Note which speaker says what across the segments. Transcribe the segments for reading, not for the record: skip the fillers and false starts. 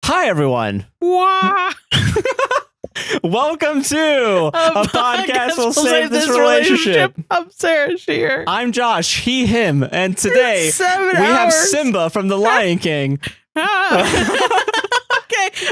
Speaker 1: Hi, everyone.
Speaker 2: Wah!
Speaker 1: Welcome to a podcast will save this relationship.
Speaker 2: I'm Sarah Shear.
Speaker 1: I'm Josh, he, him, and today
Speaker 2: we
Speaker 1: have Simba from The Lion King.
Speaker 2: Okay,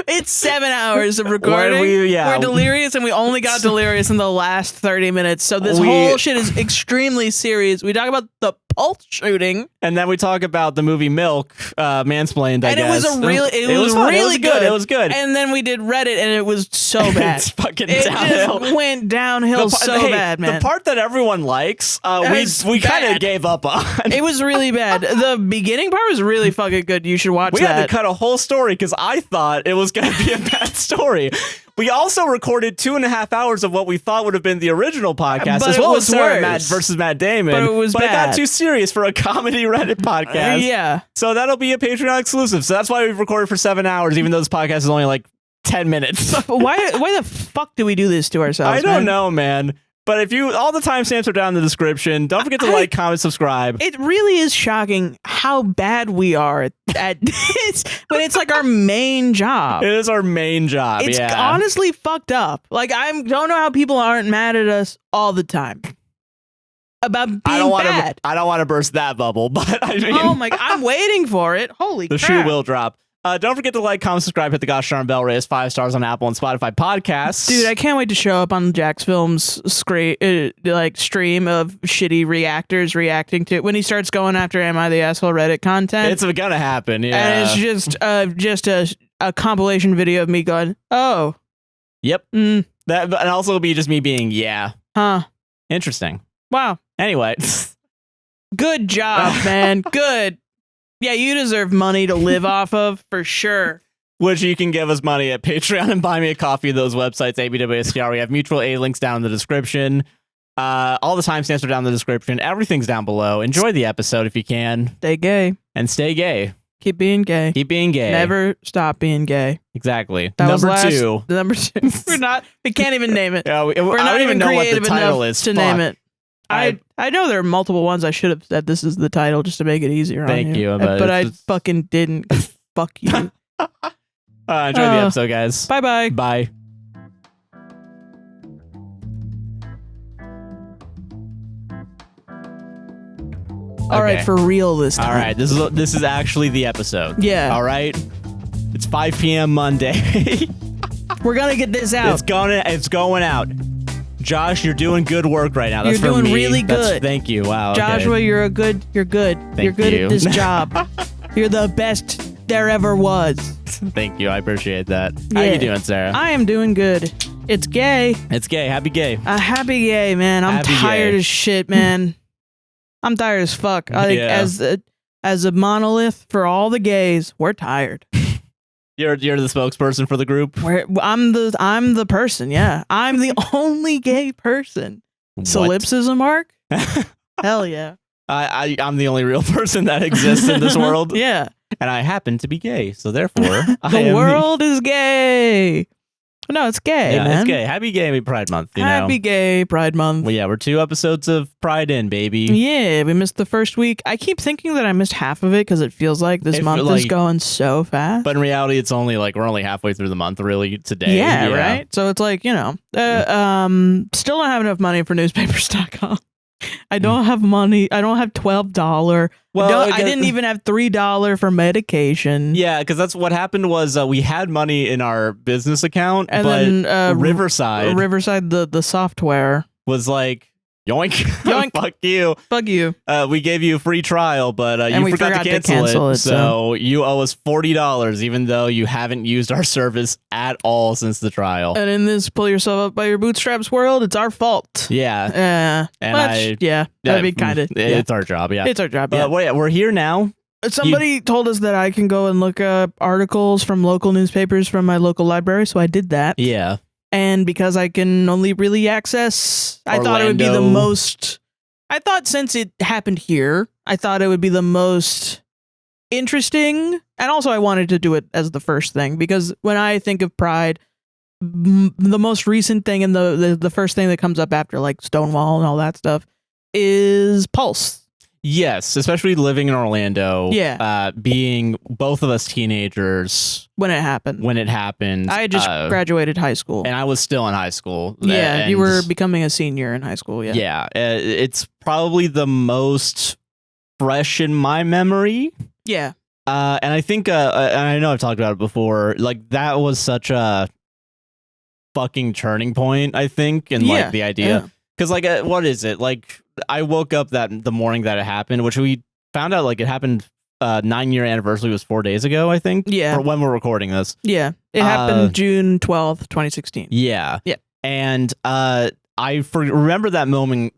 Speaker 2: it's 7 hours of recording.
Speaker 1: We're
Speaker 2: delirious, and we only got delirious in the last 30 minutes. So this whole shit is extremely serious. We talk about the Pulse shooting,
Speaker 1: and then we talk about the movie Milk, Mansplained.
Speaker 2: It was really good.
Speaker 1: It was good.
Speaker 2: And then we did Reddit, and it was so bad.
Speaker 1: It's fucking downhill.
Speaker 2: It just went downhill bad, man.
Speaker 1: The part that everyone likes, we kind of gave up on.
Speaker 2: It was really bad. The beginning part was really fucking good. You should watch that.
Speaker 1: We had to cut a whole story because I thought it was going to be a bad story. We also recorded 2.5 hours of what we thought would have been the original podcast,
Speaker 2: but
Speaker 1: as well as Sarah
Speaker 2: worse.
Speaker 1: versus Matt Damon.
Speaker 2: But
Speaker 1: it got too serious for a comedy Reddit podcast.
Speaker 2: Yeah.
Speaker 1: So that'll be a Patreon exclusive. So that's why we've recorded for 7 hours, even though this podcast is only like 10 minutes.
Speaker 2: Why the fuck do we do this to ourselves?
Speaker 1: I don't know, man. But if you, all the timestamps are down in the description. Don't forget to like, comment, subscribe.
Speaker 2: It really is shocking how bad we are at this, but it's like our main job.
Speaker 1: It is our main job.
Speaker 2: It's honestly fucked up. Like, I don't know how people aren't mad at us all the time about being bad.
Speaker 1: I don't want to burst that bubble, but I mean,
Speaker 2: oh my! I'm waiting for it. Holy crap!
Speaker 1: The shoe will drop. Don't forget to like, comment, subscribe, hit the gosh darn bell, rate us 5 stars on Apple and Spotify podcasts.
Speaker 2: Dude, I can't wait to show up on Jack's Films stream of shitty reactors reacting to it when he starts going after Am I the Asshole Reddit content.
Speaker 1: It's gonna happen, yeah.
Speaker 2: And it's just a compilation video of me going, oh.
Speaker 1: Yep. That, and also it'll be just me being, yeah.
Speaker 2: Huh.
Speaker 1: Interesting.
Speaker 2: Wow.
Speaker 1: Anyway.
Speaker 2: Good job, man. Good. Yeah, you deserve money to live off of, for sure.
Speaker 1: Which you can give us money at Patreon and buy me a coffee of those websites, APWSTR. We have mutual aid links down in the description. All the timestamps are down in the description. Everything's down below. Enjoy the episode if you can.
Speaker 2: Stay gay.
Speaker 1: And stay gay.
Speaker 2: Keep being gay.
Speaker 1: Keep being gay.
Speaker 2: Never stop being gay.
Speaker 1: Exactly.
Speaker 2: Number
Speaker 1: two.
Speaker 2: We can't even name it.
Speaker 1: Yeah,
Speaker 2: we're not even
Speaker 1: know
Speaker 2: creative
Speaker 1: what the title
Speaker 2: enough
Speaker 1: is.
Speaker 2: to name it. I know there are multiple ones. I should have said this is the title just to make it easier.
Speaker 1: Thank you.
Speaker 2: But I fucking didn't. Fuck you.
Speaker 1: Enjoy the episode, guys.
Speaker 2: Bye-bye.
Speaker 1: Bye.
Speaker 2: All right, for real this time.
Speaker 1: All right, this is actually the episode.
Speaker 2: Yeah.
Speaker 1: All right. It's 5 p.m. Monday.
Speaker 2: We're gonna get this out.
Speaker 1: It's going out. Josh, you're doing good work right now.
Speaker 2: You're doing really good.
Speaker 1: Thank you. Wow.
Speaker 2: Joshua,
Speaker 1: okay.
Speaker 2: you're good. You're good at this job. You're the best there ever was.
Speaker 1: Thank you. I appreciate that. How you doing, Sarah?
Speaker 2: I am doing good. It's gay.
Speaker 1: It's gay. Happy gay.
Speaker 2: Happy gay, man. I'm tired as shit, man. I'm tired as fuck. As a monolith for all the gays, we're tired.
Speaker 1: You're the spokesperson for the group?
Speaker 2: I'm the person, yeah. I'm the only gay person.
Speaker 1: What?
Speaker 2: Solipsism mark? Hell yeah.
Speaker 1: I'm the only real person that exists in this world.
Speaker 2: Yeah.
Speaker 1: And I happen to be gay, so therefore
Speaker 2: the world is gay. No, it's gay, man.
Speaker 1: It's gay. Happy Gay Pride Month,
Speaker 2: Happy Gay Pride Month.
Speaker 1: Well, yeah, we're 2 episodes of Pride in, baby.
Speaker 2: Yeah, we missed the first week. I keep thinking that I missed half of it because it feels like this month is going so fast.
Speaker 1: But in reality, it's only like we're only halfway through the month, really, today.
Speaker 2: Yeah, right? So it's like, still don't have enough money for newspapers.com. I don't have money. I don't have $12. Well, I didn't even have $3 for medication.
Speaker 1: Yeah, because that's what happened was we had money in our business account,
Speaker 2: and
Speaker 1: but
Speaker 2: then
Speaker 1: Riverside,
Speaker 2: the software
Speaker 1: was like, yoink,
Speaker 2: yoink.
Speaker 1: fuck you. We gave you a free trial, but you forgot to cancel it. So you owe us $40, even though you haven't used our service at all since the trial.
Speaker 2: And in this pull yourself up by your bootstraps world, it's our fault.
Speaker 1: Yeah.
Speaker 2: That'd be kind of.
Speaker 1: It's our job. Yeah,
Speaker 2: it's our job. Yeah.
Speaker 1: We're here now.
Speaker 2: Somebody told us that I can go and look up articles from local newspapers from my local library, so I did that.
Speaker 1: Yeah.
Speaker 2: And because I can only really access, I thought it would be the most. I thought since it happened here, I thought it would be the most interesting. And also I wanted to do it as the first thing because when I think of Pride, the most recent thing and the first thing that comes up after like Stonewall and all that stuff is Pulse.
Speaker 1: Yes, especially living in Orlando.
Speaker 2: Yeah.
Speaker 1: Being both of us teenagers
Speaker 2: when it happened.
Speaker 1: I
Speaker 2: had just graduated high school.
Speaker 1: And I was still in high school.
Speaker 2: Yeah, you were becoming a senior in high school, yeah.
Speaker 1: Yeah, it's probably the most fresh in my memory.
Speaker 2: Yeah.
Speaker 1: And I think, and I know I've talked about it before, like, that was such a fucking turning point, I think, in, like, the idea. Because, like, what is it? Like, I woke up the morning that it happened, which we found out, like, it happened, 9-year anniversary was 4 days ago, I think.
Speaker 2: Yeah.
Speaker 1: Or when we're recording this.
Speaker 2: Yeah. It happened June 12th, 2016.
Speaker 1: Yeah.
Speaker 2: Yeah.
Speaker 1: And I remember that morning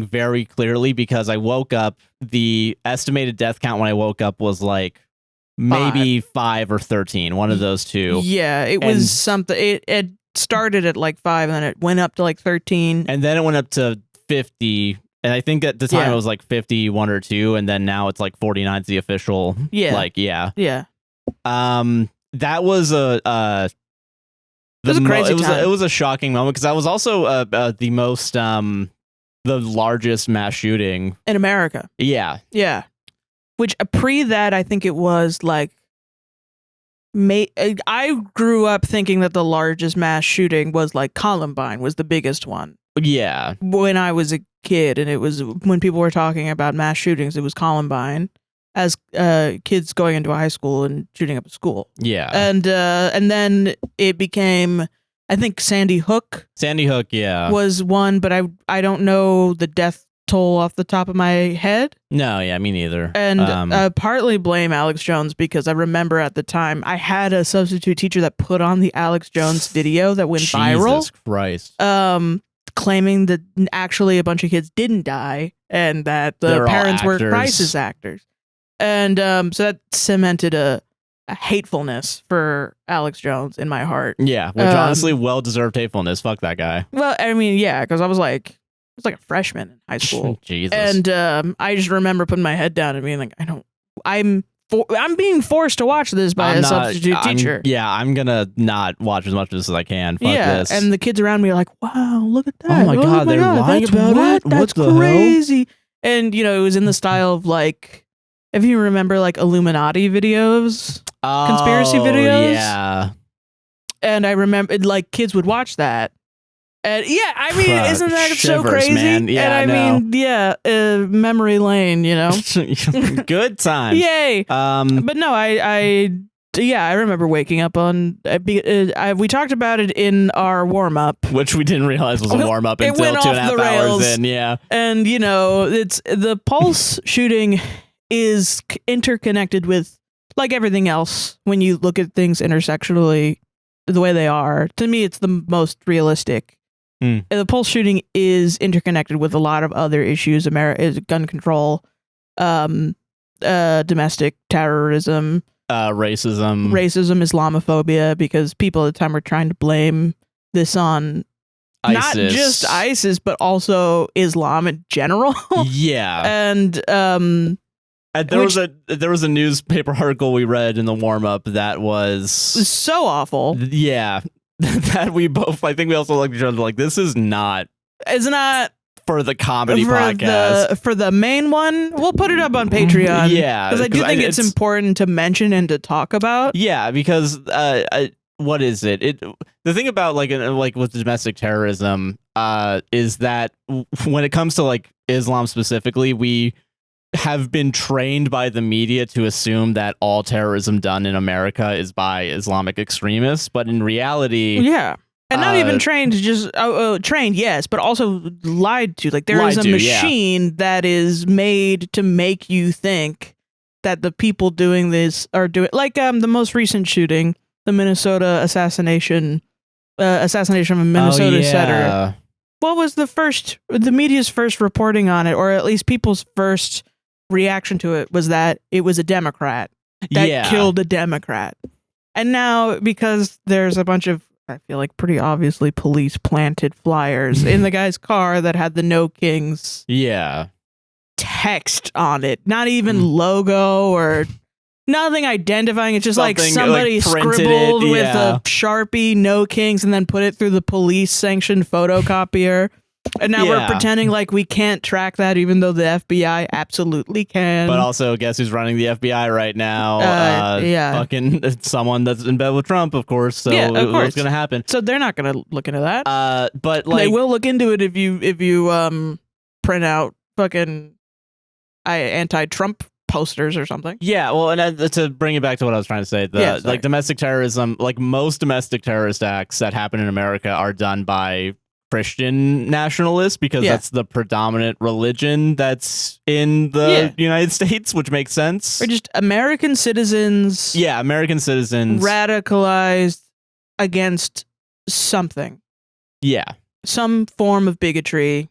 Speaker 1: very clearly because I woke up, the estimated death count when I woke up was, like, maybe 5 or 13, one of those two.
Speaker 2: Yeah, it was something. It started at like 5 and then it went up to like 13.
Speaker 1: And then it went up to 50. And I think at the time it was like 51 or 2. And then now it's like 49 is the official.
Speaker 2: Yeah.
Speaker 1: Like, yeah.
Speaker 2: Yeah.
Speaker 1: That was it was a crazy time. It was a shocking moment because that was also the most, the largest mass shooting
Speaker 2: in America.
Speaker 1: Yeah.
Speaker 2: Yeah. Which pre that, I think it was like, I grew up thinking that the largest mass shooting was like Columbine was the biggest one.
Speaker 1: Yeah.
Speaker 2: When I was a kid, and it was when people were talking about mass shootings, it was Columbine as kids going into a high school and shooting up a school.
Speaker 1: Yeah.
Speaker 2: And then it became, I think Sandy Hook.
Speaker 1: Sandy Hook, yeah.
Speaker 2: Was one, but I don't know the death toll off the top of my head.
Speaker 1: No, yeah, me neither.
Speaker 2: And partly blame Alex Jones because I remember at the time I had a substitute teacher that put on the Alex Jones video that went viral.
Speaker 1: Jesus Christ.
Speaker 2: Claiming that actually a bunch of kids didn't die and that the parents were crisis actors. And so that cemented a hatefulness for Alex Jones in my heart.
Speaker 1: Yeah, which honestly, well-deserved hatefulness. Fuck that guy.
Speaker 2: Well, I mean, yeah, because I was like a freshman in high school.
Speaker 1: Jesus.
Speaker 2: And I just remember putting my head down and being like, I'm being forced to watch this by a substitute teacher.
Speaker 1: I'm gonna not watch as much of this as I can. Fuck this.
Speaker 2: And the kids around me are like, wow, look at that.
Speaker 1: Oh my God, they're lying about it?
Speaker 2: That's crazy. And, it was in the style of like, if you remember like Illuminati videos, conspiracy videos.
Speaker 1: Yeah.
Speaker 2: And I remember like kids would watch that. And yeah, I mean, isn't that
Speaker 1: shivers,
Speaker 2: so crazy?
Speaker 1: Man. Yeah,
Speaker 2: and I mean, yeah, memory lane,
Speaker 1: Good time.
Speaker 2: Yay. But no, I remember waking up on. We talked about it in our warm up,
Speaker 1: which we didn't realize was a warm up until
Speaker 2: went
Speaker 1: 2.5 hours in. Yeah,
Speaker 2: and it's the Pulse shooting is interconnected with like everything else. When you look at things intersectionally, the way they are, to me, it's the most realistic. The Pulse shooting is interconnected with a lot of other issues: gun control, domestic terrorism,
Speaker 1: racism,
Speaker 2: Islamophobia, because people at the time were trying to blame this on ISIS. Not just ISIS, but also Islam in general.
Speaker 1: Yeah,
Speaker 2: and
Speaker 1: there was a newspaper article we read in the warm up that was
Speaker 2: so awful.
Speaker 1: Yeah. That I think we also looked at each other like, this is not.
Speaker 2: It's not
Speaker 1: for the comedy podcast.
Speaker 2: For the main one, we'll put it up on Patreon.
Speaker 1: Yeah,
Speaker 2: because I do think it's important to mention and to talk about.
Speaker 1: Yeah, because what is it? The thing about like with domestic terrorism is that when it comes to like Islam specifically, we have been trained by the media to assume that all terrorism done in America is by Islamic extremists, but in reality,
Speaker 2: and not even trained, just trained, yes, but also lied to. Like there is a machine that is made to make you think that the people doing this are doing, like the most recent shooting, the Minnesota assassination of a Minnesota setter. What was the media's first reporting on it, or at least people's first reaction to it, was that it was a Democrat that killed a Democrat. And now, because there's a bunch of, I feel like pretty obviously police planted flyers in the guy's car that had the No Kings text on it, not even logo or nothing identifying. It's just like somebody scribbled with a Sharpie No Kings and then put it through the police sanctioned photocopier. And now we're pretending like we can't track that, even though the FBI absolutely can.
Speaker 1: But also, guess who's running the FBI right now? Fucking someone that's in bed with Trump, of course. So what's going to happen?
Speaker 2: So they're not going to look into that.
Speaker 1: But like,
Speaker 2: they will look into it if you print out fucking anti-Trump posters or something.
Speaker 1: Yeah, well, and to bring it back to what I was trying to say, like domestic terrorism, like most domestic terrorist acts that happen in America are done by Christian nationalists because that's the predominant religion that's in the United States, which makes sense.
Speaker 2: Or just American citizens.
Speaker 1: Yeah, American citizens
Speaker 2: radicalized against something.
Speaker 1: Yeah.
Speaker 2: Some form of bigotry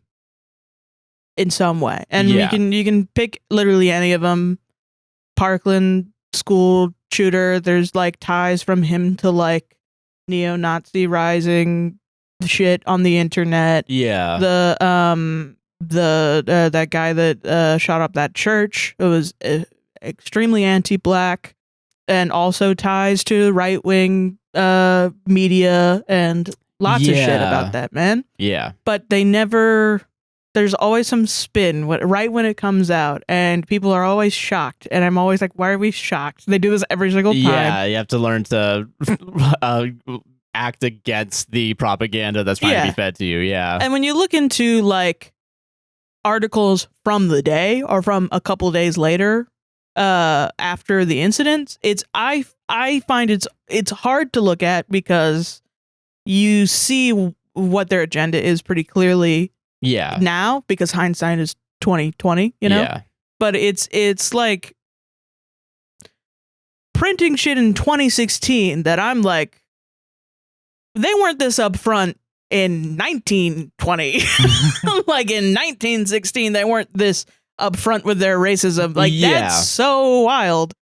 Speaker 2: in some way. And you can pick literally any of them. Parkland school shooter, there's like ties from him to like neo-Nazi rising shit on the internet.
Speaker 1: Yeah.
Speaker 2: The that guy that shot up that church, it was extremely anti-black and also ties to right-wing media and lots of shit about that, man.
Speaker 1: Yeah.
Speaker 2: But they never, there's always some spin right when it comes out, and people are always shocked, and I'm always like, why are we shocked? They do this every single time.
Speaker 1: Yeah, you have to learn to act against the propaganda that's trying to be fed to you. Yeah.
Speaker 2: And when you look into like articles from the day or from a couple days later after the incident, I find it's hard to look at because you see what their agenda is pretty clearly now, because hindsight is 2020, you know?
Speaker 1: Yeah.
Speaker 2: But it's like printing shit in 2016 that I'm like, they weren't this upfront in 1920. Like in 1916, they weren't this upfront with their racism. Like that's so wild.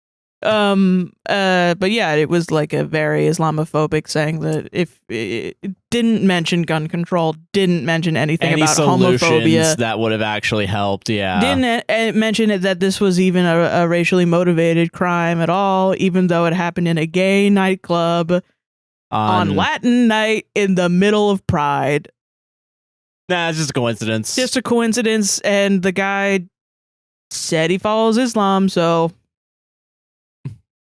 Speaker 2: But yeah, it was like a very Islamophobic saying that if it didn't mention gun control, didn't mention anything about homophobia
Speaker 1: that would have actually helped. Yeah.
Speaker 2: Didn't mention it that this was even a racially motivated crime at all, even though it happened in a gay nightclub on Latin night in the middle of Pride.
Speaker 1: Nah, it's just a coincidence.
Speaker 2: Just a coincidence, and the guy said he follows Islam, so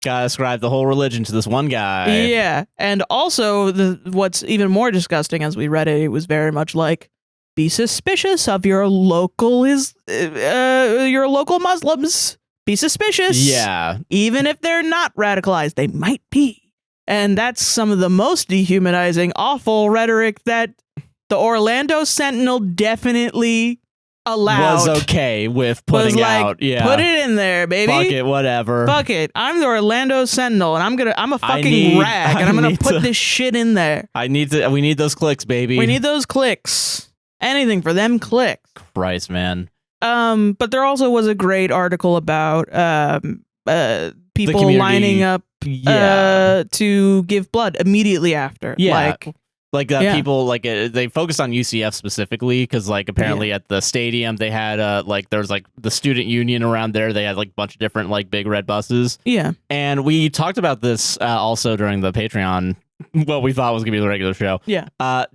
Speaker 1: gotta ascribe the whole religion to this one guy.
Speaker 2: Yeah, and also what's even more disgusting, as we read it was very much like, be suspicious of your local Muslims. Be suspicious.
Speaker 1: Yeah.
Speaker 2: Even if they're not radicalized, they might be. And that's some of the most dehumanizing, awful rhetoric that the Orlando Sentinel definitely allowed.
Speaker 1: Was okay with putting out. Yeah.
Speaker 2: Put it in there, baby.
Speaker 1: Fuck it, whatever.
Speaker 2: Fuck it. I'm the Orlando Sentinel, and I'm a fucking rag, and I'm gonna put this shit in there.
Speaker 1: We need those clicks, baby.
Speaker 2: We need those clicks. Anything for them clicks.
Speaker 1: Christ, man.
Speaker 2: But there also was a great article about people lining up to give blood immediately after.
Speaker 1: Yeah. People they focused on UCF specifically because like apparently at the stadium they had there was like the student union around there. They had like a bunch of different like big red buses.
Speaker 2: Yeah.
Speaker 1: And we talked about this also during the Patreon, what we thought was gonna be the regular show.
Speaker 2: Yeah.
Speaker 1: That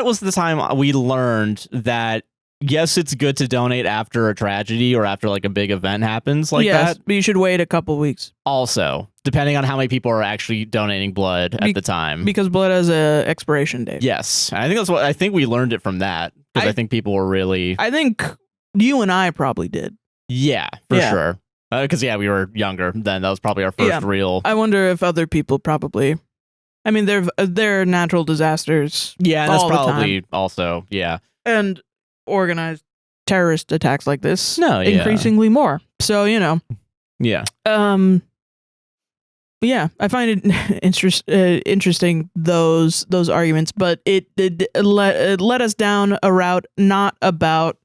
Speaker 1: was the time we learned that yes, it's good to donate after a tragedy or after like a big event happens like that.
Speaker 2: But you should wait a couple weeks.
Speaker 1: Also, depending on how many people are actually donating blood at the time.
Speaker 2: Because blood has a expiration date.
Speaker 1: Yes. I think we learned it from that. Because I think people were really...
Speaker 2: I think you and I probably did.
Speaker 1: Yeah, for sure. Because we were younger then. That was probably our first real...
Speaker 2: I wonder if other people probably... I mean, they're natural disasters.
Speaker 1: Yeah, and that's probably also,
Speaker 2: And organized terrorist attacks like this increasingly more. So, you know.
Speaker 1: Yeah.
Speaker 2: Yeah, I find it interesting those arguments, but it led us down a route not about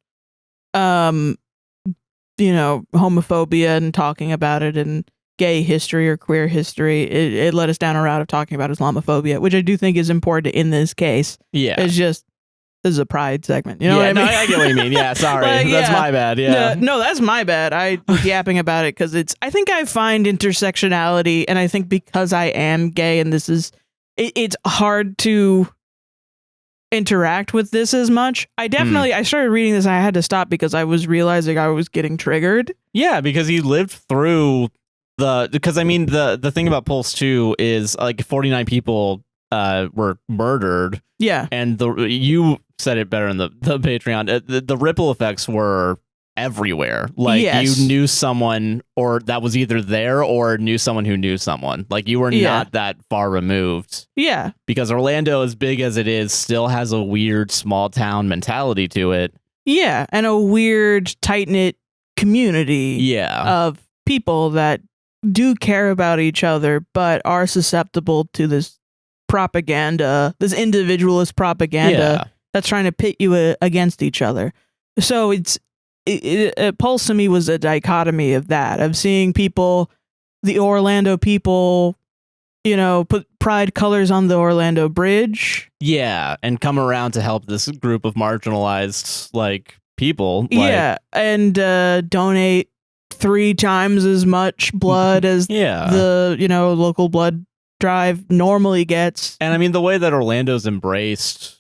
Speaker 2: homophobia and talking about it and gay history or queer history. It led us down a route of talking about Islamophobia, which I do think is important in this case.
Speaker 1: Yeah.
Speaker 2: It's just, this is a pride segment. You know what I mean?
Speaker 1: No, I get what you mean. Yeah, sorry. That's my bad. Yeah.
Speaker 2: No, that's my bad. I was yapping about it because I think I find intersectionality, and I think because I am gay and this is, it's hard to interact with this as much. I started reading this and I had to stop because I was realizing I was getting triggered.
Speaker 1: Yeah, because he lived through because I mean the thing about Pulse 2 is like 49 people were murdered.
Speaker 2: Yeah.
Speaker 1: And you said it better in the Patreon. The ripple effects were everywhere. Like you knew someone or that was either there or knew someone who knew someone. Like you were not that far removed.
Speaker 2: Yeah.
Speaker 1: Because Orlando, as big as it is, still has a weird small town mentality to it.
Speaker 2: Yeah. And a weird tight-knit community of people that do care about each other, but are susceptible to this propaganda, this individualist propaganda that's trying to pit you against each other. So Pulse to me was a dichotomy of that, of seeing people, the Orlando people, put pride colors on the Orlando Bridge.
Speaker 1: Yeah, and come around to help this group of marginalized people.
Speaker 2: And donate 3 times as much blood as the local blood drive normally gets.
Speaker 1: And I mean, the way that Orlando's embraced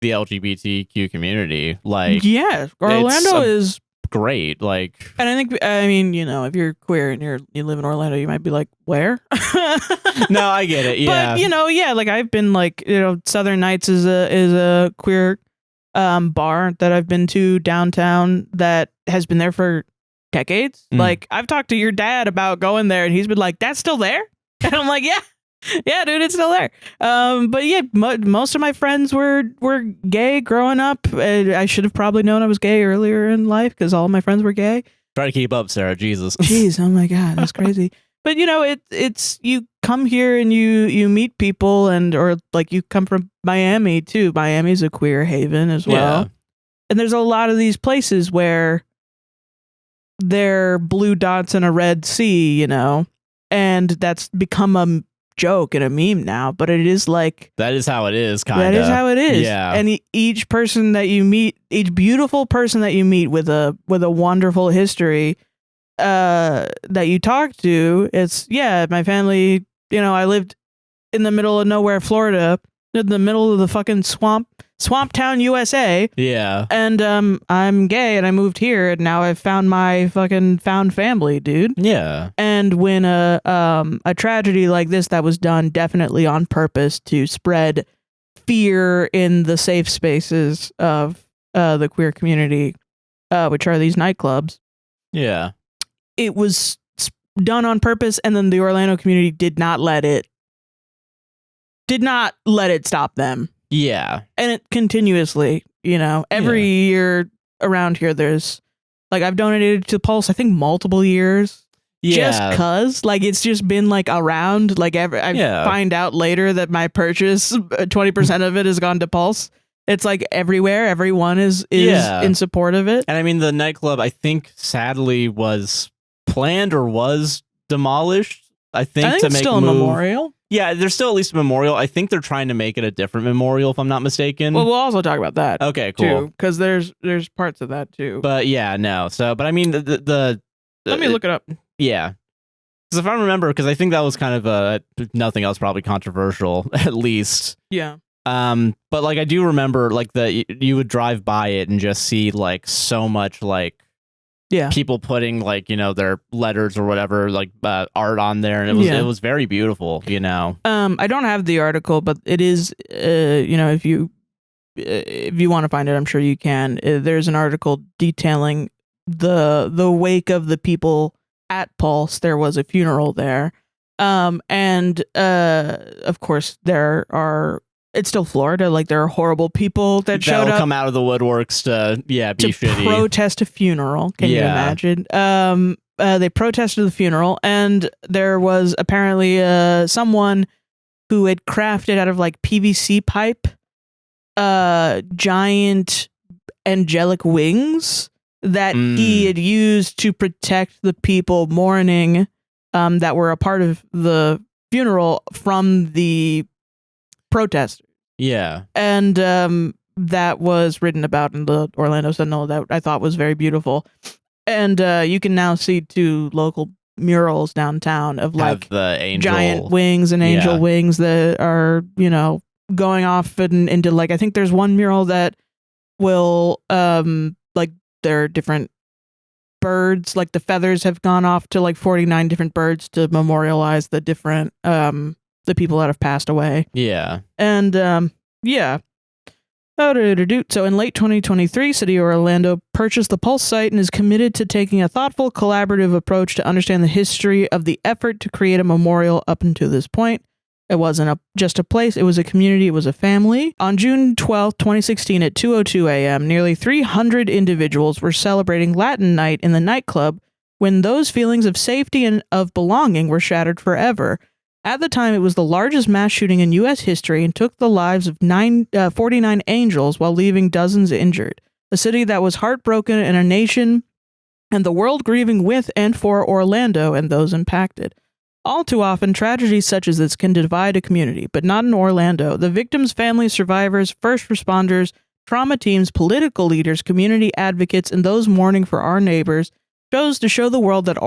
Speaker 1: the LGBTQ community,
Speaker 2: Orlando is
Speaker 1: great.
Speaker 2: And I think, if you're queer and you live in Orlando, you might be like, where?
Speaker 1: No, I get it. Yeah.
Speaker 2: But I've been Southern Nights is a queer bar that I've been to downtown that has been there for decades. I've talked to your dad about going there and he's been like, that's still there? And I'm like, yeah, dude, it's still there. But yeah, most of my friends were gay growing up. I should have probably known I was gay earlier in life because all my friends were gay.
Speaker 1: Try to keep up, Sarah. Jesus.
Speaker 2: Jeez, oh my God, that's crazy. But it's you come here and you meet people or you come from Miami too. Miami's a queer haven as well. Yeah. And there's a lot of these places where they're blue dots in a red sea, and that's become a joke and a meme now, but it is
Speaker 1: that is how it is, kind of.
Speaker 2: That is how it is.
Speaker 1: Yeah.
Speaker 2: And each person that you meet, each beautiful person that you meet with a wonderful history that you talk to, it's my family, I lived in the middle of nowhere, Florida, in the middle of the fucking swamp town, USA.
Speaker 1: Yeah.
Speaker 2: And I'm gay and I moved here and now I've found my fucking found family, dude.
Speaker 1: Yeah.
Speaker 2: And when a tragedy like this that was done definitely on purpose to spread fear in the safe spaces of the queer community, which are these nightclubs.
Speaker 1: Yeah.
Speaker 2: It was done on purpose, and then the Orlando community did not let it stop them.
Speaker 1: Yeah.
Speaker 2: And it continuously, every year around here, there's I've donated to Pulse, I think multiple years.
Speaker 1: Yeah.
Speaker 2: Just cause it's just been around, I find out later that my purchase, 20% of it has gone to Pulse. It's everywhere. Everyone is in support of it.
Speaker 1: And I mean, the nightclub, I think sadly was planned or was demolished. I think to
Speaker 2: it's
Speaker 1: make
Speaker 2: still a memorial.
Speaker 1: Yeah, there's still at least a memorial. I think they're trying to make it a different memorial, if I'm not mistaken.
Speaker 2: Well, we'll also talk about that.
Speaker 1: Okay, cool.
Speaker 2: Because there's parts of that too.
Speaker 1: But yeah, no. So, but I mean, the
Speaker 2: let me look it up.
Speaker 1: Yeah, because if I remember, because I think that was kind of nothing else probably controversial, at least.
Speaker 2: Yeah.
Speaker 1: But I do remember you would drive by it and just see so much people putting their letters or whatever art on there, and it was very beautiful.
Speaker 2: I don't have the article, but it is if you want to find it, I'm sure you can. There's an article detailing the wake of the people at Pulse. There was a funeral there, and of course there are. It's still Florida. There are horrible people that showed up.
Speaker 1: Come out of the woodworks to be shitty.
Speaker 2: Protest a funeral. Can you imagine? They protested the funeral, and there was apparently someone who had crafted out of PVC pipe giant angelic wings that he had used to protect the people mourning that were a part of the funeral from the protesters.
Speaker 1: Yeah.
Speaker 2: And that was written about in the Orlando Sentinel that I thought was very beautiful. And you can now see 2 local murals downtown of
Speaker 1: the angel,
Speaker 2: giant wings and angel wings that are, going off into like, I think there's one mural that will like there are different birds, like the feathers have gone off to like 49 different birds to memorialize the different the people that have passed away.
Speaker 1: Yeah.
Speaker 2: And yeah. So in late 2023, City of Orlando purchased the Pulse site and is committed to taking a thoughtful, collaborative approach to understand the history of the effort to create a memorial up until this point. It wasn't just a place, it was a community, it was a family. On June 12, 2016 at 2:02 a.m., nearly 300 individuals were celebrating Latin Night in the nightclub when those feelings of safety and of belonging were shattered forever. At the time, it was the largest mass shooting in U.S. history and took the lives of 49 angels while leaving dozens injured. A city that was heartbroken and a nation and the world grieving with and for Orlando and those impacted. All too often, tragedies such as this can divide a community, but not in Orlando. The victims, families, survivors, first responders, trauma teams, political leaders, community advocates, and those mourning for our neighbors chose to show the world that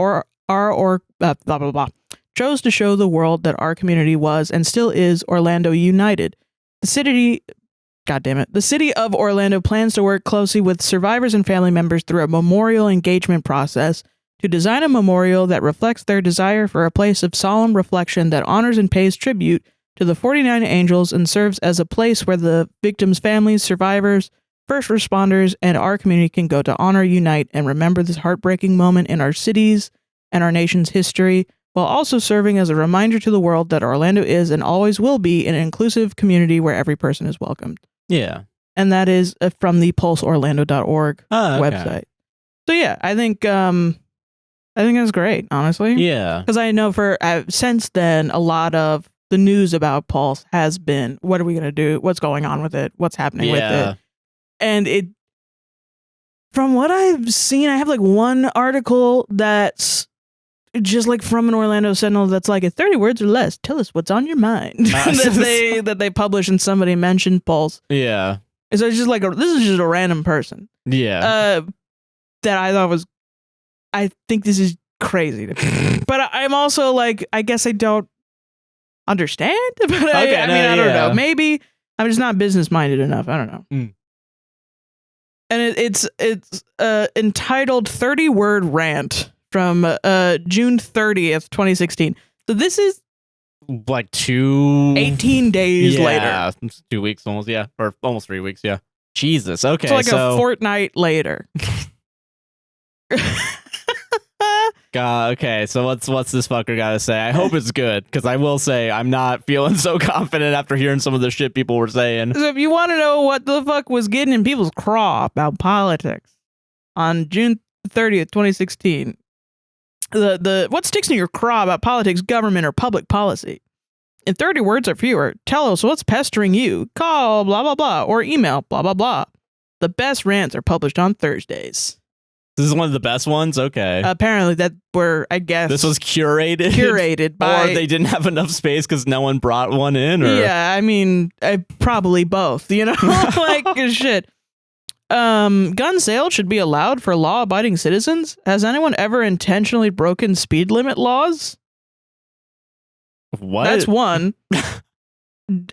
Speaker 2: chose to show the world that our community was and still is Orlando united. The city of Orlando plans to work closely with survivors and family members through a memorial engagement process to design a memorial that reflects their desire for a place of solemn reflection that honors and pays tribute to the 49 angels and serves as a place where the victims' families, survivors, first responders, and our community can go to honor, unite, and remember this heartbreaking moment in our cities and our nation's history, while also serving as a reminder to the world that Orlando is and always will be an inclusive community where every person is welcomed.
Speaker 1: Yeah.
Speaker 2: And that is from the pulseorlando.org website. So yeah, I think that's great, honestly.
Speaker 1: Yeah.
Speaker 2: Because I know since then, a lot of the news about Pulse has been, what are we going to do? What's going on with it? What's happening with it? And it, from what I've seen, I have like one article that's just like from an Orlando Sentinel that's like, at 30 words or less, tell us what's on your mind. that they published and somebody mentioned Pulse.
Speaker 1: Yeah.
Speaker 2: And so it's just like, this is just a random person.
Speaker 1: Yeah.
Speaker 2: That I thought was, I think this is crazy. But I'm also like, I guess I don't understand. But I don't know. Maybe I'm just not business minded enough. I don't know.
Speaker 1: Mm.
Speaker 2: And it's entitled 30-word rant from June 30th, 2016. So this is
Speaker 1: like 18
Speaker 2: days later.
Speaker 1: Yeah, 2 weeks almost, yeah. Or almost 3 weeks, yeah. Jesus, okay.
Speaker 2: So like a fortnight later.
Speaker 1: God, okay, so what's this fucker gotta say? I hope it's good, because I will say I'm not feeling so confident after hearing some of the shit people were saying.
Speaker 2: So if you want to know what the fuck was getting in people's craw about politics on June 30th, 2016, the what sticks in your craw about politics, government, or public policy? In 30 words or fewer, tell us what's pestering you. Call blah blah blah or email blah blah blah. The best rants are published on Thursdays.
Speaker 1: This is one of the best ones? Okay.
Speaker 2: Apparently that were, I guess... This was
Speaker 1: curated
Speaker 2: by...
Speaker 1: Or they didn't have enough space because no one brought one in? Or...
Speaker 2: Yeah, I mean, probably both, you know? Like, shit. Gun sales should be allowed for law-abiding citizens? Has anyone ever intentionally broken speed limit laws?
Speaker 1: What?
Speaker 2: That's one.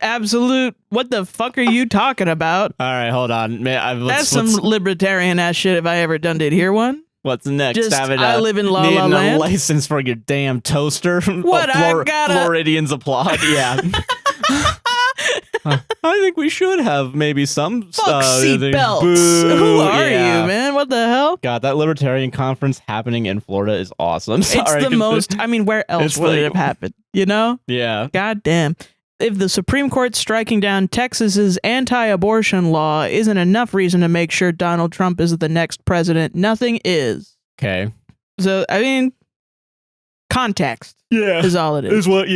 Speaker 2: Absolute, what the fuck are you talking about?
Speaker 1: All right, hold on.
Speaker 2: That's some libertarian ass shit if I ever done did hear one.
Speaker 1: What's next?
Speaker 2: Just, I live in La La Land.
Speaker 1: A license for your damn toaster.
Speaker 2: What, I gotta...
Speaker 1: Floridians applaud, yeah. I think we should have maybe some...
Speaker 2: Fuck seatbelts. Who are you, man? What the hell?
Speaker 1: God, that libertarian conference happening in Florida is awesome. Sorry,
Speaker 2: it's the most... I mean, where else would it have happened? You know?
Speaker 1: Yeah.
Speaker 2: God damn. If the Supreme Court striking down Texas's anti-abortion law isn't enough reason to make sure Donald Trump is the next president, nothing is.
Speaker 1: Okay.
Speaker 2: So, I mean, context is all it is.
Speaker 1: What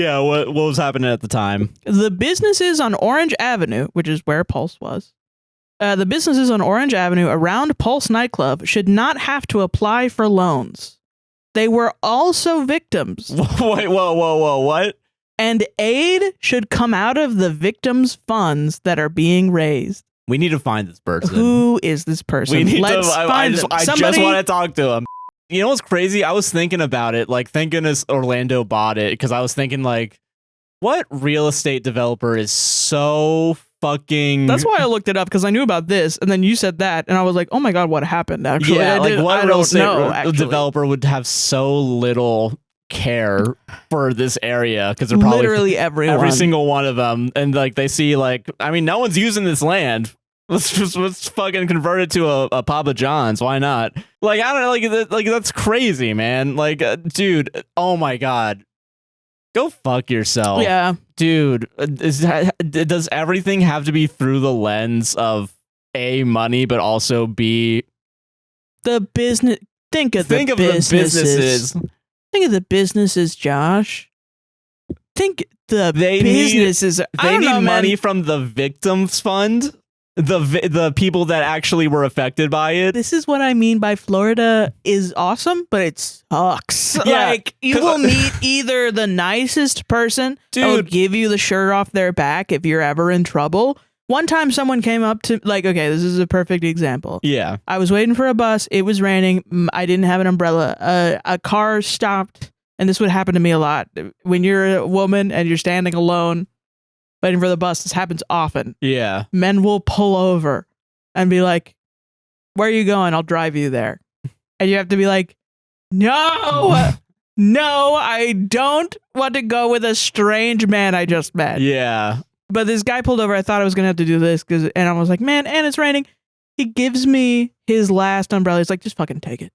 Speaker 1: was happening at the time.
Speaker 2: The businesses on Orange Avenue, which is where Pulse was, the businesses on Orange Avenue around Pulse nightclub should not have to apply for loans. They were also victims.
Speaker 1: Wait, whoa, what?
Speaker 2: And aid should come out of the victims' funds that are being raised.
Speaker 1: We need to find this person.
Speaker 2: Who is this person? Let's find them.
Speaker 1: I just want to talk to him. You know what's crazy? I was thinking about it, like thinking as Orlando bought it, because I was thinking like, What real estate developer is so fucking...
Speaker 2: That's why I looked it up, because I knew about this, and then you said that, and I was like, oh my god, what happened, actually?
Speaker 1: Yeah, like what real estate
Speaker 2: actually.
Speaker 1: developer would have so little care for this area, because they're probably
Speaker 2: literally every
Speaker 1: single one of them, and like they see like, I mean, no one's using this land. Let's fucking convert it to a Papa John's. Why not? Like, I don't know, like that's crazy, man. Like, dude, oh my god. Go fuck yourself.
Speaker 2: Yeah.
Speaker 1: Dude, does everything have to be through the lens of A, money, but also B,
Speaker 2: the business? Think of the businesses. Think of the businesses, Josh. Think the businesses.
Speaker 1: They need money from the victims fund. The people that actually were affected by it.
Speaker 2: This is what I mean by Florida is awesome, but it sucks.
Speaker 1: Yeah,
Speaker 2: like, you will meet either the nicest person who will give you the shirt off their back if you're ever in trouble. One time someone came up to, like, okay, this is a perfect example.
Speaker 1: Yeah.
Speaker 2: I was waiting for a bus. It was raining. I didn't have an umbrella. A car stopped, and this would happen to me a lot. When you're a woman and you're standing alone, waiting for the bus, this happens often.
Speaker 1: Yeah.
Speaker 2: Men will pull over and be like, where are you going? I'll drive you there. And you have to be like, no, no, I don't want to go with a strange man I just met.
Speaker 1: Yeah.
Speaker 2: But this guy pulled over. I thought I was going to have to do this, and I was like, man, and it's raining. He gives me his last umbrella. He's like, just fucking take it.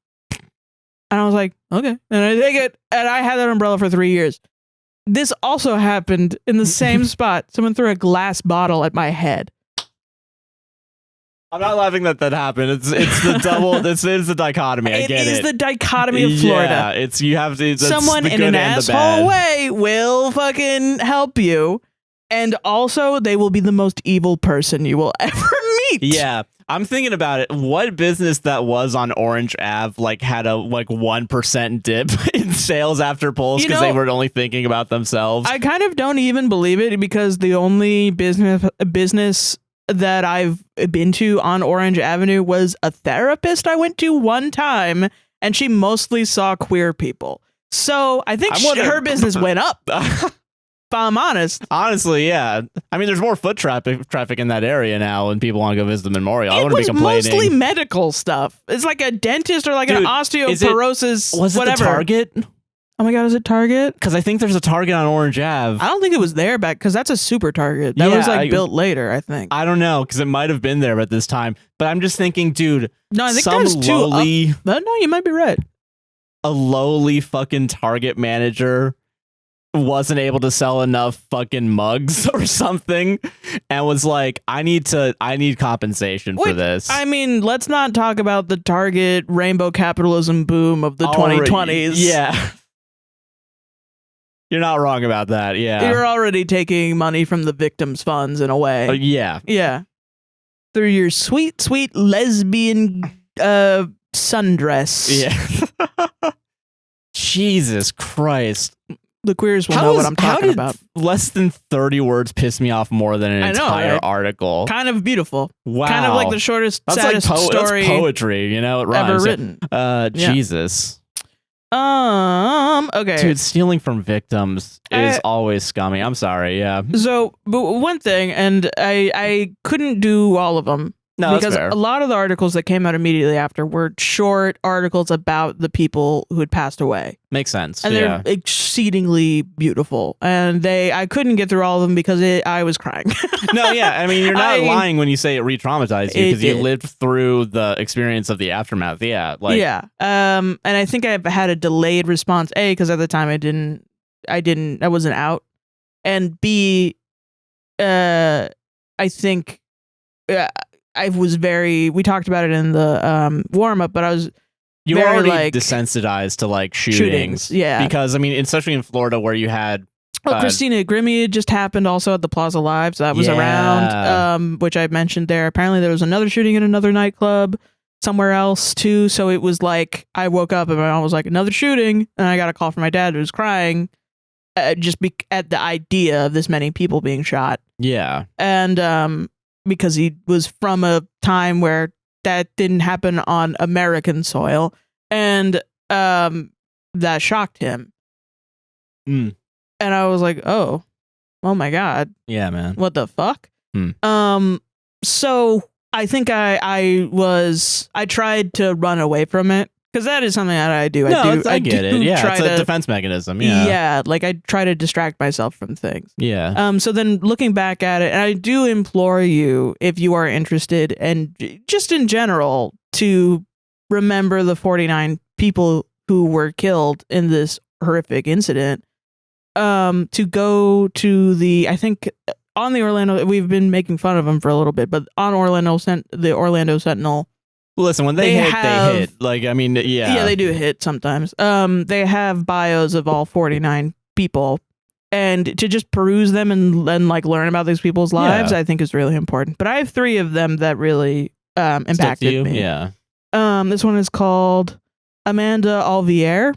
Speaker 2: And I was like, okay. And I take it. And I had that umbrella for 3 years. This also happened in the same spot. Someone threw a glass bottle at my head.
Speaker 1: I'm not laughing that happened. It's the double. It's the dichotomy. I get it.
Speaker 2: It is the dichotomy of Florida.
Speaker 1: Yeah, it's you have to.
Speaker 2: Someone in an asshole way will fucking help you, and also they will be the most evil person you will ever meet.
Speaker 1: Yeah. I'm thinking about it. What business that was on Orange Ave like had a 1% dip in sales after Pulse because they were only thinking about themselves?
Speaker 2: I kind of don't even believe it, because the only business that I've been to on Orange Avenue was a therapist I went to one time, and she mostly saw queer people. So I think her business went up. If I'm honest.
Speaker 1: Honestly, yeah. I mean, there's more foot traffic in that area now, and people want to go visit the memorial. I wouldn't be complaining.
Speaker 2: It was mostly medical stuff. It's like a dentist or like an osteoporosis.
Speaker 1: Was it the Target?
Speaker 2: Oh my god, is it Target?
Speaker 1: Because I think there's a Target on Orange Ave.
Speaker 2: I don't think it was there back, because that's a super Target. That was like built later, I think.
Speaker 1: I don't know, because it might have been there at this time. But I'm just thinking, dude.
Speaker 2: No, I think there's two. But no, you might be right.
Speaker 1: A lowly fucking Target manager wasn't able to sell enough fucking mugs or something, and was like, I need compensation for this.
Speaker 2: I mean, let's not talk about the Target rainbow capitalism boom of the 2020s.
Speaker 1: Yeah. You're not wrong about that. Yeah.
Speaker 2: You're already taking money from the victims' funds in a way.
Speaker 1: Yeah.
Speaker 2: Yeah. Through your sweet, sweet lesbian sundress.
Speaker 1: Yeah. Jesus Christ.
Speaker 2: The queers will know what I'm talking about.
Speaker 1: Less than 30 words piss me off more than an entire article.
Speaker 2: Kind of beautiful.
Speaker 1: Wow.
Speaker 2: Kind of like the shortest, saddest story.
Speaker 1: That's poetry, you know? It rhymes.
Speaker 2: Ever written.
Speaker 1: Jesus.
Speaker 2: Okay.
Speaker 1: Dude, stealing from victims is always scummy. I'm sorry, yeah.
Speaker 2: So, but one thing, and I couldn't do all of them.
Speaker 1: No,
Speaker 2: because a lot of the articles that came out immediately after were short articles about the people who had passed away.
Speaker 1: Makes sense.
Speaker 2: And they're exceedingly beautiful. And I couldn't get through all of them because I was crying.
Speaker 1: No, yeah. I mean, you're not lying when you say it re-traumatized you, because you lived through the experience of the aftermath. Yeah.
Speaker 2: Yeah. And I think I've had a delayed response, A, because at the time I wasn't out. And B, I think I was we talked about it in the warm up, but I was
Speaker 1: you were already desensitized to like shootings.
Speaker 2: Yeah.
Speaker 1: Because I mean, especially in Florida where you had
Speaker 2: Christina Grimmie just happened also at the Plaza Live, so that was around, which I mentioned there. Apparently there was another shooting in another nightclub somewhere else too. So it was like I woke up and I was like, another shooting, and I got a call from my dad who was crying just at the idea of this many people being shot.
Speaker 1: Yeah.
Speaker 2: And because he was from a time where that didn't happen on American soil, and that shocked him.
Speaker 1: Mm.
Speaker 2: And I was like, oh, Oh my God.
Speaker 1: Yeah, man.
Speaker 2: What the fuck? So I think I tried to run away from it because that is something that I do.
Speaker 1: I get it. Yeah, it's a defense mechanism. Yeah.
Speaker 2: Yeah, like I try to distract myself from things.
Speaker 1: Yeah.
Speaker 2: So then looking back at it, and I do implore you, if you are interested, and just in general, to remember the 49 people who were killed in this horrific incident. To go to I think on the Orlando, we've been making fun of them for a little bit, but on the Orlando Sentinel.
Speaker 1: Listen, when they hit. Like, I mean, yeah.
Speaker 2: Yeah, they do hit sometimes. They have bios of all 49 people, and to just peruse them and like learn about these people's lives, I think is really important. But I have 3 of them that really impacted me.
Speaker 1: Yeah.
Speaker 2: This one is called Amanda Alvier,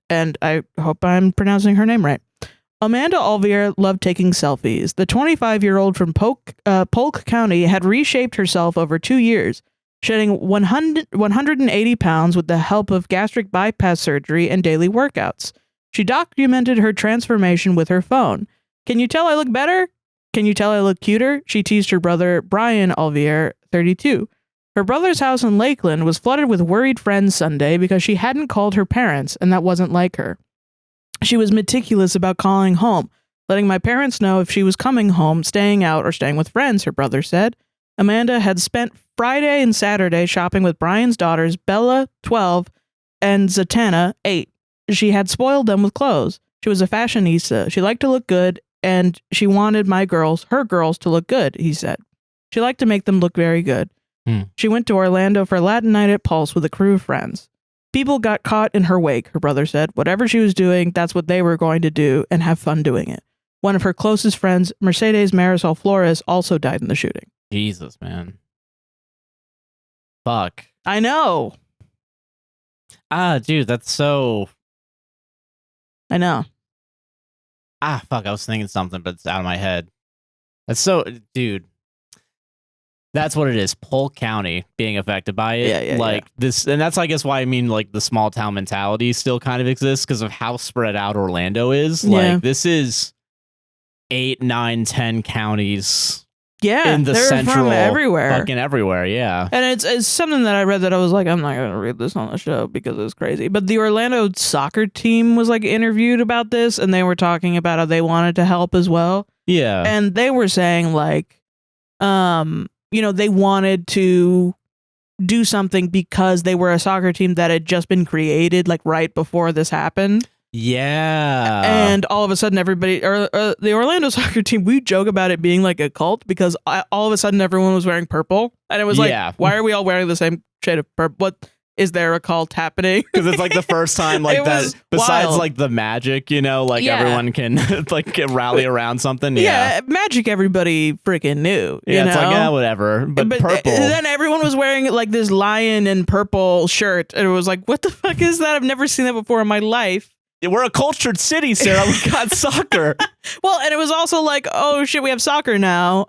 Speaker 2: and I hope I'm pronouncing her name right. Amanda Alvier loved taking selfies. The 25-year-old from Polk County had reshaped herself over 2 years, shedding 180 pounds with the help of gastric bypass surgery and daily workouts. She documented her transformation with her phone. Can you tell I look better? Can you tell I look cuter? She teased her brother, Brian Alvier, 32. Her brother's house in Lakeland was flooded with worried friends Sunday because she hadn't called her parents, and that wasn't like her. She was meticulous about calling home, letting my parents know if she was coming home, staying out, or staying with friends, her brother said. Amanda had spent Friday and Saturday shopping with Brian's daughters, Bella, 12, and Zatanna, 8. She had spoiled them with clothes. She was a fashionista. She liked to look good, and she wanted her girls, to look good, he said. She liked to make them look very good. She went to Orlando for Latin night at Pulse with a crew of friends. People got caught in her wake, her brother said. Whatever she was doing, that's what they were going to do and have fun doing it. One of her closest friends, Mercedes Marisol Flores, also died in the shooting.
Speaker 1: Jesus, man. Fuck.
Speaker 2: I know.
Speaker 1: Dude, that's so...
Speaker 2: I know.
Speaker 1: Fuck, I was thinking something, but it's out of my head. That's so... Dude. That's what it is. Polk County being affected by it. This, and that's, I guess, why I mean, like, the small town mentality still kind of exists because of how spread out Orlando is. Like, this is 8, 9, 10 counties. Yeah, in the central, from
Speaker 2: everywhere,
Speaker 1: fucking everywhere. Yeah,
Speaker 2: and it's something that I read that I was like, I'm not gonna read this on the show because it's crazy. But the Orlando soccer team was like interviewed about this, and they were talking about how they wanted to help as well. Yeah, and they were saying like, they wanted to do something because they were a soccer team that had just been created like right before this happened. Yeah. And all of a sudden everybody, the Orlando soccer team, we joke about it being like a cult because all of a sudden everyone was wearing purple. And it was like, why are we all wearing the same shade of purple? What is there a cult happening? Because it's like the first time like that, besides wild. Like the magic, everyone can like rally around something. Yeah. Magic everybody freaking knew. It's like, whatever. But purple. Then everyone was wearing like this lion and purple shirt. And it was like, what the fuck is that? I've never seen that before in my life. We're a cultured city, Sarah. We got soccer. Well, and it was also like, oh shit, we have soccer now.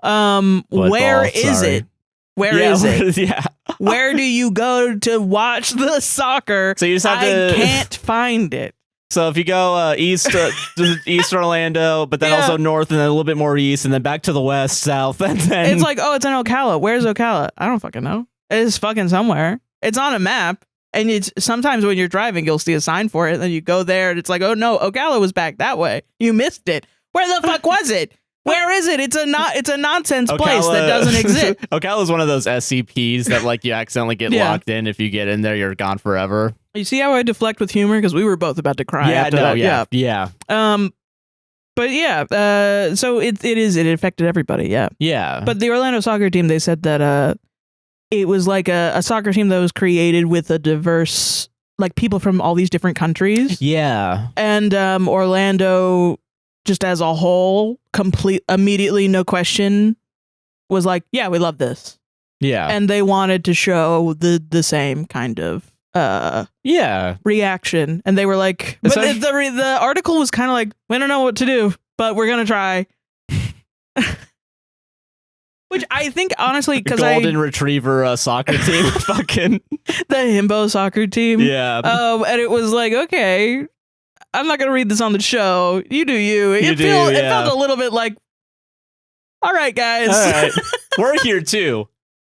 Speaker 2: Where is it? Where is it? Yeah. Where do you go to watch the soccer? So you just have I can't find it. So if you go east Orlando, but then also north and then a little bit more east and then back to the west, south, and then... It's like, oh, it's in Ocala. Where's Ocala? I don't fucking know. It's fucking somewhere. It's on a map. And it's sometimes when you're driving, you'll see a sign for it. And then you go there and it's like, oh no, Ocala was back that way. You missed it. Where the fuck was it? Where is it? It's a nonsense place that doesn't exist. Ocala is one of those SCPs that like you accidentally get locked in. If you get in there, you're gone forever. You see how I deflect with humor? Because we were both about to cry. After that. Yeah. But yeah, so it affected everybody. Yeah. Yeah. But the Orlando soccer team, they said that it was like a soccer team that was created with a diverse, like people from all these different countries. Yeah. And Orlando, just as a whole, immediately, no question, was like, yeah, we love this. Yeah. And they wanted to show the same kind of reaction. And they were like, but the article was kind of like, we don't know what to do, but we're going to try. Which I think, honestly, because Golden Retriever soccer team, fucking the himbo soccer team. Yeah. And it was like, okay, I'm not gonna read this on the show. You do you. It felt a little bit like, all right, guys.
Speaker 1: All right. We're here too.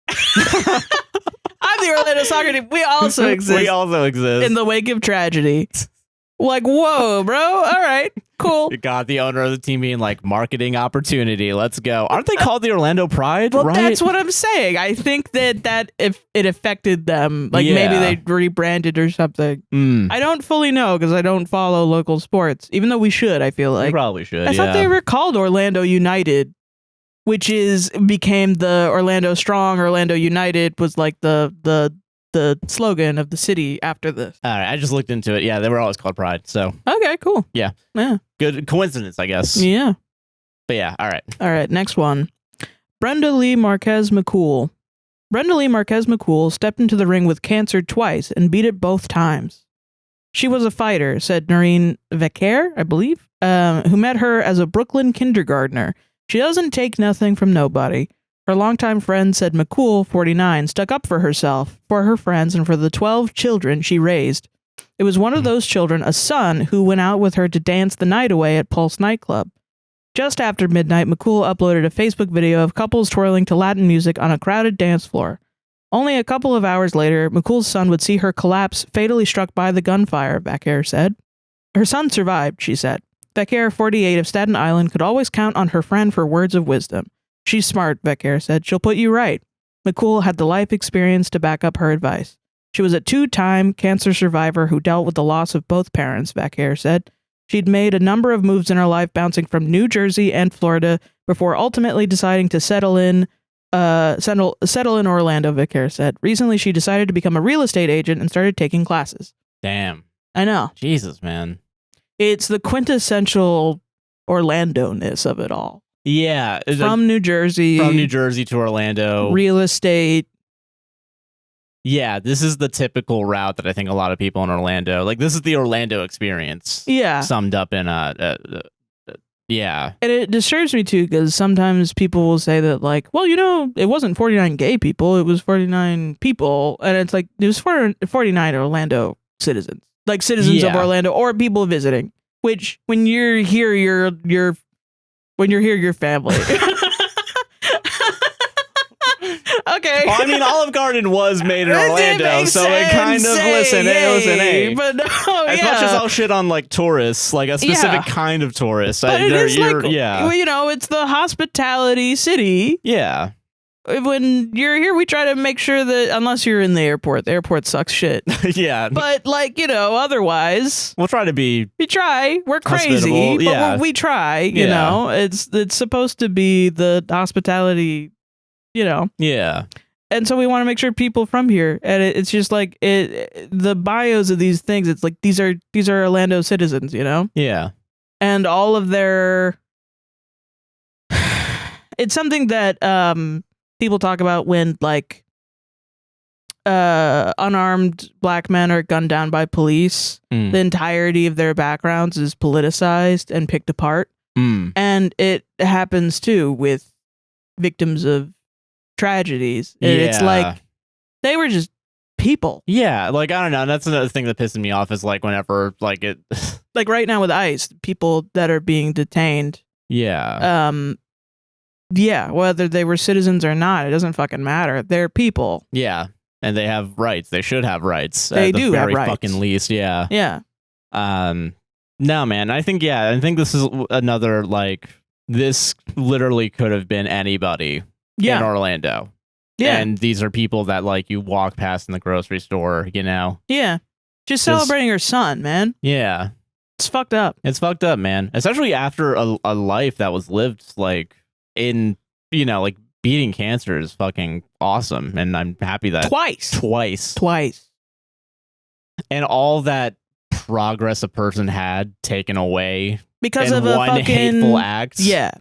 Speaker 2: I'm the Orlando soccer team. We also exist.
Speaker 1: We also exist.
Speaker 2: In the wake of tragedy. Like, whoa, bro. All right, cool.
Speaker 1: You got the owner of the team being like, marketing opportunity. Let's go. Aren't they called the Orlando Pride?
Speaker 2: Well,
Speaker 1: right?
Speaker 2: that's what I'm saying. I think that if it affected them, like maybe they rebranded or something. I don't fully know because I don't follow local sports, even though we should. I feel like
Speaker 1: we probably should.
Speaker 2: I thought they were called Orlando United, which became the Orlando Strong. Orlando United was like the slogan of the city after this.
Speaker 1: All right, I just looked into it. Yeah, they were always called Pride. So
Speaker 2: okay, cool.
Speaker 1: Yeah. Good coincidence, I guess.
Speaker 2: Yeah.
Speaker 1: But yeah, all right.
Speaker 2: All right, next one. Brenda Lee Marquez McCool. Brenda Lee Marquez McCool stepped into the ring with cancer twice and beat it both times. She was a fighter, said Noreen Vecker, I believe, who met her as a Brooklyn kindergartner. She doesn't take nothing from nobody. Her longtime friend said McCool, 49, stuck up for herself, for her friends, and for the 12 children she raised. It was one of those children, a son, who went out with her to dance the night away at Pulse nightclub. Just after midnight, McCool uploaded a Facebook video of couples twirling to Latin music on a crowded dance floor. Only a couple of hours later, McCool's son would see her collapse, fatally struck by the gunfire, Vecker said. Her son survived, she said. Vecker, 48, of Staten Island, could always count on her friend for words of wisdom. She's smart, Vecker said. She'll put you right. McCool had the life experience to back up her advice. She was a two-time cancer survivor who dealt with the loss of both parents, Vecker said. She'd made a number of moves in her life, bouncing from New Jersey and Florida before ultimately deciding to settle in Orlando, Vecker said. Recently, she decided to become a real estate agent and started taking classes.
Speaker 1: Damn.
Speaker 2: I know.
Speaker 1: Jesus, man.
Speaker 2: It's the quintessential Orlando-ness of it all.
Speaker 1: Yeah.
Speaker 2: From New Jersey.
Speaker 1: From New Jersey to Orlando.
Speaker 2: Real estate.
Speaker 1: Yeah, this is the typical route that I think a lot of people in Orlando, like this is the Orlando experience.
Speaker 2: Yeah.
Speaker 1: Summed up in yeah.
Speaker 2: And it disturbs me too, because sometimes people will say that like, well, you know, it wasn't 49 gay people, it was 49 people. And it's like, it was 49 Orlando citizens. Like citizens of Orlando or people visiting. Which when you're here, you're family. Okay.
Speaker 1: Well, I mean, Olive Garden was made in Orlando, so it kind of listen.
Speaker 2: But no,
Speaker 1: as much as I'll shit on like tourists, like a specific kind of tourist.
Speaker 2: But it is like, well, you know, it's the hospitality city.
Speaker 1: Yeah.
Speaker 2: When you're here, we try to make sure that unless you're in the airport sucks shit.
Speaker 1: Yeah.
Speaker 2: But like, you know, otherwise,
Speaker 1: we'll try to be.
Speaker 2: We try. We're crazy, but we try. You know, it's supposed to be the hospitality. You know.
Speaker 1: Yeah.
Speaker 2: And so we want to make sure people from here, and it's just like the bios of these things. It's like these are Orlando citizens. You know.
Speaker 1: Yeah. And
Speaker 2: all of their. It's something that people talk about when like unarmed black men are gunned down by police. The entirety of their backgrounds is politicized and picked apart. And it happens too with victims of tragedies. It's like they were just people.
Speaker 1: Yeah, like I don't know. That's another thing that pisses me off is like whenever like it
Speaker 2: like right now with ICE, people that are being detained.
Speaker 1: Yeah.
Speaker 2: Yeah, whether they were citizens or not, it doesn't fucking matter. They're people.
Speaker 1: Yeah, and they have rights. They should have rights.
Speaker 2: They
Speaker 1: at the
Speaker 2: do
Speaker 1: very
Speaker 2: have rights.
Speaker 1: Fucking least, yeah.
Speaker 2: Yeah.
Speaker 1: No, man. I think this is another like this literally could have been anybody in Orlando. Yeah, and these are people that like you walk past in the grocery store. You know.
Speaker 2: Yeah, just celebrating her son, man.
Speaker 1: Yeah,
Speaker 2: it's fucked up.
Speaker 1: It's fucked up, man. Especially after a life that was lived like. In like beating cancer is fucking awesome, and I'm happy that twice, and all that progress a person had taken away
Speaker 2: because of
Speaker 1: one
Speaker 2: fucking
Speaker 1: hateful act.
Speaker 2: Yeah,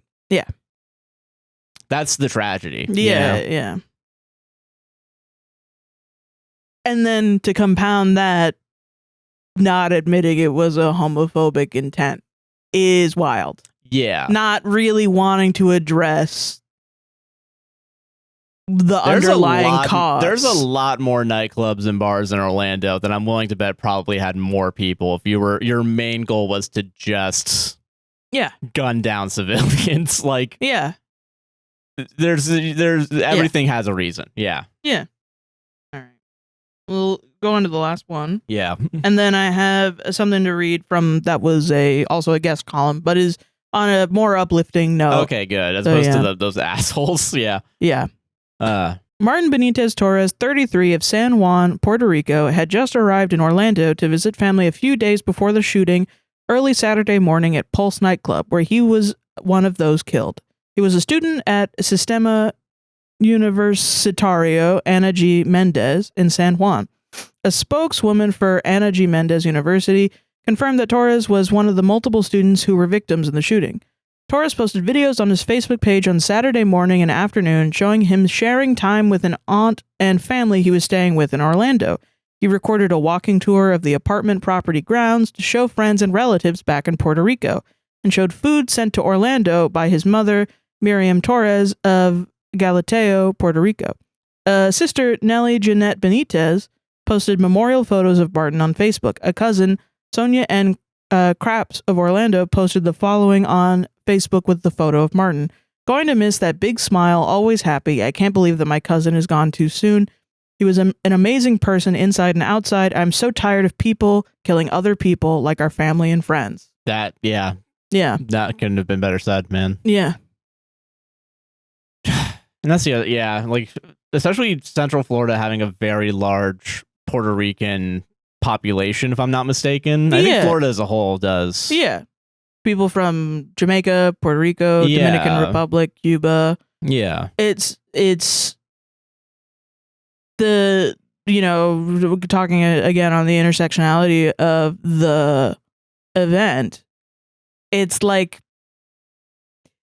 Speaker 1: that's the tragedy.
Speaker 2: Yeah. And then to compound that, not admitting it was a homophobic intent is wild.
Speaker 1: Yeah.
Speaker 2: Not really wanting to address the underlying cause.
Speaker 1: There's a lot more nightclubs and bars in Orlando that I'm willing to bet probably had more people if your main goal was to just gun down civilians. Like there's everything has a reason. Yeah.
Speaker 2: All right. We'll go on to the last one.
Speaker 1: Yeah.
Speaker 2: And then I have something to read from that was also a guest column, but is on a more uplifting note.
Speaker 1: Okay, good. As opposed to those assholes. Yeah.
Speaker 2: Yeah. Martin Benitez Torres, 33, of San Juan, Puerto Rico, had just arrived in Orlando to visit family a few days before the shooting early Saturday morning at Pulse nightclub, where he was one of those killed. He was a student at Sistema Universitario Ana G. Mendez in San Juan. A spokeswoman for Ana G. Mendez University confirmed that Torres was one of the multiple students who were victims in the shooting. Torres posted videos on his Facebook page on Saturday morning and afternoon showing him sharing time with an aunt and family he was staying with in Orlando. He recorded a walking tour of the apartment property grounds to show friends and relatives back in Puerto Rico, and showed food sent to Orlando by his mother, Miriam Torres of Galateo, Puerto Rico. Sister Nelly Jeanette Benitez posted memorial photos of Barton on Facebook. A cousin, Sonia N. Craps of Orlando, posted the following on Facebook with the photo of Martin. Going to miss that big smile, always happy. I can't believe that my cousin is gone too soon. He was an amazing person inside and outside. I'm so tired of people killing other people like our family and friends.
Speaker 1: That couldn't have been better said, man.
Speaker 2: Yeah.
Speaker 1: And that's like especially Central Florida having a very large Puerto Rican population, if I'm not mistaken. I think Florida as a whole does.
Speaker 2: Yeah. People from Jamaica, Puerto Rico, Dominican Republic, Cuba.
Speaker 1: Yeah.
Speaker 2: It's the, talking again on the intersectionality of the event. It's like,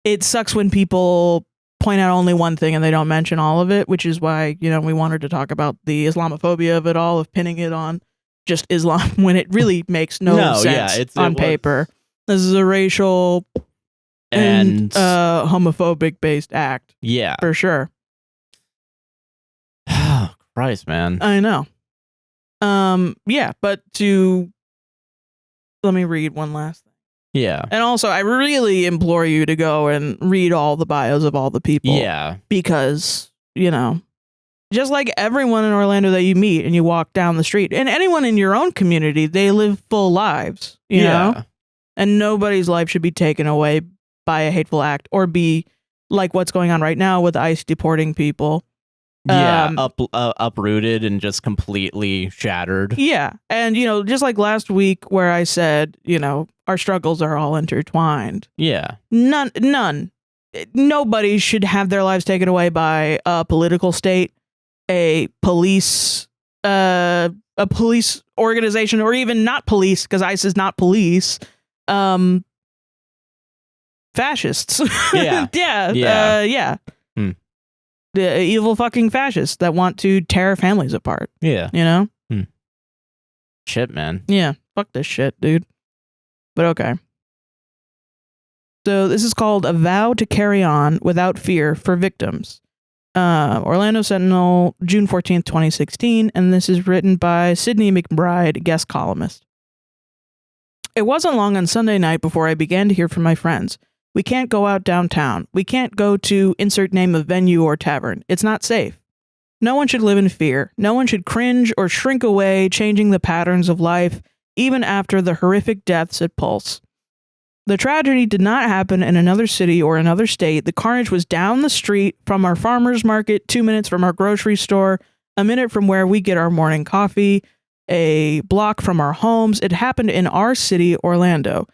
Speaker 2: it sucks when people point out only one thing and they don't mention all of it, which is why, we wanted to talk about the Islamophobia of it all, of pinning it on just Islam when it really makes no sense on paper. This is a racial and homophobic based act.
Speaker 1: Yeah.
Speaker 2: For sure.
Speaker 1: Oh, Christ, man.
Speaker 2: I know. But let me read one last thing.
Speaker 1: Yeah.
Speaker 2: And also, I really implore you to go and read all the bios of all the people.
Speaker 1: Yeah.
Speaker 2: Because, just like everyone in Orlando that you meet and you walk down the street, and anyone in your own community, they live full lives, you know? And nobody's life should be taken away by a hateful act or be like what's going on right now with ICE deporting people.
Speaker 1: Yeah, uprooted and just completely shattered.
Speaker 2: Yeah. And, just like last week where I said, our struggles are all intertwined.
Speaker 1: Yeah.
Speaker 2: None. Nobody should have their lives taken away by a political state, a police organization, or even not police, because ICE is not police. Fascists.
Speaker 1: Yeah.
Speaker 2: Yeah. The evil fucking fascists that want to tear families apart.
Speaker 1: Yeah. Shit, man.
Speaker 2: Yeah. Fuck this shit, dude. But okay. So this is called A Vow to Carry On Without Fear for Victims. Orlando Sentinel, June 14th, 2016. And this is written by Sydney McBride, guest columnist. It wasn't long on Sunday night before I began to hear from my friends. We can't go out downtown. We can't go to insert name of venue or tavern. It's not safe. No one should live in fear. No one should cringe or shrink away, changing the patterns of life, even after the horrific deaths at Pulse. The tragedy did not happen in another city or another state. The carnage was down the street from our farmer's market, 2 minutes from our grocery store, a minute from where we get our morning coffee, a block from our homes. It happened in our city, Orlando.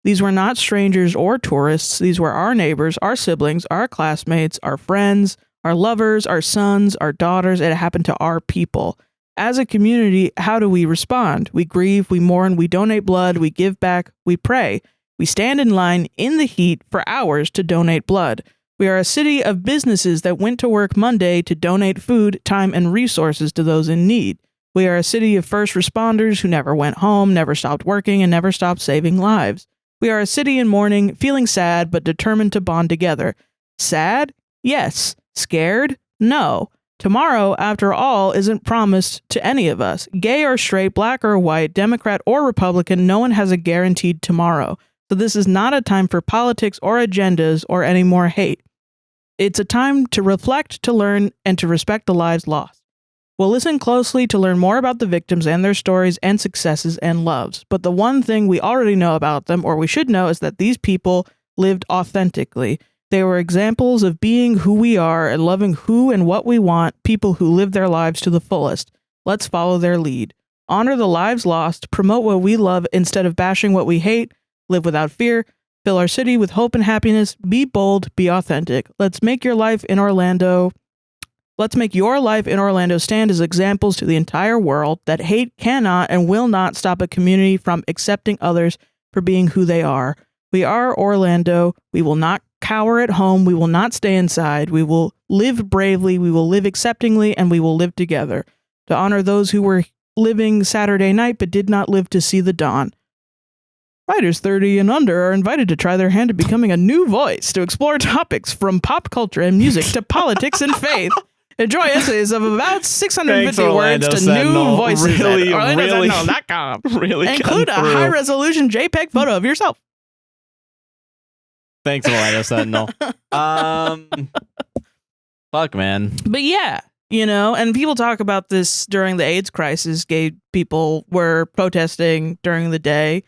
Speaker 2: These were not strangers or tourists. These were our neighbors, our siblings, our classmates, our friends, our lovers, our sons, our daughters. It happened to our people. As a community, how do we respond? We grieve, we mourn, we donate blood, we give back, we pray. We stand in line in the heat for hours to donate blood. We are a city of businesses that went to work Monday to donate food, time, and resources to those in need. We are a city of first responders who never went home, never stopped working, and never stopped saving lives. We are a city in mourning, feeling sad, but determined to bond together. Sad? Yes. Scared? No. Tomorrow, after all, isn't promised to any of us. Gay or straight, black or white, Democrat or Republican, no one has a guaranteed tomorrow. So this is not a time for politics or agendas or any more hate. It's a time to reflect, to learn, and to respect the lives lost. We'll listen closely to learn more about the victims and their stories and successes and loves. But the one thing we already know about them, or we should know, is that these people lived authentically. They were examples of being who we are and loving who and what we want, people who live their lives to the fullest. Let's follow their lead. Honor the lives lost, promote what we love instead of bashing what we hate, live without fear, fill our city with hope and happiness, be bold, be authentic. Let's make your life in Orlando stand as examples to the entire world that hate cannot and will not stop a community from accepting others for being who they are. We are Orlando. We will not cower at home. We will not stay inside. We will live bravely. We will live acceptingly, and we will live together. To honor those who were living Saturday night but did not live to see the dawn. Writers 30 and under are invited to try their hand at becoming a new voice to explore topics from pop culture and music to politics and faith. Enjoy essays of about 650
Speaker 1: Thanks,
Speaker 2: words to
Speaker 1: Sentinel.
Speaker 2: new voices
Speaker 1: Really,
Speaker 2: at
Speaker 1: really,
Speaker 2: OrlandoSentinel.com.
Speaker 1: really
Speaker 2: Include a high-resolution JPEG photo of yourself.
Speaker 1: Thanks, Orlando Sentinel. Fuck, man.
Speaker 2: But yeah, you know, and people talk about this during the AIDS crisis. Gay people were protesting during the day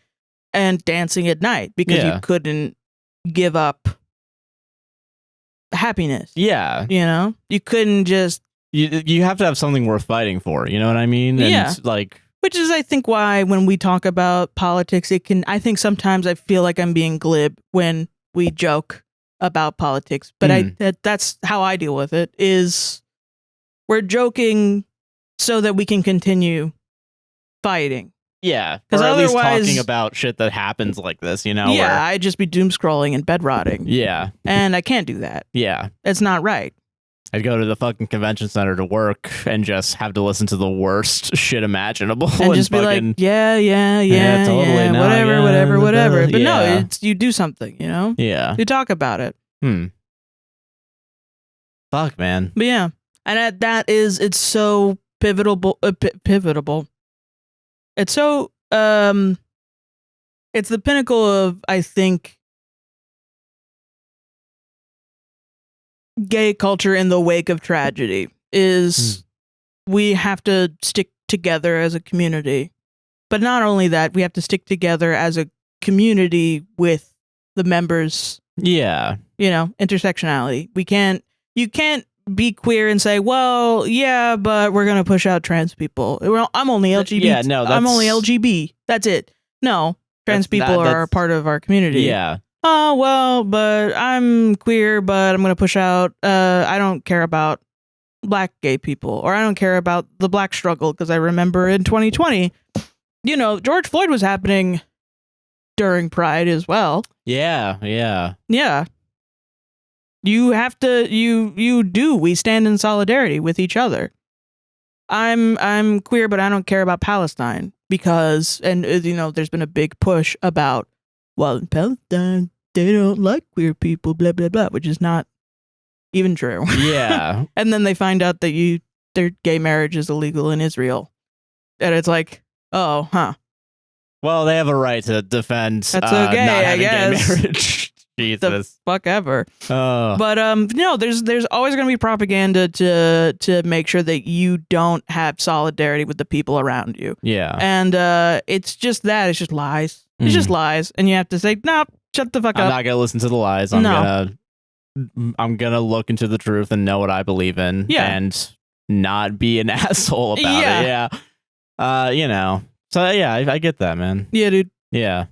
Speaker 2: and dancing at night because you couldn't give up happiness.
Speaker 1: Yeah.
Speaker 2: You know, you couldn't just...
Speaker 1: You have to have something worth fighting for, you know what I mean? And
Speaker 2: yeah.
Speaker 1: Like...
Speaker 2: Which is, I think, why when we talk about politics, I think sometimes I feel like I'm being glib when we joke about politics. But that's how I deal with it, is we're joking so that we can continue fighting.
Speaker 1: Yeah,
Speaker 2: because
Speaker 1: otherwise,
Speaker 2: otherwise
Speaker 1: talking about shit that happens like this, you know?
Speaker 2: Yeah, I'd just be doom scrolling and bed rotting.
Speaker 1: Yeah.
Speaker 2: And I can't do that.
Speaker 1: Yeah.
Speaker 2: That's not right.
Speaker 1: I'd go to the fucking convention center to work and just have to listen to the worst shit imaginable.
Speaker 2: And just be like, yeah,
Speaker 1: totally. No,
Speaker 2: whatever. But no, it's, you do something, you know?
Speaker 1: Yeah.
Speaker 2: You talk about it.
Speaker 1: Fuck, man.
Speaker 2: But yeah. And it's so pivotable. It's so, it's the pinnacle of, I think, gay culture in the wake of tragedy is we have to stick together as a community. But not only that, we have to stick together as a community with the members.
Speaker 1: Yeah.
Speaker 2: You know, intersectionality. You can't be queer and say, well, yeah, but we're going to push out trans people. Well, I'm only LGBT.
Speaker 1: Yeah, no,
Speaker 2: I'm only LGB. That's it. No, trans people are part of our community.
Speaker 1: Yeah.
Speaker 2: Oh, well, but I'm queer, but I'm going to push out, I don't care about black gay people, or I don't care about the black struggle, because I remember in 2020, you know, George Floyd was happening during Pride as well.
Speaker 1: Yeah.
Speaker 2: Yeah. You have to, we stand in solidarity with each other. I'm queer, but I don't care about Palestine because, and you know, there's been a big push about, well, in Palestine, they don't like queer people, blah, blah, blah, which is not even true.
Speaker 1: Yeah.
Speaker 2: And then they find out that their gay marriage is illegal in Israel. And it's like, oh, huh.
Speaker 1: Well, they have a right to defend
Speaker 2: that's okay,
Speaker 1: not having
Speaker 2: I guess.
Speaker 1: gay marriage. Jesus.
Speaker 2: The fuck ever.
Speaker 1: Oh.
Speaker 2: But no, there's always going to be propaganda to make sure that you don't have solidarity with the people around you.
Speaker 1: Yeah.
Speaker 2: And it's just that. It's just lies. It's just lies. And you have to say, no, shut the fuck up.
Speaker 1: I'm not going to listen to the lies. I'm going to look into the truth and know what I believe in.
Speaker 2: Yeah.
Speaker 1: And not be an asshole about it. Yeah. You know. So, yeah, I get that, man.
Speaker 2: Yeah, dude.
Speaker 1: Yeah.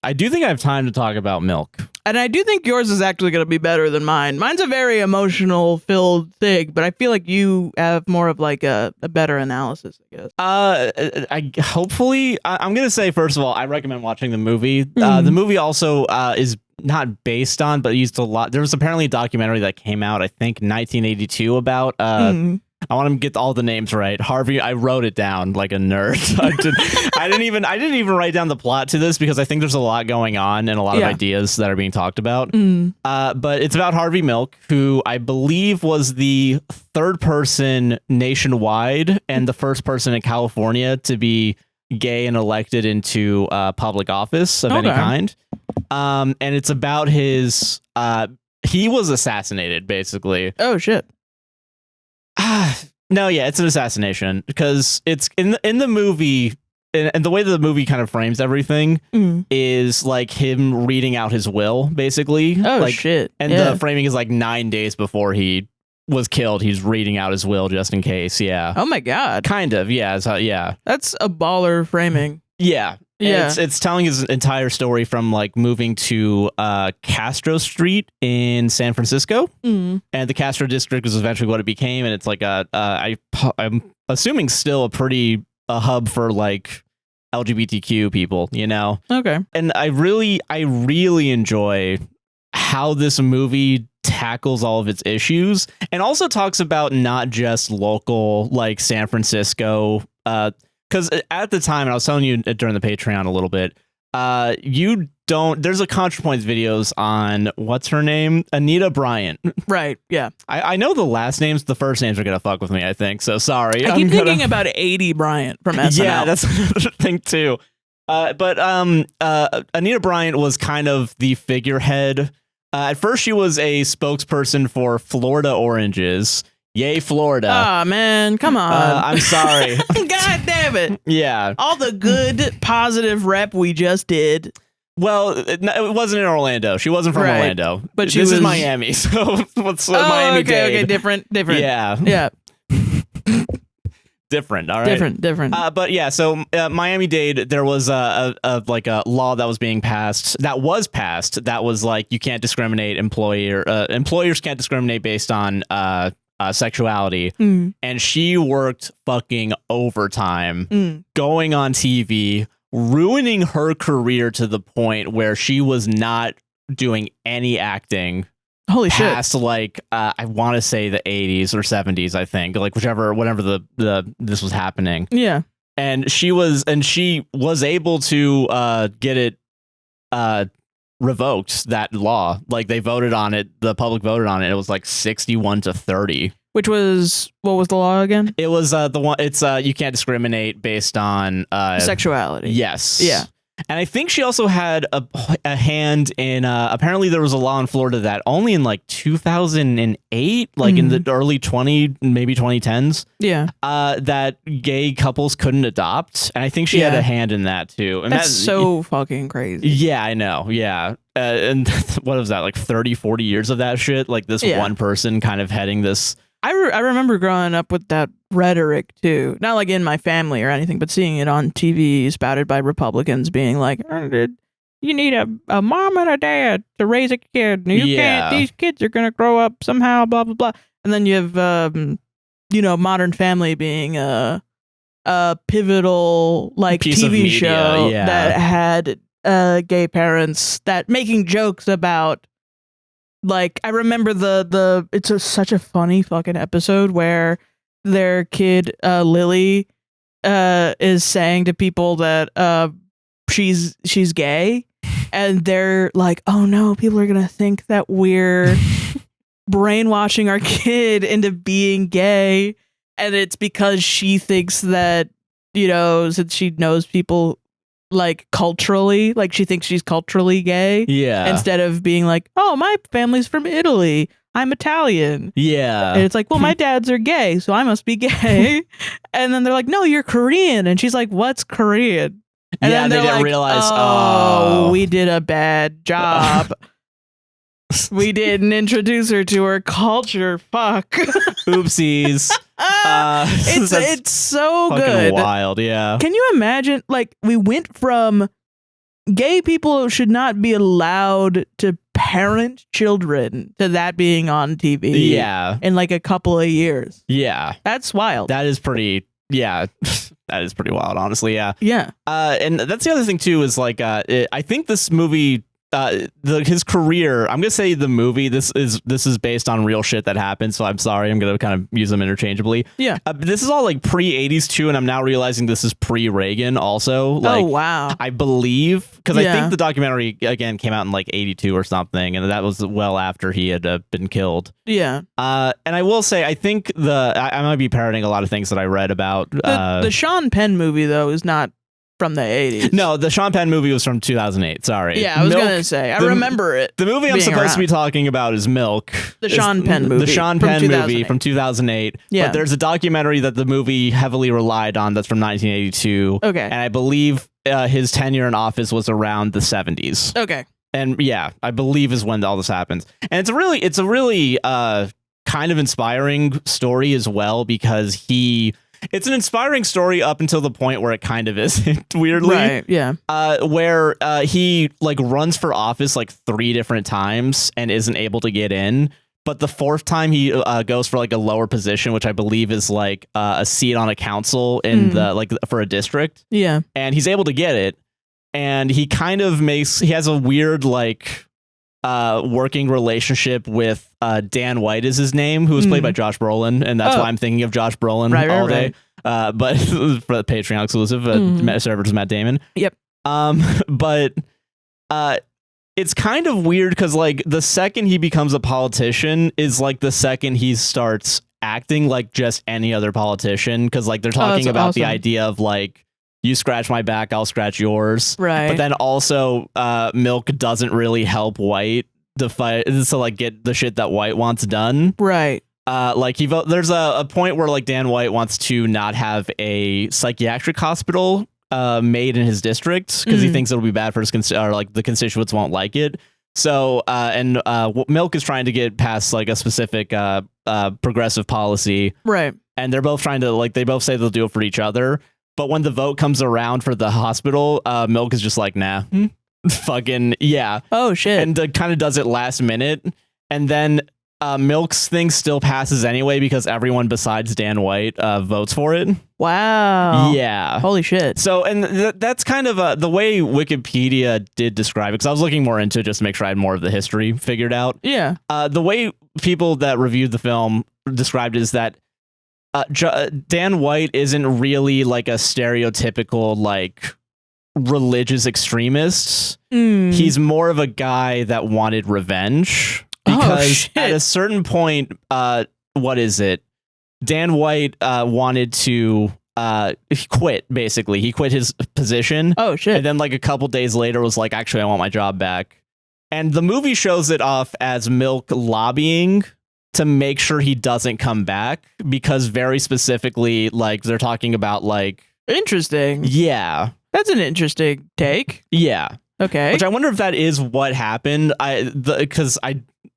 Speaker 1: I do think I have time to talk about milk.
Speaker 2: And I do think yours is actually going to be better than mine. Mine's a very emotional filled thing, but I feel like you have more of like a better analysis, I guess.
Speaker 1: I'm going to say, first of all, I recommend watching the movie. The movie also is not based on, but used a lot. There was apparently a documentary that came out, I think, 1982 about I want to get all the names right. Harvey, I wrote it down like a nerd. I didn't even write down the plot to this because I think there's a lot going on and a lot of ideas that are being talked about. But it's about Harvey Milk, who I believe was the third person nationwide and the first person in California to be gay and elected into public office of any kind. And it's about his he was assassinated, basically.
Speaker 2: Oh shit.
Speaker 1: No, yeah, it's an assassination because it's in the movie, and the way that the movie kind of frames everything is like him reading out his will, basically.
Speaker 2: Oh
Speaker 1: like,
Speaker 2: shit.
Speaker 1: And the framing is like 9 days before he was killed. He's reading out his will just in case. Yeah.
Speaker 2: Oh my god.
Speaker 1: Kind of. Yeah. Yeah.
Speaker 2: That's a baller framing.
Speaker 1: Yeah. Yeah. It's telling his entire story from like moving to Castro Street in San Francisco, and the Castro district is eventually what it became, and it's like I'm assuming still a hub for like LGBTQ people, you know.
Speaker 2: Okay.
Speaker 1: And I really enjoy how this movie tackles all of its issues and also talks about not just local like San Francisco. Because at the time, and I was telling you during the Patreon a little bit, there's a ContraPoints videos on, what's her name? Anita Bryant.
Speaker 2: Right, yeah.
Speaker 1: I know the last names, the first names are going to fuck with me, I think, so sorry.
Speaker 2: I keep thinking about 80 Bryant from SNL.
Speaker 1: Yeah, that's another thing too. But Anita Bryant was kind of the figurehead. At first, she was a spokesperson for Florida Oranges. Yay, Florida.
Speaker 2: Oh, man. Come on.
Speaker 1: I'm sorry.
Speaker 2: God damn it.
Speaker 1: Yeah.
Speaker 2: All the good, positive rep we just did.
Speaker 1: Well, it wasn't in Orlando. She wasn't from Orlando.
Speaker 2: But
Speaker 1: this is Miami. So what's Miami-Dade?
Speaker 2: Okay, different.
Speaker 1: Yeah.
Speaker 2: Yeah.
Speaker 1: Different, all right?
Speaker 2: Different.
Speaker 1: But yeah, so Miami-Dade, there was a law that was being passed, that was like, you can't discriminate, employers can't discriminate based on sexuality. And she worked fucking overtime, going on TV, ruining her career to the point where she was not doing any acting.
Speaker 2: Holy
Speaker 1: past
Speaker 2: shit.
Speaker 1: Like I want to say the 80s or 70s, I think, like whenever this was happening.
Speaker 2: Yeah.
Speaker 1: And she was able to get it revoked, that law. Like they voted on it, the public voted on it. It was like 61-30.
Speaker 2: Which was, what was the law again?
Speaker 1: It was the one, it's you can't discriminate based on
Speaker 2: sexuality.
Speaker 1: Yes.
Speaker 2: Yeah. And
Speaker 1: I think she also had a hand in, apparently there was a law in Florida that only in like 2008, like in the early maybe 2010s, that gay couples couldn't adopt. And I think she had a hand in that too. And
Speaker 2: that's so fucking crazy.
Speaker 1: Yeah, I know. Yeah. And what was that, like 30-40 years of that shit? Like this one person kind of heading this.
Speaker 2: I remember growing up with that rhetoric too, not like in my family or anything, but seeing it on TV spouted by Republicans being like, you need a mom and a dad to raise a kid. You can't, these kids are going to grow up somehow, blah, blah, blah. And then you have, Modern Family being a pivotal like
Speaker 1: piece
Speaker 2: TV show that had gay parents that making jokes about. Like, I remember it's such a funny fucking episode where their kid, Lily, is saying to people that she's gay, and they're like, oh no, people are gonna think that we're brainwashing our kid into being gay, and it's because she thinks that, since she knows people like culturally, like she thinks she's culturally gay, instead of being like, oh, my family's from Italy, I'm Italian, and it's like, well, my dads are gay, so I must be gay. And then they're like, no, you're Korean, and she's like, what's Korean? And then
Speaker 1: they didn't realize,
Speaker 2: oh, we did a bad job. We didn't introduce her to her culture. Fuck.
Speaker 1: Oopsies.
Speaker 2: It's so good.
Speaker 1: Wild, yeah.
Speaker 2: Can you imagine? Like, we went from gay people should not be allowed to parent children to that being on TV.
Speaker 1: Yeah.
Speaker 2: In like a couple of years.
Speaker 1: Yeah.
Speaker 2: That's wild.
Speaker 1: That is pretty. Yeah. That is pretty wild, honestly. Yeah.
Speaker 2: Yeah.
Speaker 1: And that's the other thing too, is like, I think this movie his career, I'm gonna say the movie, this is based on real shit that happened, so I'm sorry, I'm gonna kind of use them interchangeably.
Speaker 2: Yeah.
Speaker 1: This is all like pre-80s too, and I'm now realizing this is pre-Reagan also. Like,
Speaker 2: oh wow.
Speaker 1: I believe, because I
Speaker 2: Yeah.
Speaker 1: think the documentary again came out in like 82 or something, and that was well after he had been killed.
Speaker 2: Yeah.
Speaker 1: And I will say, I think I might be parroting a lot of things that I read about.
Speaker 2: The Sean Penn movie though is not from the 80s.
Speaker 1: No, the Sean Penn movie was from 2008. Sorry.
Speaker 2: Yeah, I was gonna say I remember it.
Speaker 1: The movie I'm
Speaker 2: being
Speaker 1: supposed
Speaker 2: around.
Speaker 1: to be talking about is Milk.
Speaker 2: The Sean Penn movie.
Speaker 1: The Sean
Speaker 2: from
Speaker 1: Penn movie
Speaker 2: 2008.
Speaker 1: from 2008.
Speaker 2: Yeah.
Speaker 1: But there's a documentary that the movie heavily relied on that's from 1982.
Speaker 2: Okay.
Speaker 1: And I believe his tenure in office was around the 70s.
Speaker 2: Okay.
Speaker 1: And yeah, I believe is when all this happens. And it's a really kind of inspiring story as well, because it's an inspiring story up until the point where it kind of isn't, weirdly.
Speaker 2: Right. Yeah.
Speaker 1: Where he like runs for office like 3 different times and isn't able to get in. But the 4th time he goes for like a lower position, which I believe is like a seat on a council in the like for a district.
Speaker 2: Yeah.
Speaker 1: And he's able to get it. And he kind of he has a weird like working relationship with Dan White is his name, who was played by Josh Brolin, and that's why I'm thinking of Josh Brolin all day. But for the Patreon exclusive, server to Matt Damon.
Speaker 2: Yep.
Speaker 1: But it's kind of weird because like the second he becomes a politician is like the second he starts acting like just any other politician, because like they're talking about the idea of like, you scratch my back, I'll scratch yours.
Speaker 2: Right.
Speaker 1: But then also, Milk doesn't really help White to fight, to like get the shit that White wants done.
Speaker 2: Right.
Speaker 1: Like there's a point where like Dan White wants to not have a psychiatric hospital made in his district because he thinks it'll be bad for his or like the constituents won't like it. So Milk is trying to get past like a specific progressive policy.
Speaker 2: Right.
Speaker 1: And they're both trying to like, they both say they'll do it for each other. But when the vote comes around for the hospital, Milk is just like, nah, fucking yeah.
Speaker 2: Oh shit.
Speaker 1: And kind of does it last minute. And then Milk's thing still passes anyway because everyone besides Dan White votes for it.
Speaker 2: Wow.
Speaker 1: Yeah.
Speaker 2: Holy shit.
Speaker 1: So, and that's kind of the way Wikipedia did describe it, because I was looking more into it just to make sure I had more of the history figured out.
Speaker 2: Yeah.
Speaker 1: The way people that reviewed the film described it is that Dan White isn't really like a stereotypical like religious extremist. He's more of a guy that wanted revenge, because at a certain point, what is it? Dan White wanted to quit. Basically, he quit his position.
Speaker 2: Oh shit!
Speaker 1: And then like a couple days later was like, actually, I want my job back. And the movie shows it off as Milk lobbying to make sure he doesn't come back, because very specifically, like they're talking about like,
Speaker 2: interesting.
Speaker 1: Yeah,
Speaker 2: that's an interesting take.
Speaker 1: Yeah.
Speaker 2: Okay.
Speaker 1: Which I wonder if that is what happened. Because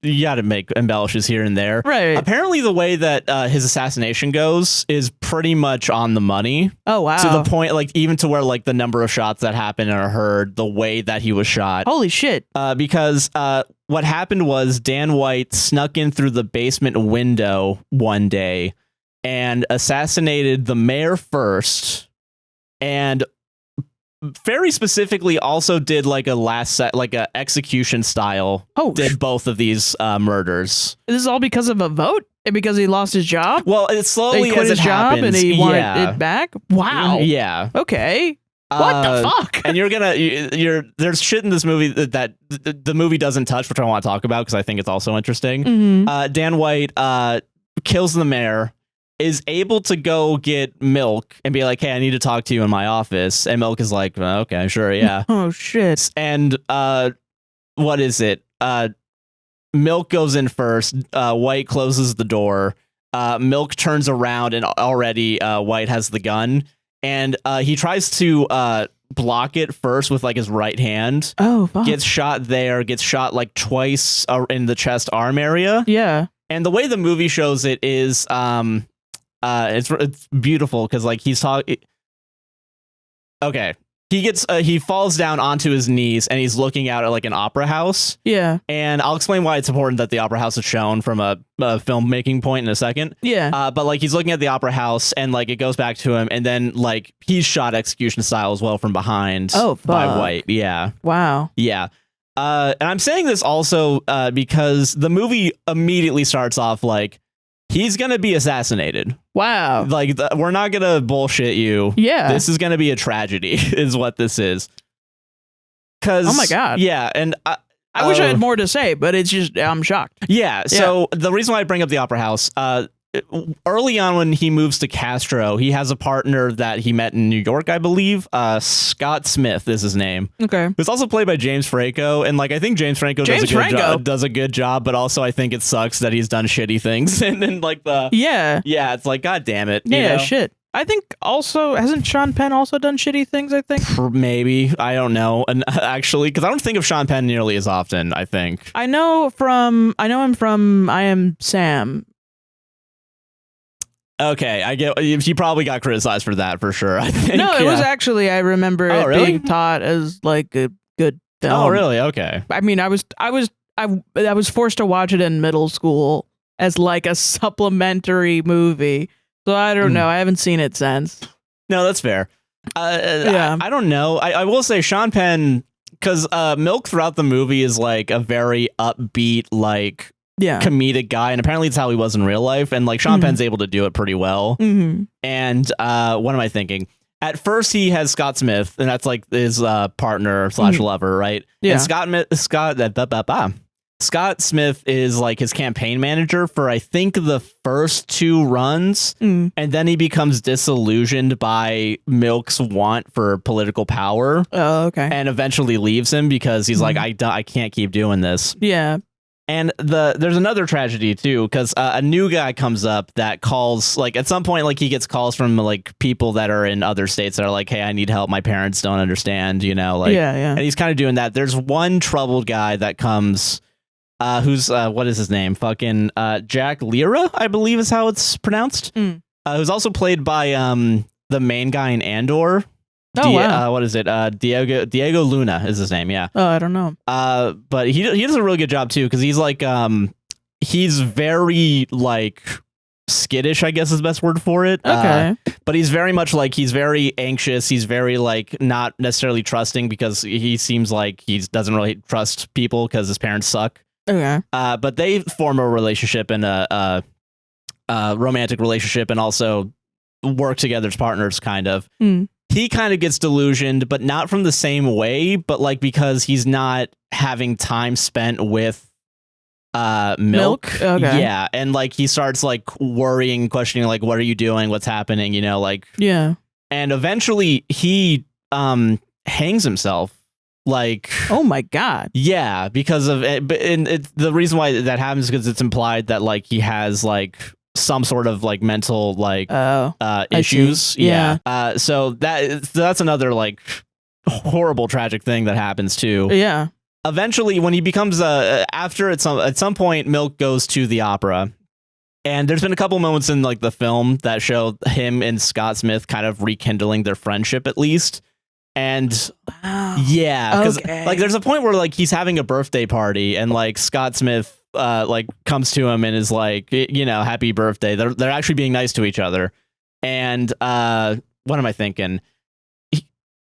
Speaker 1: you got to make embellishes here and there.
Speaker 2: Right.
Speaker 1: Apparently, the way that his assassination goes is pretty much on the money.
Speaker 2: Oh wow.
Speaker 1: To the point, like even to where like the number of shots that happened are heard, the way that he was shot.
Speaker 2: Holy shit.
Speaker 1: Because what happened was Dan White snuck in through the basement window one day and assassinated the mayor first, and very specifically also did like a execution style. Did both of these murders.
Speaker 2: This is all because of a vote and because he lost his job.
Speaker 1: Well, it's slowly
Speaker 2: he quit
Speaker 1: as
Speaker 2: his
Speaker 1: it
Speaker 2: job
Speaker 1: happens.
Speaker 2: and he wanted it back. Wow.
Speaker 1: Yeah.
Speaker 2: Okay. What the fuck?
Speaker 1: And there's shit in this movie that the movie doesn't touch, which I want to talk about because I think it's also interesting. Dan White kills the mayor, is able to go get Milk and be like, hey, I need to talk to you in my office. And Milk is like, okay, sure, yeah.
Speaker 2: Oh, shit.
Speaker 1: And what is it? Milk goes in first. White closes the door. Milk turns around and already White has the gun. And he tries to block it first with like his right hand.
Speaker 2: Oh, fuck.
Speaker 1: Gets shot there. Gets shot like twice in the chest arm area.
Speaker 2: Yeah.
Speaker 1: And the way the movie shows it is it's beautiful because like he's talking. Okay, he falls down onto his knees and he's looking out at like an opera house.
Speaker 2: Yeah,
Speaker 1: and I'll explain why it's important that the opera house is shown from a filmmaking point in a second.
Speaker 2: Yeah,
Speaker 1: but like he's looking at the opera house and like it goes back to him, and then like he's shot execution style as well from behind.
Speaker 2: Oh, fuck.
Speaker 1: By White. Yeah.
Speaker 2: Wow.
Speaker 1: Yeah. And I'm saying this also because the movie immediately starts off like he's gonna be assassinated.
Speaker 2: Wow.
Speaker 1: Like we're not gonna bullshit you.
Speaker 2: Yeah.
Speaker 1: This is gonna be a tragedy, is what this is. Cause
Speaker 2: oh my God.
Speaker 1: Yeah, and
Speaker 2: I wish I had more to say, but it's just I'm shocked.
Speaker 1: Yeah. So the reason why I bring up the Opera House, early on when he moves to Castro, he has a partner that he met in New York, I believe. Scott Smith is his name.
Speaker 2: Okay.
Speaker 1: Who's also played by James Franco, and like I think James Franco does a good job, but also I think it sucks that he's done shitty things, and then like it's like God damn it.
Speaker 2: Yeah.
Speaker 1: You know?
Speaker 2: Shit. I think also hasn't Sean Penn also done shitty things? I think
Speaker 1: maybe I don't know, and actually, because I don't think of Sean Penn nearly as often. I think
Speaker 2: I know him from I Am Sam.
Speaker 1: Okay, I get. He probably got criticized for that for sure. I think.
Speaker 2: No, it was actually I remember it being taught as like a good film.
Speaker 1: Oh, really? Okay.
Speaker 2: I mean, I was forced to watch it in middle school as like a supplementary movie. So I don't know. I haven't seen it since.
Speaker 1: No, that's fair. I don't know. I will say Sean Penn, because Milk throughout the movie is like a very upbeat, like comedic guy, and apparently it's how he was in real life. And like Sean Penn's able to do it pretty well. And what am I thinking? At first, he has Scott Smith, and that's like his partner / lover, right?
Speaker 2: Yeah.
Speaker 1: And Scott Smith is like his campaign manager for I think the first 2 runs, and then he becomes disillusioned by Milk's want for political power.
Speaker 2: Oh, okay.
Speaker 1: And eventually leaves him because he's like, I can't keep doing this.
Speaker 2: Yeah.
Speaker 1: And there's another tragedy too, because a new guy comes up that calls, like at some point, like he gets calls from like people that are in other states that are like, hey, I need help. My parents don't understand, you know, like, and he's kind of doing that. There's one troubled guy that comes, who's what is his name? Fucking Jack Lira, I believe is how it's pronounced. Who's also played by the main guy in Andor.
Speaker 2: Oh, wow.
Speaker 1: What is it? Diego Luna is his name. Yeah.
Speaker 2: Oh, I don't know.
Speaker 1: But he does a really good job too, because he's like he's very like skittish, I guess is the best word for it.
Speaker 2: Okay.
Speaker 1: But he's very much like he's very anxious. He's very like not necessarily trusting because he seems like he doesn't really trust people because his parents suck.
Speaker 2: Okay.
Speaker 1: But they form a relationship and a romantic relationship, and also work together as partners, kind of. He kind of gets delusioned, but not from the same way, but like because he's not having time spent with Milk.
Speaker 2: Okay.
Speaker 1: Yeah, and like he starts like worrying, questioning, like, what are you doing? What's happening? You know, like,
Speaker 2: yeah.
Speaker 1: And eventually he hangs himself. Like,
Speaker 2: oh my God.
Speaker 1: Yeah, because of it. And it's the reason why that happens is because it's implied that like he has like some sort of like mental like issues. Yeah. So that's another like horrible tragic thing that happens too.
Speaker 2: Yeah.
Speaker 1: Eventually, when he becomes after at some point, Milk goes to the opera. And there's been a couple moments in like the film that show him and Scott Smith kind of rekindling their friendship at least. And yeah, because like there's a point where like he's having a birthday party and like Scott Smith like comes to him and is like, you know, happy birthday. They're actually being nice to each other. And what am I thinking?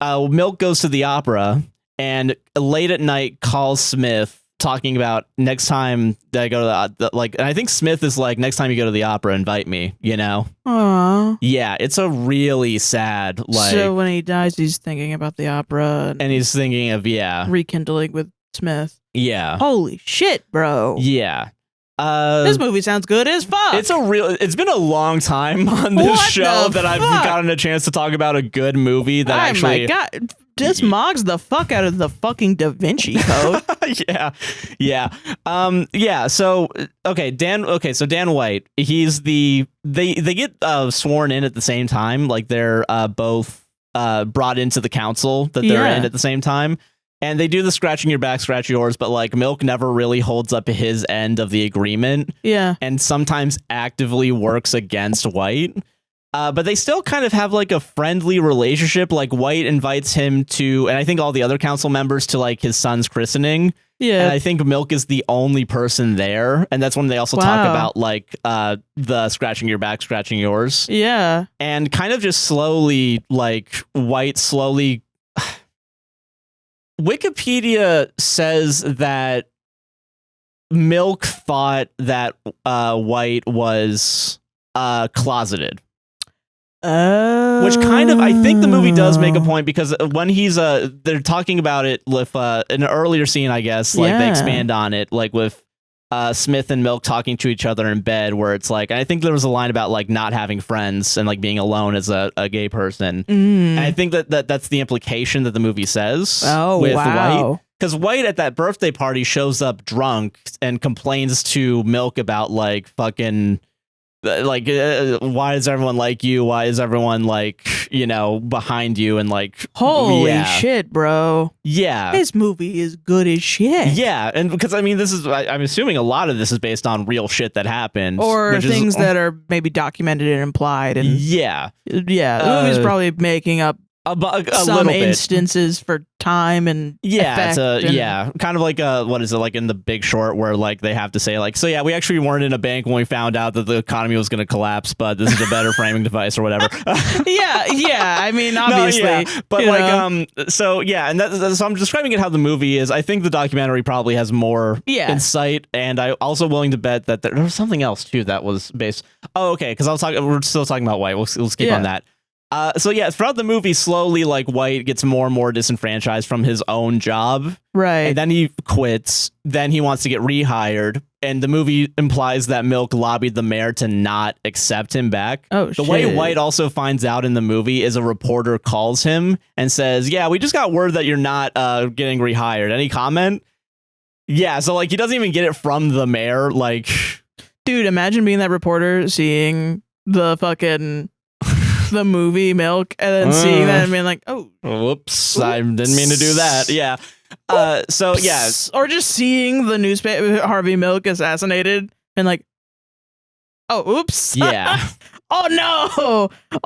Speaker 1: Milk goes to the opera and late at night calls Smith talking about next time that I go to the like, and I think Smith is like, next time you go to the opera, invite me, you know?
Speaker 2: Aww.
Speaker 1: Yeah, it's a really sad, like.
Speaker 2: So when he dies, he's thinking about the opera.
Speaker 1: And he's thinking of,
Speaker 2: rekindling with Smith.
Speaker 1: Yeah.
Speaker 2: Holy shit, bro.
Speaker 1: Yeah.
Speaker 2: This movie sounds good as fuck.
Speaker 1: It's been a long time on this show that I've gotten a chance to talk about a good movie that actually.
Speaker 2: Oh my God. This mogs the fuck out of the fucking Da Vinci Code.
Speaker 1: Yeah. So Dan White, he's they get sworn in at the same time, like they're both brought into the council that they're in at the same time, and they do the scratching your back, scratch yours, but like Milk never really holds up his end of the agreement, and sometimes actively works against White. But they still kind of have like a friendly relationship. Like White invites him to, and I think all the other council members to like his son's christening. Yeah. And I think Milk is the only person there. And that's when they also talk about like the scratching your back, scratching yours.
Speaker 2: Yeah.
Speaker 1: And kind of just slowly, like White slowly Wikipedia says that Milk thought that White was closeted. Which kind of, I think the movie does make a point, because when he's they're talking about it with in an earlier scene, I guess, like they expand on it, like with Smith and Milk talking to each other in bed, where it's like, I think there was a line about like not having friends and like being alone as a gay person. And I think that's the implication that the movie says. With White. Because White at that birthday party shows up drunk and complains to Milk about like fucking like why does everyone like you? Why is everyone like, you know, behind you? And like,
Speaker 2: holy shit, bro.
Speaker 1: Yeah.
Speaker 2: This movie is good as shit.
Speaker 1: Yeah. And because I mean, this is, I'm assuming a lot of this is based on real shit that happened.
Speaker 2: Or things that are maybe documented and implied. And
Speaker 1: yeah.
Speaker 2: Yeah. The movie's probably making up some instances for time and effect
Speaker 1: kind of like what is it, like in The Big Short, where like they have to say like, so yeah, we actually weren't in a bank when we found out that the economy was going to collapse, but this is a better framing device or whatever.
Speaker 2: I mean, obviously,
Speaker 1: but like so yeah, and so I'm describing it how the movie is. I think the documentary probably has more insight, and I also willing to bet that there was something else too that was based. Oh, okay, because we're still talking about White. We'll skip on that. So yeah, throughout the movie, slowly like White gets more and more disenfranchised from his own job.
Speaker 2: Right.
Speaker 1: And then he quits. Then he wants to get rehired. And the movie implies that Milk lobbied the mayor to not accept him back.
Speaker 2: Oh, shit.
Speaker 1: The way White also finds out in the movie is a reporter calls him and says, yeah, we just got word that you're not getting rehired. Any comment? Yeah, so like he doesn't even get it from the mayor. Like,
Speaker 2: dude, imagine being that reporter, seeing the fucking the movie Milk, and then seeing that and being like, oh,
Speaker 1: whoops, I didn't mean to do that. Yeah. So yeah,
Speaker 2: or just seeing the newspaper Harvey Milk assassinated and like, oh, oops.
Speaker 1: Yeah.
Speaker 2: Oh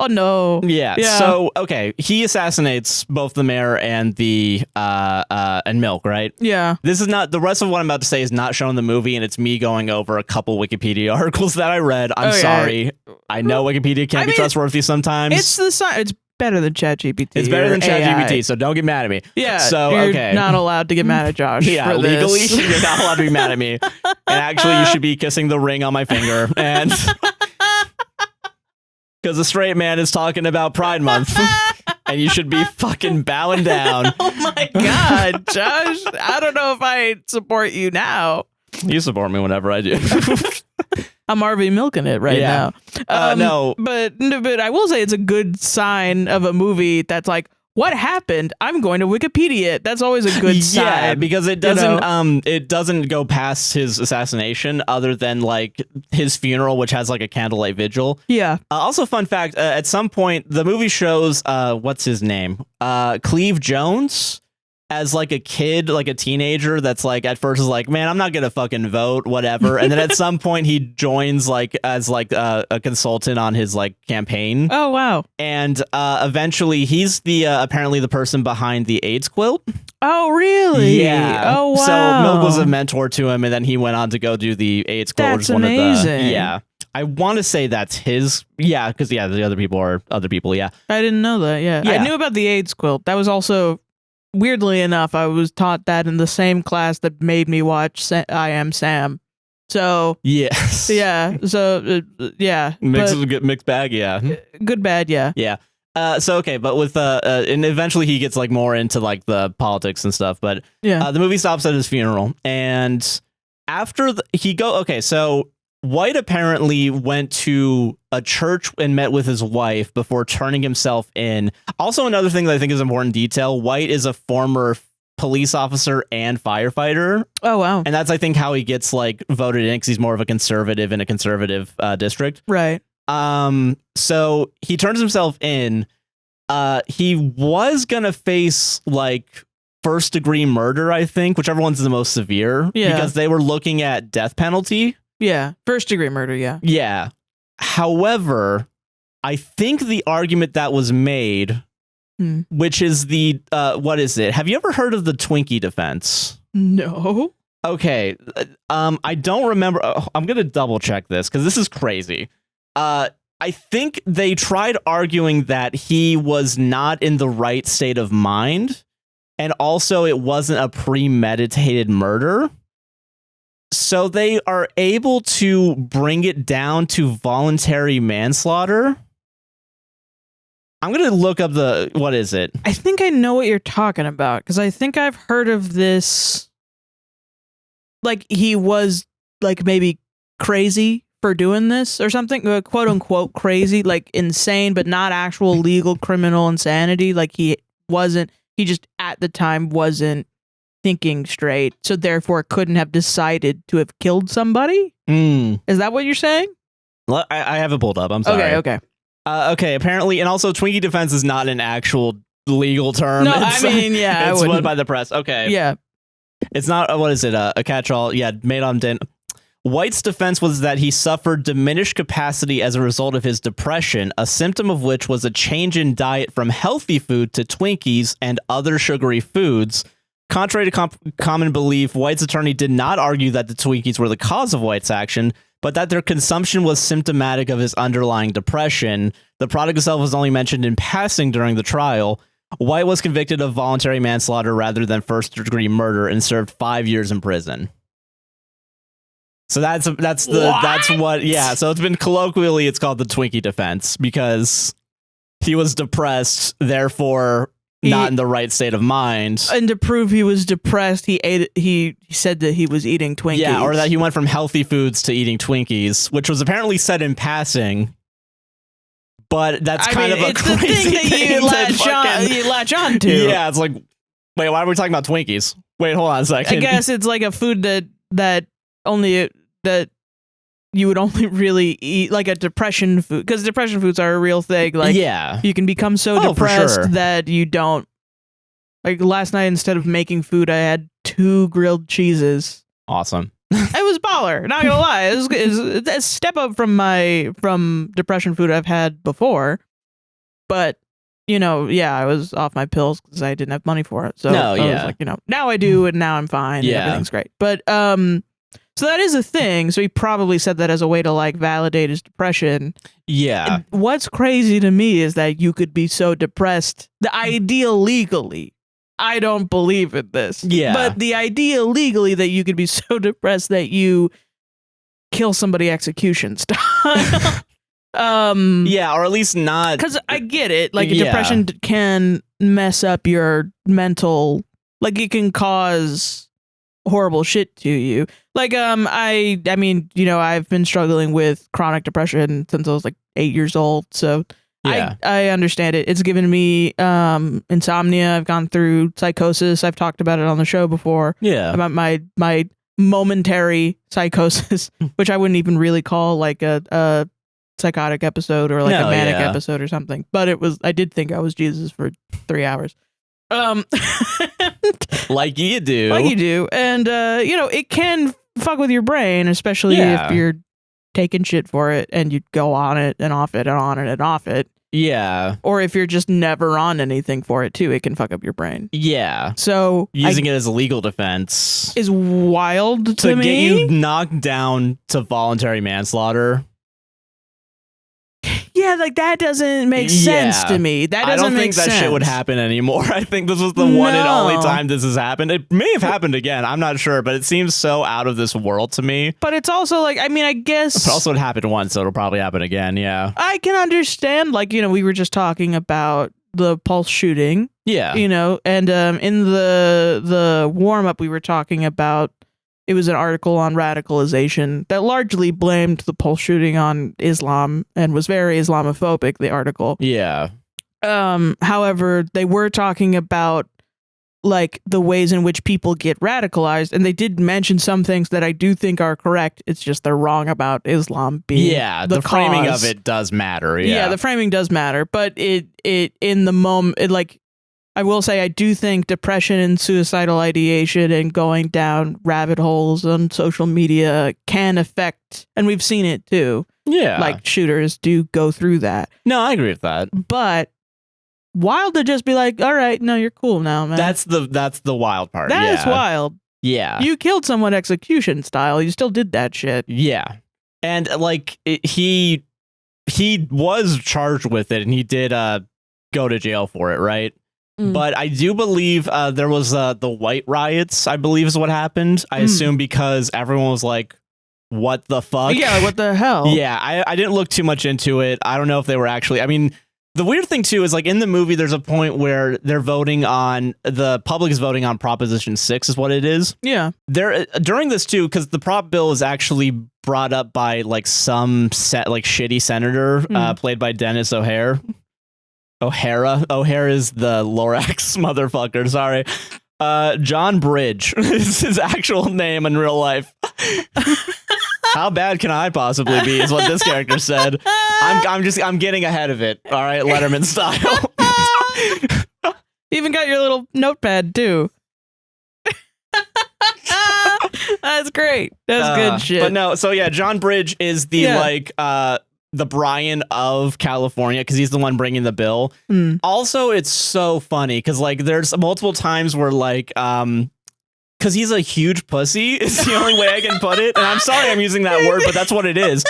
Speaker 2: no.
Speaker 1: Yeah. So okay, he assassinates both the mayor and the and Milk, right?
Speaker 2: Yeah.
Speaker 1: This is not, the rest of what I'm about to say is not shown in the movie, and it's me going over a couple Wikipedia articles that I read. I'm sorry. I know Wikipedia can't be trustworthy sometimes.
Speaker 2: It's better than ChatGPT.
Speaker 1: It's better than ChatGPT, so don't get mad at me.
Speaker 2: Yeah.
Speaker 1: So
Speaker 2: you're not allowed to get mad at Josh.
Speaker 1: Yeah,
Speaker 2: for
Speaker 1: legally,
Speaker 2: this.
Speaker 1: you're not allowed to be mad at me. And actually, you should be kissing the ring on my finger. And because a straight man is talking about Pride Month, and you should be fucking bowing down.
Speaker 2: Oh my God, Josh! I don't know if I support you now.
Speaker 1: You support me whenever I do.
Speaker 2: I'm RV milking it right now.
Speaker 1: No,
Speaker 2: but I will say it's a good sign of a movie that's like, what happened? I'm going to Wikipedia it. That's always a good sign.
Speaker 1: Yeah, because it doesn't it doesn't go past his assassination, other than like his funeral, which has like a candlelight vigil.
Speaker 2: Yeah.
Speaker 1: Also, fun fact: at some point, the movie shows what's his name, Cleve Jones, as like a kid, like a teenager that's like at first is like, man, I'm not gonna fucking vote, whatever, and then at some point he joins like as like a consultant on his like campaign.
Speaker 2: Oh wow.
Speaker 1: And eventually he's the apparently the person behind the AIDS quilt.
Speaker 2: Oh really?
Speaker 1: Yeah.
Speaker 2: Oh wow.
Speaker 1: So Milk was a mentor to him, and then he went on to go do the AIDS quilt.
Speaker 2: That's
Speaker 1: which is one
Speaker 2: amazing.
Speaker 1: Of the, yeah. I want to say that's his. Yeah, because the other people are other people. Yeah.
Speaker 2: I didn't know that. Yeah. I knew about the AIDS quilt. That was also, weirdly enough, I was taught that in the same class that made me watch I Am Sam. So
Speaker 1: yes,
Speaker 2: yeah. So yeah,
Speaker 1: mixed bag. Yeah,
Speaker 2: good bad. Yeah,
Speaker 1: yeah. So okay, but with and eventually he gets like more into like the politics and stuff. But
Speaker 2: yeah,
Speaker 1: the movie stops at his funeral, and after so White apparently went to a church and met with his wife before turning himself in. Also, another thing that I think is important detail, White is a former police officer and firefighter.
Speaker 2: Oh, wow.
Speaker 1: And that's, I think, how he gets like voted in, because he's more of a conservative in a conservative district.
Speaker 2: Right.
Speaker 1: So he turns himself in. He was going to face like first-degree murder, I think, whichever one's the most severe.
Speaker 2: Yeah.
Speaker 1: Because they were looking at death penalty.
Speaker 2: Yeah, first degree murder, yeah.
Speaker 1: Yeah. However, I think the argument that was made, which is the, what is it? Have you ever heard of the Twinkie defense?
Speaker 2: No.
Speaker 1: Okay. I don't remember. I'm going to double check this because this is crazy. I think they tried arguing that he was not in the right state of mind And also it wasn't a premeditated murder. So they are able to bring it down to voluntary manslaughter. I'm going to look up what is it?
Speaker 2: I think I know what you're talking about, because I think I've heard of this. Like, he was, like, maybe crazy for doing this or something, quote unquote crazy, like insane, but not actual legal criminal insanity. Like, he just at the time wasn't thinking straight, so therefore couldn't have decided to have killed somebody. Is that what you're saying?
Speaker 1: I have it pulled up. I'm sorry.
Speaker 2: Okay.
Speaker 1: Okay, apparently, and also twinkie defense is not an actual legal term.
Speaker 2: No, I mean, yeah,
Speaker 1: it's one by the press. Okay.
Speaker 2: Yeah.
Speaker 1: It's not, what is it? A catch-all. Yeah, made on White's defense was that he suffered diminished capacity as a result of his depression, a symptom of which was a change in diet from healthy food to Twinkies and other sugary foods. Contrary to common belief, White's attorney did not argue that the Twinkies were the cause of White's action, but that their consumption was symptomatic of his underlying depression. The product itself was only mentioned in passing during the trial. White was convicted of voluntary manslaughter rather than first-degree murder and served 5 years in prison. So that's what, yeah. So it's been colloquially, it's called the Twinkie defense because he was depressed, therefore not in the right state of mind.
Speaker 2: And to prove he was depressed, he said that he was eating Twinkies.
Speaker 1: Yeah, or that he went from healthy foods to eating Twinkies, which was apparently said in passing. But that's kind of a crazy thing
Speaker 2: that you latch on to.
Speaker 1: Yeah, it's like, wait, why are we talking about Twinkies? Wait, hold on a second.
Speaker 2: I guess it's like a food that you would only really eat, like a depression food, because depression foods are a real thing. Like,
Speaker 1: yeah,
Speaker 2: you can become so depressed that you don't. Like last night, instead of making food, I had 2 grilled cheeses.
Speaker 1: Awesome.
Speaker 2: It was baller. Not gonna lie, it's a step up from depression food I've had before. But I was off my pills because I didn't have money for it. So I was like, now I do, and now I'm fine. Yeah, and everything's great. But so that is a thing. So he probably said that as a way to like validate his depression.
Speaker 1: Yeah.
Speaker 2: And what's crazy to me is that you could be so depressed. The idea legally, I don't believe in this.
Speaker 1: Yeah.
Speaker 2: But the idea legally that you could be so depressed that you kill somebody execution style.
Speaker 1: Yeah, or at least not.
Speaker 2: Because I get it. Like depression can mess up your mental. Like it can cause horrible shit to you. Like I mean, I've been struggling with chronic depression since I was like 8 years old. So yeah. I understand it. It's given me insomnia. I've gone through psychosis. I've talked about it on the show before.
Speaker 1: Yeah.
Speaker 2: About my momentary psychosis, which I wouldn't even really call like a psychotic episode or like a manic episode or something. But I did think I was Jesus for 3 hours.
Speaker 1: Like you do.
Speaker 2: And it can fuck with your brain, especially if you're taking shit for it and you go on it and off it and on it and off it.
Speaker 1: Yeah.
Speaker 2: Or if you're just never on anything for it too, it can fuck up your brain.
Speaker 1: Yeah.
Speaker 2: So
Speaker 1: using it as a legal defense
Speaker 2: is wild to me.
Speaker 1: To get you knocked down to voluntary manslaughter.
Speaker 2: Yeah, like that doesn't make sense to me. That doesn't make sense.
Speaker 1: I don't think that shit would happen anymore. I think this was the one and only time this has happened. It may have happened again. I'm not sure, but it seems so out of this world to me.
Speaker 2: But it's also like, I mean, I guess.
Speaker 1: But also it happened once, so it'll probably happen again. Yeah.
Speaker 2: I can understand. Like, we were just talking about the Pulse shooting.
Speaker 1: Yeah.
Speaker 2: And in the warm up, we were talking about. It was an article on radicalization that largely blamed the Pulse shooting on Islam and was very Islamophobic, the article.
Speaker 1: Yeah.
Speaker 2: However, they were talking about like the ways in which people get radicalized, and they did mention some things that I do think are correct. It's just they're wrong about Islam being the
Speaker 1: framing of it does matter.
Speaker 2: Yeah, the framing does matter, but it in the moment, I will say I do think depression and suicidal ideation and going down rabbit holes on social media can affect, and we've seen it too.
Speaker 1: Yeah.
Speaker 2: Like shooters do go through that.
Speaker 1: No, I agree with that.
Speaker 2: But wild to just be like, all right, no, you're cool now, man.
Speaker 1: That's the wild part.
Speaker 2: That is wild.
Speaker 1: Yeah.
Speaker 2: You killed someone execution style. You still did that shit.
Speaker 1: Yeah. And like he was charged with it and he did go to jail for it, right? But I do believe there was the white riots, I believe is what happened. I assume because everyone was like, what the fuck?
Speaker 2: Yeah, what the hell?
Speaker 1: Yeah, I didn't look too much into it. I don't know if they were actually, I mean, the weird thing too is like in the movie, there's a point where they're voting on, the public is voting on Proposition 6 is what it is.
Speaker 2: Yeah.
Speaker 1: During this too, because the prop bill is actually brought up by like some shitty senator played by Dennis O'Hara. O'Hara is the Lorax motherfucker, sorry. John Bridge is his actual name in real life. How bad can I possibly be is what this character said. I'm getting ahead of it. All right, Letterman style.
Speaker 2: You even got your little notepad too. That's great. That's good shit.
Speaker 1: But no, so yeah, John Bridge is the the Brian of California because he's the one bringing the bill. Also, it's so funny because like there's multiple times where like because he's a huge pussy is the only way I can put it, and I'm sorry I'm using that word, but that's what it is.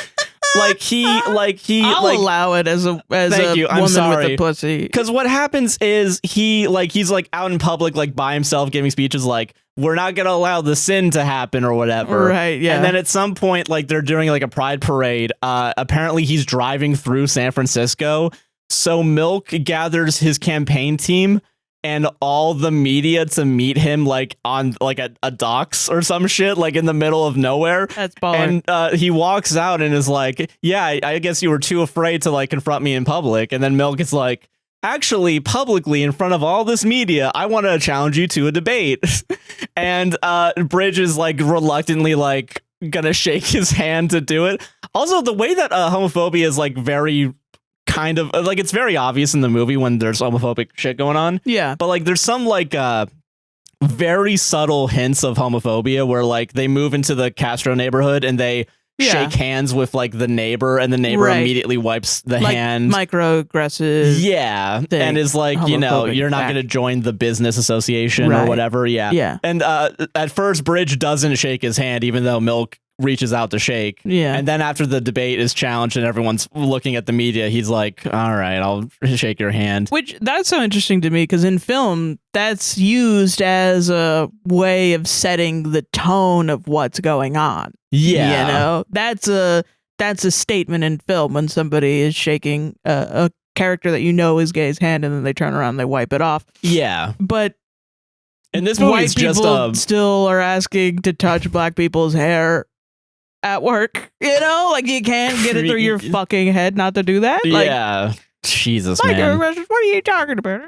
Speaker 1: I'll
Speaker 2: allow it as a woman with a pussy.
Speaker 1: Because what happens is he's like out in public, like by himself, giving speeches like, we're not gonna allow the sin to happen or whatever.
Speaker 2: Right, yeah.
Speaker 1: And then at some point, like they're doing like a pride parade. Apparently he's driving through San Francisco. So Milk gathers his campaign team and all the media to meet him like on like a docks or some shit, like in the middle of nowhere.
Speaker 2: That's baller.
Speaker 1: And he walks out and is like, yeah, I guess you were too afraid to like confront me in public. And then Milk is like, actually, publicly in front of all this media, I want to challenge you to a debate. And Bridge is like reluctantly like gonna shake his hand to do it. Also, the way that homophobia is like very kind of like it's very obvious in the movie when there's homophobic shit going on.
Speaker 2: Yeah.
Speaker 1: But like there's some like very subtle hints of homophobia where like they move into the Castro neighborhood and they shake hands with like the neighbor and the neighbor immediately wipes the hand.
Speaker 2: Microaggressive.
Speaker 1: Yeah. And is like, you know, you're not going to join the business association or whatever. Yeah.
Speaker 2: Yeah.
Speaker 1: And at first Bridge doesn't shake his hand even though Milk reaches out to shake.
Speaker 2: Yeah.
Speaker 1: And then after the debate is challenged and everyone's looking at the media, he's like, all right, I'll shake your hand.
Speaker 2: Which that's so interesting to me because in film, that's used as a way of setting the tone of what's going on.
Speaker 1: Yeah.
Speaker 2: You know, that's a statement in film when somebody is shaking a character that you know is gay's hand and then they turn around and they wipe it off.
Speaker 1: Yeah.
Speaker 2: But
Speaker 1: in this movie, it's just
Speaker 2: still are asking to touch black people's hair at work, you know, like you can't get it through your fucking head not to do that. Like,
Speaker 1: yeah, Jesus, man.
Speaker 2: What are you talking about?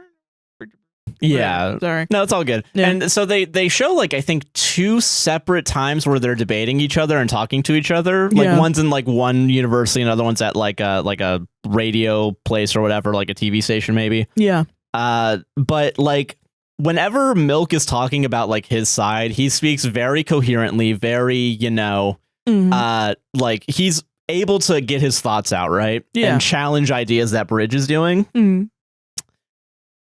Speaker 1: Yeah,
Speaker 2: sorry.
Speaker 1: No, it's all good.
Speaker 2: Yeah.
Speaker 1: And so they show like I think 2 separate times where they're debating each other and talking to each other. Like one's in like one university, and other one's at like a radio place or whatever, like a TV station maybe.
Speaker 2: Yeah.
Speaker 1: But like whenever Milk is talking about like his side, he speaks very coherently, very, you know. Like he's able to get his thoughts out, right?
Speaker 2: Yeah.
Speaker 1: And challenge ideas that Bridge is doing. And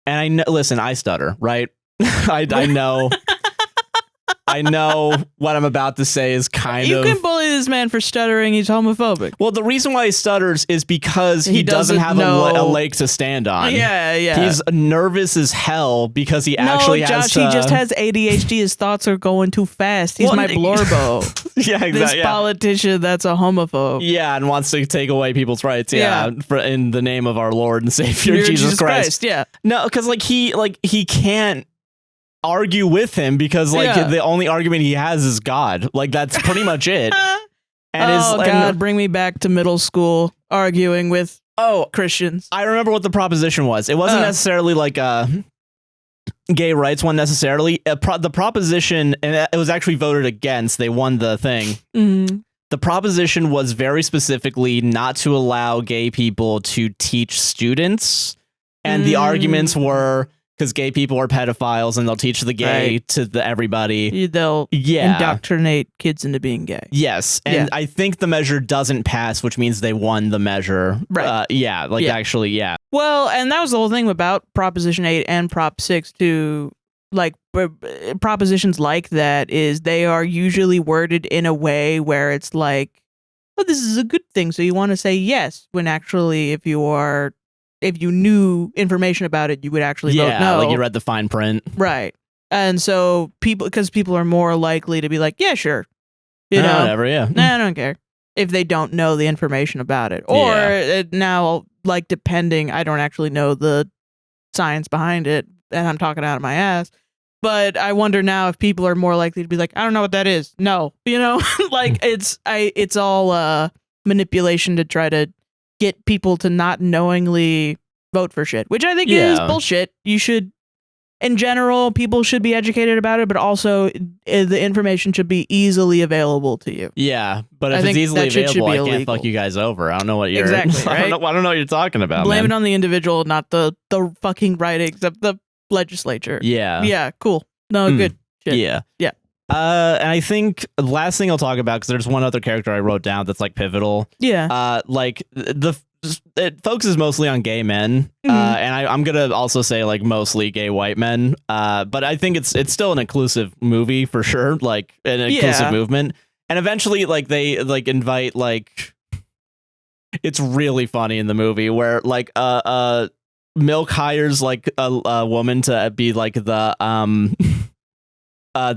Speaker 1: I know, listen, I stutter, right? I know. I know what I'm about to say is kind
Speaker 2: You
Speaker 1: of...
Speaker 2: can bully this man for stuttering. He's homophobic.
Speaker 1: Well, the reason why he stutters is because he doesn't have a leg to stand on.
Speaker 2: Yeah.
Speaker 1: He's nervous as hell because he actually has to...
Speaker 2: he just has ADHD. His thoughts are going too fast. He's my Blorbo.
Speaker 1: Yeah, exactly.
Speaker 2: This politician that's a homophobe.
Speaker 1: Yeah, and wants to take away people's rights. Yeah, in the name of our Lord and Savior, Jesus Christ.
Speaker 2: Yeah.
Speaker 1: No, because he can't argue with him because the only argument he has is God. Like that's pretty much it. And
Speaker 2: God, bring me back to middle school arguing with Christians.
Speaker 1: I remember what the proposition was. It wasn't necessarily like a gay rights one necessarily. The proposition, and it was actually voted against. They won the thing. The proposition was very specifically not to allow gay people to teach students, and the arguments were because gay people are pedophiles and they'll teach the gay to everybody.
Speaker 2: They'll indoctrinate kids into being gay.
Speaker 1: Yes. And I think the measure doesn't pass, which means they won the measure.
Speaker 2: Right.
Speaker 1: Actually.
Speaker 2: Well, and that was the whole thing about Proposition 8 and Prop 6 too. Like propositions like that is they are usually worded in a way where it's like, oh, this is a good thing. So you want to say yes, when actually if you are if you knew information about it, you would actually vote no.
Speaker 1: like you read the fine print.
Speaker 2: Right. And so because people are more likely to be like, yeah, sure. You know,
Speaker 1: whatever, yeah.
Speaker 2: Nah, I don't care. If they don't know the information about it. Or now, like, depending, I don't actually know the science behind it, and I'm talking out of my ass. But I wonder now if people are more likely to be like, I don't know what that is. No. You know? Like, it's all manipulation to try to get people to not knowingly vote for shit, which I think is bullshit. You should, in general, people should be educated about it, but also the information should be easily available to you.
Speaker 1: Yeah, but if it's easily available, I can't fuck you guys over. I don't know what you're...
Speaker 2: Exactly, right?
Speaker 1: I don't know what you're talking about,
Speaker 2: Blame it on the individual, not the fucking writings of the legislature.
Speaker 1: Yeah.
Speaker 2: Yeah, cool. No, good shit.
Speaker 1: Yeah.
Speaker 2: Yeah.
Speaker 1: And I think the last thing I'll talk about, because there's one other character I wrote down that's like pivotal.
Speaker 2: Yeah.
Speaker 1: Like it focuses mostly on gay men, and I'm gonna also say like mostly gay white men. But I think it's still an inclusive movie for sure, like an inclusive movement. And eventually, like they like invite like it's really funny in the movie where like Milk hires like a woman to be like the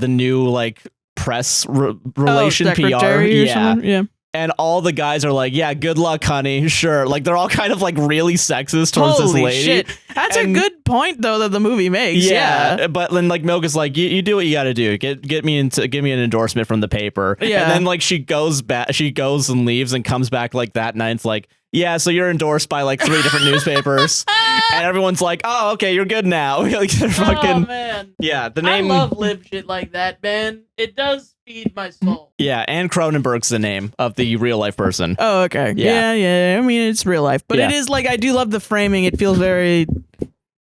Speaker 1: new like press relation PR.
Speaker 2: Yeah.
Speaker 1: And all the guys are like, yeah, good luck, honey. Sure. Like, they're all kind of like really sexist towards this lady.
Speaker 2: Shit. That's a good point, though, that the movie makes. Yeah.
Speaker 1: But then, like, Milk is like, you do what you got to do. Give me an endorsement from the paper.
Speaker 2: Yeah.
Speaker 1: And then, like, she goes and leaves and comes back like that night. It's like, yeah, so you're endorsed by like 3 different newspapers. And everyone's like, oh, okay, you're good now. Like, they're fucking.
Speaker 2: Oh, man.
Speaker 1: Yeah, the name.
Speaker 2: I love lib shit like that, man. It does feed my soul.
Speaker 1: Yeah, Anne Cronenberg's the name of the real life person.
Speaker 2: Oh, okay. Yeah. I mean, it's real life. But it is like, I do love the framing. It feels very,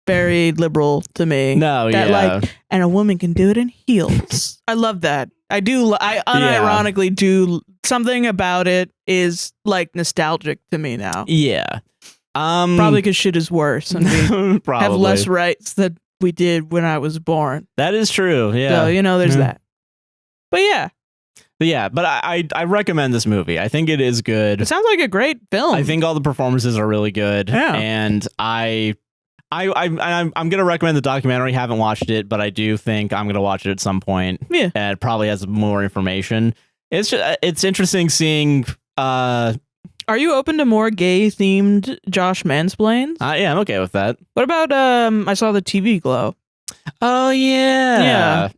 Speaker 2: very liberal to me.
Speaker 1: No,
Speaker 2: that, like, and a woman can do it in heels. I love that. I do. I unironically do. Something about it is like nostalgic to me now.
Speaker 1: Yeah.
Speaker 2: Probably because shit is worse and we have less rights than we did when I was born.
Speaker 1: That is true. Yeah.
Speaker 2: So, you know, there's that. But yeah. But I recommend this movie. I think it is good. It sounds like a great film.
Speaker 1: I think all the performances are really good.
Speaker 2: Yeah.
Speaker 1: And I'm gonna recommend the documentary. Haven't watched it, but I do think I'm gonna watch it at some point.
Speaker 2: Yeah.
Speaker 1: And it probably has more information. It's interesting seeing.
Speaker 2: Are you open to more gay themed Josh Mansplains?
Speaker 1: Yeah, I'm okay with that.
Speaker 2: What about I saw the TV Glow.
Speaker 1: Oh yeah.
Speaker 2: Yeah.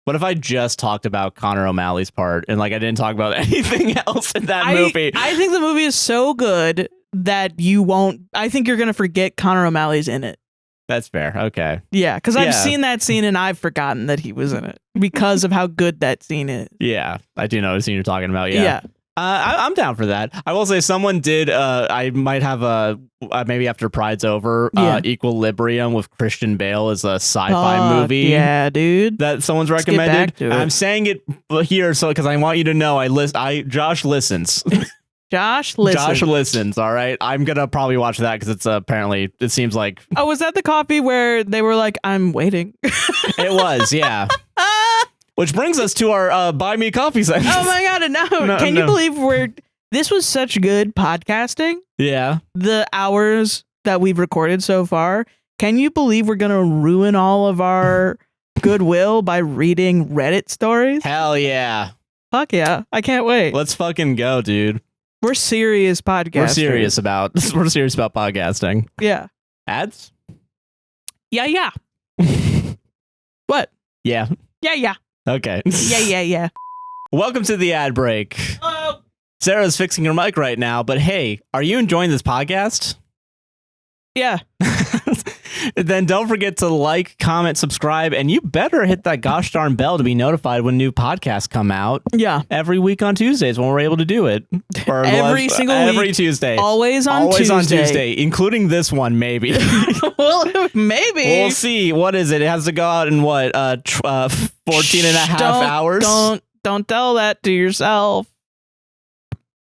Speaker 1: What if I just talked about Connor O'Malley's part and like I didn't talk about anything else in that movie?
Speaker 2: I think the movie is so good that you won't. I think you're gonna forget Connor O'Malley's in it.
Speaker 1: That's fair. Okay.
Speaker 2: Yeah, because I've seen that scene and I've forgotten that he was in it because of how good that scene is.
Speaker 1: Yeah, I do know the scene you're talking about. Yeah.
Speaker 2: Yeah.
Speaker 1: I'm down for that. I will say someone did. I might have maybe after Pride's over. Equilibrium with Christian Bale is a sci-fi movie.
Speaker 2: Yeah, dude.
Speaker 1: That someone's recommended. I'm saying it here so because I want you to know. Josh listens.
Speaker 2: Josh listens.
Speaker 1: All right. I'm gonna probably watch that because it's apparently it seems like.
Speaker 2: Oh, was that the copy where they were like, "I'm waiting"?
Speaker 1: It was. Yeah. Which brings us to our buy me coffee segment.
Speaker 2: Oh my god! No, can you believe this was such good podcasting?
Speaker 1: Yeah.
Speaker 2: The hours that we've recorded so far. Can you believe we're gonna ruin all of our goodwill by reading Reddit stories?
Speaker 1: Hell yeah!
Speaker 2: Fuck yeah! I can't wait.
Speaker 1: Let's fucking go, dude.
Speaker 2: We're serious podcasters.
Speaker 1: We're serious about podcasting.
Speaker 2: Yeah.
Speaker 1: Ads?
Speaker 2: Yeah. What?
Speaker 1: Yeah.
Speaker 2: Yeah.
Speaker 1: Okay.
Speaker 2: Yeah.
Speaker 1: Welcome to the ad break.
Speaker 2: Hello.
Speaker 1: Sarah's fixing her mic right now, but hey, are you enjoying this podcast?
Speaker 2: Yeah.
Speaker 1: Then don't forget to like, comment, subscribe, and you better hit that gosh darn bell to be notified when new podcasts come out.
Speaker 2: Yeah.
Speaker 1: Every week on Tuesdays when we're able to do it.
Speaker 2: Every
Speaker 1: Tuesday.
Speaker 2: Always on
Speaker 1: Tuesday, including this one, maybe.
Speaker 2: Well, maybe.
Speaker 1: We'll see. What is it? It has to go out in what? 14 and a half hours?
Speaker 2: Don't tell that to yourself.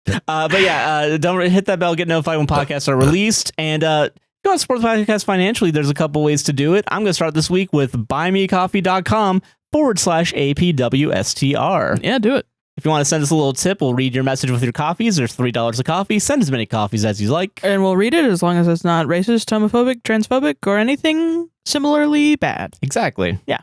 Speaker 1: But yeah, don't hit that bell, get notified when podcasts are released, and you want to support the podcast financially. There's a couple ways to do it. I'm going to start this week with buymeacoffee.com/APWSTR.
Speaker 2: Yeah, do it.
Speaker 1: If you want to send us a little tip, we'll read your message with your coffees. There's $3 a coffee. Send as many coffees as you like.
Speaker 2: And we'll read it as long as it's not racist, homophobic, transphobic, or anything similarly bad.
Speaker 1: Exactly.
Speaker 2: Yeah.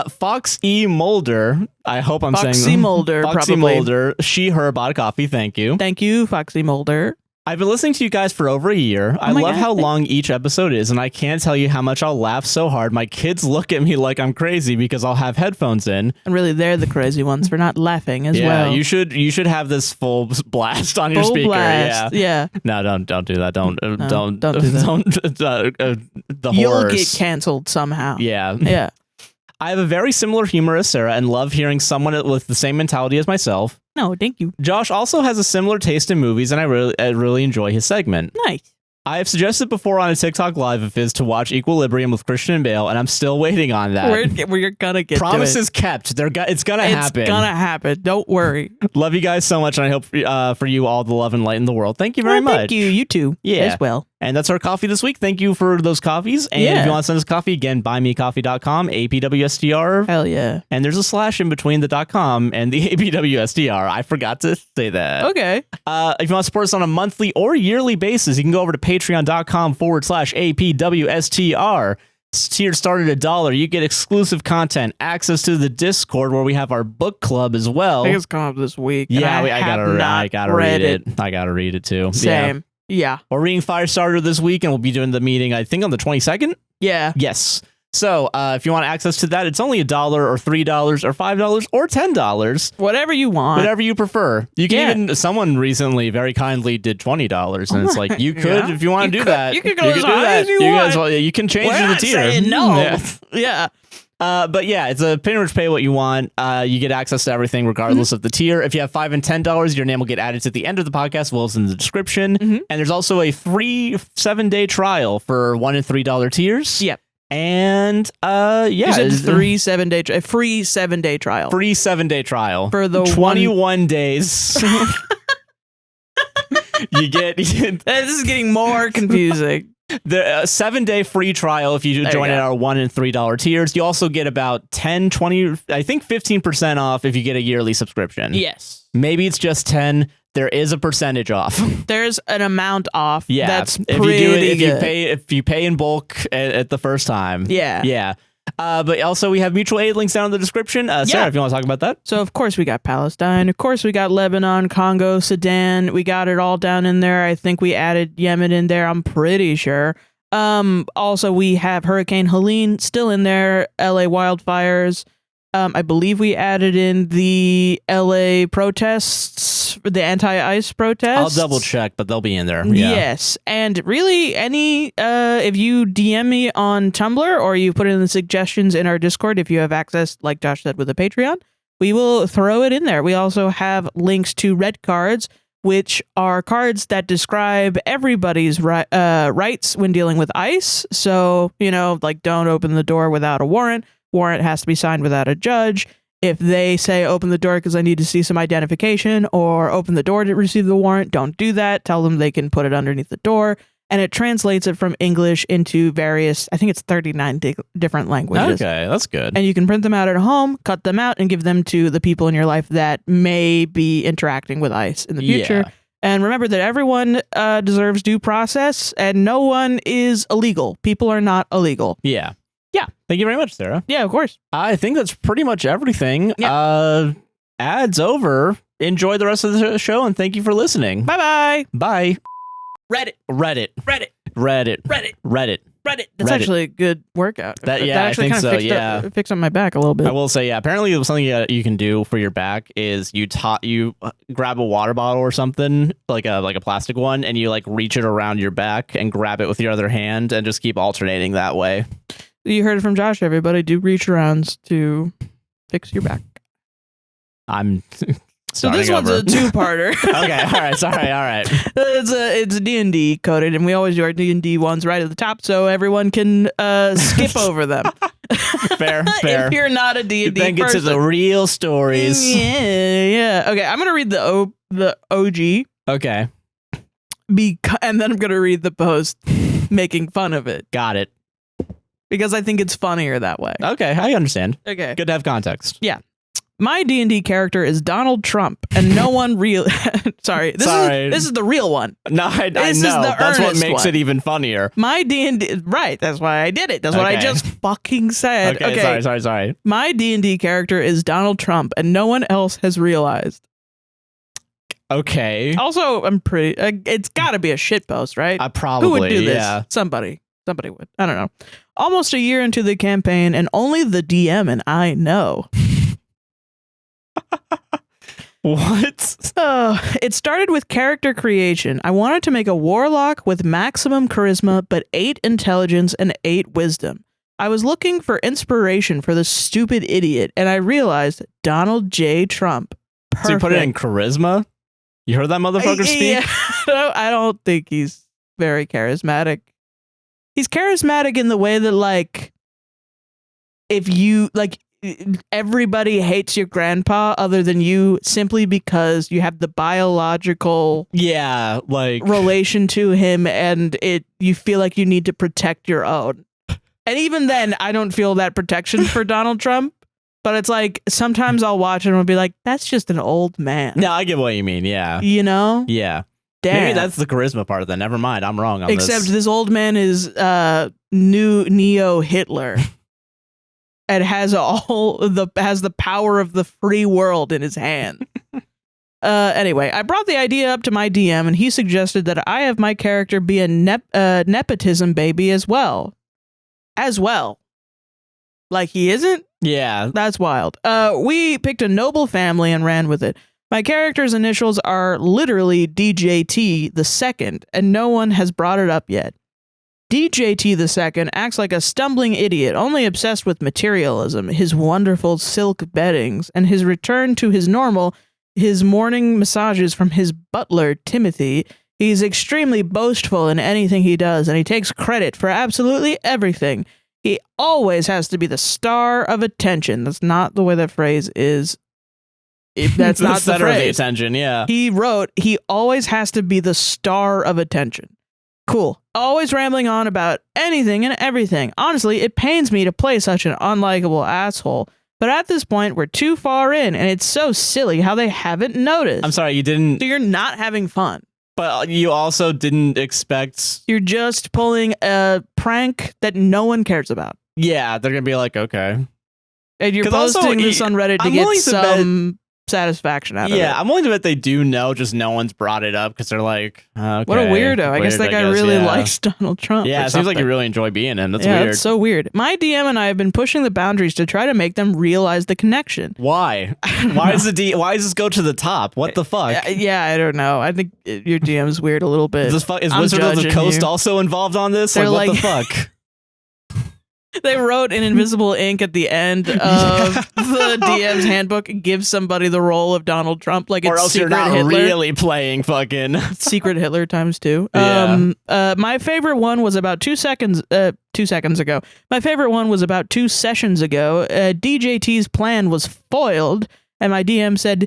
Speaker 1: Fox E. Mulder. I hope I'm saying
Speaker 2: Foxy Mulder,
Speaker 1: Foxy
Speaker 2: probably.
Speaker 1: Mulder. She, her, bought a coffee. Thank you.
Speaker 2: Thank you, Foxy Mulder.
Speaker 1: I've been listening to you guys for over a year. I love how long each episode is, and I can't tell you how much I'll laugh so hard. My kids look at me like I'm crazy because I'll have headphones in.
Speaker 2: And really, they're the crazy ones for not laughing as well.
Speaker 1: Yeah, you should have this full blast on your
Speaker 2: full
Speaker 1: speaker.
Speaker 2: Blast. Yeah.
Speaker 1: No, don't do that. Don't do that. The
Speaker 2: You'll
Speaker 1: horrors.
Speaker 2: get canceled somehow.
Speaker 1: Yeah.
Speaker 2: Yeah.
Speaker 1: I have a very similar humor as Sarah and love hearing someone with the same mentality as myself.
Speaker 2: No, thank you.
Speaker 1: Josh also has a similar taste in movies, and I really enjoy his segment.
Speaker 2: Nice.
Speaker 1: I have suggested before on a TikTok live of his to watch Equilibrium with Christian Bale, and I'm still waiting on that.
Speaker 2: We're gonna get
Speaker 1: Promises kept. It's gonna happen.
Speaker 2: It's gonna happen. Don't worry.
Speaker 1: Love you guys so much, and I hope for you all the love and light in the world. Thank you very much.
Speaker 2: Thank you. You too.
Speaker 1: Yeah.
Speaker 2: As well.
Speaker 1: And that's our coffee this week. Thank you for those coffees. And if you want to send us coffee, again, buymecoffee.com, APWSTR.
Speaker 2: Hell yeah.
Speaker 1: And there's a slash in between the .com and the APWSTR. I forgot to say that.
Speaker 2: Okay.
Speaker 1: If you want to support us on a monthly or yearly basis, you can go over to patreon.com/APWSTR. Tier started at $1. You get exclusive content, access to the Discord where we have our book club as well.
Speaker 2: I think it's coming up this week.
Speaker 1: Yeah, I gotta read it. I gotta read it too.
Speaker 2: Same. Yeah.
Speaker 1: We're reading Firestarter this week, and we'll be doing the meeting, I think, on the 22nd.
Speaker 2: Yeah.
Speaker 1: Yes. So if you want access to that, it's only $1 or $3 or $5 or $10.
Speaker 2: Whatever you want.
Speaker 1: Whatever you prefer. You can even, someone recently very kindly did $20, and it's like, you could, if you want to do that.
Speaker 2: You can go as high as you want.
Speaker 1: You can change
Speaker 2: We're
Speaker 1: the
Speaker 2: not
Speaker 1: tier.
Speaker 2: saying no.
Speaker 1: Yeah. But yeah, it's a pretty much pay what you want. You get access to everything regardless of the tier. If you have $5 and $10, your name will get added to the end of the podcast, as well as in the description. And there's also a free 7-day trial for $1 and $3 tiers.
Speaker 2: Yep.
Speaker 1: And
Speaker 2: it's a free 7-day trial.
Speaker 1: Free 7-day trial
Speaker 2: for the
Speaker 1: 21 days. You get this
Speaker 2: is getting more confusing.
Speaker 1: The 7-day free trial if you join at our $1 and $3 tiers. You also get about 10, 20, I think 15% off if you get a yearly subscription.
Speaker 2: Yes.
Speaker 1: Maybe it's just 10. There is a percentage off.
Speaker 2: There's an amount off.
Speaker 1: Yeah.
Speaker 2: That's
Speaker 1: if
Speaker 2: pretty
Speaker 1: you do it,
Speaker 2: good.
Speaker 1: if you pay in bulk at the first time.
Speaker 2: Yeah.
Speaker 1: Yeah. But also we have mutual aid links down in the description. Sarah, if you want to talk about that.
Speaker 2: So of course we got Palestine. Of course we got Lebanon, Congo, Sudan. We got it all down in there. I think we added Yemen in there. I'm pretty sure. Also we have Hurricane Helene still in there. LA wildfires. I believe we added in the LA protests, the anti-ICE protests.
Speaker 1: I'll double check, but they'll be in there.
Speaker 2: Yeah. Yes. And really if you DM me on Tumblr or you put it in the suggestions in our Discord, if you have access, like Josh said, with a Patreon, we will throw it in there. We also have links to red cards, which are cards that describe everybody's rights when dealing with ICE. So, like don't open the door without a warrant. Warrant has to be signed without a judge. If they say open the door because I need to see some identification or open the door to receive the warrant, don't do that. Tell them they can put it underneath the door. And it translates it from English into various, I think it's 39 different languages.
Speaker 1: Okay, that's good.
Speaker 2: And you can print them out at home, cut them out, and give them to the people in your life that may be interacting with ICE in the future.
Speaker 1: Yeah.
Speaker 2: And remember that everyone deserves due process and no one is illegal. People are not illegal.
Speaker 1: Yeah.
Speaker 2: Yeah.
Speaker 1: Thank you very much, Sarah.
Speaker 2: Yeah, of course.
Speaker 1: I think that's pretty much everything.
Speaker 2: Yeah.
Speaker 1: Ads over. Enjoy the rest of the show, and thank you for listening.
Speaker 2: Bye-bye.
Speaker 1: Bye.
Speaker 2: Reddit.
Speaker 1: That's
Speaker 2: Actually a good workout.
Speaker 1: That
Speaker 2: actually
Speaker 1: I think
Speaker 2: kind of
Speaker 1: so.
Speaker 2: fixed up my back a little bit.
Speaker 1: I will say, apparently something you can do for your back is you grab a water bottle or something, like a plastic one, and you reach it around your back and grab it with your other hand and just keep alternating that way.
Speaker 2: You heard it from Josh, everybody. Do reach arounds to fix your back.
Speaker 1: I'm
Speaker 2: so this one's a two-parter.
Speaker 1: Okay, all right.
Speaker 2: It's D&D coded, and we always do our D&D ones right at the top so everyone can skip over them.
Speaker 1: Fair.
Speaker 2: If you're not a D&D person.
Speaker 1: Then get to the real stories.
Speaker 2: Yeah. Okay, I'm going to read the OG.
Speaker 1: Okay.
Speaker 2: And then I'm going to read the post making fun of it.
Speaker 1: Got it.
Speaker 2: Because I think it's funnier that way.
Speaker 1: Okay, I understand.
Speaker 2: Okay.
Speaker 1: Good to have context.
Speaker 2: Yeah. My D&D character is Donald Trump, and no one real. Sorry, this is the real one.
Speaker 1: No, I know. That's what makes it even funnier.
Speaker 2: My D&D, right? That's why I did it. That's what I just fucking said.
Speaker 1: Okay. Sorry.
Speaker 2: My D&D character is Donald Trump, and no one else has realized.
Speaker 1: Okay.
Speaker 2: Also, I'm pretty. It's got to be a shitpost, right?
Speaker 1: Probably.
Speaker 2: Who would do this?
Speaker 1: Yeah.
Speaker 2: Somebody would. I don't know. Almost a year into the campaign, and only the DM and I know.
Speaker 1: What?
Speaker 2: It started with character creation. I wanted to make a warlock with maximum charisma, but 8 intelligence and 8 wisdom. I was looking for inspiration for the stupid idiot, and I realized Donald J. Trump. Perfect.
Speaker 1: So you put it in charisma? You heard that motherfucker speak?
Speaker 2: Yeah. I don't think he's very charismatic. He's charismatic in the way that, like, if you, like, everybody hates your grandpa other than you simply because you have the biological relation to him, and you feel like you need to protect your own. And even then, I don't feel that protection for Donald Trump, but it's like sometimes I'll watch it and I'll be like, that's just an old man.
Speaker 1: No, I get what you mean. Yeah.
Speaker 2: You know?
Speaker 1: Yeah.
Speaker 2: Damn.
Speaker 1: Maybe that's the charisma part then. Never mind. I'm wrong on this.
Speaker 2: Except this old man is new Neo Hitler. And has the power of the free world in his hand. Anyway, I brought the idea up to my DM, and he suggested that I have my character be a nepotism baby as well. Like he isn't?
Speaker 1: Yeah.
Speaker 2: That's wild. We picked a noble family and ran with it. My character's initials are literally DJT the second, and no one has brought it up yet. DJT II acts like a stumbling idiot, only obsessed with materialism, his wonderful silk beddings, and his return to his morning massages from his butler, Timothy. He's extremely boastful in anything he does, and he takes credit for absolutely everything. He always has to be the star of attention. That's not the way that phrase is. That's not the
Speaker 1: center
Speaker 2: phrase.
Speaker 1: Of the attention, yeah.
Speaker 2: He wrote, he always has to be the star of attention. Cool. Always rambling on about anything and everything. Honestly, it pains me to play such an unlikable asshole. But at this point, we're too far in, and it's so silly how they haven't noticed.
Speaker 1: I'm sorry, you didn't...
Speaker 2: So you're not having fun.
Speaker 1: But you also didn't expect...
Speaker 2: You're just pulling a prank that no one cares about.
Speaker 1: Yeah, they're going to be like, okay.
Speaker 2: And you're posting this on Reddit to get some satisfaction out of it.
Speaker 1: Yeah, I'm willing to bet they do know, just no one's brought it up because they're like, okay.
Speaker 2: What a weirdo. I guess that guy really likes Donald Trump.
Speaker 1: Yeah, it seems like you really enjoy being him. That's weird.
Speaker 2: That's so weird. My DM and I have been pushing the boundaries to try to make them realize the connection.
Speaker 1: Why? Why does this go to the top? What the fuck?
Speaker 2: Yeah, I don't know. I think your DM is weird a little bit.
Speaker 1: Is Wizard of the Coast also involved on this? Like, what the fuck?
Speaker 2: They wrote in invisible ink at the end of the DM's handbook, give somebody the role of Donald Trump, like it's
Speaker 1: or else
Speaker 2: Secret
Speaker 1: you're not
Speaker 2: Hitler.
Speaker 1: Really playing fucking
Speaker 2: Secret Hitler times 2.
Speaker 1: Yeah.
Speaker 2: My favorite one was about 2 seconds. 2 seconds ago. My favorite one was about 2 sessions ago. DJT's plan was foiled, and my DM said,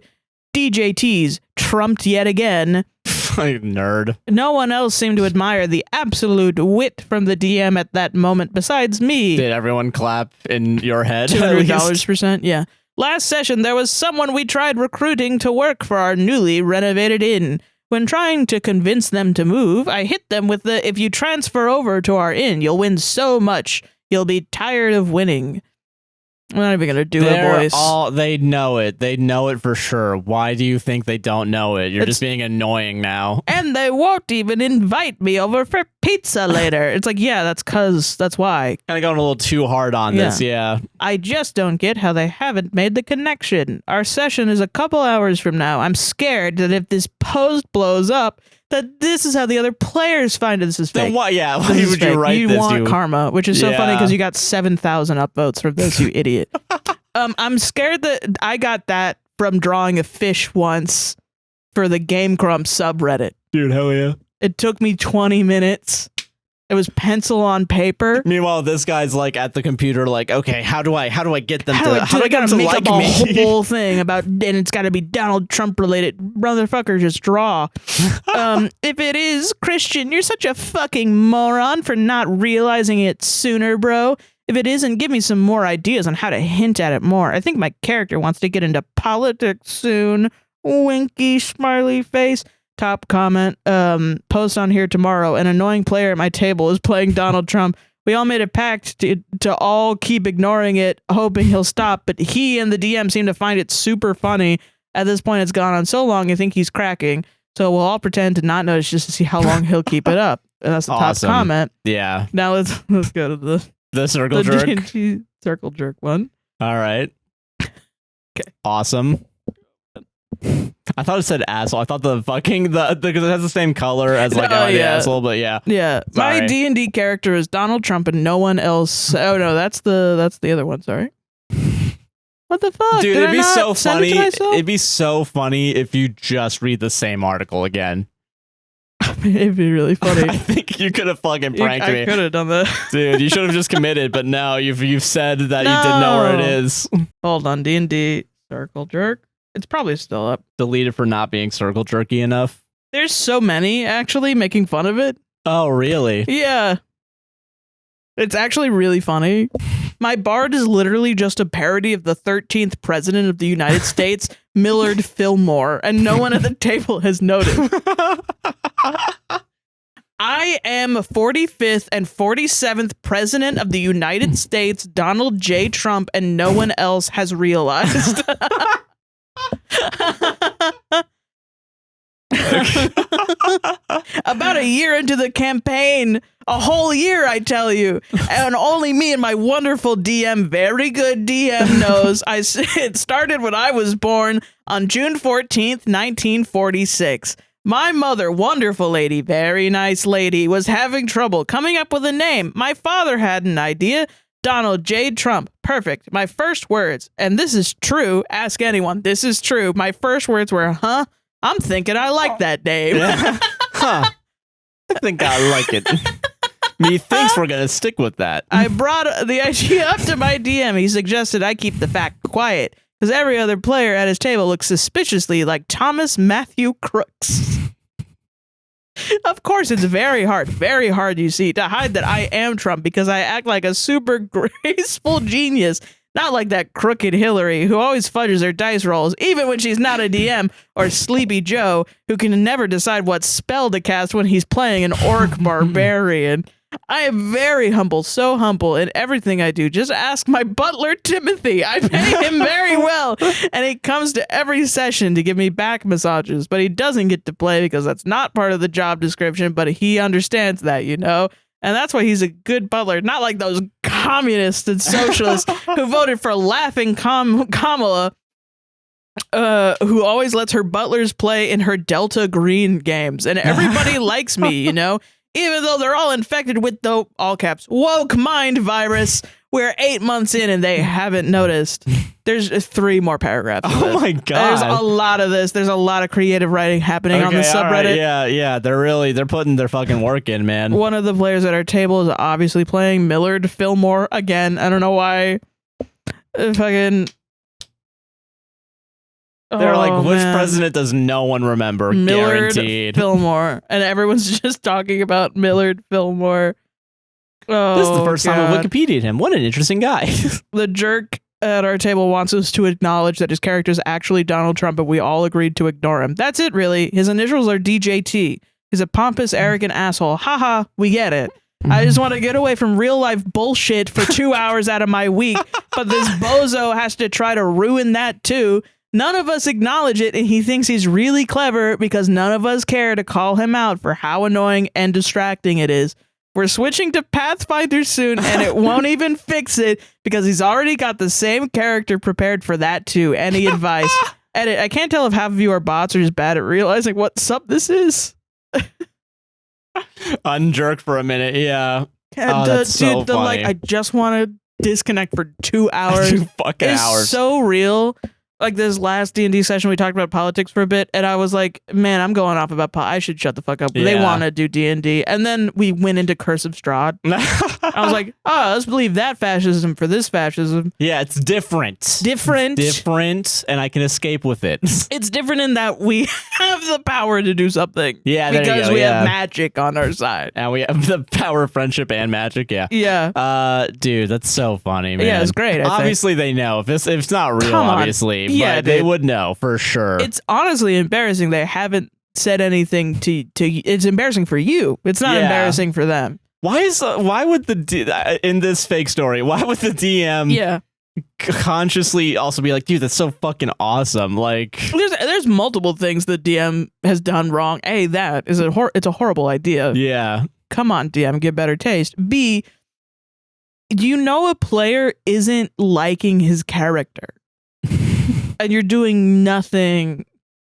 Speaker 2: DJT's trumped yet again.
Speaker 1: Nerd.
Speaker 2: No one else seemed to admire the absolute wit from the DM at that moment besides me.
Speaker 1: Did everyone clap in your head?
Speaker 2: $200%, yeah. Last session, there was someone we tried recruiting to work for our newly renovated inn. When trying to convince them to move, I hit them with the, if you transfer over to our inn, you'll win so much, you'll be tired of winning. I'm not even going to do a voice.
Speaker 1: They know it. They know it for sure. Why do you think they don't know it? You're just being annoying now.
Speaker 2: And they won't even invite me over for pizza later. It's like, yeah, that's why.
Speaker 1: Kind of going a little too hard on this, yeah.
Speaker 2: I just don't get how they haven't made the connection. Our session is a couple hours from now. I'm scared that if this post blows up, that this is how the other players find this is fake.
Speaker 1: Then why? Yeah, why would you write
Speaker 2: this? You want karma, which is so funny because you got 7,000 upvotes from this, you idiot. I'm scared that I got that from drawing a fish once for the Game Grumps subreddit.
Speaker 1: Dude, hell yeah.
Speaker 2: It took me 20 minutes. It was pencil on paper.
Speaker 1: Meanwhile, this guy's like at the computer, like, okay, how do I get them to?
Speaker 2: How do I get them to like me? A whole thing about, and it's got to be Donald Trump related. Motherfucker, just draw. If it is Christian, you're such a fucking moron for not realizing it sooner, bro. If it isn't, give me some more ideas on how to hint at it more. I think my character wants to get into politics soon. Winky smiley face. Top comment. Post on here tomorrow. An annoying player at my table is playing Donald Trump. We all made a pact to all keep ignoring it, hoping he'll stop, but he and the DM seem to find it super funny. At this point, it's gone on so long, I think he's cracking. So we'll all pretend to not notice just to see how long he'll keep it up. And that's the top comment.
Speaker 1: Yeah.
Speaker 2: Now let's go to
Speaker 1: the circle jerk.
Speaker 2: D&D circle jerk one.
Speaker 1: All right.
Speaker 2: Okay.
Speaker 1: Awesome. I thought it said asshole. I thought because it has the same color as like asshole, but yeah.
Speaker 2: Yeah.
Speaker 1: Sorry.
Speaker 2: My D&D character is Donald Trump and no one else. Oh no, that's the other one, sorry. What the fuck?
Speaker 1: Dude,
Speaker 2: Did
Speaker 1: it'd
Speaker 2: I
Speaker 1: be
Speaker 2: not
Speaker 1: so
Speaker 2: send
Speaker 1: funny.
Speaker 2: it to myself?
Speaker 1: It'd be so funny if you just read the same article again.
Speaker 2: It'd be really funny.
Speaker 1: I think you could have fucking pranked me.
Speaker 2: I could have done that.
Speaker 1: Dude, you should have just committed, but no, you've said that you didn't know where it is.
Speaker 2: Hold on, D&D circle jerk. It's probably still up.
Speaker 1: Deleted for not being circle jerky enough.
Speaker 2: There's so many actually making fun of it.
Speaker 1: Oh, really?
Speaker 2: Yeah. It's actually really funny. My bard is literally just a parody of the 13th president of the United States, Millard Fillmore, and no one at the table has noticed. I am 45th and 47th president of the United States, Donald J. Trump, and no one else has realized. About a year into the campaign, a whole year, I tell you, and only me and my wonderful DM, very good DM, knows it started when I was born on June 14th, 1946. My mother, wonderful lady, very nice lady, was having trouble coming up with a name. My father had an idea. Donald J. Trump. Perfect. My first words, and this is true, ask anyone, this is true. My first words were, huh? I'm thinking I like that name.
Speaker 1: Yeah. Huh. I think I like it. Methinks we're going to stick with that.
Speaker 2: I brought the idea up to my DM. He suggested I keep the fact quiet, because every other player at his table looks suspiciously like Thomas Matthew Crooks. Of course, it's very hard, you see, to hide that I am Trump because I act like a super graceful genius, not like that crooked Hillary who always fudges her dice rolls, even when she's not a DM, or Sleepy Joe who can never decide what spell to cast when he's playing an orc barbarian. I am very humble, so humble in everything I do. Just ask my butler, Timothy. I pay him very well, and he comes to every session to give me back massages, but he doesn't get to play because that's not part of the job description, but he understands that, you know? And that's why he's a good butler, not like those communists and socialists who voted for laughing Kamala, who always lets her butlers play in her Delta Green games. And everybody likes me, you know? Even though they're all infected with the, all caps, woke mind virus. We're 8 months in and they haven't noticed. There's 3 more paragraphs.
Speaker 1: Oh my God.
Speaker 2: There's a lot of this. There's a lot of creative writing happening on the subreddit.
Speaker 1: Right. Yeah. They're putting their fucking work in, man.
Speaker 2: One of the players at our table is obviously playing Millard Fillmore again. I don't know why. Fucking...
Speaker 1: They're like, which president does no one remember?
Speaker 2: Millard
Speaker 1: Guaranteed.
Speaker 2: Fillmore. And everyone's just talking about Millard Fillmore. Oh,
Speaker 1: this is the first time I've Wikipedia'd him. What an interesting guy.
Speaker 2: The jerk at our table wants us to acknowledge that his character is actually Donald Trump, but we all agreed to ignore him. That's it, really. His initials are DJT. He's a pompous, arrogant asshole. Haha, we get it. I just want to get away from real life bullshit for 2 hours out of my week, but this bozo has to try to ruin that too. None of us acknowledge it, and he thinks he's really clever because none of us care to call him out for how annoying and distracting it is. We're switching to Pathfinder soon, and it won't even fix it because he's already got the same character prepared for that too. Any advice? Edit. I can't tell if half of you are bots or just bad at realizing what sup this is.
Speaker 1: Unjerked for a minute, yeah. That's so funny.
Speaker 2: I just want to disconnect for 2 hours.
Speaker 1: 2 fucking hours.
Speaker 2: So real. like this last D&D session, we talked about politics for a bit, and I was like, man, I'm going off about I should shut the fuck up. They want to do D&D. And then we went into Curse of Strahd. I was like, oh, let's believe that fascism for this fascism.
Speaker 1: Yeah, it's different. Different, and I can escape with it.
Speaker 2: It's different in that we have the power to do something.
Speaker 1: Yeah, there
Speaker 2: because
Speaker 1: you go,
Speaker 2: we have magic on our side.
Speaker 1: And we have the power of friendship and magic, yeah.
Speaker 2: Yeah.
Speaker 1: Dude, that's so funny, man.
Speaker 2: Yeah, it's great.
Speaker 1: Obviously, they know. If it's not real, obviously,
Speaker 2: yeah,
Speaker 1: but they would know for sure.
Speaker 2: It's honestly embarrassing. They haven't said anything to it's embarrassing for you. It's not embarrassing for them.
Speaker 1: Why would in this fake story, why would the DM consciously also be like, dude, that's so fucking awesome? Like,
Speaker 2: there's multiple things the DM has done wrong. A, that is it's a horrible idea.
Speaker 1: Yeah.
Speaker 2: Come on, DM, get better taste. B, do you know a player isn't liking his character? And you're doing nothing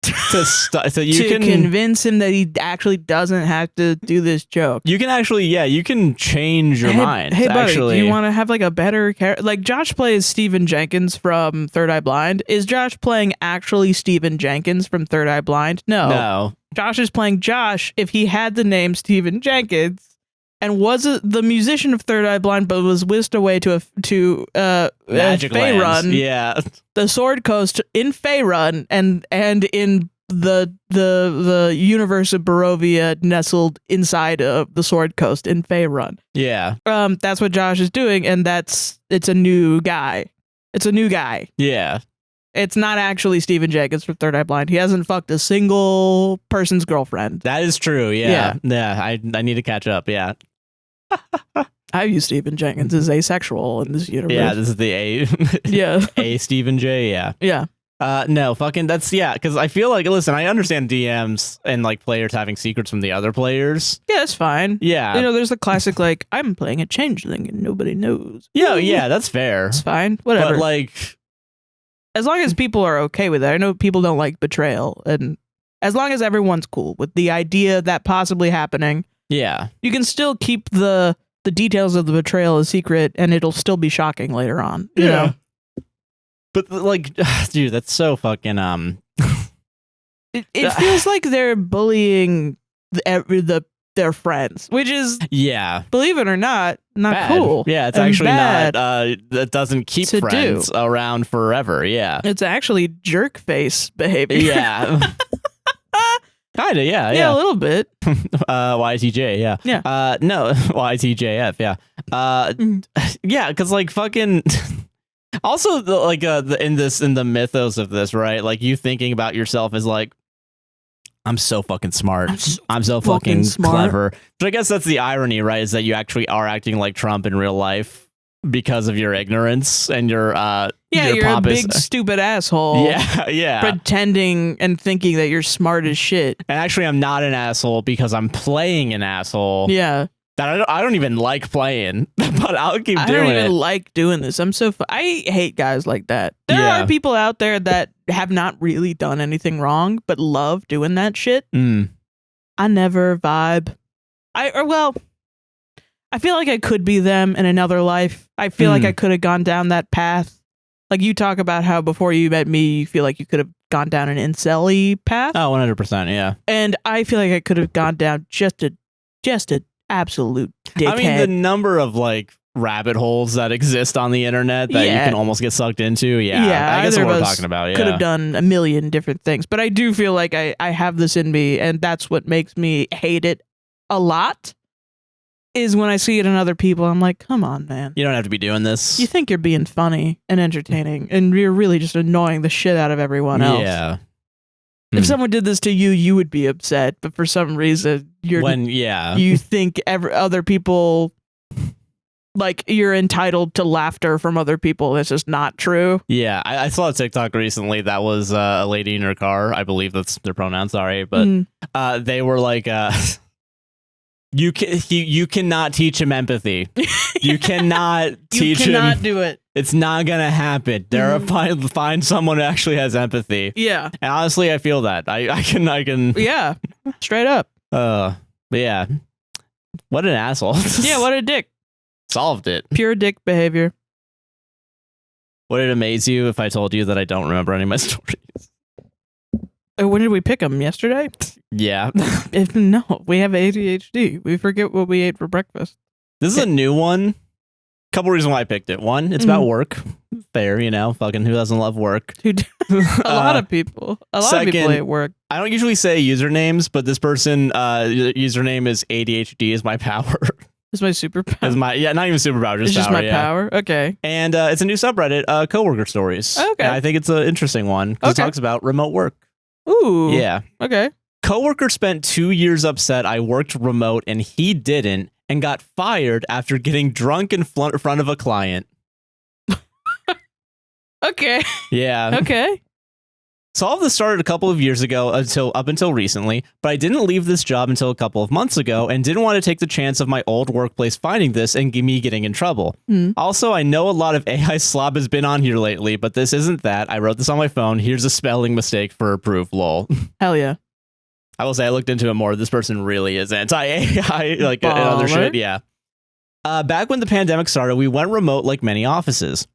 Speaker 2: so you can convince him that he actually doesn't have to do this joke.
Speaker 1: You can actually, you can change your mind.
Speaker 2: Hey, buddy,
Speaker 1: actually,
Speaker 2: do you want to have like a better character? Like Josh plays Stephen Jenkins from Third Eye Blind. Is Josh playing actually Stephen Jenkins from Third Eye Blind? No. Josh is playing Josh if he had the name Stephen Jenkins and was the musician of Third Eye Blind, but was whisked away to
Speaker 1: Magic
Speaker 2: Faerun.
Speaker 1: Yeah,
Speaker 2: the Sword Coast in Faerun, and in the universe of Barovia nestled inside of the Sword Coast in Faerun.
Speaker 1: Yeah.
Speaker 2: That's what Josh is doing, and it's a new guy. It's a new guy.
Speaker 1: Yeah.
Speaker 2: It's not actually Stephen Jenkins from Third Eye Blind. He hasn't fucked a single person's girlfriend.
Speaker 1: That is true. Yeah. I need to catch up. Yeah.
Speaker 2: I view Stephen Jenkins as asexual in this universe.
Speaker 1: Yeah, this is the A.
Speaker 2: Yeah.
Speaker 1: A Stephen J. Yeah.
Speaker 2: Yeah.
Speaker 1: No, fucking that's because I feel like, listen, I understand DMs and like players having secrets from the other players.
Speaker 2: Yeah, that's fine.
Speaker 1: Yeah.
Speaker 2: You know, there's the classic like, I'm playing a changeling and nobody knows.
Speaker 1: Yeah, that's fair.
Speaker 2: It's fine. Whatever.
Speaker 1: But like,
Speaker 2: as long as people are okay with it. I know people don't like betrayal, and as long as everyone's cool with the idea of that possibly happening, you can still keep the details of the betrayal a secret, and it'll still be shocking later on. You know?
Speaker 1: But like, dude, that's so fucking
Speaker 2: It feels like they're bullying their friends, which is believe it or not
Speaker 1: bad.
Speaker 2: Cool.
Speaker 1: Yeah, it's actually not. That doesn't keep friends around forever. Yeah,
Speaker 2: it's actually jerk face behavior.
Speaker 1: Yeah. Kinda,
Speaker 2: yeah, a little bit.
Speaker 1: YTJ, yeah. No, YTJF, yeah. Yeah, because like fucking. Also, in the mythos of this, right? Like you thinking about yourself as like, I'm so fucking smart. I'm so fucking clever. But I guess that's the irony, right? Is that you actually are acting like Trump in real life because of your ignorance and your
Speaker 2: you're a big stupid asshole.
Speaker 1: Yeah.
Speaker 2: Pretending and thinking that you're smart as shit.
Speaker 1: And actually, I'm not an asshole because I'm playing an asshole.
Speaker 2: Yeah.
Speaker 1: That I don't even like playing, but I'll keep doing it. I don't even
Speaker 2: like doing this. I hate guys like that. There are people out there that have not really done anything wrong, but love doing that shit. I never vibe. I feel like I could be them in another life. I feel like I could have gone down that path. Like you talk about how before you met me, you feel like you could have gone down an incel-y path.
Speaker 1: Oh, 100%, yeah.
Speaker 2: And I feel like I could have gone down just a absolute dickhead.
Speaker 1: I mean, the number of like rabbit holes that exist on the internet that you can almost get sucked into. Yeah, I guess what we're talking about. Yeah,
Speaker 2: could have done a million different things, but I do feel like I have this in me, and that's what makes me hate it a lot. Is when I see it in other people, I'm like, come on, man.
Speaker 1: You don't have to be doing this.
Speaker 2: You think you're being funny and entertaining, and you're really just annoying the shit out of everyone else.
Speaker 1: Yeah.
Speaker 2: If someone did this to you, you would be upset, but for some reason, you think other people, like, you're entitled to laughter from other people. That's just not true.
Speaker 1: Yeah, I saw a TikTok recently that was a lady in her car. I believe that's their pronouns, sorry. But they were like, you cannot teach him empathy. You cannot teach him. You cannot
Speaker 2: do it.
Speaker 1: It's not gonna happen. Find someone who actually has empathy.
Speaker 2: Yeah.
Speaker 1: And honestly, I feel that. I can.
Speaker 2: Yeah. Straight up.
Speaker 1: But yeah. What an asshole.
Speaker 2: Yeah. What a dick.
Speaker 1: Solved it.
Speaker 2: Pure dick behavior.
Speaker 1: Would it amaze you if I told you that I don't remember any of my stories?
Speaker 2: When did we pick them? Yesterday?
Speaker 1: Yeah.
Speaker 2: No, we have ADHD. We forget what we ate for breakfast.
Speaker 1: This is a new one. Couple reasons why I picked it. One, it's about work. Fair, fucking who doesn't love work?
Speaker 2: A lot of people. A lot of people at work.
Speaker 1: I don't usually say usernames, but this person, username is ADHD is my power.
Speaker 2: It's my superpower.
Speaker 1: Not even superpower, just
Speaker 2: it's
Speaker 1: power.
Speaker 2: Just my power. Okay.
Speaker 1: And it's a new subreddit, coworker stories.
Speaker 2: Okay.
Speaker 1: And I think it's an interesting one because it talks about remote work.
Speaker 2: Ooh.
Speaker 1: Yeah.
Speaker 2: Okay.
Speaker 1: Coworker spent 2 years upset I worked remote and he didn't, and got fired after getting drunk in front of a client.
Speaker 2: Okay.
Speaker 1: Yeah.
Speaker 2: Okay.
Speaker 1: So all of this started a couple of years ago up until recently, but I didn't leave this job until a couple of months ago and didn't want to take the chance of my old workplace finding this and me getting in trouble. Also, I know a lot of AI slob has been on here lately, but this isn't that. I wrote this on my phone. Here's a spelling mistake for proof, lol.
Speaker 2: Hell yeah.
Speaker 1: I will say I looked into it more. This person really is anti-AI, like and other shit. Yeah. Back when the pandemic started, we went remote like many offices.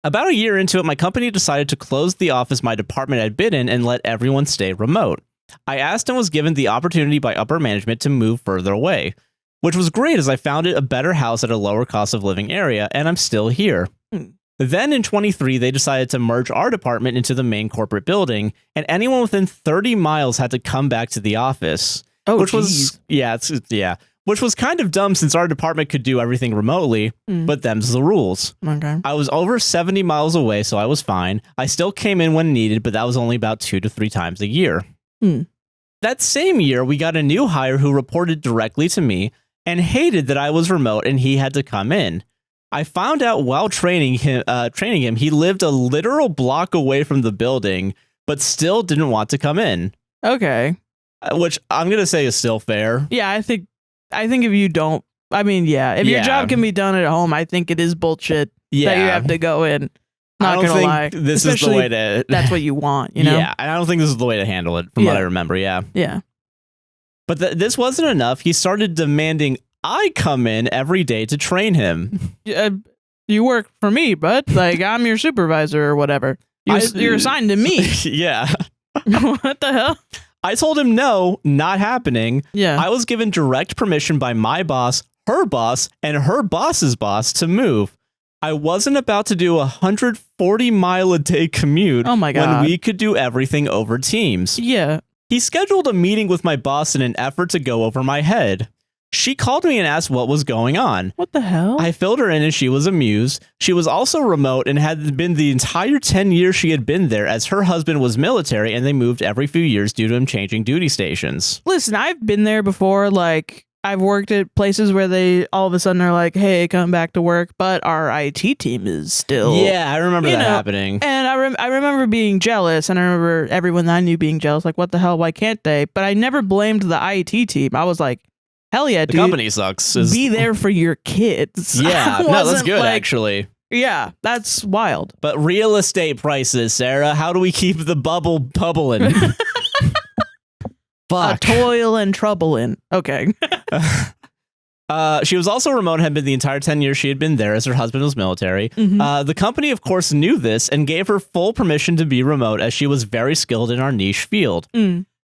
Speaker 1: About a year into it, my company decided to close the office my department had been in and let everyone stay remote. I asked and was given the opportunity by upper management to move further away, which was great as I found it a better house at a lower cost of living area, and I'm still here. Then in 23, they decided to merge our department into the main corporate building, and anyone within 30 miles had to come back to the office. Which was kind of dumb since our department could do everything remotely, but them's the rules.
Speaker 2: Okay.
Speaker 1: I was over 70 miles away, so I was fine. I still came in when needed, but that was only about 2 to 3 times a year. That same year, we got a new hire who reported directly to me and hated that I was remote and he had to come in. I found out while training him, he lived a literal block away from the building, but still didn't want to come in.
Speaker 2: Okay.
Speaker 1: Which I'm going to say is still fair.
Speaker 2: Yeah, I think if you don't, if your job can be done at home, I think it is bullshit that you have to go in. Not gonna lie.
Speaker 1: This is the way to.
Speaker 2: That's what you want, you know?
Speaker 1: Yeah, and I don't think this is the way to handle it, from what I remember. Yeah.
Speaker 2: Yeah.
Speaker 1: But this wasn't enough. He started demanding I come in every day to train him.
Speaker 2: You work for me, but like I'm your supervisor or whatever. You're assigned to me.
Speaker 1: Yeah.
Speaker 2: What the hell?
Speaker 1: I told him no, not happening.
Speaker 2: Yeah.
Speaker 1: I was given direct permission by my boss, her boss, and her boss's boss to move. I wasn't about to do a 140-mile-a-day commute
Speaker 2: oh my God.
Speaker 1: when we could do everything over Teams.
Speaker 2: Yeah.
Speaker 1: He scheduled a meeting with my boss in an effort to go over my head. She called me and asked what was going on.
Speaker 2: What the hell?
Speaker 1: I filled her in and she was amused. She was also remote and had been the entire 10 years she had been there, as her husband was military and they moved every few years due to him changing duty stations.
Speaker 2: Listen, I've been there before. Like, I've worked at places where they all of a sudden are like, hey, come back to work, but our IT team is still...
Speaker 1: Yeah, I remember that happening.
Speaker 2: And I remember being jealous, and I remember everyone that I knew being jealous, like, what the hell, why can't they? But I never blamed the IT team. I was like, hell yeah, dude.
Speaker 1: The company sucks.
Speaker 2: Be there for your kids.
Speaker 1: Yeah, no, that's good, actually.
Speaker 2: Yeah, that's wild.
Speaker 1: But real estate prices, Sarah, how do we keep the bubble bubbling? Fuck.
Speaker 2: Toil and trouble in. Okay.
Speaker 1: She was also remote and had been the entire 10 years she had been there, as her husband was military. The company, of course, knew this and gave her full permission to be remote, as she was very skilled in our niche field.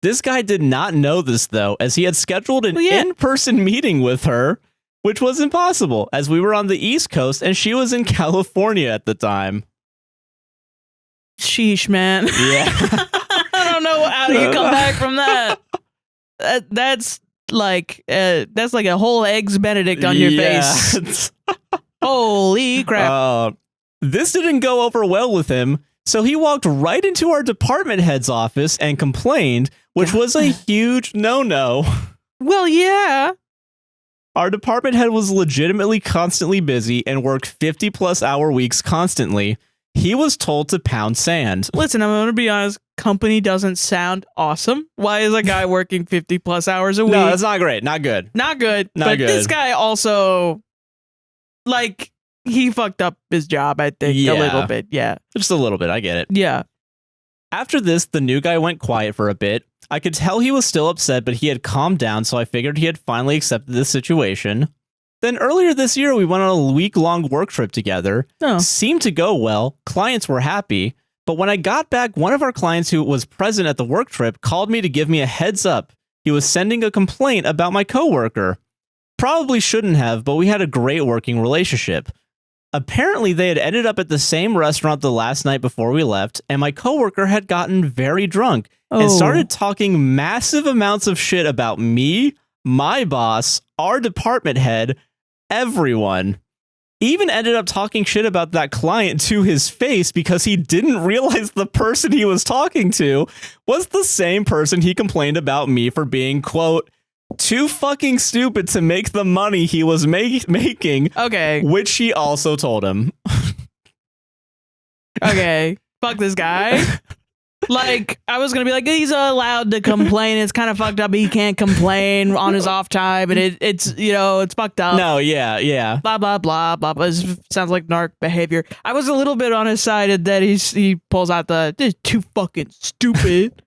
Speaker 1: This guy did not know this, though, as he had scheduled an in-person meeting with her, which was impossible, as we were on the East Coast and she was in California at the time.
Speaker 2: Sheesh, man.
Speaker 1: Yeah.
Speaker 2: I don't know how you come back from that. That's like a whole eggs Benedict on your face. Holy crap.
Speaker 1: This didn't go over well with him, so he walked right into our department head's office and complained, which was a huge no-no.
Speaker 2: Well, yeah.
Speaker 1: Our department head was legitimately constantly busy and worked 50-plus hour weeks constantly. He was told to pound sand.
Speaker 2: Listen, I'm going to be honest. Company doesn't sound awesome. Why is a guy working 50-plus hours a week?
Speaker 1: No, that's not great. Not good.
Speaker 2: Not good.
Speaker 1: Not
Speaker 2: but
Speaker 1: good.
Speaker 2: This guy also, like, he fucked up his job, I think, a little bit. Yeah.
Speaker 1: Just a little bit. I get it.
Speaker 2: Yeah.
Speaker 1: After this, the new guy went quiet for a bit. I could tell he was still upset, but he had calmed down, so I figured he had finally accepted this situation. Then earlier this year, we went on a week-long work trip together.
Speaker 2: Oh.
Speaker 1: Seemed to go well. Clients were happy. But when I got back, one of our clients who was present at the work trip called me to give me a heads up. He was sending a complaint about my coworker. Probably shouldn't have, but we had a great working relationship. Apparently, they had ended up at the same restaurant the last night before we left, and my coworker had gotten very drunk and started talking massive amounts of shit about me, my boss, our department head, everyone. Even ended up talking shit about that client to his face because he didn't realize the person he was talking to was the same person he complained about me for being, quote, too fucking stupid to make the money he was making.
Speaker 2: Okay.
Speaker 1: Which he also told him.
Speaker 2: Okay. Fuck this guy. Like, I was going to be like, he's allowed to complain. It's kind of fucked up. He can't complain on his off time. And it's, you know, it's fucked up.
Speaker 1: No, yeah.
Speaker 2: Blah, blah, blah, blah, blah. This sounds like narc behavior. I was a little bit on his side that he pulls out this is too fucking stupid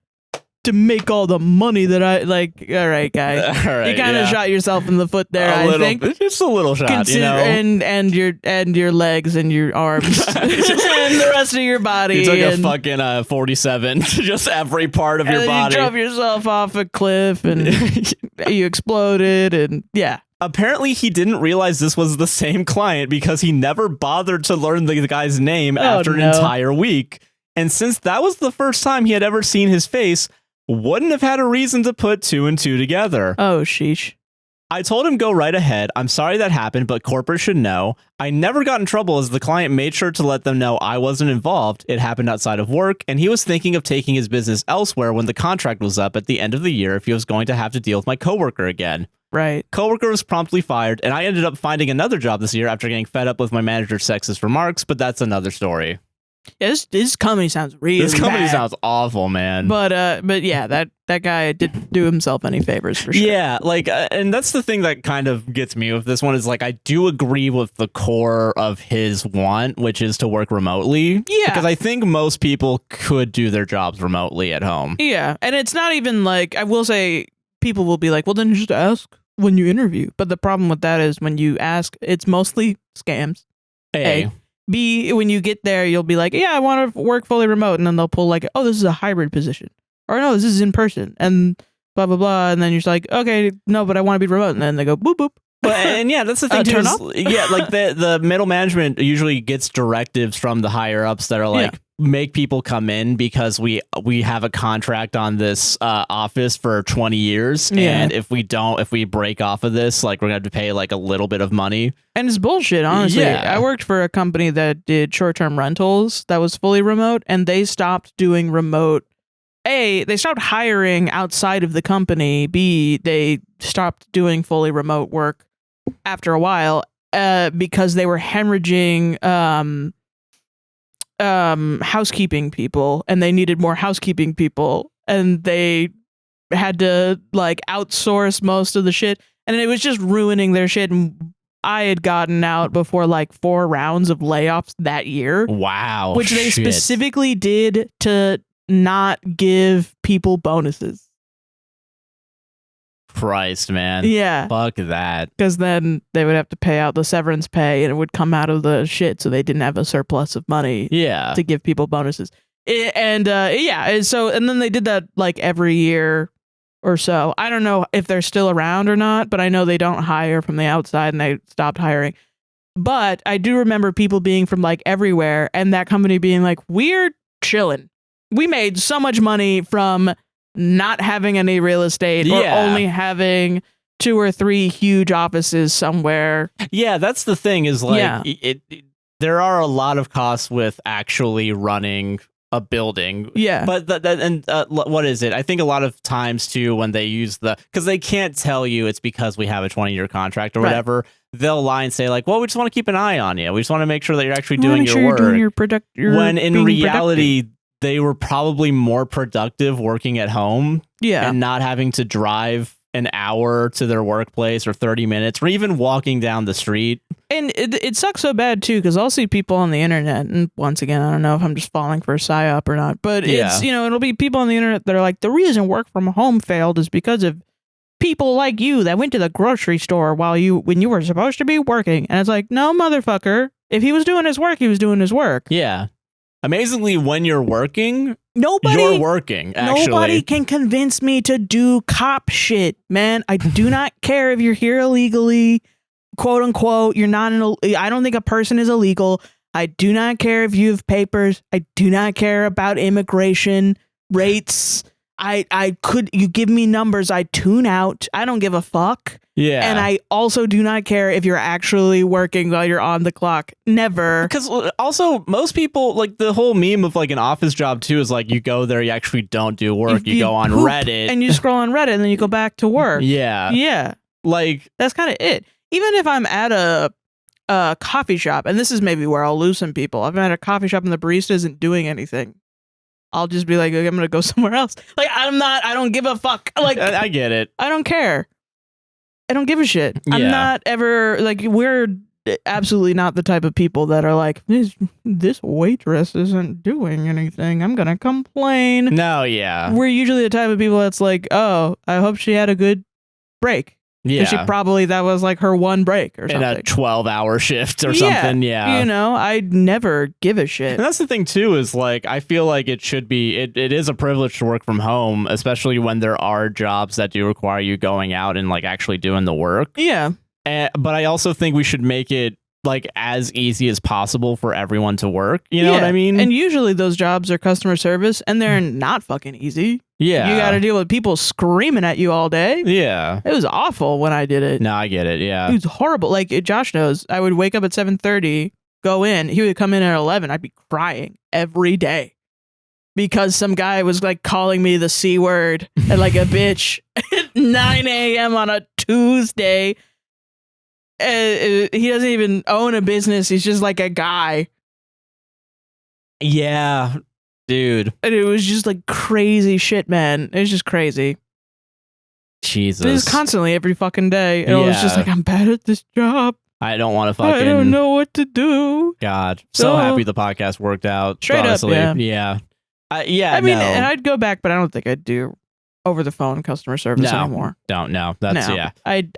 Speaker 2: to make all the money that I like. All right, guy.
Speaker 1: All right,
Speaker 2: you kind of shot yourself in the foot there, I think.
Speaker 1: Just a little shot, you know?
Speaker 2: And your legs and your arms and the rest of your body.
Speaker 1: You took a fucking 47 to just every part of your body.
Speaker 2: You drove yourself off a cliff and you exploded and yeah.
Speaker 1: Apparently, he didn't realize this was the same client because he never bothered to learn the guy's name after an entire week. And since that was the first time he had ever seen his face, wouldn't have had a reason to put two and two together.
Speaker 2: Oh, sheesh.
Speaker 1: I told him go right ahead. I'm sorry that happened, but corporate should know. I never got in trouble as the client made sure to let them know I wasn't involved. It happened outside of work, and he was thinking of taking his business elsewhere when the contract was up at the end of the year if he was going to have to deal with my coworker again.
Speaker 2: Right.
Speaker 1: Coworker was promptly fired, and I ended up finding another job this year after getting fed up with my manager's sexist remarks, but that's another story.
Speaker 2: Yeah, this company sounds really
Speaker 1: This company
Speaker 2: bad.
Speaker 1: sounds awful, man.
Speaker 2: But yeah, that guy didn't do himself any favors for sure.
Speaker 1: Yeah, like, and that's the thing that kind of gets me with this one is like, I do agree with the core of his want, which is to work remotely.
Speaker 2: Yeah.
Speaker 1: Because I think most people could do their jobs remotely at home.
Speaker 2: Yeah, and it's not even like, I will say, people will be like, well, then just ask when you interview. But the problem with that is when you ask, it's mostly scams. A. B, when you get there, you'll be like, yeah, I want to work fully remote. And then they'll pull like, oh, this is a hybrid position. Or no, this is in person. And blah, blah, blah. And then you're just like, okay, no, but I want to be remote. And then they go, boop, boop.
Speaker 1: And yeah, that's the thing too. Yeah, like the middle management usually gets directives from the higher ups that are like, make people come in because we have a contract on this office for 20 years.
Speaker 2: Yeah.
Speaker 1: And if we break off of this, like we're going to have to pay like a little bit of money.
Speaker 2: And it's bullshit, honestly.
Speaker 1: Yeah.
Speaker 2: I worked for a company that did short-term rentals that was fully remote, and they stopped doing remote. A, they stopped hiring outside of the company. B, they stopped doing fully remote work after a while because they were hemorrhaging housekeeping people, and they needed more housekeeping people, and they had to like outsource most of the shit, and it was just ruining their shit. And I had gotten out before like 4 rounds of layoffs that year.
Speaker 1: Wow.
Speaker 2: Which they specifically did to not give people bonuses.
Speaker 1: Christ, man.
Speaker 2: Yeah.
Speaker 1: Fuck that.
Speaker 2: Because then they would have to pay out the severance pay and it would come out of the shit, so they didn't have a surplus of money to give people bonuses. And then they did that like every year or so. I don't know if they're still around or not, but I know they don't hire from the outside and they stopped hiring. But I do remember people being from like everywhere and that company being like, we're chilling. We made so much money from not having any real estate or only having 2 or 3 huge offices somewhere.
Speaker 1: Yeah, that's the thing is like there are a lot of costs with actually running a building. Yeah. But what is it? I think a lot of times too when they use because they can't tell you it's because we have a 20-year contract or whatever. They'll lie and say like, well, we just want to keep an eye on you. We just want to make sure that you're actually doing your work. When in reality, they were probably more productive working at home and not having to drive an hour to their workplace or 30 minutes or even walking down the street. And
Speaker 2: it sucks so bad too, because I'll see people on the internet, and once again, I don't know if I'm just falling for a psyop or not, but it's, it'll be people on the internet that are like, the reason work from home failed is because of people like you that went to the grocery store when you were supposed to be working. And it's like, no, motherfucker. If he was doing his work, he was doing his work.
Speaker 1: Yeah. Amazingly, when you're working,
Speaker 2: you're
Speaker 1: working, actually.
Speaker 2: Nobody can convince me to do cop shit, man. I do not care if you're here illegally, quote unquote. You're not I don't think a person is illegal. I do not care if you have papers. I do not care about immigration rates. You give me numbers, I tune out. I don't give a fuck.
Speaker 1: Yeah.
Speaker 2: And I also do not care if you're actually working while you're on the clock. Never.
Speaker 1: Because also most people, like the whole meme of like an office job too is like you go there, you actually don't do work. You go on Reddit.
Speaker 2: And you scroll on Reddit and then you go back to work.
Speaker 1: Yeah.
Speaker 2: Yeah.
Speaker 1: Like
Speaker 2: that's kind of it. Even if I'm at a coffee shop, and this is maybe where I'll lose some people. If I'm at a coffee shop and the barista isn't doing anything, I'll just be like, okay, I'm going to go somewhere else. Like, I don't give a fuck. Like,
Speaker 1: I get it.
Speaker 2: I don't care. I don't give a shit. Yeah. I'm not ever, like, we're absolutely not the type of people that are like, this waitress isn't doing anything. I'm going to complain.
Speaker 1: No, yeah.
Speaker 2: We're usually the type of people that's like, oh, I hope she had a good break.
Speaker 1: Yeah.
Speaker 2: She probably, that was like her one break or something.
Speaker 1: In a 12-hour shift or something, yeah.
Speaker 2: You know, I'd never give a shit.
Speaker 1: And that's the thing, too, is like, I feel like it should be, it is a privilege to work from home, especially when there are jobs that do require you going out and like actually doing the work.
Speaker 2: Yeah.
Speaker 1: But I also think we should make it like as easy as possible for everyone to work. You know what I mean?
Speaker 2: And usually those jobs are customer service and they're not fucking easy.
Speaker 1: Yeah.
Speaker 2: You got to deal with people screaming at you all day.
Speaker 1: Yeah.
Speaker 2: It was awful when I did it.
Speaker 1: No, I get it. Yeah.
Speaker 2: It was horrible. Like Josh knows, I would wake up at 7:30, go in. He would come in at 11. I'd be crying every day because some guy was like calling me the C word and like a bitch at 9 a.m. on a Tuesday. He doesn't even own a business. He's just like a guy.
Speaker 1: Yeah, dude.
Speaker 2: And it was just like crazy shit, man. It was just crazy.
Speaker 1: Jesus.
Speaker 2: It was constantly every fucking day. And I was just like, I'm bad at this job.
Speaker 1: I don't want to fucking...
Speaker 2: I don't know what to do.
Speaker 1: God. So happy the podcast worked out.
Speaker 2: Straight
Speaker 1: honestly.
Speaker 2: up,
Speaker 1: yeah.
Speaker 2: I mean, and I'd go back, but I don't think I'd do over the phone customer service anymore.
Speaker 1: Don't know. That's yeah.
Speaker 2: I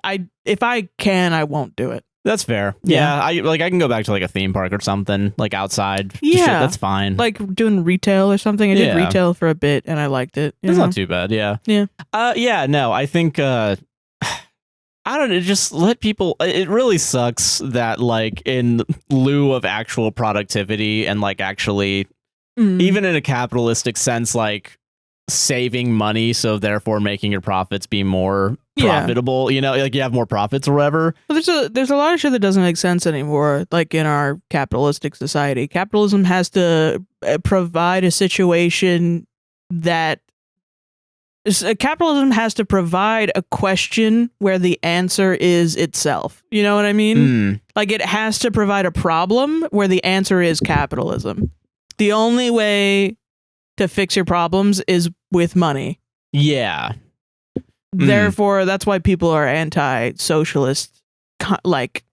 Speaker 2: if I can, I won't do it.
Speaker 1: That's fair. Yeah. I can go back to like a theme park or something, like outside.
Speaker 2: Yeah.
Speaker 1: Shit, that's fine.
Speaker 2: Like doing retail or something. I did retail for a bit and I liked it.
Speaker 1: It's not too bad. Yeah.
Speaker 2: Yeah.
Speaker 1: No, I think I don't know, just let people, it really sucks that like in lieu of actual productivity and like actually even in a capitalistic sense, like saving money, so therefore making your profits be more profitable, you know, like you have more profits or whatever.
Speaker 2: Well, there's a lot of shit that doesn't make sense anymore, like in our capitalistic society. Capitalism has to provide a situation that capitalism has to provide a question where the answer is itself. You know what I mean? Like it has to provide a problem where the answer is capitalism. The only way to fix your problems is with money.
Speaker 1: Yeah.
Speaker 2: Therefore, that's why people are anti-socialist, like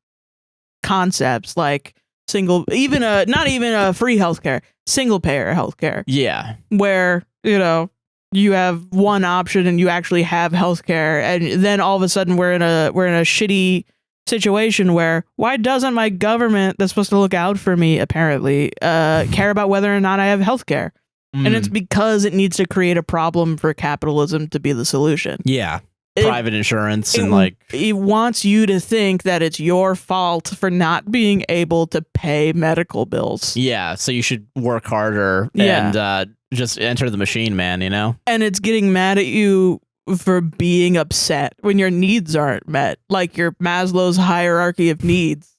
Speaker 2: concepts, like not even a free healthcare, single payer healthcare.
Speaker 1: Yeah.
Speaker 2: Where, you know, you have one option and you actually have healthcare, and then all of a sudden we're in a shitty situation where why doesn't my government that's supposed to look out for me apparently care about whether or not I have healthcare? And it's because it needs to create a problem for capitalism to be the solution.
Speaker 1: Yeah. Private insurance and like...
Speaker 2: It wants you to think that it's your fault for not being able to pay medical bills.
Speaker 1: Yeah, so you should work harder and just enter the machine, man, you know? And
Speaker 2: it's getting mad at you for being upset when your needs aren't met. Like your Maslow's hierarchy of needs.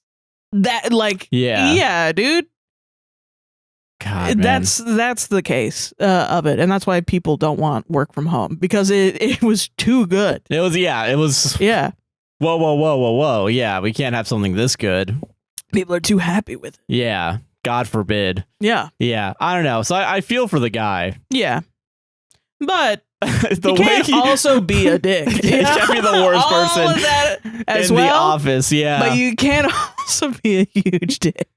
Speaker 2: That, like... Yeah, dude.
Speaker 1: God,
Speaker 2: that's the case of it, and that's why people don't want work from home, because it was too good.
Speaker 1: It was whoa, yeah, we can't have something this good.
Speaker 2: People are too happy with it.
Speaker 1: Yeah, God forbid.
Speaker 2: Yeah
Speaker 1: I don't know, so I feel for the guy.
Speaker 2: Yeah, but
Speaker 1: The
Speaker 2: you can't also be a dick.
Speaker 1: You can't be the worst person
Speaker 2: All of that as
Speaker 1: in
Speaker 2: well,
Speaker 1: the office, yeah.
Speaker 2: but you can't also be a huge dick.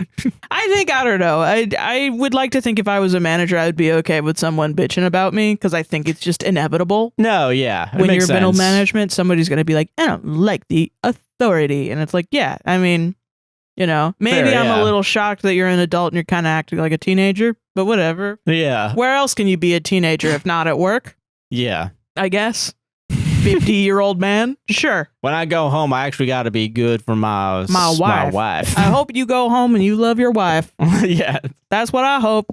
Speaker 2: I don't know. I would like to think if I was a manager, I would be okay with someone bitching about me because I think it's just inevitable.
Speaker 1: No, yeah.
Speaker 2: When you're middle management, somebody's going to be like, I don't like the authority. And it's like, yeah, I mean, maybe I'm a little shocked that you're an adult and you're kind of acting like a teenager, but whatever.
Speaker 1: Yeah.
Speaker 2: Where else can you be a teenager if not at work?
Speaker 1: Yeah.
Speaker 2: I guess. 50-year-old man? Sure.
Speaker 1: When I go home, I actually got to be good for my wife.
Speaker 2: I hope you go home and you love your wife.
Speaker 1: Yeah.
Speaker 2: That's what I hope.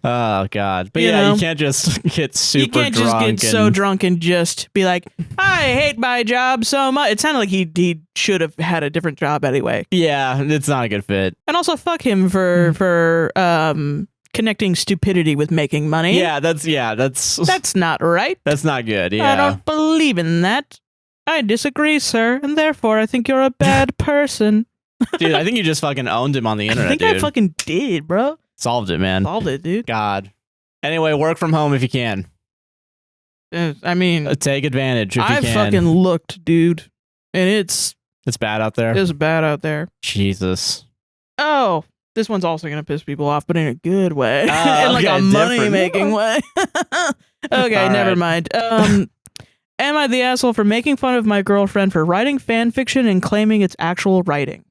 Speaker 1: Oh, God. But you can't just get super drunk.
Speaker 2: You can't just get so drunk and just be like, I hate my job so much. It sounded like he should have had a different job anyway.
Speaker 1: Yeah, it's not a good fit.
Speaker 2: And also fuck him for connecting stupidity with making money.
Speaker 1: Yeah, that's
Speaker 2: not right.
Speaker 1: That's not good. Yeah.
Speaker 2: I don't believe in that. I disagree, sir, and therefore I think you're a bad person.
Speaker 1: Dude, I think you just fucking owned him on the internet,
Speaker 2: I think I fucking did, bro.
Speaker 1: Solved it, man.
Speaker 2: Solved it, dude.
Speaker 1: God. Anyway, work from home if you can.
Speaker 2: I mean,
Speaker 1: take advantage if you can.
Speaker 2: I fucking looked, dude, and it's
Speaker 1: bad out there.
Speaker 2: It's bad out there.
Speaker 1: Jesus.
Speaker 2: Oh, this one's also gonna piss people off, but in a good way, in like
Speaker 1: okay,
Speaker 2: a money-making way. Okay, never mind. Am I the asshole for making fun of my girlfriend for writing fan fiction and claiming it's actual writing?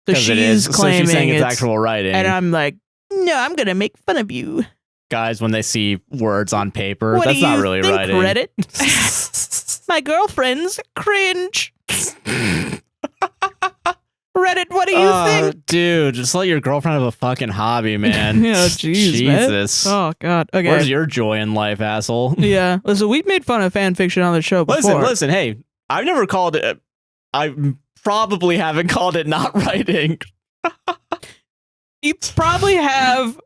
Speaker 2: So she's claiming
Speaker 1: she's saying it's actual writing.
Speaker 2: And I'm like, no, I'm going to make fun of you.
Speaker 1: Guys, when they see words on paper, that's not really writing.
Speaker 2: Reddit? My girlfriend's cringe. Reddit, what do you think?
Speaker 1: Dude, just let your girlfriend have a fucking hobby, man.
Speaker 2: Yeah, Jesus. Man. Oh, God. Okay.
Speaker 1: Where's your joy in life, asshole?
Speaker 2: Yeah. Listen, we've made fun of fan fiction on the show before.
Speaker 1: Listen, hey, I've never called it... I probably haven't called it not writing.
Speaker 2: You probably have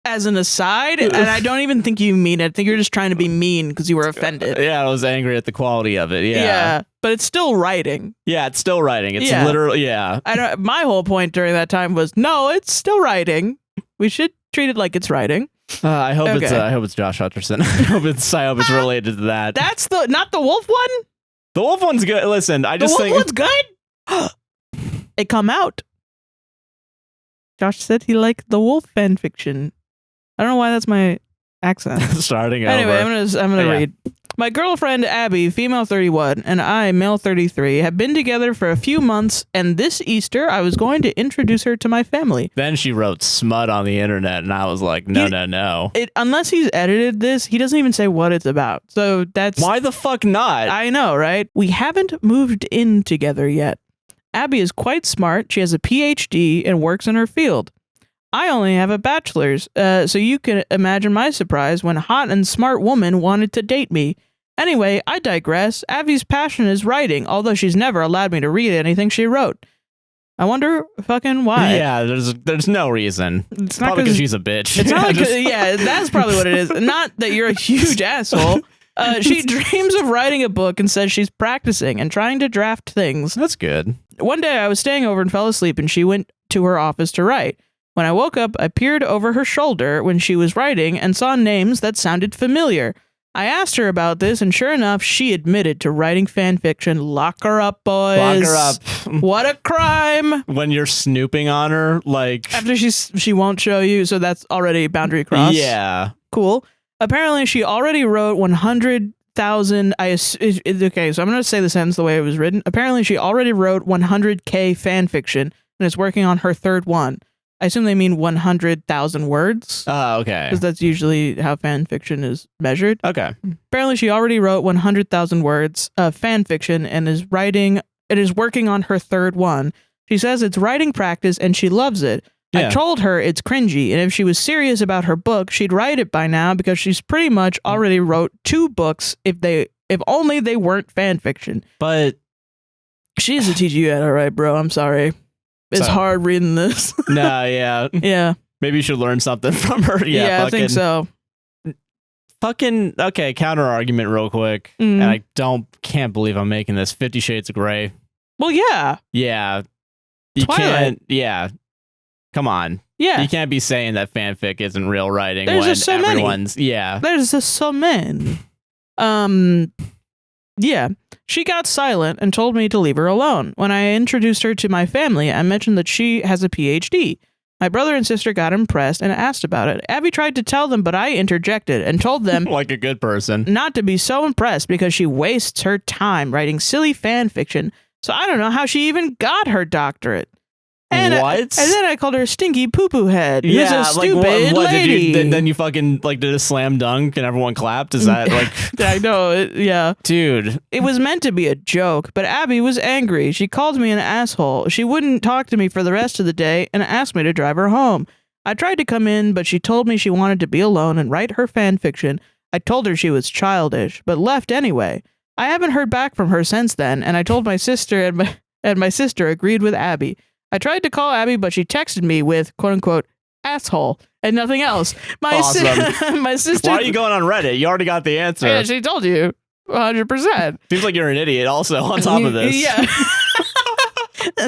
Speaker 2: as an aside, and I don't even think you mean it. I think you're just trying to be mean because you were offended.
Speaker 1: Yeah, I was angry at the quality of it. Yeah.
Speaker 2: But it's still writing.
Speaker 1: Yeah, it's still writing. It's literally,
Speaker 2: my whole point during that time was, no, it's still writing. We should treat it like it's writing.
Speaker 1: I hope it's Josh Hutcherson. I hope it's related to that.
Speaker 2: That's not the wolf one?
Speaker 1: The wolf one's good. Listen, I just think...
Speaker 2: The wolf one's good? It come out. Josh said he liked the wolf fan fiction. I don't know why that's my accent.
Speaker 1: Starting
Speaker 2: anyway,
Speaker 1: over.
Speaker 2: I'm gonna read. My girlfriend Abby, female 31, and I, male 33, have been together for a few months, and this Easter I was going to introduce her to my family.
Speaker 1: Then she wrote smut on the internet, and I was like, no.
Speaker 2: Unless he's edited this, he doesn't even say what it's about. So that's...
Speaker 1: Why the fuck not?
Speaker 2: I know, right? We haven't moved in together yet. Abby is quite smart. She has a PhD and works in her field. I only have a bachelor's, so you can imagine my surprise when a hot and smart woman wanted to date me. Anyway, I digress. Abby's passion is writing, although she's never allowed me to read anything she wrote. I wonder fucking why.
Speaker 1: Yeah, there's no reason. It's probably because she's a bitch.
Speaker 2: It's not yeah, that's probably what it is. Not that you're a huge asshole. She dreams of writing a book and says she's practicing and trying to draft things.
Speaker 1: That's good.
Speaker 2: One day I was staying over and fell asleep, and she went to her office to write. When I woke up, I peered over her shoulder when she was writing and saw names that sounded familiar. I asked her about this, and sure enough, she admitted to writing fan fiction. Lock her up, boys.
Speaker 1: Lock her up.
Speaker 2: What a crime.
Speaker 1: When you're snooping on her, like...
Speaker 2: After she won't show you, so that's already boundary crossed.
Speaker 1: Yeah.
Speaker 2: Cool. Apparently, she already wrote 100,000... Okay, so I'm going to say the sentence the way it was written. Apparently, she already wrote 100K fan fiction and is working on her third one. I assume they mean 100,000 words.
Speaker 1: Oh, okay.
Speaker 2: Because that's usually how fan fiction is measured.
Speaker 1: Okay.
Speaker 2: Apparently, she already wrote 100,000 words of fan fiction and is working on her third one. She says it's writing practice and she loves it. Yeah. I told her it's cringy, and if she was serious about her book, she'd write it by now because she's pretty much already wrote 2 books if only they weren't fan fiction.
Speaker 1: But
Speaker 2: she needs to teach you how to write, bro. I'm sorry. It's hard reading this.
Speaker 1: No, yeah.
Speaker 2: Yeah.
Speaker 1: Maybe you should learn something from her. Yeah,
Speaker 2: I think so.
Speaker 1: Fucking, okay, counter argument real quick. And I can't believe I'm making this. 50 Shades of Grey.
Speaker 2: Well, yeah.
Speaker 1: Yeah. You
Speaker 2: Twilight.
Speaker 1: can't, yeah. Come on.
Speaker 2: Yeah.
Speaker 1: You can't be saying that fanfic isn't real writing
Speaker 2: There's
Speaker 1: when
Speaker 2: just so
Speaker 1: everyone's
Speaker 2: There's just so many. Yeah. She got silent and told me to leave her alone. When I introduced her to my family, I mentioned that she has a PhD. My brother and sister got impressed and asked about it. Abby tried to tell them, but I interjected and told them
Speaker 1: like a good person
Speaker 2: not to be so impressed because she wastes her time writing silly fan fiction. So I don't know how she even got her doctorate. And
Speaker 1: what?
Speaker 2: And then I called her a stinky poo-poo head. Who's
Speaker 1: Yeah,
Speaker 2: a stupid
Speaker 1: what
Speaker 2: lady.
Speaker 1: did you? Then you fucking like did a slam dunk and everyone clapped. Is that like?
Speaker 2: I know. Yeah,
Speaker 1: dude.
Speaker 2: It was meant to be a joke, but Abby was angry. She called me an asshole. She wouldn't talk to me for the rest of the day and asked me to drive her home. I tried to come in, but she told me she wanted to be alone and write her fan fiction. I told her she was childish, but left anyway. I haven't heard back from her since then, and I told my sister, and my sister agreed with Abby. I tried to call Abby, but she texted me with "quote unquote" asshole and nothing else. My sister.
Speaker 1: Why are you going on Reddit? You already got the answer.
Speaker 2: Yeah, she told you 100%.
Speaker 1: Seems like you're an idiot. Also, on top of this,
Speaker 2: yeah.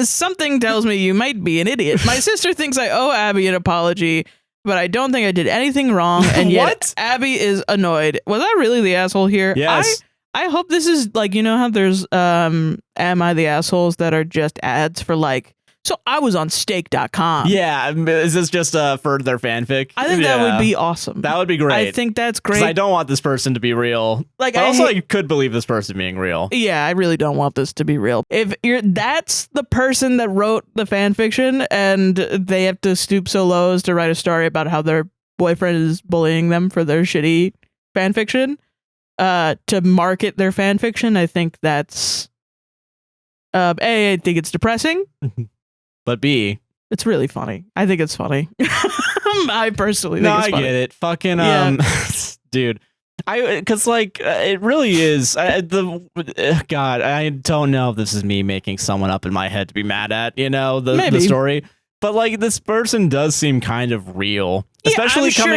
Speaker 2: Something tells me you might be an idiot. My sister thinks I owe Abby an apology, but I don't think I did anything wrong. And yet,
Speaker 1: what?
Speaker 2: Abby is annoyed. Was I really the asshole here?
Speaker 1: Yes.
Speaker 2: I hope this is like, you know how there's Am I the Assholes that are just ads for like. So I was on steak.com.
Speaker 1: Yeah. Is this just for their fanfic?
Speaker 2: I think that would be awesome.
Speaker 1: That would be great.
Speaker 2: I think that's great.
Speaker 1: I don't want this person to be real.
Speaker 2: Like,
Speaker 1: but I could believe this person being real.
Speaker 2: Yeah, I really don't want this to be real. If that's the person that wrote the fan fiction and they have to stoop so low as to write a story about how their boyfriend is bullying them for their shitty fan fiction, to market their fan fiction, I think that's I think it's depressing.
Speaker 1: But B,
Speaker 2: it's really funny. I think it's funny. I personally think it's funny.
Speaker 1: I get it. Fucking dude. Because like it really is. God, I don't know if this is me making someone up in my head to be mad at. You know the story. But like this person does seem kind of real, especially
Speaker 2: I'm sure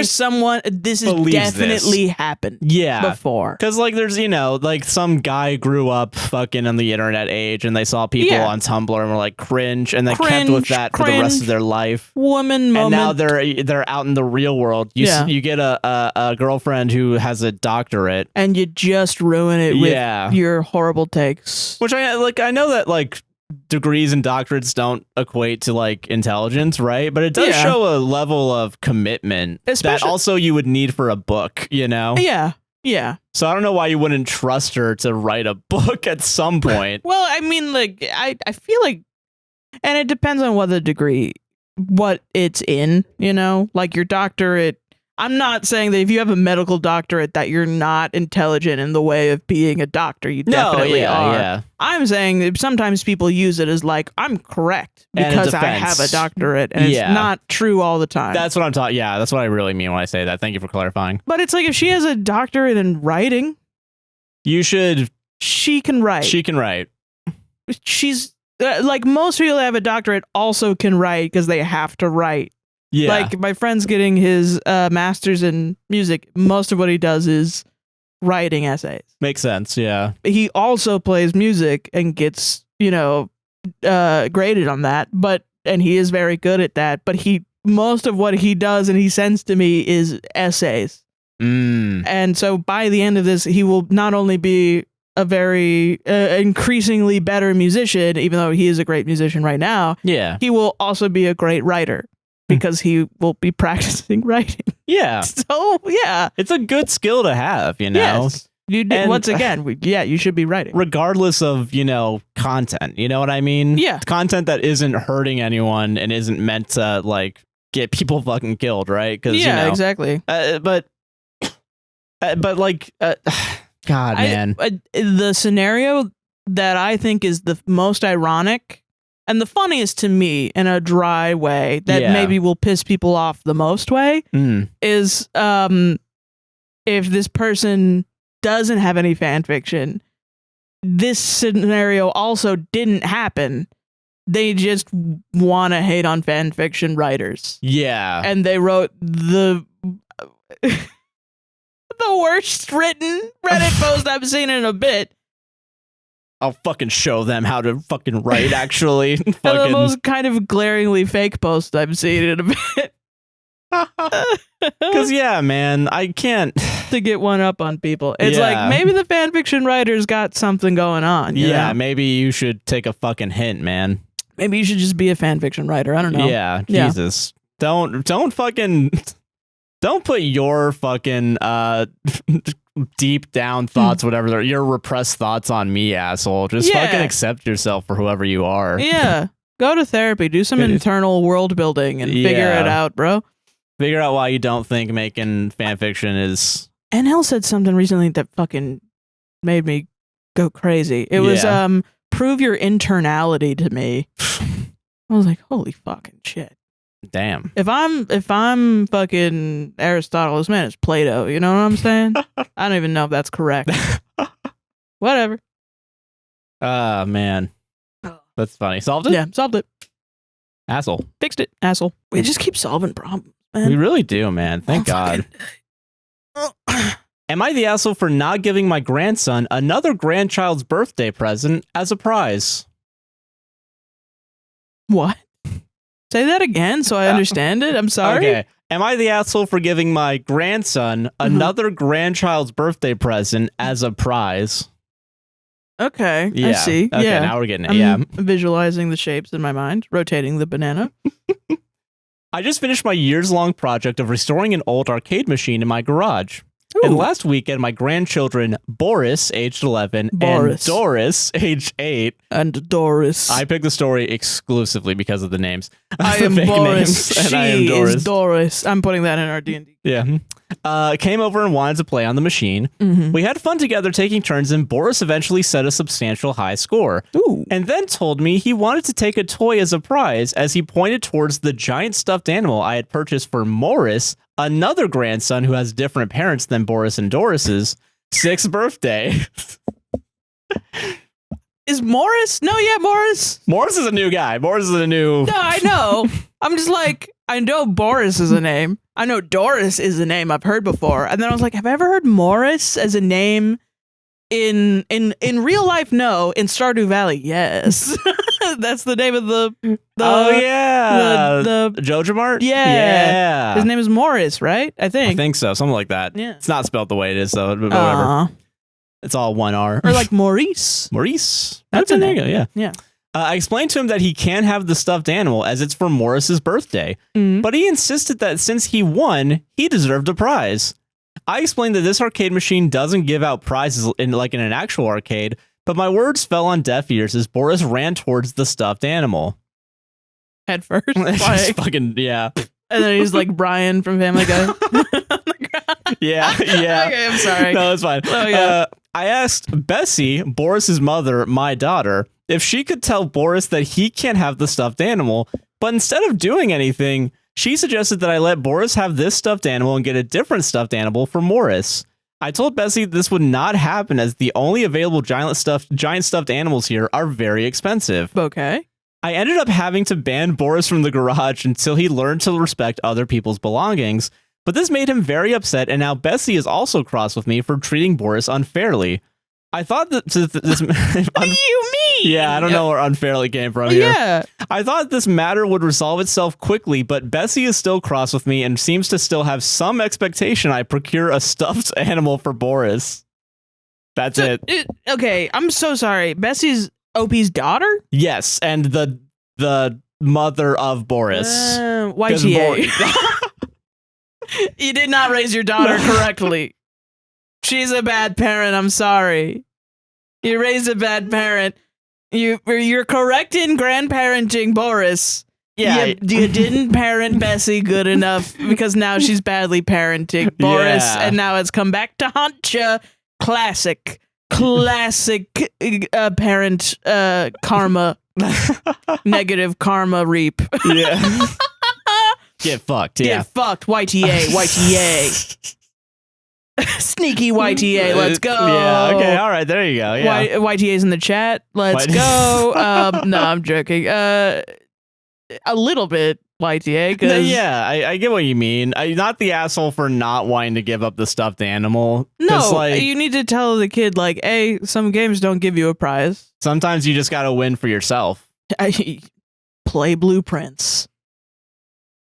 Speaker 2: this has definitely happened.
Speaker 1: Yeah,
Speaker 2: before,
Speaker 1: because like there's like some guy grew up fucking on the internet age, and they saw people on Tumblr and were like cringe, and they kept with that for the rest of their life.
Speaker 2: Woman moment.
Speaker 1: And now they're out in the real world. You get a girlfriend who has a doctorate,
Speaker 2: and you just ruin it with your horrible takes.
Speaker 1: Which I know that like. Degrees and doctorates don't equate to like intelligence, right? But it does show a level of commitment that also you would need for a book, you know?
Speaker 2: Yeah.
Speaker 1: So I don't know why you wouldn't trust her to write a book at some point.
Speaker 2: Well, I mean, like, I feel like, and it depends on what it's in, you know? Like your doctorate. I'm not saying that if you have a medical doctorate that you're not intelligent in the way of being a doctor. You definitely are. Yeah. I'm saying that sometimes people use it as like, I'm correct because I have a doctorate, and it's not true all the time.
Speaker 1: That's what I'm talking. Yeah, that's what I really mean when I say that. Thank you for clarifying.
Speaker 2: But it's like if she has a doctorate in writing, she can write.
Speaker 1: She can write.
Speaker 2: She's like most people that have a doctorate also can write because they have to write.
Speaker 1: Yeah.
Speaker 2: Like my friend's getting his master's in music. Most of what he does is writing essays.
Speaker 1: Makes sense. Yeah.
Speaker 2: He also plays music and gets, graded on that. And he is very good at that. But most of what he does and he sends to me is essays. And so by the end of this, he will not only be a very increasingly better musician, even though he is a great musician right now.
Speaker 1: Yeah. He
Speaker 2: will also be a great writer. Because he will be practicing writing.
Speaker 1: Yeah.
Speaker 2: So, yeah.
Speaker 1: It's a good skill to have, you know?
Speaker 2: Yes. Once again, you should be writing.
Speaker 1: Regardless of, content. You know what I mean?
Speaker 2: Yeah.
Speaker 1: Content that isn't hurting anyone and isn't meant to, like, get people fucking killed, right? Because,
Speaker 2: exactly.
Speaker 1: God, man.
Speaker 2: The scenario that I think is the most ironic and the funniest to me in a dry way that maybe will piss people off the most way is if this person doesn't have any fan fiction, this scenario also didn't happen. They just want to hate on fan fiction writers.
Speaker 1: Yeah.
Speaker 2: And they wrote the worst written Reddit post I've seen in a bit.
Speaker 1: I'll fucking show them how to fucking write, actually.
Speaker 2: The most kind of glaringly fake post I've seen in a bit.
Speaker 1: Because, yeah, man, I can't...
Speaker 2: to get one up on people. It's like, maybe the fanfiction writers got something going on. You know?
Speaker 1: Maybe you should take a fucking hint, man.
Speaker 2: Maybe you should just be a fanfiction writer. I don't know.
Speaker 1: Yeah, Jesus. Don't fucking... Don't put your fucking deep down thoughts, whatever, your repressed thoughts on me, asshole. Just fucking accept yourself for whoever you are.
Speaker 2: Yeah. Go to therapy. Do some internal world building and figure it out, bro.
Speaker 1: Figure out why you don't think making fanfiction is...
Speaker 2: NL said something recently that fucking made me go crazy. It was, prove your internality to me. I was like, holy fucking shit.
Speaker 1: Damn.
Speaker 2: If I'm fucking Aristotle, this man is Plato. You know what I'm saying? I don't even know if that's correct. Whatever.
Speaker 1: Man. That's funny. Solved it?
Speaker 2: Yeah, solved it.
Speaker 1: Asshole.
Speaker 2: Fixed it, asshole. We just keep solving problems, man.
Speaker 1: We really do, man. Thank God. Am I the asshole for not giving my grandson another grandchild's birthday present as a prize?
Speaker 2: What? Say that again so I understand it. I'm sorry.
Speaker 1: Okay. Am I the asshole for giving my grandson another grandchild's birthday present as a prize?
Speaker 2: Okay. I see.
Speaker 1: Okay, now we're getting it.
Speaker 2: I'm visualizing the shapes in my mind, rotating the banana.
Speaker 1: I just finished my years-long project of restoring an old arcade machine in my garage.
Speaker 2: Ooh.
Speaker 1: And last weekend, my grandchildren, Boris, aged 11, and Doris, aged 8.
Speaker 2: And Doris.
Speaker 1: I picked the story exclusively because of the names.
Speaker 2: I am Boris.
Speaker 1: And I am Doris.
Speaker 2: Is Doris. I'm putting that in our D&D.
Speaker 1: Yeah. Came over and wanted to play on the machine. We had fun together taking turns, and Boris eventually set a substantial high score.
Speaker 2: Ooh.
Speaker 1: And then told me he wanted to take a toy as a prize as he pointed towards the giant stuffed animal I had purchased for Morris, another grandson who has different parents than Boris and Doris's, 6th birthday.
Speaker 2: Is Morris? No, yeah, Morris.
Speaker 1: Morris is a new guy. Morris is a new...
Speaker 2: No, I know. I'm just like, I know Boris is a name. I know Doris is a name I've heard before. And then I was like, have I ever heard Morris as a name in real life? No. In Stardew Valley, yes. That's the name of the
Speaker 1: oh yeah,
Speaker 2: the
Speaker 1: JojaMart.
Speaker 2: Yeah, his name is Morris, right? I think
Speaker 1: so, something like that.
Speaker 2: Yeah,
Speaker 1: it's not spelled the way it is though. But whatever. It's all one R.
Speaker 2: Or like Maurice.
Speaker 1: Maurice.
Speaker 2: That's a name.
Speaker 1: Yeah. I explained to him that he can't have the stuffed animal as it's for Morris's birthday, but he insisted that since he won, he deserved a prize. I explained that this arcade machine doesn't give out prizes in an actual arcade, but my words fell on deaf ears as Boris ran towards the stuffed animal.
Speaker 2: Head first?
Speaker 1: Fucking, yeah.
Speaker 2: And then he's like Brian from Family Guy.
Speaker 1: Yeah.
Speaker 2: Okay, I'm sorry.
Speaker 1: No, it's fine.
Speaker 2: Oh, yeah.
Speaker 1: I asked Bessie, Boris's mother, my daughter, if she could tell Boris that he can't have the stuffed animal, but instead of doing anything, she suggested that I let Boris have this stuffed animal and get a different stuffed animal for Morris. I told Bessie this would not happen as the only available giant stuffed animals here are very expensive.
Speaker 2: Okay.
Speaker 1: I ended up having to ban Boris from the garage until he learned to respect other people's belongings, but this made him very upset, and now Bessie is also cross with me for treating Boris unfairly. I thought that this...
Speaker 2: What do you mean?
Speaker 1: Yeah, I don't know where unfairly came from here.
Speaker 2: Yeah.
Speaker 1: I thought this matter would resolve itself quickly, but Bessie is still cross with me and seems to still have some expectation I procure a stuffed animal for Boris. That's it.
Speaker 2: Okay, I'm so sorry. Bessie's OP's daughter?
Speaker 1: Yes, and the mother of Boris.
Speaker 2: YTA. You did not raise your daughter correctly. She's a bad parent. I'm sorry. You raised a bad parent. You're correct in grandparenting Boris.
Speaker 1: Yeah,
Speaker 2: you didn't parent Bessie good enough because now she's badly parenting Boris, and now it's come back to haunt ya. Classic parent karma, negative karma reap.
Speaker 1: Yeah. Get fucked. Yeah.
Speaker 2: Get fucked. YTA. Sneaky YTA, let's go.
Speaker 1: Yeah, okay, all right, there you go. Yeah.
Speaker 2: YTA's in the chat. Let's go. No, I'm joking. A little bit. YTA. Cause
Speaker 1: Yeah, I get what you mean. Not the asshole for not wanting to give up the stuffed animal.
Speaker 2: no,
Speaker 1: like,
Speaker 2: you need to tell the kid like, hey, some games don't give you a prize.
Speaker 1: sometimes you just gotta win for yourself.
Speaker 2: Play blueprints.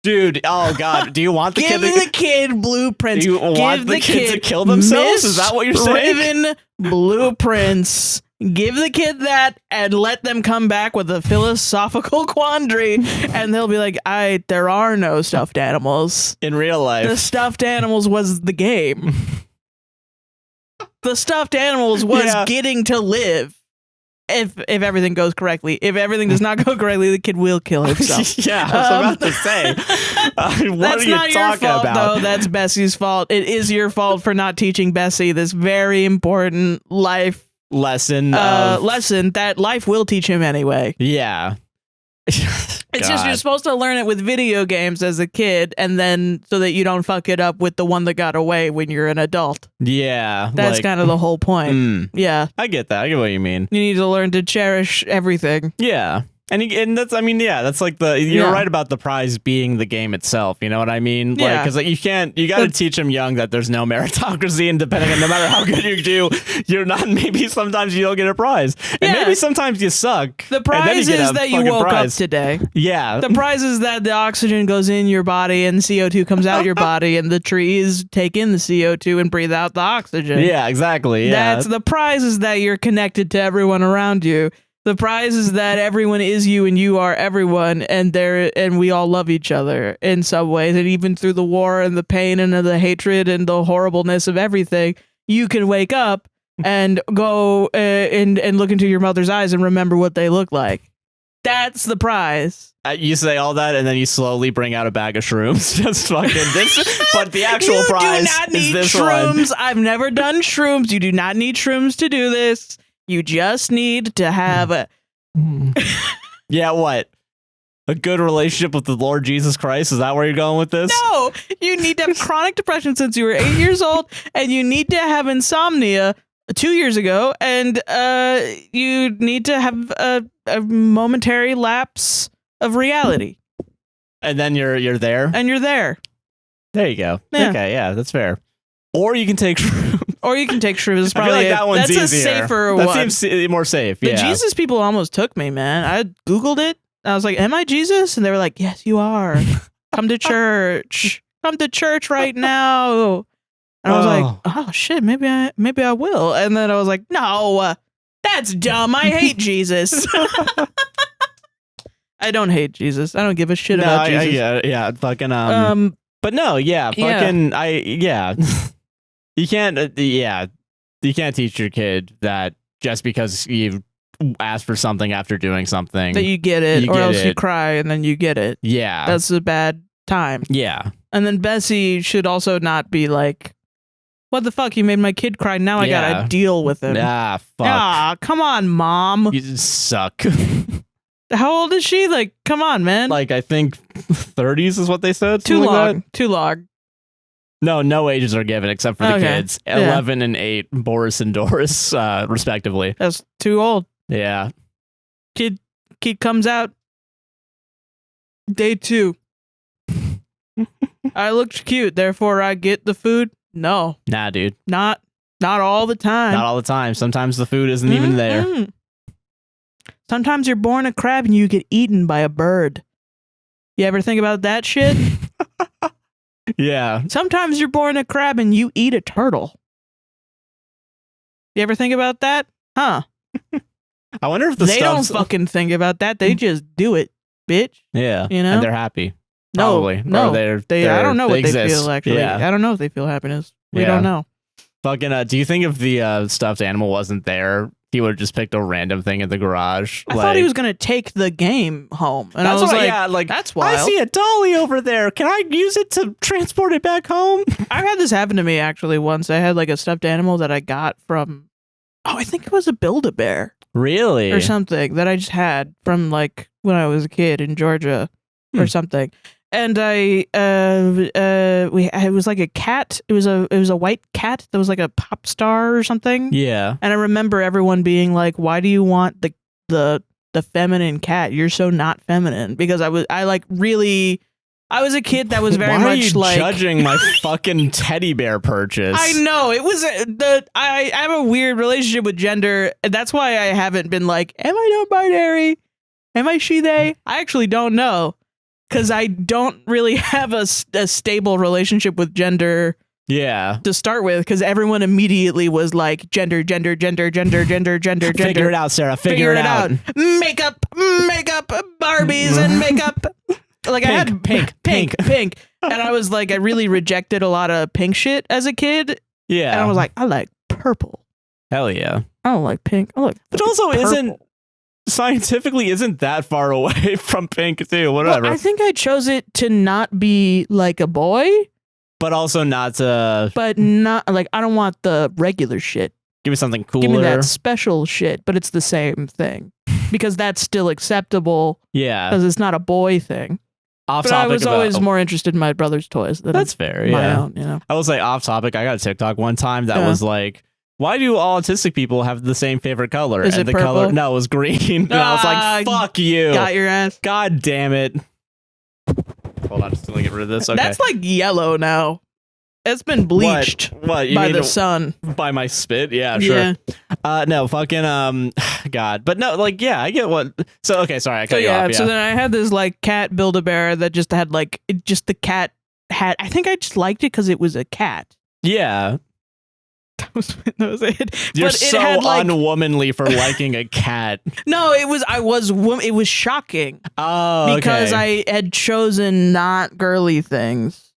Speaker 1: Dude, oh god, do you want the
Speaker 2: Give
Speaker 1: kid
Speaker 2: the kid blueprints.
Speaker 1: Do you want the kid to kill themselves? Is that what you're saying?
Speaker 2: Misdriven blueprints. Give the kid that and let them come back with a philosophical quandary, and they'll be like, there are no stuffed animals.
Speaker 1: In real life.
Speaker 2: The stuffed animals was the game. The stuffed animals was getting to live. If everything goes correctly. If everything does not go correctly, the kid will kill himself.
Speaker 1: Yeah, I was about to say. What
Speaker 2: that's
Speaker 1: are you
Speaker 2: not your
Speaker 1: talking
Speaker 2: fault,
Speaker 1: about?
Speaker 2: though. That's Bessie's fault. It is your fault for not teaching Bessie this very important life
Speaker 1: lesson
Speaker 2: that life will teach him anyway.
Speaker 1: Yeah.
Speaker 2: It's just you're supposed to learn it with video games as a kid, and then so that you don't fuck it up with the one that got away when you're an adult.
Speaker 1: Yeah.
Speaker 2: That's kind of the whole point. Yeah.
Speaker 1: I get that. I get what you mean.
Speaker 2: You need to learn to cherish everything.
Speaker 1: Yeah. And that's, I mean, yeah, that's like you're right about the prize being the game itself. You know what I mean?
Speaker 2: Yeah.
Speaker 1: Like, because you got to teach them young that there's no meritocracy, and depending on no matter how good you do, you're not, maybe sometimes you don't get a prize. And maybe sometimes you suck.
Speaker 2: The prize is that you woke up today.
Speaker 1: Yeah.
Speaker 2: The prize is that the oxygen goes in your body and CO2 comes out your body, and the trees take in the CO2 and breathe out the oxygen.
Speaker 1: Yeah, exactly. Yeah.
Speaker 2: That's the prize, is that you're connected to everyone around you. The prize is that everyone is you and you are everyone, and we all love each other in some ways. And even through the war and the pain and the hatred and the horribleness of everything, you can wake up and go and look into your mother's eyes and remember what they look like. That's the prize.
Speaker 1: You say all that, and then you slowly bring out a bag of shrooms. Just fucking this. But the actual prize is this
Speaker 2: shrooms.
Speaker 1: one.
Speaker 2: I've never done shrooms. You do not need shrooms to do this. You just need to have a...
Speaker 1: Yeah, what? A good relationship with the Lord Jesus Christ? Is that where you're going with this?
Speaker 2: No! You need to have chronic depression since you were 8 years old, and you need to have insomnia 2 years ago, and you need to have a momentary lapse of reality.
Speaker 1: And then you're there?
Speaker 2: And you're there.
Speaker 1: There you go.
Speaker 2: Yeah.
Speaker 1: Okay, yeah, that's fair. Or you can take shrooms.
Speaker 2: Or you can take shrooms. It's probably
Speaker 1: I feel like that one's
Speaker 2: that's
Speaker 1: easier.
Speaker 2: a safer
Speaker 1: that
Speaker 2: one.
Speaker 1: seems more safe.
Speaker 2: The
Speaker 1: Yeah.
Speaker 2: Jesus people almost took me, man. I Googled it. I was like, am I Jesus? And they were like, yes, you are. Come to church. Come to church right now. And I was like, oh shit, maybe I will. And then I was like, no, that's dumb. I hate Jesus. I don't hate Jesus. I don't give a shit about Jesus.
Speaker 1: Yeah, fucking but no, yeah, fucking You can't you can't teach your kid that just because you ask for something after doing something
Speaker 2: that you get it, or else you cry and then you get it.
Speaker 1: Yeah.
Speaker 2: That's a bad time.
Speaker 1: Yeah.
Speaker 2: And then Bessie should also not be like, what the fuck? You made my kid cry. Now I gotta deal with him.
Speaker 1: Ah, fuck.
Speaker 2: Ah, come on, mom.
Speaker 1: You just suck.
Speaker 2: How old is she? Like, come on, man.
Speaker 1: Like, I think 30s is what they said.
Speaker 2: Too long.
Speaker 1: Like
Speaker 2: Too long.
Speaker 1: No ages are given except for the kids. 11 and 8, Boris and Doris, respectively.
Speaker 2: That's too old.
Speaker 1: Yeah.
Speaker 2: Kid comes out day 2. I looked cute, therefore I get the food. No.
Speaker 1: Nah, dude.
Speaker 2: Not all the time.
Speaker 1: Not all the time. Sometimes the food isn't even there.
Speaker 2: Sometimes you're born a crab and you get eaten by a bird. You ever think about that shit?
Speaker 1: Yeah.
Speaker 2: Sometimes you're born a crab and you eat a turtle. You ever think about that? Huh?
Speaker 1: I wonder if
Speaker 2: they don't fucking think about that. They just do it, bitch.
Speaker 1: Yeah.
Speaker 2: You know?
Speaker 1: And they're happy.
Speaker 2: No,
Speaker 1: Probably.
Speaker 2: no.
Speaker 1: Or
Speaker 2: I don't know what they
Speaker 1: exist.
Speaker 2: feel, actually.
Speaker 1: Yeah.
Speaker 2: I don't know if they feel happiness. We don't know.
Speaker 1: Fucking, do you think if the stuffed animal wasn't there, he would have just picked a random thing in the garage?
Speaker 2: I thought he was going to take the game home. And I was like, that's wild.
Speaker 1: I see a dolly over there. Can I use it to transport it back home?
Speaker 2: I've had this happen to me, actually, once. I had like a stuffed animal that I got from, I think it was a Build-A-Bear.
Speaker 1: Really?
Speaker 2: Or something that I just had from like when I was a kid in Georgia or something. And it was like a cat. It was a white cat that was like a pop star or something.
Speaker 1: Yeah.
Speaker 2: And I remember everyone being like, "Why do you want the the feminine cat. You're so not feminine. Because I was a kid that was very
Speaker 1: Why
Speaker 2: much
Speaker 1: are you
Speaker 2: like
Speaker 1: judging my fucking teddy bear purchase?
Speaker 2: I know it was I have a weird relationship with gender, and that's why I haven't been like, am I non-binary? Am I she they? I actually don't know, because I don't really have a stable relationship with gender.
Speaker 1: Yeah.
Speaker 2: To start with, because everyone immediately was like gender.
Speaker 1: Figure it out, Sarah. Figure it out.
Speaker 2: Makeup, Barbies and makeup. Like I had pink, and I was like, I really rejected a lot of pink shit as a kid.
Speaker 1: Yeah,
Speaker 2: and I was like, I like purple.
Speaker 1: Hell yeah.
Speaker 2: I don't like pink. I like,
Speaker 1: which also
Speaker 2: purple.
Speaker 1: isn't scientifically isn't that far away from pink too. Whatever.
Speaker 2: Well, I think I chose it to not be like a boy,
Speaker 1: but also not to.
Speaker 2: But not like I don't want the regular shit.
Speaker 1: Give me something cooler.
Speaker 2: Give me that special shit, but it's the same thing because that's still acceptable.
Speaker 1: Yeah,
Speaker 2: because it's not a boy thing.
Speaker 1: Off
Speaker 2: but
Speaker 1: topic.
Speaker 2: I was always more interested in my brother's toys than
Speaker 1: that's fair.
Speaker 2: My
Speaker 1: Yeah,
Speaker 2: own, you know.
Speaker 1: I will say off topic. I got a TikTok one time that was like, why do all autistic people have the same favorite color?
Speaker 2: Is
Speaker 1: and
Speaker 2: it
Speaker 1: the
Speaker 2: purple?
Speaker 1: color no, it was green. And I was like, fuck you.
Speaker 2: Got your ass.
Speaker 1: God damn it. Hold on, just gonna get rid of this. Okay.
Speaker 2: That's like yellow now. It's been bleached
Speaker 1: what you
Speaker 2: by
Speaker 1: mean
Speaker 2: the sun.
Speaker 1: By my spit? Yeah, sure.
Speaker 2: Yeah.
Speaker 1: No, fucking God. But no, like, yeah, I get what. So okay, sorry, I cut you off. Yeah.
Speaker 2: So then I had this like cat Build-A-Bear that just had like just the cat hat. I think I just liked it because it was a cat.
Speaker 1: Yeah.
Speaker 2: That was it.
Speaker 1: You're
Speaker 2: but
Speaker 1: so
Speaker 2: it had, like,
Speaker 1: unwomanly for liking a cat.
Speaker 2: No, it was shocking.
Speaker 1: Oh, okay.
Speaker 2: Because I had chosen not girly things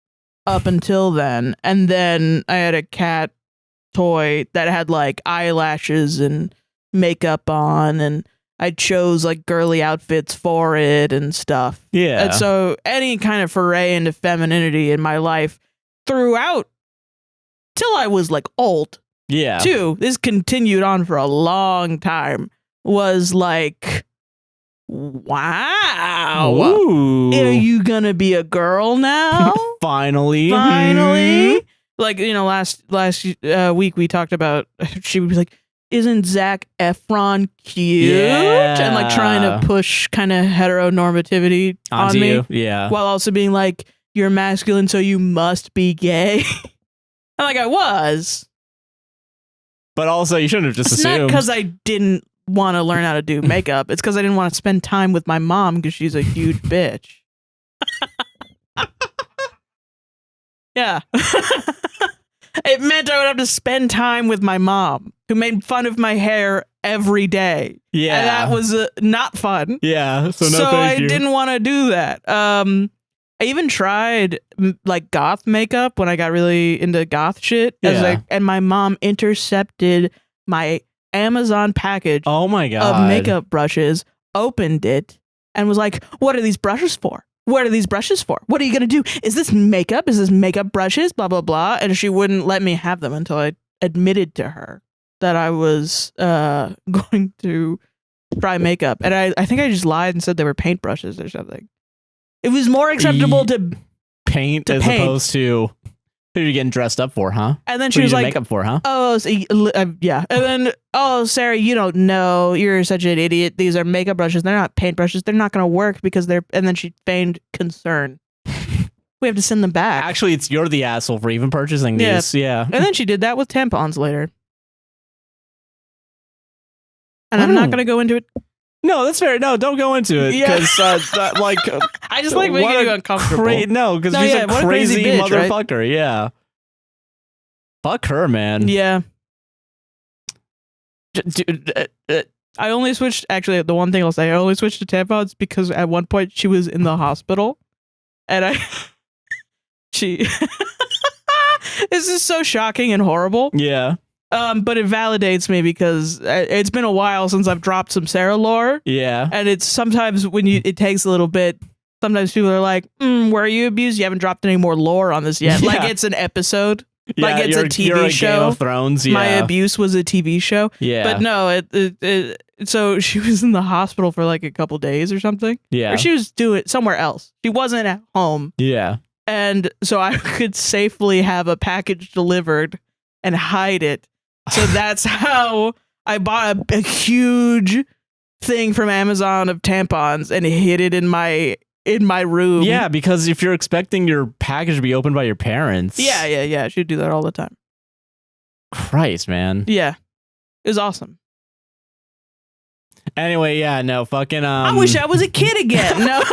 Speaker 2: up until then, and then I had a cat toy that had like eyelashes and makeup on, and I chose like girly outfits for it and stuff.
Speaker 1: Yeah.
Speaker 2: And so any kind of foray into femininity in my life throughout till I was like old.
Speaker 1: Yeah.
Speaker 2: Too. This continued on for a long time. Was like, wow.
Speaker 1: Ooh.
Speaker 2: Are you gonna be a girl now?
Speaker 1: Finally.
Speaker 2: Like, you know, last week we talked about, she would be like, isn't Zac Efron cute?
Speaker 1: Yeah.
Speaker 2: And like trying to push kind of heteronormativity
Speaker 1: onto
Speaker 2: on me.
Speaker 1: You. Yeah.
Speaker 2: While also being like, you're masculine, so you must be gay. And like I was.
Speaker 1: But also you shouldn't have just assumed.
Speaker 2: Not because I didn't want to learn how to do makeup. It's because I didn't want to spend time with my mom because she's a huge bitch. Yeah. It meant I would have to spend time with my mom, who made fun of my hair every day.
Speaker 1: Yeah.
Speaker 2: And that was not fun.
Speaker 1: Yeah. So no,
Speaker 2: I didn't want to do that. I even tried like goth makeup when I got really into goth shit.
Speaker 1: Yeah.
Speaker 2: And my mom intercepted my Amazon package
Speaker 1: oh my God.
Speaker 2: of makeup brushes, opened it, and was like, what are these brushes for? What are these brushes for? What are you going to do? Is this makeup? Is this makeup brushes? Blah, blah, blah. And she wouldn't let me have them until I admitted to her that I was going to try makeup. And I think I just lied and said they were paint brushes or something. It was more acceptable to
Speaker 1: paint as opposed to who are you getting dressed up for, huh?
Speaker 2: And then she was like,
Speaker 1: makeup for, huh?
Speaker 2: Oh, so, yeah. And then, oh, Sarah, you don't know. You're such an idiot. These are makeup brushes. They're not paint brushes. They're not going to work because they're. And then she feigned concern. We have to send them back.
Speaker 1: Actually, you're the asshole for even purchasing these. Yeah.
Speaker 2: And then she did that with tampons later. And I'm not going to go into it.
Speaker 1: No, that's fair. No, don't go into it because like
Speaker 2: I just like making you uncomfortable.
Speaker 1: No, because she's a crazy
Speaker 2: bitch,
Speaker 1: motherfucker.
Speaker 2: Right?
Speaker 1: Yeah, fuck her, man.
Speaker 2: Yeah. I only switched. Actually, the one thing I'll say, I only switched to tampons because at one point she was in the hospital, and she. This is so shocking and horrible.
Speaker 1: Yeah.
Speaker 2: But it validates me because it's been a while since I've dropped some Sarah lore.
Speaker 1: Yeah.
Speaker 2: And it's sometimes when it takes a little bit, sometimes people are like, were you abused? You haven't dropped any more lore on this yet. Yeah. Like it's an episode.
Speaker 1: Yeah,
Speaker 2: like it's a TV show.
Speaker 1: Game of Thrones, yeah.
Speaker 2: My abuse was a TV show.
Speaker 1: Yeah.
Speaker 2: But no, so she was in the hospital for like a couple days or something.
Speaker 1: Yeah.
Speaker 2: Or she was doing it somewhere else. She wasn't at home.
Speaker 1: Yeah.
Speaker 2: And so I could safely have a package delivered and hide it. So that's how I bought a huge thing from Amazon of tampons and hid it in my room.
Speaker 1: Yeah, because if you're expecting your package to be opened by your parents.
Speaker 2: Yeah. She'd do that all the time.
Speaker 1: Christ, man.
Speaker 2: Yeah. It was awesome.
Speaker 1: Anyway, yeah, no, fucking
Speaker 2: I wish I was a kid again. No.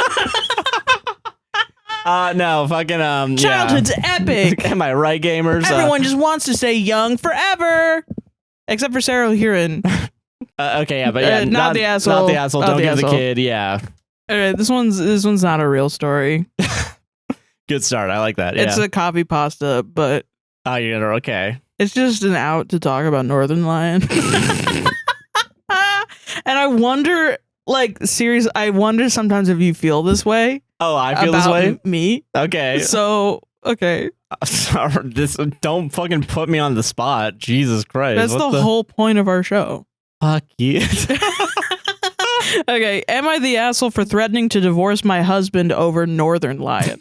Speaker 1: No, fucking
Speaker 2: Childhood's epic.
Speaker 1: Am I right, gamers?
Speaker 2: Everyone just wants to stay young forever. Except for Sarah Huron.
Speaker 1: Okay, yeah, but yeah,
Speaker 2: not the asshole.
Speaker 1: Not the asshole. Don't give the kid. Yeah.
Speaker 2: All right, this one's not a real story.
Speaker 1: Good start. I like that.
Speaker 2: It's a copy pasta, but
Speaker 1: you're gonna okay.
Speaker 2: It's just an out to talk about Northern Lion. And I wonder, like, seriously, I wonder sometimes if you feel this way.
Speaker 1: Oh, I feel this way?
Speaker 2: Me.
Speaker 1: Okay.
Speaker 2: So, okay.
Speaker 1: Sorry, don't fucking put me on the spot. Jesus Christ.
Speaker 2: That's the whole point of our show.
Speaker 1: Fuck you.
Speaker 2: Okay, am I the asshole for threatening to divorce my husband over Northern Lion?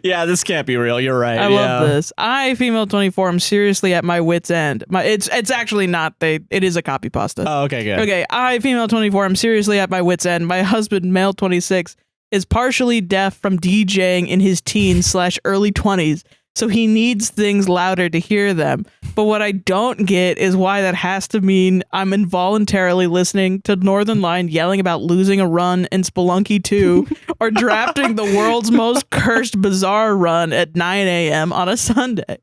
Speaker 1: Yeah, this can't be real. You're right.
Speaker 2: I love this. I, female 24, am seriously at my wit's end. It's actually not. It is a copy pasta.
Speaker 1: Oh, okay, good.
Speaker 2: Okay, I, female 24, am seriously at my wit's end. My husband, male 26, is partially deaf from DJing in his teens/early 20s, so he needs things louder to hear them. But what I don't get is why that has to mean I'm involuntarily listening to Northern Lion yelling about losing a run in Spelunky 2 or drafting the world's most cursed bizarre run at 9 a.m. on a Sunday.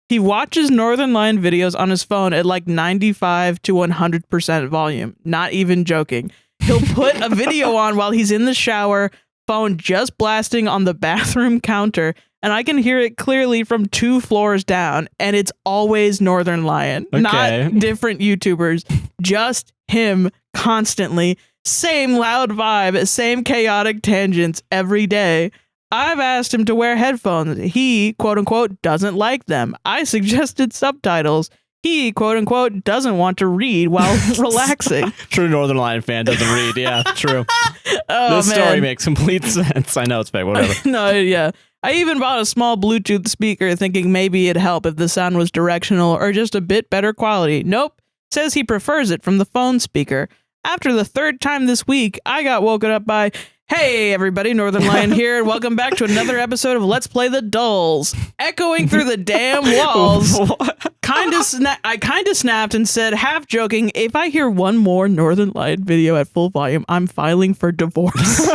Speaker 2: He watches Northern Lion videos on his phone at like 95 to 100% volume. Not even joking. He'll put a video on while he's in the shower, phone just blasting on the bathroom counter, and I can hear it clearly from 2 floors down, and it's always Northern Lion, not different YouTubers, just him constantly. Same loud vibe, same chaotic tangents every day. I've asked him to wear headphones. He, quote unquote, doesn't like them. I suggested subtitles. He, quote unquote, doesn't want to read while relaxing.
Speaker 1: True Northern Lion fan doesn't read. Yeah, true.
Speaker 2: This
Speaker 1: story makes complete sense. I know it's fake, whatever.
Speaker 2: No, yeah. I even bought a small Bluetooth speaker thinking maybe it'd help if the sound was directional or just a bit better quality. Nope. Says he prefers it from the phone speaker. After the 3rd time this week, I got woken up by, hey everybody, Northern Lion here, and welcome back to another episode of Let's Play the Dulls. Echoing through the damn walls. I kind of snapped and said, half joking, if I hear one more Northern Lion video at full volume, I'm filing for divorce.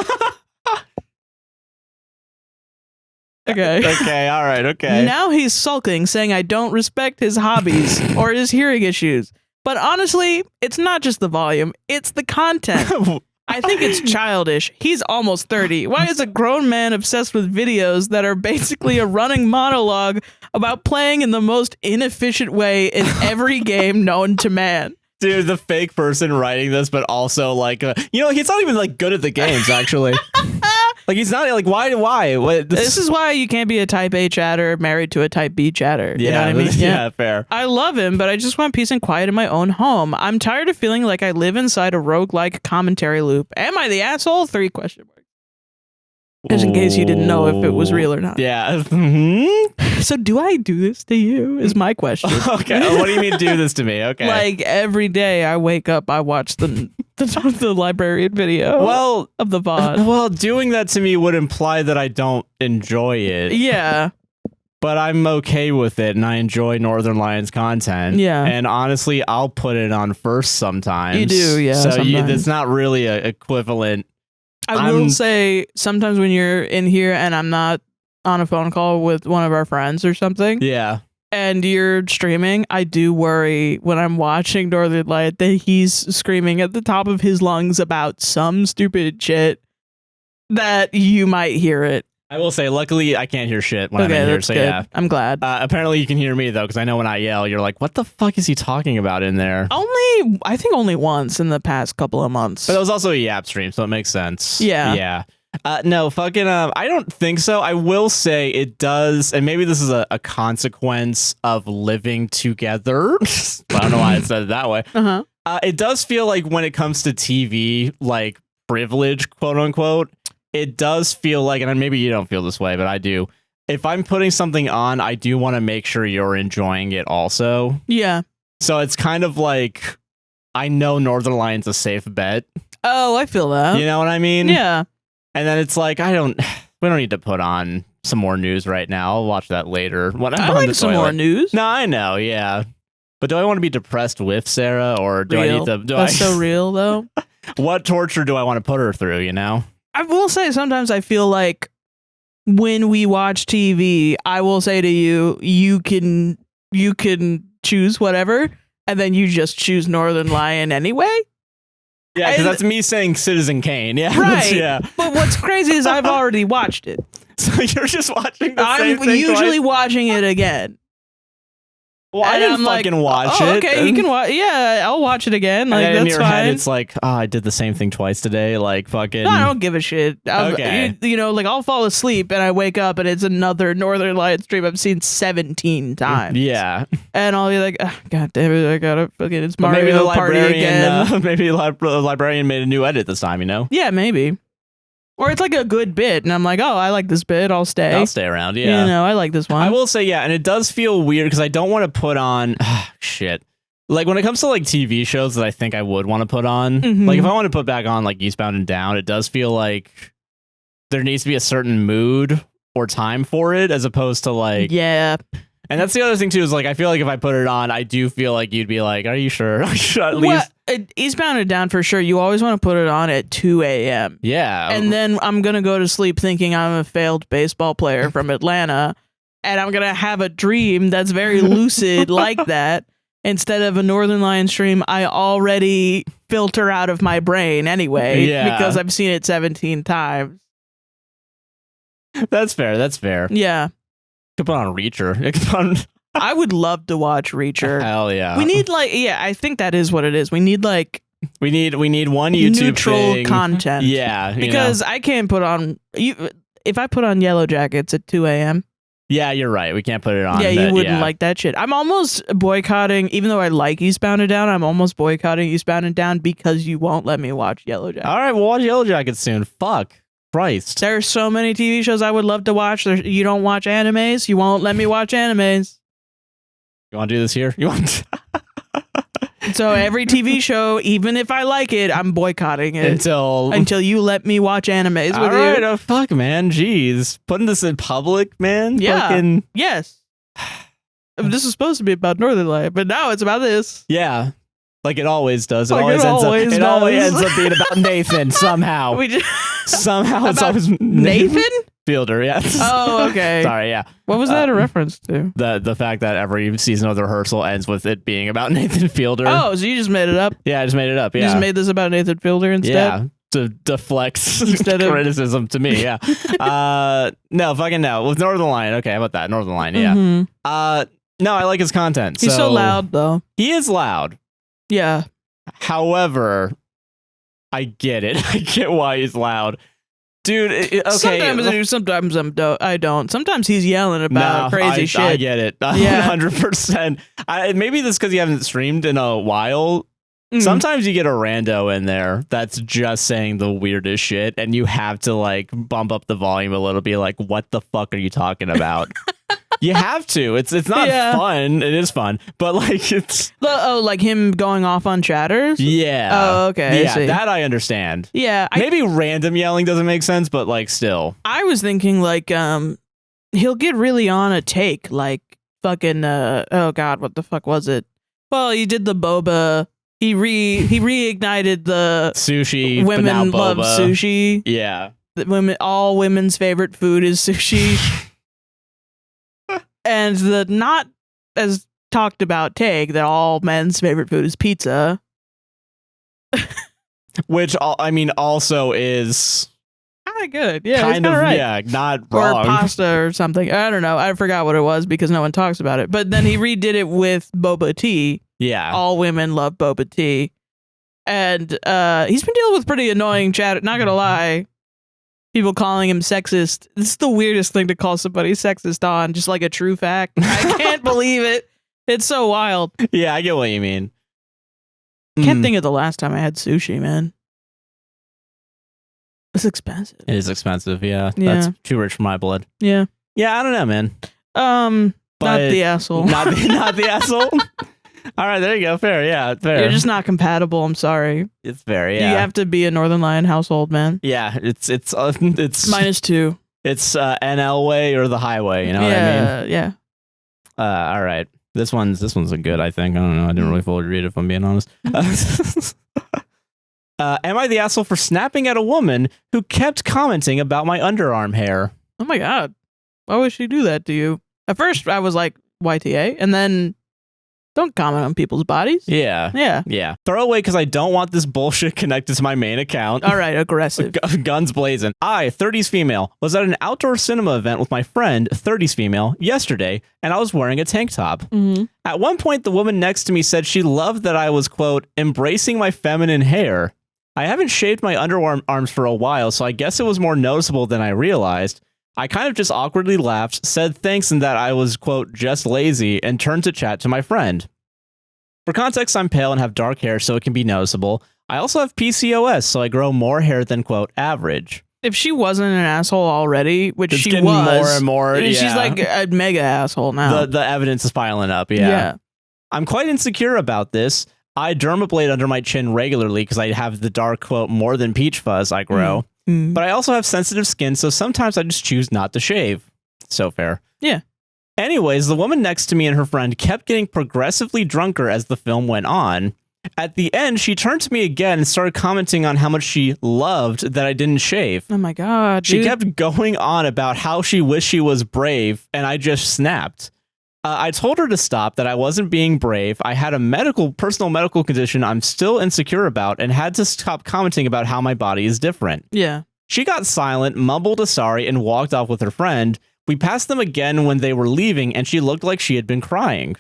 Speaker 2: Okay.
Speaker 1: Okay, all right, okay.
Speaker 2: Now he's sulking, saying I don't respect his hobbies or his hearing issues. But honestly, it's not just the volume, it's the content. I think it's childish. He's almost 30. Why is a grown man obsessed with videos that are basically a running monologue about playing in the most inefficient way in every game known to man?
Speaker 1: Dude, the fake person writing this, but also like, he's not even like good at the games, actually. Like, he's not like, why?
Speaker 2: This is why you can't be a type A chatter married to a type B chatter. You know what I mean?
Speaker 1: Yeah, fair.
Speaker 2: I love him, but I just want peace and quiet in my own home. I'm tired of feeling like I live inside a roguelike commentary loop. Am I the asshole? 3 question marks. Just in case you didn't know if it was real or not.
Speaker 1: Yeah.
Speaker 2: So do I do this to you is my question.
Speaker 1: Okay. What do you mean do this to me? Okay.
Speaker 2: Like every day I wake up, I watch the librarian video of the VOD.
Speaker 1: Well, doing that to me would imply that I don't enjoy it.
Speaker 2: Yeah.
Speaker 1: But I'm okay with it, and I enjoy Northern Lion's content.
Speaker 2: Yeah.
Speaker 1: And honestly, I'll put it on first sometimes.
Speaker 2: You do, yeah.
Speaker 1: So it's not really an equivalent.
Speaker 2: I will say sometimes when you're in here and I'm not on a phone call with one of our friends or something.
Speaker 1: Yeah.
Speaker 2: And you're streaming, I do worry when I'm watching Northern Light that he's screaming at the top of his lungs about some stupid shit that you might hear it.
Speaker 1: I will say, luckily, I can't hear shit when I'm in here, so
Speaker 2: good.
Speaker 1: yeah.
Speaker 2: I'm glad.
Speaker 1: Apparently, you can hear me, though, because I know when I yell, you're like, what the fuck is he talking about in there?
Speaker 2: I think only once in the past couple of months.
Speaker 1: But it was also a Yap stream, so it makes sense.
Speaker 2: Yeah.
Speaker 1: Yeah. No, fucking, I don't think so. I will say it does, and maybe this is a consequence of living together. I don't know why I said it that way. It does feel like when it comes to TV, like, privilege, quote unquote, it does feel like, and maybe you don't feel this way, but I do. If I'm putting something on, I do want to make sure you're enjoying it also.
Speaker 2: Yeah.
Speaker 1: So it's kind of like I know Northern Lion's a safe bet.
Speaker 2: Oh, I feel that.
Speaker 1: You know what I mean?
Speaker 2: Yeah.
Speaker 1: And then it's like, we don't need to put on some more news right now. I'll watch that later.
Speaker 2: I like some more news.
Speaker 1: No, I know, yeah. But do I want to be depressed with Sarah, or do I need to?
Speaker 2: That's so real, though.
Speaker 1: What torture do I want to put her through? You know.
Speaker 2: I will say sometimes I feel like when we watch TV, I will say to you, you can choose whatever, and then you just choose Northern Lion anyway.
Speaker 1: Yeah, because that's me saying Citizen Kane. Yeah,
Speaker 2: right.
Speaker 1: Yeah.
Speaker 2: But what's crazy is I've already watched it.
Speaker 1: So you're just watching the same thing
Speaker 2: I'm usually
Speaker 1: twice?
Speaker 2: watching it again.
Speaker 1: Well, I didn't fucking watch it.
Speaker 2: Okay, you can watch. Yeah, I'll watch it again. Like,
Speaker 1: and
Speaker 2: that's
Speaker 1: in your
Speaker 2: fine.
Speaker 1: head, it's like, I did the same thing twice today. Like, fucking.
Speaker 2: No, I don't give a shit.
Speaker 1: Okay.
Speaker 2: You know, like I'll fall asleep and I wake up and it's another Northern Lion stream I've seen 17 times.
Speaker 1: Yeah.
Speaker 2: And I'll be like, oh, God damn it, I gotta fucking, it's
Speaker 1: But
Speaker 2: Mario
Speaker 1: maybe the
Speaker 2: Party again.
Speaker 1: maybe the librarian made a new edit this time, you know?
Speaker 2: Yeah, maybe. Or it's like a good bit, and I'm like, oh, I like this bit, I'll stay.
Speaker 1: I'll stay around, yeah.
Speaker 2: You know, I like this one.
Speaker 1: I will say, yeah, and it does feel weird because I don't want to put on shit. Like when it comes to like TV shows that I think I would want to put on, like if I want to put back on like Eastbound and Down, it does feel like there needs to be a certain mood or time for it, as opposed to like And that's the other thing too, is like I feel like if I put it on, I do feel like you'd be like, "Are you sure?" At least
Speaker 2: Eastbound and Down for sure. You always want to put it on at 2 a.m.
Speaker 1: Yeah,
Speaker 2: and then I'm gonna go to sleep thinking I'm a failed baseball player from Atlanta, and I'm gonna have a dream that's very lucid like that. Instead of a Northern Lion stream, I already filter out of my brain anyway because I've seen it 17 times.
Speaker 1: That's fair. That's fair.
Speaker 2: Yeah.
Speaker 1: Could put on Reacher.
Speaker 2: I would love to watch Reacher.
Speaker 1: Hell yeah.
Speaker 2: We need I think that is what it is. We need
Speaker 1: we need one YouTube
Speaker 2: neutral
Speaker 1: thing.
Speaker 2: content.
Speaker 1: Yeah,
Speaker 2: because I can't put on if I put on Yellow Jackets at 2 a.m.
Speaker 1: Yeah, you're right. We can't put it on.
Speaker 2: Yeah, you wouldn't like that shit. I'm almost boycotting, even though I like Eastbound and Down. I'm almost boycotting Eastbound and Down because you won't let me watch Yellow Jackets.
Speaker 1: All right, we'll watch Yellow Jackets soon. Fuck. Christ.
Speaker 2: There are so many TV shows I would love to watch. You don't watch animes. You won't let me watch animes.
Speaker 1: You want to do this here? You want?
Speaker 2: So every TV show, even if I like it, I'm boycotting it until you let me watch animes with you. All right,
Speaker 1: oh fuck, man. Jeez, putting this in public, man.
Speaker 2: Yeah.
Speaker 1: Fucking...
Speaker 2: Yes. This is supposed to be about Northern Lion, but now it's about this.
Speaker 1: Yeah. Like it always does. It
Speaker 2: like
Speaker 1: always
Speaker 2: it
Speaker 1: always ends up being about Nathan somehow. Somehow it's always
Speaker 2: Nathan
Speaker 1: Fielder. Yeah.
Speaker 2: Oh, okay.
Speaker 1: Sorry. Yeah.
Speaker 2: What was that a reference to?
Speaker 1: The fact that every season of the rehearsal ends with it being about Nathan Fielder.
Speaker 2: Oh, so you just made it up?
Speaker 1: Yeah, I just made it up. Yeah.
Speaker 2: You just made this about Nathan Fielder instead?
Speaker 1: Yeah. To deflect criticism to me. Yeah. No, fucking no. With Northern Lion. Okay, how about that? Northern Lion. Yeah. No, I like his content.
Speaker 2: He's so loud though.
Speaker 1: He is loud.
Speaker 2: Yeah.
Speaker 1: However, I get it. I get why he's loud. Dude, okay.
Speaker 2: Sometimes I don't. Sometimes he's yelling about crazy shit.
Speaker 1: I get it. 100%. Maybe this because you haven't streamed in a while. Sometimes you get a rando in there that's just saying the weirdest shit, and you have to like bump up the volume a little, be like, what the fuck are you talking about? You have to. It's not fun. It is fun, but like it's
Speaker 2: like him going off on chatters.
Speaker 1: Yeah.
Speaker 2: Oh, okay.
Speaker 1: Yeah, that I understand.
Speaker 2: Yeah.
Speaker 1: Maybe random yelling doesn't make sense, but like still.
Speaker 2: I was thinking like he'll get really on a take like fucking oh god, what the fuck was it? Well, he did the boba. He reignited the
Speaker 1: sushi.
Speaker 2: Women love sushi.
Speaker 1: Yeah.
Speaker 2: All women's favorite food is sushi. And the not as talked about take that all men's favorite food is pizza.
Speaker 1: Which, I mean, also is
Speaker 2: kind of good. Yeah,
Speaker 1: kind of,
Speaker 2: right.
Speaker 1: Yeah, not wrong.
Speaker 2: Or pasta or something. I don't know. I forgot what it was because no one talks about it. But then he redid it with boba tea.
Speaker 1: Yeah.
Speaker 2: All women love boba tea. And he's been dealing with pretty annoying chat. Not going to lie. People calling him sexist. This is the weirdest thing to call somebody sexist on. Just like a true fact. I can't believe it. It's so wild.
Speaker 1: Yeah, I get what you mean.
Speaker 2: Can't think of the last time I had sushi, man. It's expensive.
Speaker 1: It is expensive, yeah. That's too rich for my blood.
Speaker 2: Yeah.
Speaker 1: Yeah, I don't know, man.
Speaker 2: Not the asshole.
Speaker 1: Not the asshole. All right, there you go. Fair, yeah, fair.
Speaker 2: You're just not compatible. I'm sorry.
Speaker 1: It's fair, yeah.
Speaker 2: You have to be a Northern Lion household, man.
Speaker 1: Yeah, it's
Speaker 2: -2.
Speaker 1: It's NL way or the highway. You know what I mean?
Speaker 2: Yeah.
Speaker 1: All right. This one's a good. I think I don't know. I didn't really fully read it, if I'm being honest. Am I the asshole for snapping at a woman who kept commenting about my underarm hair?
Speaker 2: Oh my god. Why would she do that to you? At first, I was like, YTA, and then don't comment on people's bodies.
Speaker 1: Yeah. Throw away because I don't want this bullshit connected to my main account.
Speaker 2: All right, aggressive.
Speaker 1: Guns blazing. I, 30s female, was at an outdoor cinema event with my friend, 30s female, yesterday, and I was wearing a tank top.
Speaker 2: Mm-hmm.
Speaker 1: At one point, the woman next to me said she loved that I was, quote, embracing my feminine hair. I haven't shaved my underarms for a while, so I guess it was more noticeable than I realized. I kind of just awkwardly laughed, said thanks and that I was, quote, just lazy, and turned to chat to my friend. For context, I'm pale and have dark hair, so it can be noticeable. I also have PCOS, so I grow more hair than, quote, average.
Speaker 2: If she wasn't an asshole already, which
Speaker 1: It's
Speaker 2: she
Speaker 1: getting
Speaker 2: was,
Speaker 1: more and more,
Speaker 2: she's
Speaker 1: yeah.
Speaker 2: like a mega asshole now.
Speaker 1: The evidence is piling up, yeah. I'm quite insecure about this. I dermablade under my chin regularly because I have the dark, quote, more than peach fuzz I grow. But I also have sensitive skin, so sometimes I just choose not to shave. So fair.
Speaker 2: Yeah.
Speaker 1: Anyways, the woman next to me and her friend kept getting progressively drunker as the film went on. At the end, she turned to me again and started commenting on how much she loved that I didn't shave.
Speaker 2: Oh my god,
Speaker 1: She
Speaker 2: dude.
Speaker 1: kept going on about how she wished she was brave, and I just snapped. I told her to stop, that I wasn't being brave. I had a personal medical condition I'm still insecure about and had to stop commenting about how my body is different.
Speaker 2: Yeah.
Speaker 1: She got silent, mumbled a sorry, and walked off with her friend. We passed them again when they were leaving, and she looked like she had been crying.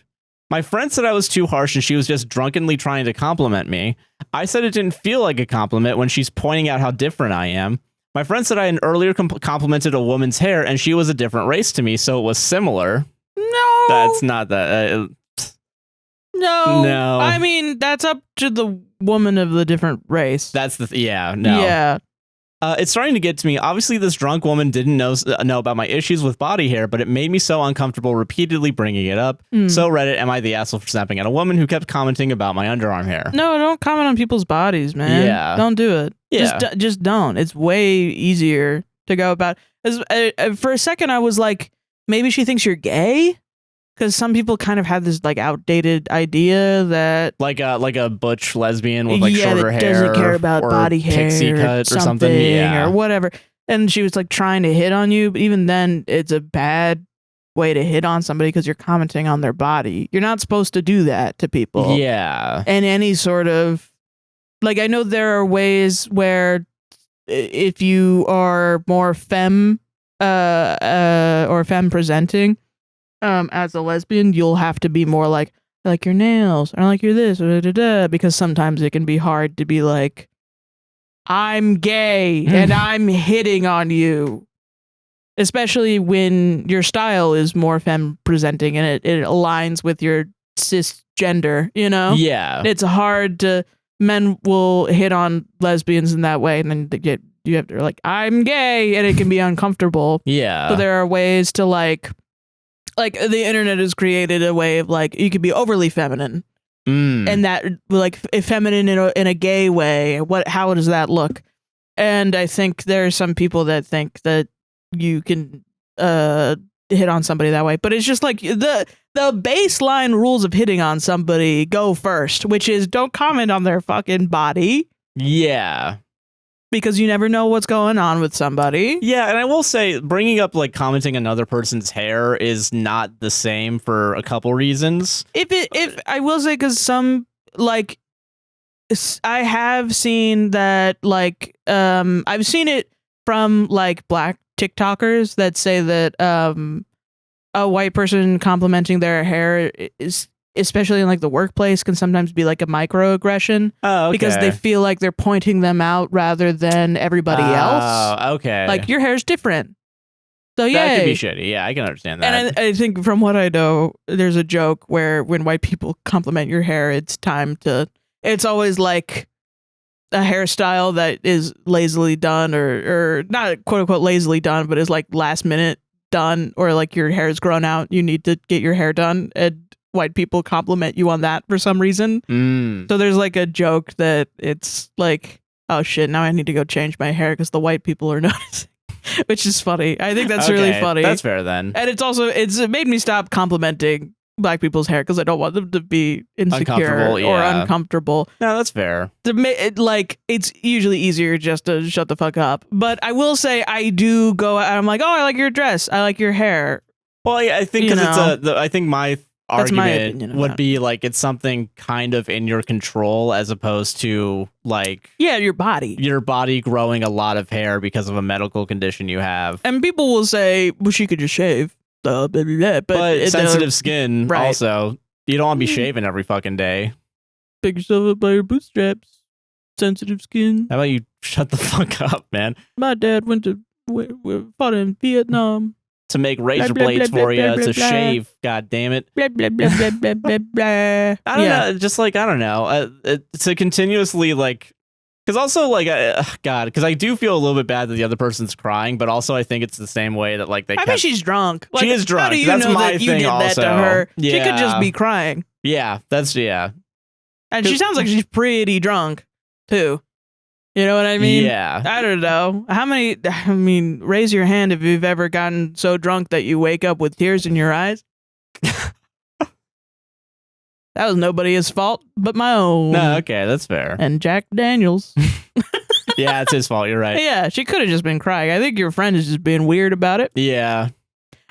Speaker 1: My friend said I was too harsh and she was just drunkenly trying to compliment me. I said it didn't feel like a compliment when she's pointing out how different I am. My friend said I had earlier complimented a woman's hair and she was a different race to me, so it was similar.
Speaker 2: No.
Speaker 1: That's not that. No.
Speaker 2: I mean, that's up to the woman of the different race.
Speaker 1: That's the no.
Speaker 2: Yeah.
Speaker 1: It's starting to get to me. Obviously, this drunk woman didn't know about my issues with body hair, but it made me so uncomfortable repeatedly bringing it up. So Reddit, am I the asshole for snapping at a woman who kept commenting about my underarm hair?
Speaker 2: No, don't comment on people's bodies, man.
Speaker 1: Yeah.
Speaker 2: Don't do it.
Speaker 1: Yeah.
Speaker 2: Just don't. It's way easier to go about. For a second, I was like, maybe she thinks you're gay? Because some people kind of have this like outdated idea that
Speaker 1: like a butch lesbian with like shorter hair,
Speaker 2: doesn't care about
Speaker 1: or
Speaker 2: body hair,
Speaker 1: pixie cut or something,
Speaker 2: or whatever. And she was like trying to hit on you, but even then, it's a bad way to hit on somebody because you're commenting on their body. You're not supposed to do that to people.
Speaker 1: Yeah,
Speaker 2: and any sort of like, I know there are ways where if you are more femme or femme presenting. As a lesbian, you'll have to be more like, I like your nails, or I like your this, or because sometimes it can be hard to be like, I'm gay and I'm hitting on you. Especially when your style is more femme presenting and it aligns with your cisgender, you know?
Speaker 1: Yeah.
Speaker 2: It's hard to, men will hit on lesbians in that way, and then you have to like, I'm gay, and it can be uncomfortable.
Speaker 1: Yeah.
Speaker 2: So there are ways to like the internet has created a way of like, you could be overly feminine and that like feminine in a gay way. How does that look? And I think there are some people that think that you can hit on somebody that way, but it's just like the baseline rules of hitting on somebody go first, which is don't comment on their fucking body.
Speaker 1: Yeah.
Speaker 2: Because you never know what's going on with somebody.
Speaker 1: Yeah, and I will say, bringing up like commenting another person's hair is not the same for a couple reasons.
Speaker 2: If I will say, because some like I have seen that like I've seen it from like black TikTokers that say that a white person complimenting their hair is, especially in like the workplace, can sometimes be like a microaggression.
Speaker 1: Oh, okay.
Speaker 2: Because they feel like they're pointing them out rather than everybody else.
Speaker 1: Oh, okay.
Speaker 2: Like your hair's different. So yeah,
Speaker 1: that could be shitty. Yeah, I can understand that.
Speaker 2: And I think from what I know, there's a joke where when white people compliment your hair, it's always like a hairstyle that is lazily done or not quote unquote lazily done, but is like last minute done, or like your hair is grown out. You need to get your hair done. And white people compliment you on that for some reason. So there's like a joke that it's like, oh shit, now I need to go change my hair because the white people are noticing, which is funny. I think that's really funny.
Speaker 1: That's fair then.
Speaker 2: And it made me stop complimenting black people's hair because I don't want them to be insecure or uncomfortable.
Speaker 1: No, that's fair.
Speaker 2: It's usually easier just to shut the fuck up. But I will say I do go out. I'm like, oh, I like your dress. I like your hair.
Speaker 1: Well, I think because I think my argument would be like it's something kind of in your control as opposed to like
Speaker 2: your body
Speaker 1: growing a lot of hair because of a medical condition you have.
Speaker 2: And people will say, well, she could just shave. But
Speaker 1: sensitive skin also. You don't want to be shaving every fucking day.
Speaker 2: Pick yourself up by your bootstraps. Sensitive skin.
Speaker 1: How about you shut the fuck up, man?
Speaker 2: My dad fought in Vietnam.
Speaker 1: To make razor blades for you to shave. God damn it.
Speaker 2: I don't
Speaker 1: know. Just like, I don't know. To continuously like... Because also, like, God, because I do feel a little bit bad that the other person's crying, but also I think it's the same way that, like,
Speaker 2: I mean, she's drunk. Like,
Speaker 1: she is drunk.
Speaker 2: How do you
Speaker 1: that's
Speaker 2: know
Speaker 1: my
Speaker 2: that
Speaker 1: thing
Speaker 2: you did
Speaker 1: also.
Speaker 2: that to her?
Speaker 1: Yeah.
Speaker 2: She could just be crying.
Speaker 1: Yeah,
Speaker 2: And she sounds like she's pretty drunk, too. You know what I mean?
Speaker 1: Yeah.
Speaker 2: I don't know. Raise your hand if you've ever gotten so drunk that you wake up with tears in your eyes. That was nobody's fault but my own.
Speaker 1: No, okay, that's fair.
Speaker 2: And Jack Daniels.
Speaker 1: Yeah, it's his fault. You're right.
Speaker 2: Yeah, she could have just been crying. I think your friend is just being weird about it.
Speaker 1: Yeah.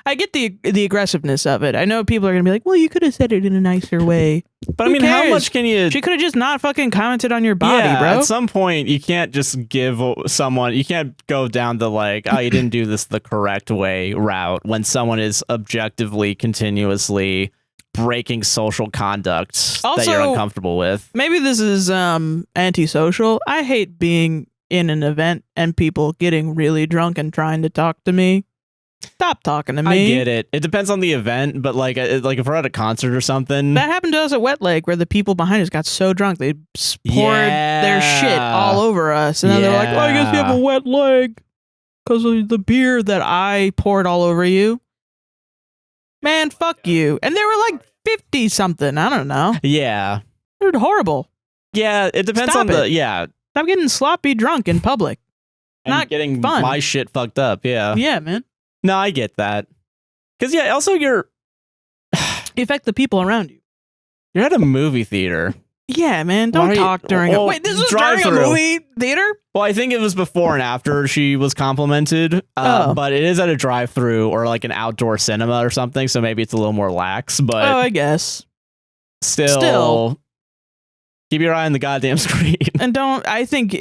Speaker 2: I get the aggressiveness of it. I know people are going to be like, well, you could have said it in a nicer way.
Speaker 1: But I mean, how much can you...
Speaker 2: She could have just not fucking commented on your body, bro.
Speaker 1: At some point, you can't just give someone... You can't go down the like, oh, you didn't do this the correct way route when someone is objectively, continuously... breaking social conduct that you're uncomfortable with.
Speaker 2: Maybe this is antisocial. I hate being in an event and people getting really drunk and trying to talk to me. Stop talking to me.
Speaker 1: I get it. It depends on the event, but like if we're at a concert or something.
Speaker 2: That happened to us at Wet Lake where the people behind us got so drunk they poured their shit all over us. And then they're like, oh, I guess you have a wet leg because of the beer that I poured all over you. Man, fuck you. And they were like 50 something. I don't know.
Speaker 1: Yeah.
Speaker 2: They're horrible.
Speaker 1: Yeah, it depends on the... Yeah.
Speaker 2: Stop getting sloppy drunk in public.
Speaker 1: And not getting fun. My shit fucked up. Yeah.
Speaker 2: Yeah, man.
Speaker 1: No, I get that. Because, yeah, also you
Speaker 2: affect the people around you.
Speaker 1: You're at a movie theater.
Speaker 2: Yeah, man. Don't talk during wait, this was during a movie theater?
Speaker 1: Well, I think it was before and after she was complimented. But it is at a drive-thru or like an outdoor cinema or something, so maybe it's a little more lax. But
Speaker 2: I guess.
Speaker 1: Still keep your eye on the goddamn screen.
Speaker 2: And don't... I think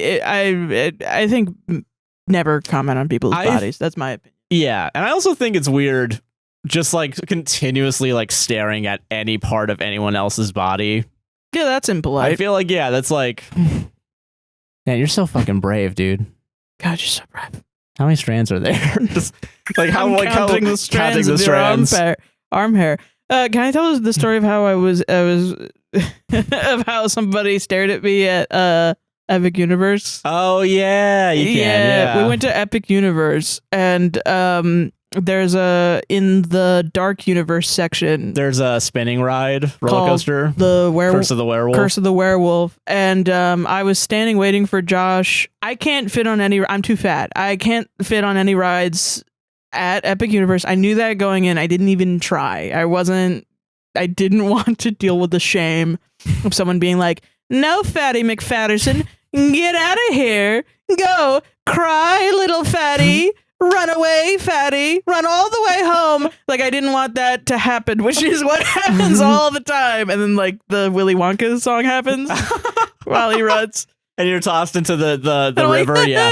Speaker 2: never comment on people's bodies. That's my opinion.
Speaker 1: Yeah, and I also think it's weird just like continuously like staring at any part of anyone else's body.
Speaker 2: Yeah, that's impolite.
Speaker 1: I feel like, yeah, that's like... Man, you're so fucking brave, dude.
Speaker 2: God, you're so brave.
Speaker 1: How many strands are there? Just like
Speaker 2: I'm counting the strands of your arm hair. Can I tell the story of how I was of how somebody stared at me at Epic Universe?
Speaker 1: Oh yeah, you can. Yeah,
Speaker 2: we went to Epic Universe, and there's in the Dark Universe section.
Speaker 1: There's a spinning ride roller coaster.
Speaker 2: The
Speaker 1: Curse of the Werewolf.
Speaker 2: Curse of the Werewolf. And I was standing waiting for Josh. I can't fit on any. I'm too fat. I can't fit on any rides at Epic Universe. I knew that going in. I didn't even try. I didn't want to deal with the shame of someone being like, "No, Fatty McFatterson, get out of here. Go cry, little fatty." Run away, fatty. Run all the way home. Like, I didn't want that to happen, which is what happens all the time. And then, like, the Willy Wonka song happens while he runs.
Speaker 1: And you're tossed into the river, like, yeah.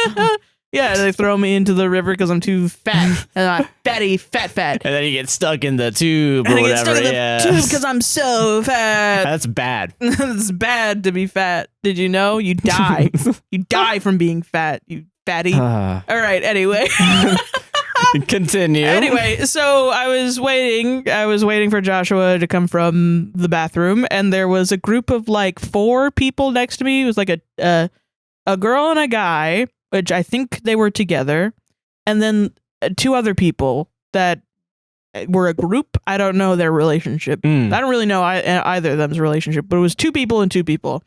Speaker 2: Yeah, they throw me into the river because I'm too fat. And I'm fatty, fat.
Speaker 1: And then you get stuck in the tube or whatever.
Speaker 2: Get stuck in the tube because I'm so fat.
Speaker 1: That's bad.
Speaker 2: It's bad to be fat. Did you know? You die. You die from being fat, you fatty. All right, anyway.
Speaker 1: Continue.
Speaker 2: Anyway, so I was waiting for Joshua to come from the bathroom, and there was a group of like 4 people next to me. It was like a girl and a guy, which I think they were together, and then 2 other people that were a group. I don't know their relationship. I don't really know either of them's relationship, but it was 2 people and 2 people.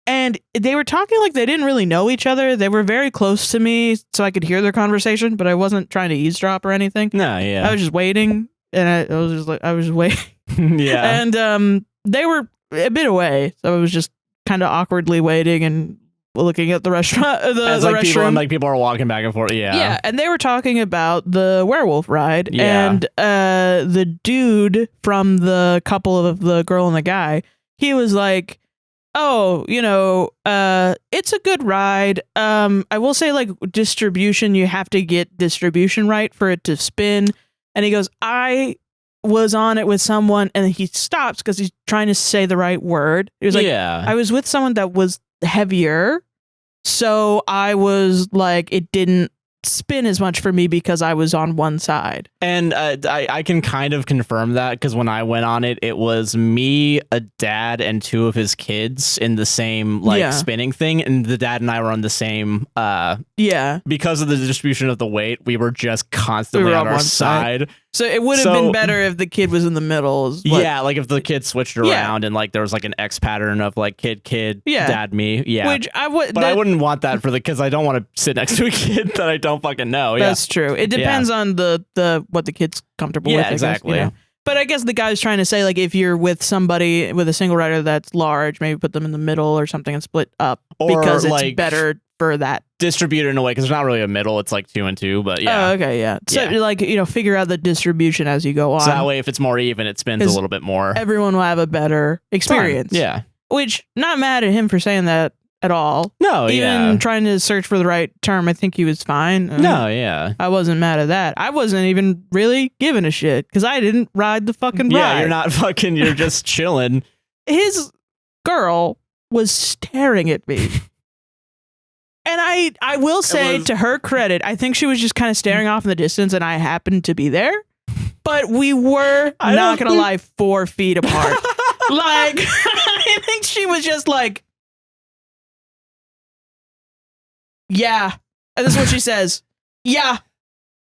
Speaker 2: And they were talking like they didn't really know each other. They were very close to me, so I could hear their conversation, but I wasn't trying to eavesdrop or anything.
Speaker 1: No, yeah.
Speaker 2: I was just waiting, and I was waiting.
Speaker 1: Yeah.
Speaker 2: And they were a bit away, so I was just kind of awkwardly waiting and looking at the restaurant.
Speaker 1: As
Speaker 2: the
Speaker 1: like
Speaker 2: restroom.
Speaker 1: people are walking back and forth. Yeah.
Speaker 2: Yeah, and they were talking about the werewolf ride,
Speaker 1: Yeah.
Speaker 2: and the dude from the couple of the girl and the guy, he was like, "Oh, it's a good ride. I will say, like, distribution, you have to get distribution right for it to spin." And he goes, "I was on it with someone," and he stops because he's trying to say the right word. He was like,
Speaker 1: yeah.
Speaker 2: "I was with someone that was heavier, so I was like, it didn't spin as much for me because I was on one side."
Speaker 1: And I can kind of confirm that because when I went on it, it was me, a dad, and 2 of his kids in the same spinning thing, and the dad and I were on the same. Because of the distribution of the weight, we were just constantly on our side.
Speaker 2: So it would have been better if the kid was in the middle.
Speaker 1: Yeah, like if the kid switched around and like there was like an X pattern of like kid, dad, me. Yeah,
Speaker 2: which I would,
Speaker 1: but I wouldn't want that for because I don't want to sit next to a kid that I don't fucking know.
Speaker 2: That's true. It depends on the what the kid's comfortable with.
Speaker 1: Exactly.
Speaker 2: I guess, But I guess the guy's trying to say, like, if you're with somebody with a single rider that's large, maybe put them in the middle or something and split up,
Speaker 1: or
Speaker 2: because it's
Speaker 1: like
Speaker 2: better for that.
Speaker 1: Distribute it in a way because it's not really a middle. It's like 2 and 2, but yeah.
Speaker 2: Oh, okay, yeah. So like, figure out the distribution as you go on.
Speaker 1: So that way, if it's more even, it spins a little bit more.
Speaker 2: Everyone will have a better experience.
Speaker 1: Fine. Yeah.
Speaker 2: Which, not mad at him for saying that at all.
Speaker 1: No,
Speaker 2: even trying to search for the right term, I think he was fine.
Speaker 1: No, yeah.
Speaker 2: I wasn't mad at that. I wasn't even really giving a shit because I didn't ride the fucking ride.
Speaker 1: Yeah, you're not fucking, you're just chilling.
Speaker 2: His girl was staring at me. And I will say, to her credit, I think she was just kind of staring off in the distance and I happened to be there. But we were, not going to lie, 4 feet apart. Like, I think she was just like, yeah. And this is what she says. Yeah.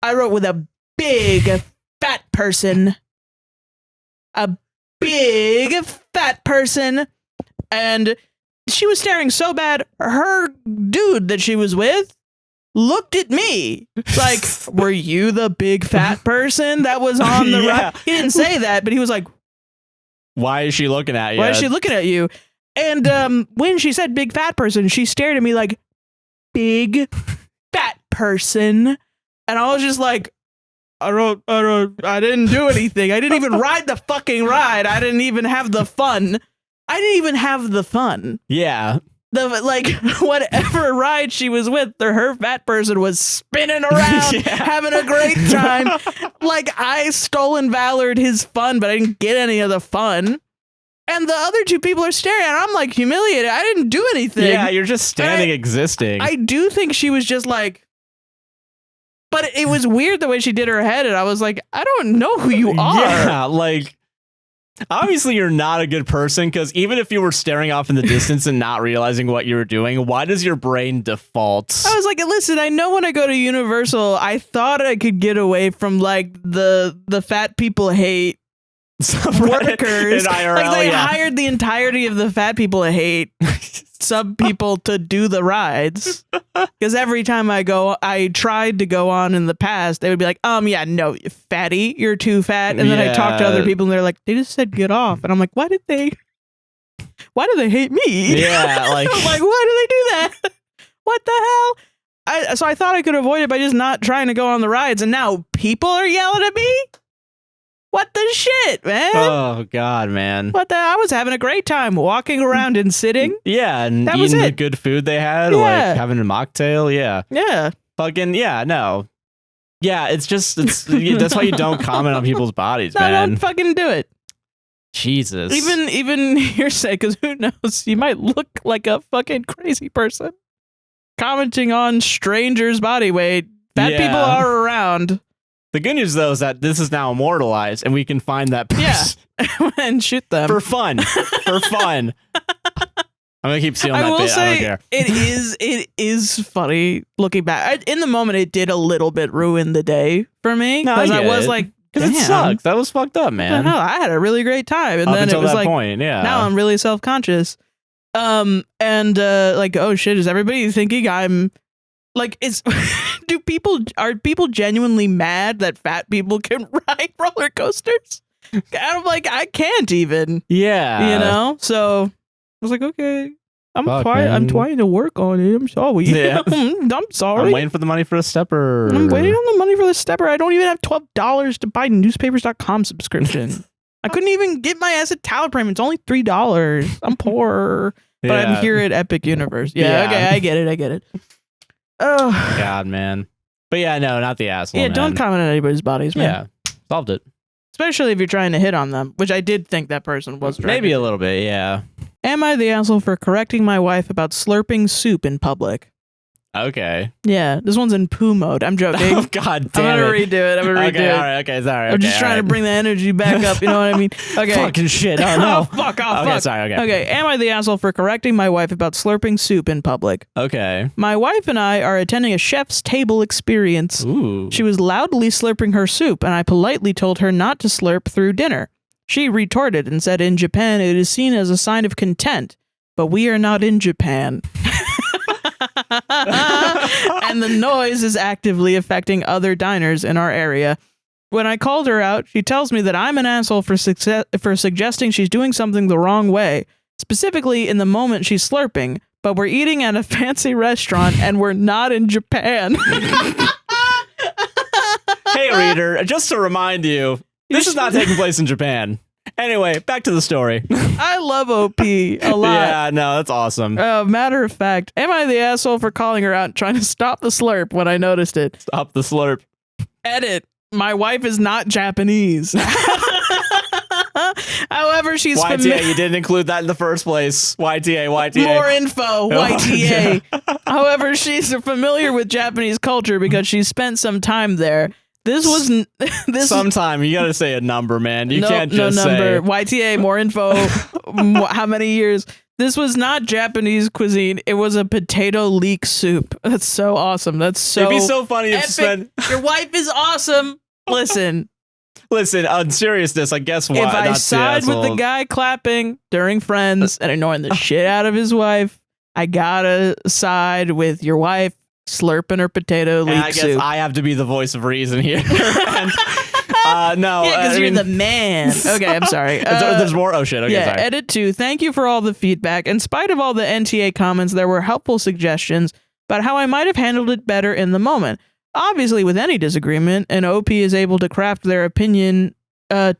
Speaker 2: I wrote with a big fat person. A big fat person. And she was staring so bad, her dude that she was with looked at me like, "Were you the big fat person that was on the ride?" He didn't say that, but he was like,
Speaker 1: "Why is she looking at you?
Speaker 2: Why is she looking at you?" And when she said big fat person, she stared at me like, "Big fat person." And I was just like, I didn't do anything. I didn't even ride the fucking ride. I didn't even have the fun.
Speaker 1: Yeah.
Speaker 2: Whatever ride she was with, her fat person was spinning around, having a great time. Like, I stolen valored his fun, but I didn't get any of the fun. And the other 2 people are staring at her. I'm like humiliated. I didn't do anything.
Speaker 1: Yeah, you're just standing existing.
Speaker 2: I do think she was just like, but it was weird the way she did her head. And I was like, I don't know who you are.
Speaker 1: Yeah, like, obviously you're not a good person because even if you were staring off in the distance and not realizing what you were doing, why does your brain default?
Speaker 2: I was like, listen, I know when I go to Universal, I thought I could get away from like the fat people hate workers.
Speaker 1: IRL,
Speaker 2: they hired the entirety of the fat people hate some people to do the rides. Because every time I tried to go on in the past, they would be like, yeah, no, fatty, you're too fat. And then I talked to other people and they're like, they just said get off. And I'm like, why do they hate me?
Speaker 1: Yeah, like,
Speaker 2: I'm like, why do they do that? What the hell? So I thought I could avoid it by just not trying to go on the rides. And now people are yelling at me? What the shit, man?
Speaker 1: Oh, God, man.
Speaker 2: I was having a great time walking around and sitting.
Speaker 1: Yeah, and eating the good food they had, like having a mocktail. Yeah.
Speaker 2: Yeah.
Speaker 1: Fucking, yeah, no. Yeah, it's that's why you don't comment on people's bodies, man.
Speaker 2: Don't fucking do it.
Speaker 1: Jesus.
Speaker 2: Even hearsay, because who knows? You might look like a fucking crazy person. Commenting on strangers' body weight. Fat people are around.
Speaker 1: The good news, though, is that this is now immortalized, and we can find that person.
Speaker 2: Yeah, and shoot them.
Speaker 1: For fun. For fun. I'm going to keep stealing that bit. I don't care.
Speaker 2: It is funny looking back. In the moment, it did a little bit ruin the day for me. Because I was like
Speaker 1: Because it
Speaker 2: Damn.
Speaker 1: sucks. That was fucked up,
Speaker 2: What the
Speaker 1: man.
Speaker 2: hell? I had a really great time, and
Speaker 1: Up
Speaker 2: then it
Speaker 1: until
Speaker 2: was
Speaker 1: that
Speaker 2: like,
Speaker 1: point, yeah.
Speaker 2: now I'm really self-conscious. Like, oh shit, is everybody thinking I'm like, are people genuinely mad that fat people can ride roller coasters? I'm like, I can't even.
Speaker 1: Yeah.
Speaker 2: You know? So I was like, okay. I'm
Speaker 1: Fuck,
Speaker 2: trying to work on it. I'm sorry.
Speaker 1: Yeah.
Speaker 2: I'm sorry.
Speaker 1: I'm waiting for the money for a stepper.
Speaker 2: I'm waiting on the money for the stepper. I don't even have $12 to buy newspapers.com subscription. I couldn't even get my ass a towel frame. It's only $3. I'm poor. But
Speaker 1: Yeah.
Speaker 2: I'm here at Epic Universe. Yeah,
Speaker 1: Yeah.
Speaker 2: okay, I get it. Oh.
Speaker 1: God, man. But yeah, no, not the asshole,
Speaker 2: Yeah,
Speaker 1: man.
Speaker 2: don't comment on anybody's bodies, man.
Speaker 1: Yeah. Solved it.
Speaker 2: Especially if you're trying to hit on them, which I did think that person was trying
Speaker 1: Maybe
Speaker 2: to
Speaker 1: a
Speaker 2: do.
Speaker 1: little bit, yeah.
Speaker 2: Am I the asshole for correcting my wife about slurping soup in public?
Speaker 1: Okay.
Speaker 2: Yeah, this one's in poo mode. I'm joking.
Speaker 1: Oh, God
Speaker 2: I'm
Speaker 1: damn
Speaker 2: gonna
Speaker 1: it.
Speaker 2: redo it. I'm gonna redo
Speaker 1: Okay,
Speaker 2: it.
Speaker 1: all right, okay, sorry.
Speaker 2: I'm just trying to bring the energy back up. You know what I mean? Okay.
Speaker 1: Fucking shit. Oh, no.
Speaker 2: Fuck off.
Speaker 1: Okay,
Speaker 2: Fuck.
Speaker 1: sorry, okay.
Speaker 2: Okay, am I the asshole for correcting my wife about slurping soup in public?
Speaker 1: Okay.
Speaker 2: My wife and I are attending a chef's table experience.
Speaker 1: Ooh.
Speaker 2: She was loudly slurping her soup, and I politely told her not to slurp through dinner. She retorted and said in Japan it is seen as a sign of content, but we are not in Japan. And the noise is actively affecting other diners in our area. When I called her out, she tells me that I'm an asshole for suggesting she's doing something the wrong way, specifically in the moment she's slurping, but we're eating at a fancy restaurant and we're not in Japan.
Speaker 1: Hey, reader, just to remind you, this is not taking place in Japan. Anyway, back to the story.
Speaker 2: I love OP a lot.
Speaker 1: Yeah, no, that's awesome.
Speaker 2: Matter of fact, am I the asshole for calling her out and trying to stop the slurp when I noticed it?
Speaker 1: Stop the slurp.
Speaker 2: Edit. My wife is not Japanese. However, she's
Speaker 1: YTA, you didn't include that in the first place. YTA.
Speaker 2: More info, YTA. However, she's familiar with Japanese culture because she spent some time there. This was
Speaker 1: Sometime you gotta say a number, man. You
Speaker 2: no,
Speaker 1: can't
Speaker 2: no
Speaker 1: just
Speaker 2: number.
Speaker 1: say
Speaker 2: YTA, more info. How many years? This was not Japanese cuisine. It was a potato leek soup. That's so awesome. That's so.
Speaker 1: It'd be so funny if
Speaker 2: epic.
Speaker 1: Sven.
Speaker 2: Your wife is awesome. Listen,
Speaker 1: On seriousness, I guess why
Speaker 2: if I
Speaker 1: not
Speaker 2: side with the guy clapping during Friends and ignoring the shit out of his wife, I gotta side with your wife slurping her potato leek
Speaker 1: and I guess
Speaker 2: soup.
Speaker 1: I have to be the voice of reason here. And, no,
Speaker 2: Yeah, because
Speaker 1: I
Speaker 2: you're
Speaker 1: mean,
Speaker 2: the man. Okay, I'm sorry.
Speaker 1: there's more. Oh shit. Okay,
Speaker 2: yeah,
Speaker 1: sorry.
Speaker 2: edit 2. Thank you for all the feedback. In spite of all the NTA comments, there were helpful suggestions about how I might have handled it better in the moment. Obviously, with any disagreement, an OP is able to craft their opinion to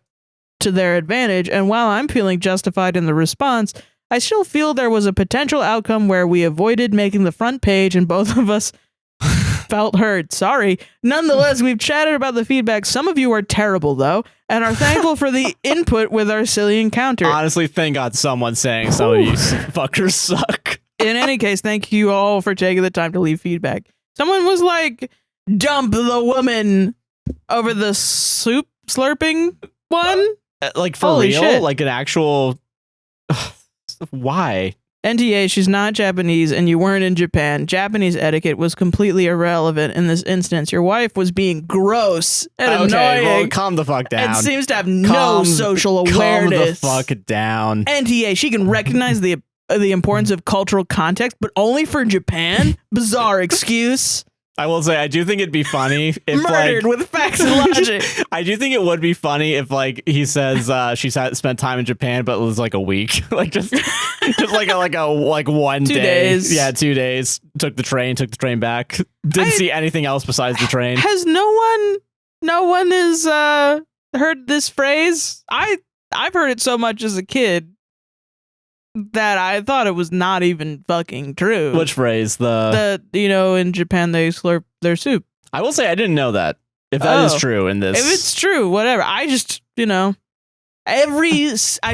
Speaker 2: their advantage, and while I'm feeling justified in the response, I still feel there was a potential outcome where we avoided making the front page and both of us felt heard. Sorry. Nonetheless, we've chatted about the feedback. Some of you are terrible, though, and are thankful for the input with our silly encounter.
Speaker 1: Honestly, thank God someone's saying some of you fuckers suck.
Speaker 2: In any case, thank you all for taking the time to leave feedback. Someone was like, dump the woman over the soup slurping one?
Speaker 1: Like for
Speaker 2: Holy
Speaker 1: real?
Speaker 2: shit.
Speaker 1: Like an actual. Why?
Speaker 2: NTA, she's not Japanese and you weren't in Japan. Japanese etiquette was completely irrelevant in this instance. Your wife was being gross and
Speaker 1: Okay, well,
Speaker 2: annoying
Speaker 1: calm the fuck down.
Speaker 2: and seems to have no social awareness.
Speaker 1: Calm the fuck down.
Speaker 2: NTA, she can recognize the importance of cultural context, but only for Japan? Bizarre excuse.
Speaker 1: I will say, I do think it'd be funny if
Speaker 2: Murdered
Speaker 1: like,
Speaker 2: with facts and logic.
Speaker 1: I do think it would be funny if like he says she's spent time in Japan, but it was like a week, like just like 1
Speaker 2: 2
Speaker 1: day.
Speaker 2: days.
Speaker 1: Yeah, 2 days. Took the train back. Didn't see anything else besides the train.
Speaker 2: Has no one has heard this phrase? I've heard it so much as a kid that I thought it was not even fucking true.
Speaker 1: Which phrase?
Speaker 2: In Japan they slurp their soup.
Speaker 1: I will say I didn't know that. If that is true in this.
Speaker 2: If it's true, whatever. I just, I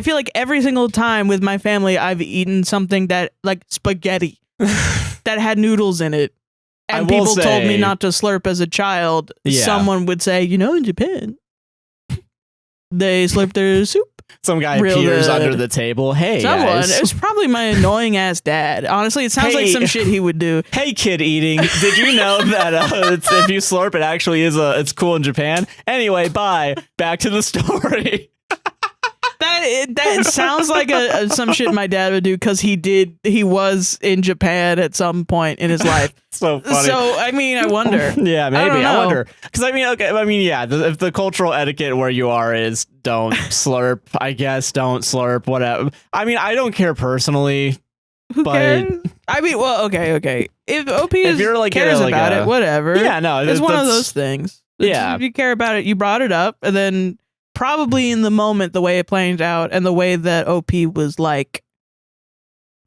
Speaker 2: feel like every single time with my family I've eaten something that like spaghetti that had noodles in it. And
Speaker 1: I will
Speaker 2: people told me
Speaker 1: say-
Speaker 2: not to slurp as a child.
Speaker 1: Yeah.
Speaker 2: Someone would say, in Japan they slurp their soup.
Speaker 1: Some guy
Speaker 2: Real
Speaker 1: appears
Speaker 2: good.
Speaker 1: under the table. Hey,
Speaker 2: Someone.
Speaker 1: guys.
Speaker 2: It was probably my annoying ass dad. Honestly, it sounds like
Speaker 1: Hey.
Speaker 2: some shit he would do.
Speaker 1: Hey, kid eating. Did you know that if you slurp, it actually it's cool in Japan? Anyway, bye. Back to the story.
Speaker 2: That sounds like some shit my dad would do because he was in Japan at some point in his life.
Speaker 1: So funny.
Speaker 2: So I mean, I wonder.
Speaker 1: Yeah, maybe.
Speaker 2: don't
Speaker 1: I
Speaker 2: know.
Speaker 1: wonder. Because if the cultural etiquette where you are is don't slurp, I guess don't slurp, whatever. I mean, I don't care personally.
Speaker 2: Who
Speaker 1: But-
Speaker 2: cares? I mean, well, okay. If OP
Speaker 1: If you're like
Speaker 2: cares
Speaker 1: like
Speaker 2: about it, whatever.
Speaker 1: Yeah, no,
Speaker 2: it's one of
Speaker 1: that's-
Speaker 2: those things.
Speaker 1: Yeah.
Speaker 2: If you care about it, you brought it up, and then probably in the moment, the way it played out and the way that OP was like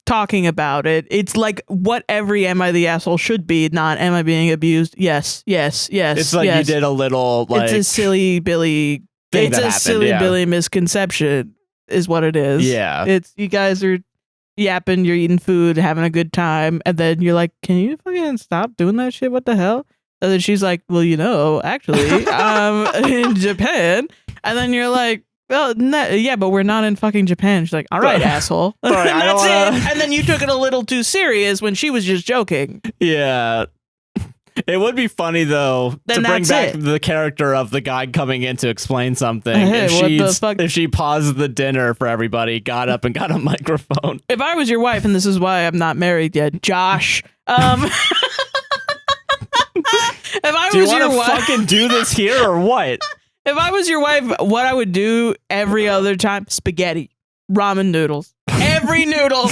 Speaker 2: talking about it, it's like what every Am I the Asshole should be, not am I being abused? Yes.
Speaker 1: It's like
Speaker 2: yes.
Speaker 1: you did a little like
Speaker 2: It's a silly Billy.
Speaker 1: thing
Speaker 2: It's
Speaker 1: that
Speaker 2: a
Speaker 1: happened,
Speaker 2: silly
Speaker 1: yeah.
Speaker 2: Billy misconception, is what it is.
Speaker 1: Yeah.
Speaker 2: It's you guys are yapping, you're eating food, having a good time, and then you're like, "Can you fucking stop doing that shit? What the hell?" And then she's like, "Well, actually, in Japan." And then you're like, "Well, yeah, but we're not in fucking Japan." She's like, "All right, asshole."
Speaker 1: Sorry, I
Speaker 2: And
Speaker 1: don't
Speaker 2: that's
Speaker 1: wanna-
Speaker 2: it. And then you took it a little too serious when she was just joking.
Speaker 1: Yeah. It would be funny though
Speaker 2: Then
Speaker 1: to bring
Speaker 2: that's
Speaker 1: back
Speaker 2: it.
Speaker 1: the character of the guy coming in to explain something.
Speaker 2: Hey, what the fuck?
Speaker 1: If she paused the dinner for everybody, got up and got a microphone.
Speaker 2: If I was your wife, and this is why I'm not married yet, Josh. If I
Speaker 1: Do you
Speaker 2: was
Speaker 1: want
Speaker 2: your
Speaker 1: to
Speaker 2: wife,
Speaker 1: fucking do this here or what?
Speaker 2: if I was your wife, what I would do every other time: spaghetti, ramen noodles, every noodle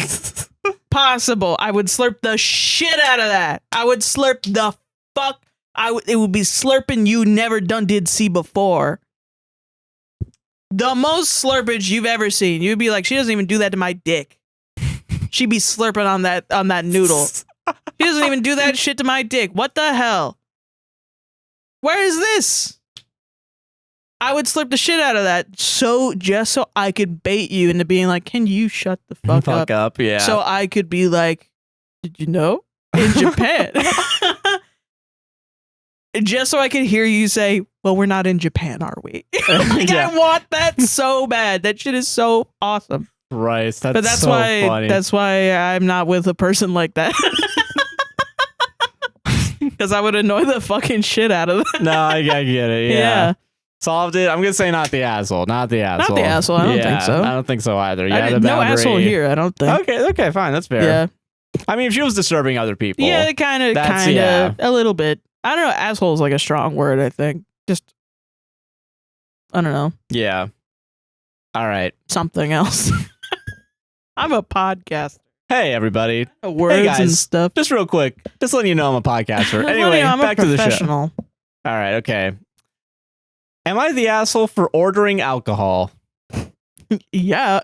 Speaker 2: possible. I would slurp the shit out of that. I would slurp the fuck. It would be slurping you never did see before. The most slurpage you've ever seen. You'd be like, she doesn't even do that to my dick. She'd be slurping on that noodle. She doesn't even do that shit to my dick. What the hell? Where is this? I would slurp the shit out of that just so I could bait you into being like, can you shut the fuck up?
Speaker 1: Yeah.
Speaker 2: So I could be like, did you know? In Japan. Just so I could hear you say, well, we're not in Japan, are we? Like,
Speaker 1: Yeah.
Speaker 2: I want that so bad. That shit is so awesome.
Speaker 1: Christ,
Speaker 2: But that's
Speaker 1: so
Speaker 2: why
Speaker 1: funny.
Speaker 2: that's why I'm not with a person like that. Because I would annoy the fucking shit out of them.
Speaker 1: No, I get it. Yeah.
Speaker 2: Yeah.
Speaker 1: Solved it. I'm gonna say not the asshole. Not the asshole.
Speaker 2: the asshole, I don't think so.
Speaker 1: I don't think so either.
Speaker 2: I
Speaker 1: Yeah, the
Speaker 2: didn't- no
Speaker 1: boundary.
Speaker 2: asshole here, I don't think.
Speaker 1: Okay, fine. That's fair.
Speaker 2: Yeah.
Speaker 1: I mean, if she was disturbing other people.
Speaker 2: Yeah, kind of,
Speaker 1: yeah.
Speaker 2: a little bit. I don't know. Asshole is like a strong word, I think. Just, I don't know.
Speaker 1: Yeah. All right.
Speaker 2: Something else. I'm a podcaster.
Speaker 1: Hey, everybody.
Speaker 2: Words
Speaker 1: guys.
Speaker 2: and stuff.
Speaker 1: Just real quick, just letting you know I'm a podcaster. Anyway,
Speaker 2: I'm
Speaker 1: back
Speaker 2: a
Speaker 1: to the show.
Speaker 2: professional.
Speaker 1: All right, okay. Am I the asshole for ordering alcohol?
Speaker 2: Yeah.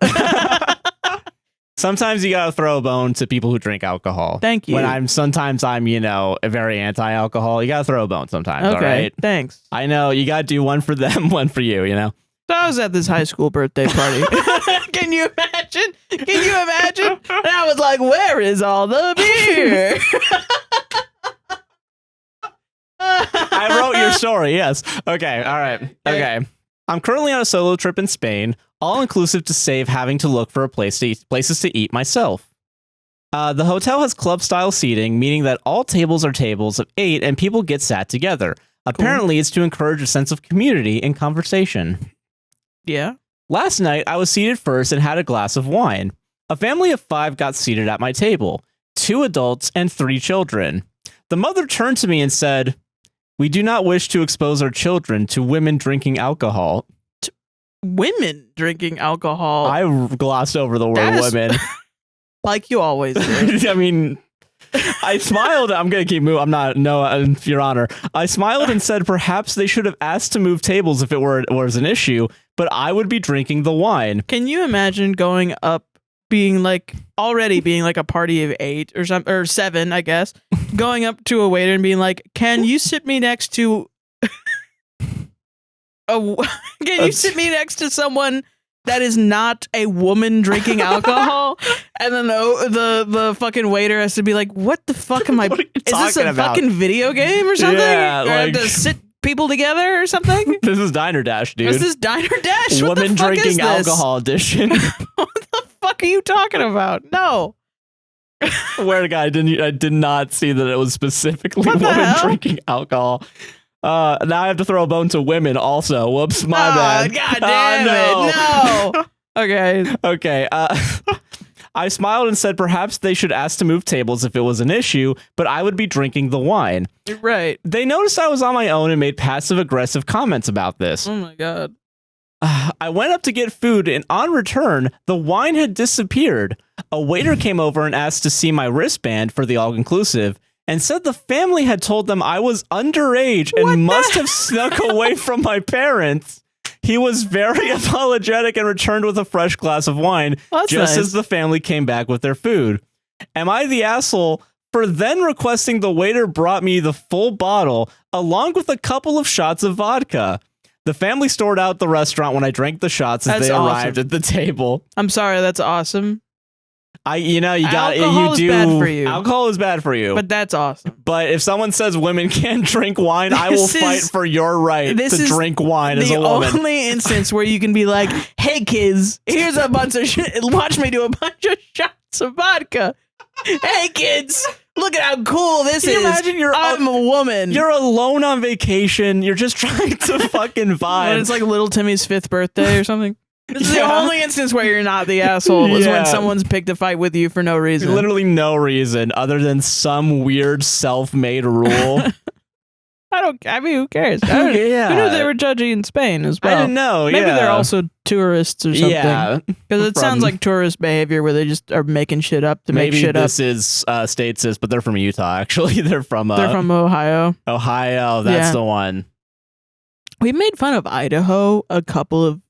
Speaker 1: Sometimes you gotta throw a bone to people who drink alcohol.
Speaker 2: Thank you.
Speaker 1: Sometimes I'm, a very anti-alcohol. You gotta throw a bone sometimes,
Speaker 2: Okay.
Speaker 1: all right?
Speaker 2: Thanks.
Speaker 1: I know, you gotta do one for them, one for you,
Speaker 2: So I was at this high school birthday party. Can you imagine? And I was like, where is all the beer?
Speaker 1: I wrote your story, yes. Okay, all right. Okay. I'm currently on a solo trip in Spain, all inclusive to save having to look for places to eat myself. The hotel has club-style seating, meaning that all tables are tables of 8 and people get sat together. Apparently, it's to encourage a sense of community and conversation.
Speaker 2: Yeah.
Speaker 1: Last night, I was seated first and had a glass of wine. A family of 5 got seated at my table, 2 adults and 3 children. The mother turned to me and said, "We do not wish to expose our children to women drinking alcohol."
Speaker 2: Women drinking alcohol.
Speaker 1: I glossed over the word
Speaker 2: That is-
Speaker 1: women.
Speaker 2: Like you always do.
Speaker 1: I mean, I smiled. I'm going to keep moving. I'm not, no, Your Honor. I smiled and said perhaps they should have asked to move tables if it was an issue, but I would be drinking the wine.
Speaker 2: Can you imagine going up, already being like a party of 8 or 7, I guess, going up to a waiter and being like, "Can you sit me next to sit me next to someone that is not a woman drinking alcohol?" And then the fucking waiter has to be like, "What the fuck am I?
Speaker 1: What are you
Speaker 2: Is this
Speaker 1: talking
Speaker 2: a
Speaker 1: about?
Speaker 2: fucking video game or something?
Speaker 1: Yeah,
Speaker 2: Or I have
Speaker 1: like-
Speaker 2: to sit people together or something?
Speaker 1: This is Diner Dash, dude.
Speaker 2: Is this Diner Dash? What
Speaker 1: Women
Speaker 2: the fuck
Speaker 1: drinking
Speaker 2: is this?
Speaker 1: alcohol edition.
Speaker 2: What the fuck are you talking about? No.
Speaker 1: Where to God, I did not see that it was specifically
Speaker 2: What the
Speaker 1: women
Speaker 2: hell?
Speaker 1: drinking alcohol. Now I have to throw a bone to women also. Whoops, my bad.
Speaker 2: God damn it. No. Okay.
Speaker 1: Okay. I smiled and said perhaps they should ask to move tables if it was an issue, but I would be drinking the wine.
Speaker 2: Right.
Speaker 1: They noticed I was on my own and made passive-aggressive comments about this.
Speaker 2: Oh my God.
Speaker 1: I went up to get food, and on return, the wine had disappeared. A waiter came over and asked to see my wristband for the all-inclusive, and said the family had told them I was underage and must have snuck away from my parents. He was very apologetic and returned with a fresh glass of wine,
Speaker 2: Well, that's
Speaker 1: just
Speaker 2: nice.
Speaker 1: as the family came back with their food. Am I the asshole for then requesting the waiter brought me the full bottle, along with a couple of shots of vodka? The family stormed out the restaurant when I drank the shots as
Speaker 2: That's
Speaker 1: they
Speaker 2: awesome.
Speaker 1: arrived at the table.
Speaker 2: I'm sorry, that's awesome.
Speaker 1: You got
Speaker 2: Alcohol
Speaker 1: you
Speaker 2: is
Speaker 1: do.
Speaker 2: bad for you.
Speaker 1: Alcohol is bad for you.
Speaker 2: But that's awesome.
Speaker 1: But if someone says women can't drink wine, I will
Speaker 2: This
Speaker 1: fight
Speaker 2: is-
Speaker 1: for your right
Speaker 2: this
Speaker 1: to
Speaker 2: is
Speaker 1: drink wine as
Speaker 2: The
Speaker 1: a woman.
Speaker 2: only instance where you can be like, hey kids, here's a bunch of watch me do a bunch of shots of vodka. Hey kids, look at how cool this
Speaker 1: Can you
Speaker 2: is.
Speaker 1: imagine
Speaker 2: I'm a woman.
Speaker 1: You're alone on vacation. You're just trying to fucking
Speaker 2: When
Speaker 1: vibe.
Speaker 2: it's like little Timmy's 5th birthday or something. This is the
Speaker 1: Yeah.
Speaker 2: only instance where you're not the asshole is
Speaker 1: Yeah.
Speaker 2: when someone's picked a fight with you for no reason.
Speaker 1: Literally no reason other than some weird self-made rule.
Speaker 2: I mean, who cares? Who knew they were judgy in Spain as well?
Speaker 1: I didn't know.
Speaker 2: Maybe
Speaker 1: yeah.
Speaker 2: they're also tourists or something.
Speaker 1: Yeah.
Speaker 2: Because it sounds like tourist behavior where they just are making shit up to
Speaker 1: Maybe
Speaker 2: make shit up.
Speaker 1: this is statesist, but they're from Utah, actually. They're from
Speaker 2: Ohio.
Speaker 1: Ohio. That's
Speaker 2: Yeah.
Speaker 1: the one.
Speaker 2: We made fun of Idaho a couple of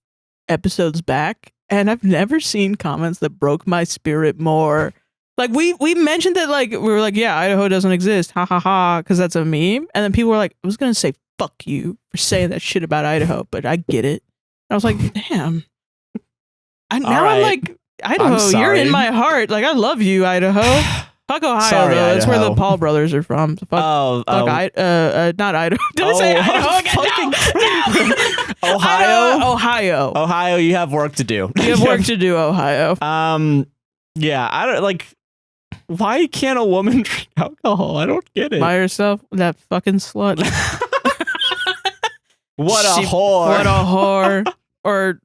Speaker 2: episodes back, and I've never seen comments that broke my spirit more. Like we mentioned that, like we were like, yeah, Idaho doesn't exist, ha ha ha, because that's a meme. And then people were like, I was gonna say fuck you for saying that shit about Idaho, but I get it. And I was like, damn. Now I'm like, Idaho, you're in my heart. Like I love you, Idaho. Fuck Ohio,
Speaker 1: Sorry,
Speaker 2: though. That's where
Speaker 1: Idaho.
Speaker 2: the Paul brothers are from. So fuck, not Idaho. Did I say Idaho again? No.
Speaker 1: Ohio?
Speaker 2: Ohio.
Speaker 1: Ohio, you have work to do.
Speaker 2: You have work to do, Ohio.
Speaker 1: Yeah, I don't like. Why can't a woman drink alcohol? I don't get it.
Speaker 2: By herself, that fucking slut.
Speaker 1: What a whore!
Speaker 2: What a whore!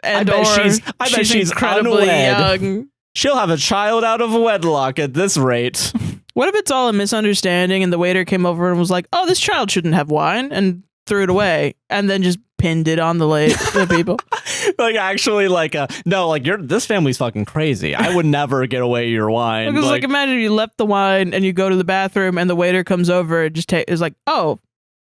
Speaker 2: I
Speaker 1: bet she's
Speaker 2: incredibly
Speaker 1: unwed.
Speaker 2: young.
Speaker 1: She'll have a child out of wedlock at this rate.
Speaker 2: What if it's all a misunderstanding and the waiter came over and was like, "Oh, this child shouldn't have wine," and threw it away, and then just pinned it on the people?
Speaker 1: Like actually, this family's fucking crazy. I would never get away your wine.
Speaker 2: Because like imagine you left the wine and you go to the bathroom and the waiter comes over and just is like, "Oh,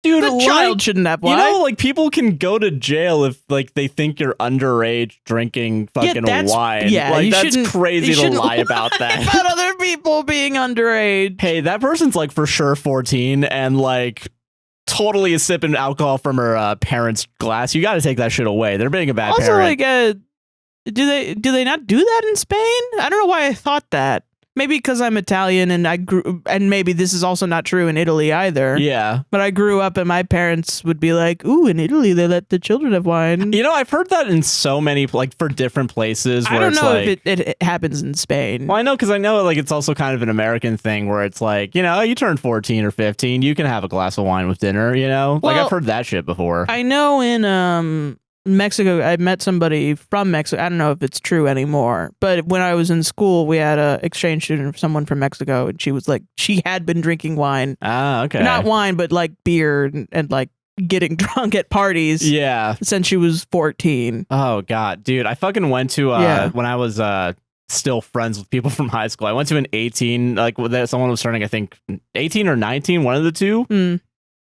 Speaker 1: dude,
Speaker 2: the child shouldn't have wine."
Speaker 1: You know, like people can go to jail if like they think you're underage drinking fucking wine.
Speaker 2: Yeah,
Speaker 1: like
Speaker 2: you
Speaker 1: that's
Speaker 2: shouldn't-
Speaker 1: crazy
Speaker 2: you
Speaker 1: to
Speaker 2: shouldn't
Speaker 1: lie about that.
Speaker 2: about other people being underage.
Speaker 1: Hey, that person's like for sure 14 and like totally is sipping alcohol from her parents' glass. You got to take that shit away. They're being a bad
Speaker 2: Also,
Speaker 1: parent.
Speaker 2: like, do they not do that in Spain? I don't know why I thought that. Maybe because I'm Italian and I grew, and maybe this is also not true in Italy either.
Speaker 1: Yeah.
Speaker 2: But I grew up and my parents would be like, "Ooh, in Italy they let the children have wine."
Speaker 1: You know, I've heard that in so many, like for different places. Where
Speaker 2: I don't
Speaker 1: it's
Speaker 2: know
Speaker 1: like,
Speaker 2: if it happens in Spain.
Speaker 1: Well, I know because I know like it's also kind of an American thing where it's like, you know, you turn 14 or 15, you can have a glass of wine with dinner, you know? Like
Speaker 2: Well,
Speaker 1: I've heard that shit before.
Speaker 2: I know in Mexico, I met somebody from Mexico. I don't know if it's true anymore, but when I was in school, we had a exchange student, someone from Mexico, and she was like, she had been drinking wine.
Speaker 1: Ah, okay.
Speaker 2: Not wine, but like beer and like getting drunk at parties.
Speaker 1: Yeah.
Speaker 2: Since she was 14.
Speaker 1: Oh, God. Dude, I fucking went to, when I was still friends with people from high school, I went to an 18, like someone was turning, I think, 18 or 19, one of the two.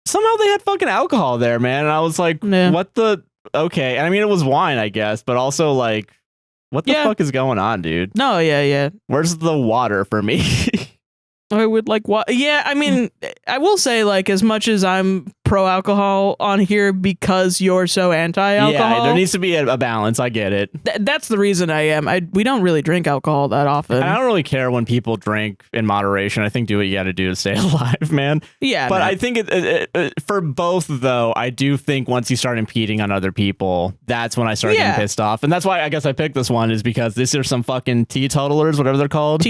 Speaker 1: Somehow they had fucking alcohol there, man. And I was like, what the... Okay, and I mean it was wine, I guess, but also like, what the fuck is going on, dude?
Speaker 2: No, yeah.
Speaker 1: Where's the water for me?
Speaker 2: I would like what? Yeah, I mean, I will say, like, as much as I'm pro alcohol on here because you're so anti-alcohol.
Speaker 1: Yeah, there needs to be a balance. I get it.
Speaker 2: That's the reason I am. We don't really drink alcohol that often.
Speaker 1: I don't really care when people drink in moderation. I think do what you got to do to stay alive, man.
Speaker 2: Yeah,
Speaker 1: but I think for both, though, I do think once you start impeding on other people, that's when I start getting pissed off. And that's why I guess I picked this one is because these are some fucking teetotalers, whatever they're called.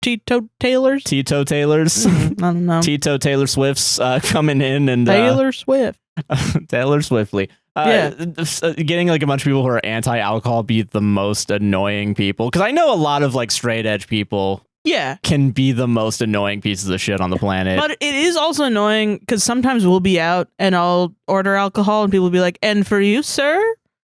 Speaker 2: Teetotalers?
Speaker 1: Teetotalers.
Speaker 2: I don't know.
Speaker 1: Taylor Swift's coming in and
Speaker 2: Taylor Swift.
Speaker 1: Taylor Swiftly. Getting like a bunch of people who are anti-alcohol be the most annoying people. Because I know a lot of like straight edge people can be the most annoying pieces of shit on the planet.
Speaker 2: But it is also annoying because sometimes we'll be out and I'll order alcohol and people will be like, and for you, sir?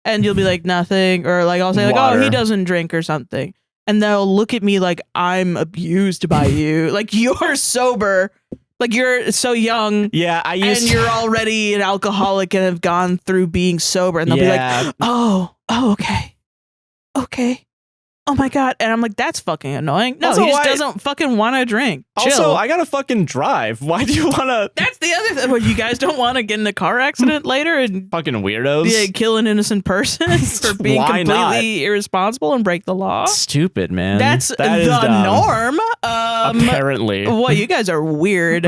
Speaker 2: And you'll be like, nothing. Or like I'll say like, oh, he doesn't drink or something. And they'll look at me like I'm abused by you. Like you're sober. Like you're so young.
Speaker 1: Yeah,
Speaker 2: and you're already an alcoholic and have gone through being sober. And they'll be like, oh, okay. Okay. Oh my God. And I'm like, that's fucking annoying. No, also, he just doesn't fucking want to drink. Chill.
Speaker 1: Also, I gotta fucking drive. Why do you want to?
Speaker 2: That's the other thing. Well, you guys don't want to get in a car accident later and
Speaker 1: fucking weirdos.
Speaker 2: Yeah, kill an innocent person for being completely irresponsible and break the law.
Speaker 1: Stupid, man.
Speaker 2: That's the norm.
Speaker 1: Apparently.
Speaker 2: Well, you guys are weird.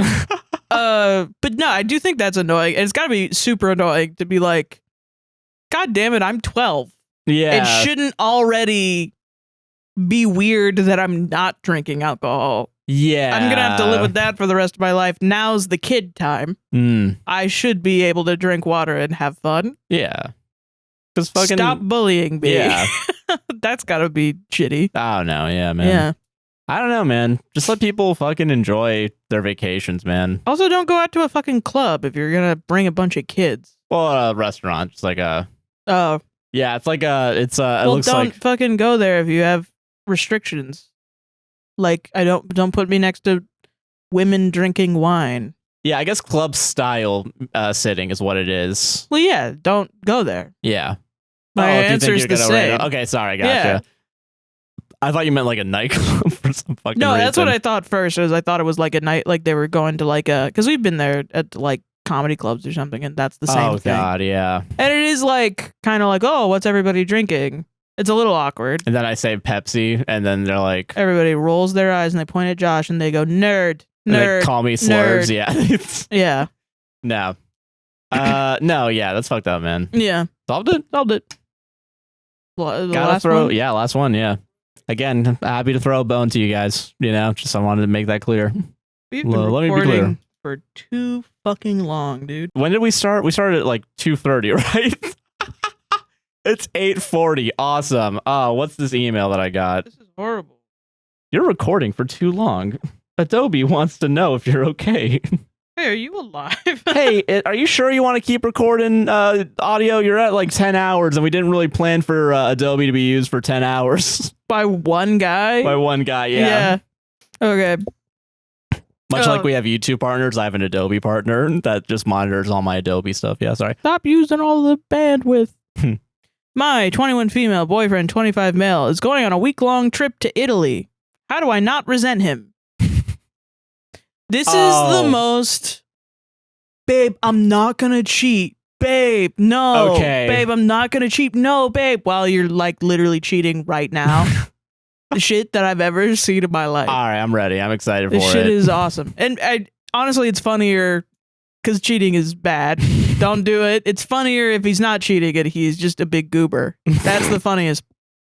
Speaker 2: But no, I do think that's annoying. And it's gotta be super annoying to be like, God damn it, I'm 12.
Speaker 1: Yeah.
Speaker 2: It shouldn't already be weird that I'm not drinking alcohol.
Speaker 1: Yeah.
Speaker 2: I'm gonna have to live with that for the rest of my life. Now's the kid time. I should be able to drink water and have fun.
Speaker 1: Yeah. Just fucking
Speaker 2: stop bullying me.
Speaker 1: Yeah.
Speaker 2: That's gotta be shitty.
Speaker 1: Oh no, yeah, man.
Speaker 2: Yeah.
Speaker 1: I don't know, man. Just let people fucking enjoy their vacations, man.
Speaker 2: Also, don't go out to a fucking club if you're gonna bring a bunch of kids.
Speaker 1: Well, a restaurant, just like a.
Speaker 2: Oh.
Speaker 1: Yeah, it's like a. It's a.
Speaker 2: Well, it looks don't fucking go there if you have restrictions. Like, don't put me next to women drinking wine.
Speaker 1: Yeah, I guess club style sitting is what it is.
Speaker 2: Well, yeah, don't go there.
Speaker 1: Yeah.
Speaker 2: My answer's the same.
Speaker 1: Okay, sorry, gotcha. Yeah. I thought you meant like a nightclub for some fucking
Speaker 2: No,
Speaker 1: reason.
Speaker 2: That's what I thought first. I thought it was like a night, like they were going to like a, because we've been there at like comedy clubs or something, and that's the same thing. Oh
Speaker 1: God, yeah.
Speaker 2: And it is like kind of like, oh, what's everybody drinking? It's a little awkward.
Speaker 1: And then I say Pepsi, and then they're like,
Speaker 2: everybody rolls their eyes and they point at Josh and they go, nerd.
Speaker 1: And they call me slurs.
Speaker 2: Nerd. Yeah.
Speaker 1: Yeah. No. No. Yeah, that's fucked up, man.
Speaker 2: Yeah.
Speaker 1: Solved it.
Speaker 2: Last one?
Speaker 1: Yeah, last one. Yeah. Again, happy to throw a bone to you guys. You know, just I wanted to make that clear.
Speaker 2: We've been recording for too fucking long, dude.
Speaker 1: When did we start? We started at like 2:30, right? It's 8:40. Awesome. Oh, what's this email that I got?
Speaker 2: This is horrible.
Speaker 1: You're recording for too long. Adobe wants to know if you're okay.
Speaker 2: Hey, are you alive?
Speaker 1: Hey, are you sure you want to keep recording audio? You're at like 10 hours, and we didn't really plan for Adobe to be used for 10 hours.
Speaker 2: By one guy?
Speaker 1: Yeah.
Speaker 2: Okay.
Speaker 1: Much like we have YouTube partners, I have an Adobe partner that just monitors all my Adobe stuff. Yeah, sorry.
Speaker 2: Stop using all the bandwidth. My 21 female boyfriend, 25 male, is going on a week-long trip to Italy. How do I not resent him? This is the most... Babe, I'm not gonna cheat. Babe, no.
Speaker 1: Okay.
Speaker 2: Babe, I'm not gonna cheat. No, babe. While you're like literally cheating right now. The shit that I've ever seen in my life.
Speaker 1: All right, I'm ready. I'm excited for it.
Speaker 2: This shit is awesome. And honestly, it's funnier because cheating is bad. Don't do it. It's funnier if he's not cheating and he's just a big goober. That's the funniest.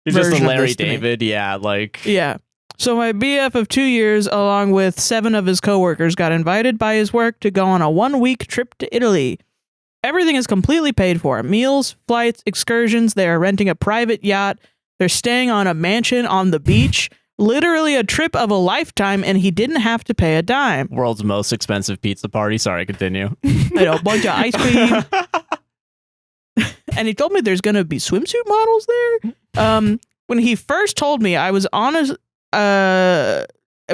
Speaker 1: He's just a Larry David. Yeah, like.
Speaker 2: Yeah. So my BF of 2 years, along with 7 of his coworkers, got invited by his work to go on a 1-week trip to Italy. Everything is completely paid for. Meals, flights, excursions. They are renting a private yacht. They're staying on a mansion on the beach. Literally a trip of a lifetime, and he didn't have to pay a dime.
Speaker 1: World's most expensive pizza party. Sorry, continue.
Speaker 2: I know, a bunch of ice cream. And he told me there's going to be swimsuit models there. When he first told me, I was honest. When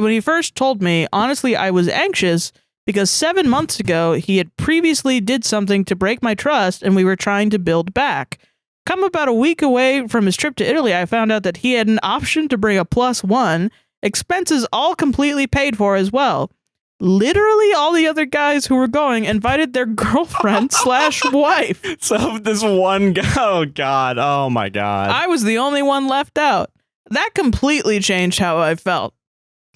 Speaker 2: he first told me, honestly, I was anxious because 7 months ago, he had previously did something to break my trust, and we were trying to build back. Come about a week away from his trip to Italy, I found out that he had an option to bring a +1 Expenses all completely paid for as well. Literally all the other guys who were going invited their girlfriend / wife.
Speaker 1: So this one guy, oh God, oh my God.
Speaker 2: I was the only one left out. That completely changed how I felt.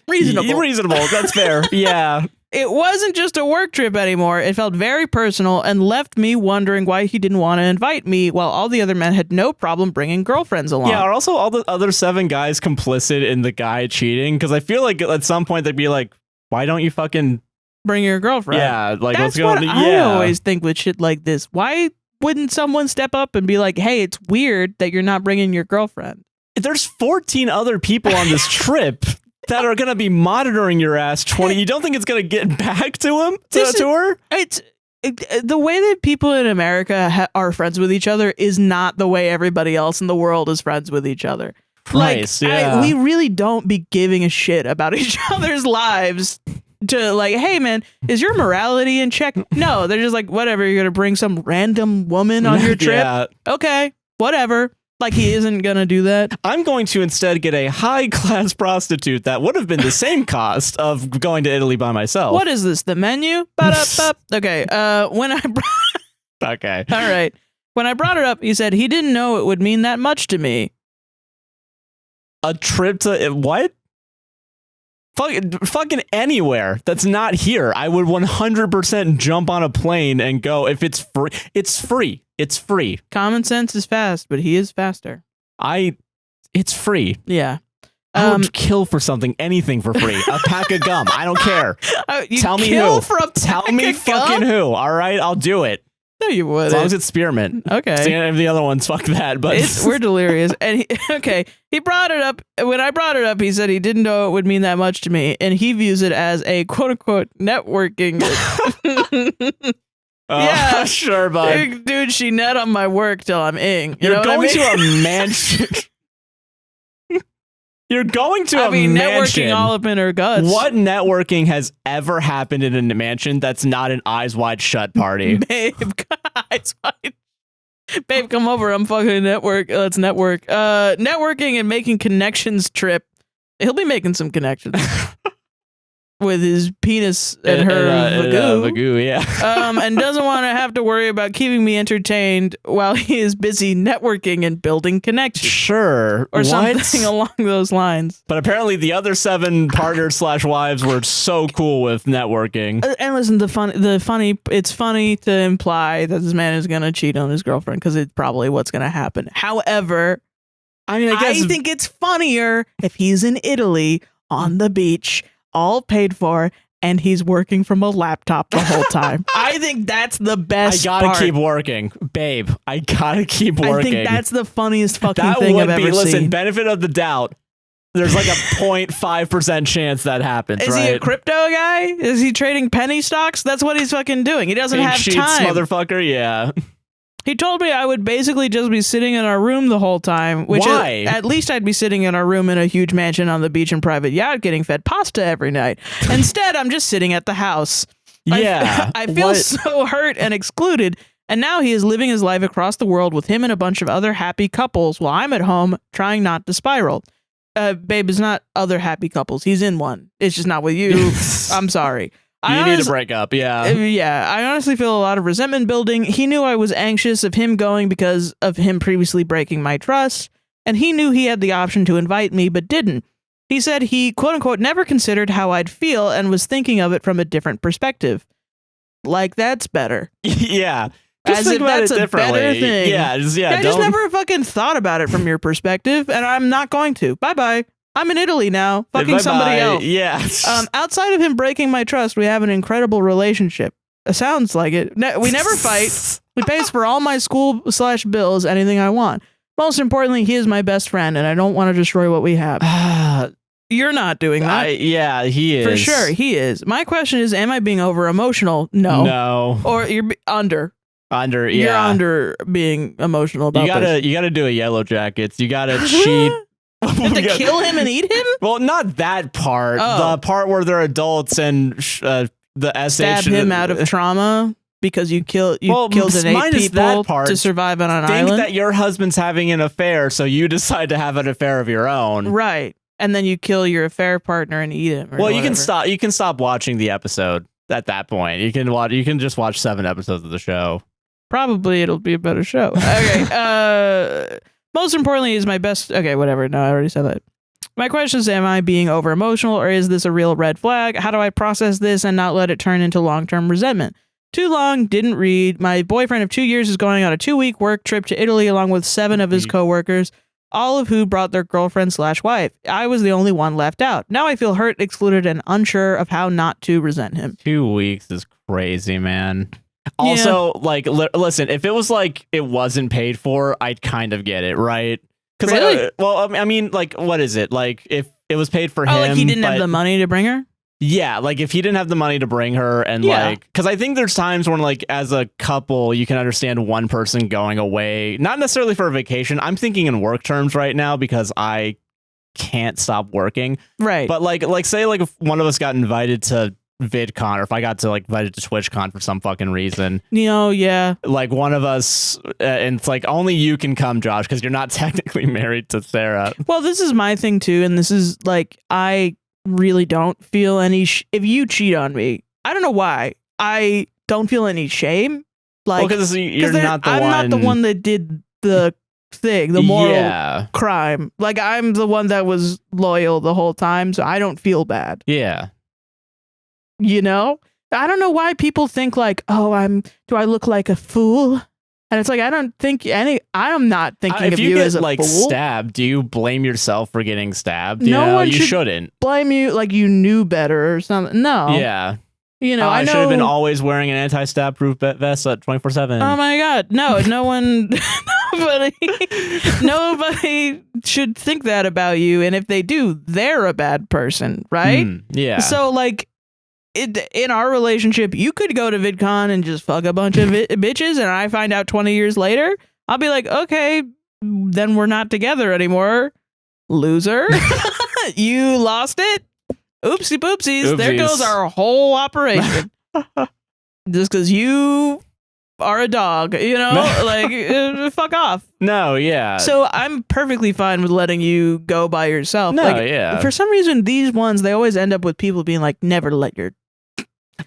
Speaker 2: Reasonable.
Speaker 1: That's fair. Yeah.
Speaker 2: It wasn't just a work trip anymore. It felt very personal and left me wondering why he didn't want to invite me while all the other men had no problem bringing girlfriends along.
Speaker 1: Yeah, are also all the other 7 guys complicit in the guy cheating? Because I feel like at some point they'd be like, why don't you fucking
Speaker 2: bring your girlfriend?
Speaker 1: Yeah, like
Speaker 2: That's
Speaker 1: what's going on?
Speaker 2: What I
Speaker 1: Yeah.
Speaker 2: always think with shit like this. Why wouldn't someone step up and be like, hey, it's weird that you're not bringing your girlfriend?
Speaker 1: There's 14 other people on this trip that are going to be monitoring your ass 20. You don't think it's going to get back to him? To her?
Speaker 2: The way that people in America are friends with each other is not the way everybody else in the world is friends with each other.
Speaker 1: Nice,
Speaker 2: like,
Speaker 1: yeah.
Speaker 2: We really don't be giving a shit about each other's lives to like, hey man, is your morality in check? No, they're just like, whatever, you're going to bring some random woman on your trip?
Speaker 1: Yeah.
Speaker 2: Okay, whatever. Like he isn't going to do that.
Speaker 1: I'm going to instead get a high-class prostitute that would have been the same cost of going to Italy by myself.
Speaker 2: What is this, the menu? Okay, when I...
Speaker 1: Okay.
Speaker 2: All right. When I brought it up, he said he didn't know it would mean that much to me.
Speaker 1: A trip to... What? Fucking anywhere that's not here. I would 100% jump on a plane and go. If it's free, it's free. It's free.
Speaker 2: Common sense is fast, but he is faster.
Speaker 1: It's free.
Speaker 2: Yeah.
Speaker 1: I would kill for something, anything for free. A pack of gum. I don't care.
Speaker 2: Tell me who.
Speaker 1: Tell me fucking who. All right, I'll do it.
Speaker 2: No, you wouldn't.
Speaker 1: As long as it's spearmint.
Speaker 2: Okay.
Speaker 1: The other ones, fuck that. But
Speaker 2: we're delirious. And he brought it up. When I brought it up, he said he didn't know it would mean that much to me, and he views it as a quote unquote networking. Yeah,
Speaker 1: sure, bud.
Speaker 2: Dude, she net on my work till I'm ing.
Speaker 1: You're going to a mansion. You're going to a mansion.
Speaker 2: Networking all up in her guts.
Speaker 1: What networking has ever happened in a mansion that's not an eyes wide shut party?
Speaker 2: Babe, eyes wide. Babe, come over. I'm fucking network. Let's network. Networking and making connections trip. He'll be making some connections. With his penis and her
Speaker 1: vagoo, yeah.
Speaker 2: And doesn't want to have to worry about keeping me entertained while he is busy networking and building connections.
Speaker 1: Sure.
Speaker 2: Or something along those lines.
Speaker 1: But apparently the other 7 partners / wives were so cool with networking.
Speaker 2: And listen, it's funny to imply that this man is going to cheat on his girlfriend because it's probably what's going to happen. However, I think it's funnier if he's in Italy on the beach, all paid for, and he's working from a laptop the whole time. I think that's the best
Speaker 1: part. Keep working, babe. I gotta keep working.
Speaker 2: I think that's the funniest fucking thing I've ever seen.
Speaker 1: Listen, benefit of the doubt. There's like a 0.5% chance that happens.
Speaker 2: Is he a crypto guy? Is he trading penny stocks? That's what he's fucking doing. He doesn't have time.
Speaker 1: Motherfucker, yeah.
Speaker 2: He told me I would basically just be sitting in our room the whole time.
Speaker 1: Why?
Speaker 2: At least I'd be sitting in our room in a huge mansion on the beach and private yacht getting fed pasta every night. Instead, I'm just sitting at the house.
Speaker 1: Yeah.
Speaker 2: I feel so hurt and excluded. And now he is living his life across the world with him and a bunch of other happy couples while I'm at home trying not to spiral. Babe, it's not other happy couples. He's in one. It's just not with you. I'm sorry.
Speaker 1: You need to break up, yeah.
Speaker 2: Yeah, I honestly feel a lot of resentment building. He knew I was anxious of him going because of him previously breaking my trust, and he knew he had the option to invite me, but didn't. He said he, quote-unquote, never considered how I'd feel and was thinking of it from a different perspective. Like, that's better.
Speaker 1: Yeah.
Speaker 2: Just as if that's a better thing.
Speaker 1: Yeah,
Speaker 2: I just never fucking thought about it from your perspective, and I'm not going to. Bye-bye. I'm in Italy now, fucking somebody else.
Speaker 1: Yeah.
Speaker 2: Outside of him breaking my trust, we have an incredible relationship. It sounds like it. We never fight. He pays for all my school / bills, anything I want. Most importantly, he is my best friend, and I don't want to destroy what we have. You're not doing that.
Speaker 1: Yeah, he is.
Speaker 2: For sure, he is. My question is, am I being over emotional? No.
Speaker 1: No.
Speaker 2: Or you're under.
Speaker 1: Under, yeah.
Speaker 2: You're under being emotional about this.
Speaker 1: You gotta do a Yellow Jackets. You gotta cheat.
Speaker 2: You have to kill him and eat him?
Speaker 1: Well, not that part. Oh. The part where they're adults and the SH
Speaker 2: stab him out of trauma because you killed and ate people to survive on an island.
Speaker 1: Think that your husband's having an affair, so you decide to have an affair of your own.
Speaker 2: Right. and then you kill your affair partner and eat him.
Speaker 1: Well, you can stop. You can stop watching the episode at that point. You can watch. You can just watch 7 episodes of the show.
Speaker 2: Probably it'll be a better show. Okay. Most importantly is my best. Okay, whatever. No, I already said that. My question is, am I being over emotional or is this a real red flag? How do I process this and not let it turn into long-term resentment? Too long, didn't read. My boyfriend of 2 years is going on a 2-week work trip to Italy along with 7 of his coworkers, all of who brought their girlfriend/wife. I was the only one left out. Now I feel hurt, excluded, and unsure of how not to resent him.
Speaker 1: 2 weeks is crazy, man. Also, like, listen, if it was like it wasn't paid for, I'd kind of get it, right? Because,
Speaker 2: really?
Speaker 1: well, I mean, like, what is it? Like, if it was paid for him,
Speaker 2: like he didn't have the money to bring her?
Speaker 1: Yeah, like if he didn't have the money to bring her and like, because I think there's times when like as a couple, you can understand one person going away, not necessarily for a vacation. I'm thinking in work terms right now because I can't stop working.
Speaker 2: Right.
Speaker 1: But like say like if one of us got invited to VidCon or if I got to like invited to TwitchCon for some fucking reason.
Speaker 2: Yeah.
Speaker 1: Like one of us, and it's like only you can come, Josh, because you're not technically married to Sarah.
Speaker 2: Well, this is my thing too. And this is like, I really don't feel any if you cheat on me, I don't know why I don't feel any shame, like
Speaker 1: because you're not the
Speaker 2: I'm
Speaker 1: one.
Speaker 2: not the one that did the thing, the moral crime. Like I'm the one that was loyal the whole time, so I don't feel bad. You know, I don't know why people think like, oh, do I look like a fool? And it's like, I don't think I'm not thinking of you as a
Speaker 1: like
Speaker 2: fool.
Speaker 1: Stabbed, do you blame yourself for getting stabbed?
Speaker 2: No one
Speaker 1: you shouldn't
Speaker 2: blame you like you knew better or something. No.
Speaker 1: Yeah.
Speaker 2: You know,
Speaker 1: I
Speaker 2: know.
Speaker 1: should have been always wearing an anti-stab proof vest at 24/7.
Speaker 2: Oh my God. No one, nobody should think that about you. And if they do, they're a bad person. Right.
Speaker 1: Yeah.
Speaker 2: So like, in our relationship, you could go to VidCon and just fuck a bunch of bitches, and I find out 20 years later, I'll be like, okay, then we're not together anymore. Loser. You lost it. Oopsie poopsies. There goes our whole operation. Just because you are a dog, you know, like fuck off.
Speaker 1: No, yeah.
Speaker 2: So I'm perfectly fine with letting you go by yourself.
Speaker 1: No,
Speaker 2: like,
Speaker 1: yeah.
Speaker 2: For some reason, these ones, they always end up with people being like, never let your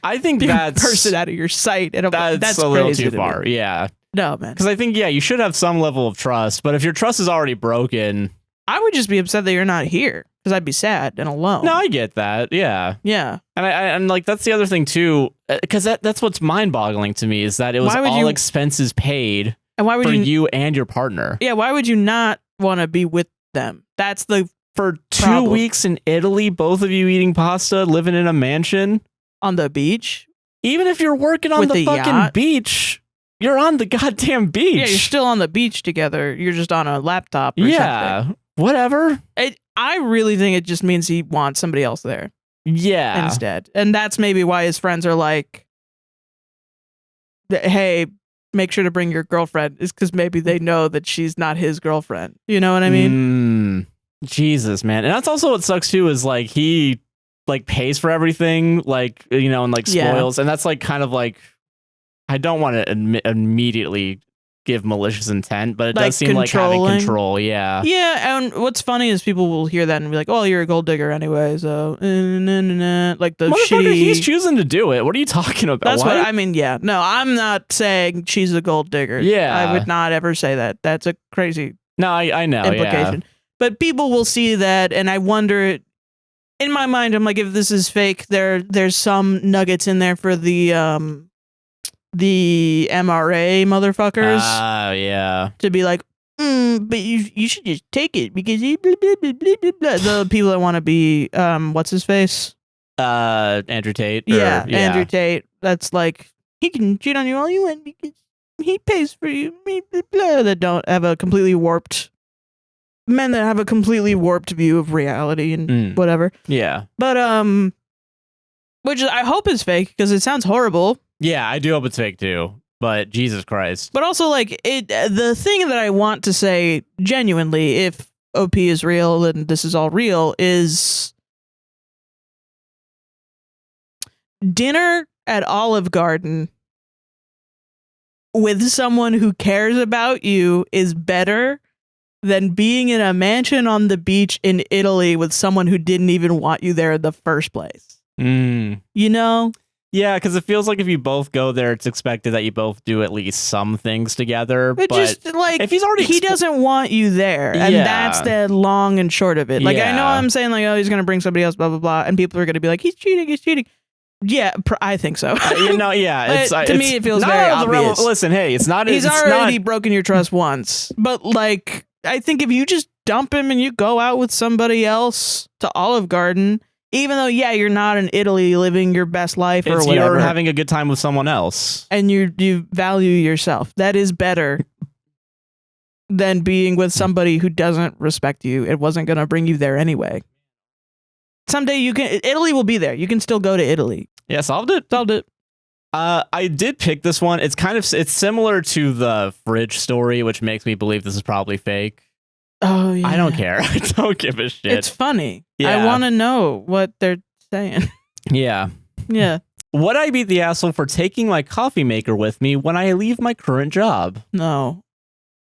Speaker 1: I think that's
Speaker 2: person out of your sight. And that's
Speaker 1: a little
Speaker 2: crazy
Speaker 1: too far. Yeah.
Speaker 2: No, man.
Speaker 1: Because I think, you should have some level of trust. But if your trust is already broken,
Speaker 2: I would just be upset that you're not here because I'd be sad and alone.
Speaker 1: No, I get that. Yeah.
Speaker 2: Yeah.
Speaker 1: And like that's the other thing too, because that's what's mind boggling to me is that it was all expenses paid
Speaker 2: and why would
Speaker 1: for you and your partner.
Speaker 2: Yeah. Why would you not want to be with them? That's the
Speaker 1: for 2 weeks in Italy, both of you eating pasta, living in a mansion.
Speaker 2: On the beach?
Speaker 1: Even if you're working on the fucking yacht? Beach, you're on the goddamn beach.
Speaker 2: Yeah, you're still on the beach together. You're just on a laptop or something.
Speaker 1: Whatever.
Speaker 2: I really think it just means he wants somebody else there.
Speaker 1: Yeah.
Speaker 2: Instead. And that's maybe why his friends are like, hey, make sure to bring your girlfriend. Is because maybe they know that she's not his girlfriend. You know what I mean?
Speaker 1: Jesus, man. And that's also what sucks too is like he like pays for everything, like, you know, and like spoils. And that's like kind of like, I don't want to immediately give malicious intent, but it does seem like having control. Yeah.
Speaker 2: Yeah. And what's funny is people will hear that and be like, oh, you're a gold digger anyway. So like the shitty.
Speaker 1: He's choosing to do it. What are you talking about?
Speaker 2: That's what I mean. Yeah. No, I'm not saying she's a gold digger.
Speaker 1: Yeah.
Speaker 2: I would not ever say that. That's a crazy
Speaker 1: I know
Speaker 2: implication.
Speaker 1: Yeah.
Speaker 2: But people will see that, and I wonder. In my mind, I'm like, if this is fake, there's some nuggets in there for the MRA motherfuckers.
Speaker 1: Oh, yeah.
Speaker 2: To be like, but you should just take it because blah, blah, blah, blah, blah, blah. The people that want to be what's his face?
Speaker 1: Andrew Tate.
Speaker 2: Yeah, Andrew Tate. That's like, he can cheat on you all you want because he pays for you. Blah, blah, blah, that don't have a completely warped. Men that have a completely warped view of reality and whatever.
Speaker 1: Yeah.
Speaker 2: But which I hope is fake because it sounds horrible.
Speaker 1: Yeah, I do hope it's fake too. But Jesus Christ.
Speaker 2: But also like the thing that I want to say genuinely, if OP is real and this is all real, is dinner at Olive Garden with someone who cares about you is better than being in a mansion on the beach in Italy with someone who didn't even want you there in the first place. You know?
Speaker 1: Yeah, because it feels like if you both go there, it's expected that you both do at least some things together. But
Speaker 2: just like
Speaker 1: if he's already
Speaker 2: he doesn't want you there, and that's the long and short of it. Like I know I'm saying like, oh, he's gonna bring somebody else, blah blah blah, and people are gonna be like, he's cheating. Yeah, I think so. To me, it feels very obvious.
Speaker 1: Listen, hey, it's not.
Speaker 2: He's already broken your trust once, but like, I think if you just dump him and you go out with somebody else to Olive Garden, even though you're not in Italy living your best life or whatever,
Speaker 1: you're having a good time with someone else,
Speaker 2: and you value yourself. That is better than being with somebody who doesn't respect you. It wasn't going to bring you there anyway. Someday Italy will be there. You can still go to Italy.
Speaker 1: Yeah, solved it. I did pick this one. It's similar to the fridge story, which makes me believe this is probably fake.
Speaker 2: Oh yeah.
Speaker 1: I don't care. I don't give a shit.
Speaker 2: It's funny.
Speaker 1: Yeah.
Speaker 2: I want to know what they're saying.
Speaker 1: Yeah. Would I be the asshole for taking my coffee maker with me when I leave my current job?
Speaker 2: No.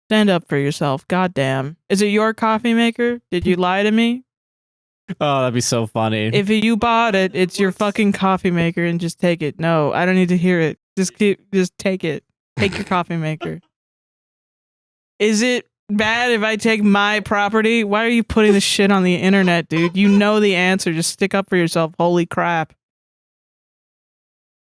Speaker 2: Stand up for yourself. Goddamn. Is it your coffee maker? Did you lie to me?
Speaker 1: Oh, that'd be so funny.
Speaker 2: If you bought it, it's your fucking coffee maker and just take it. No, I don't need to hear it. Just take it. Take your coffee maker. Is it bad if I take my property? Why are you putting this shit on the internet, dude? You know the answer. Just stick up for yourself. Holy crap.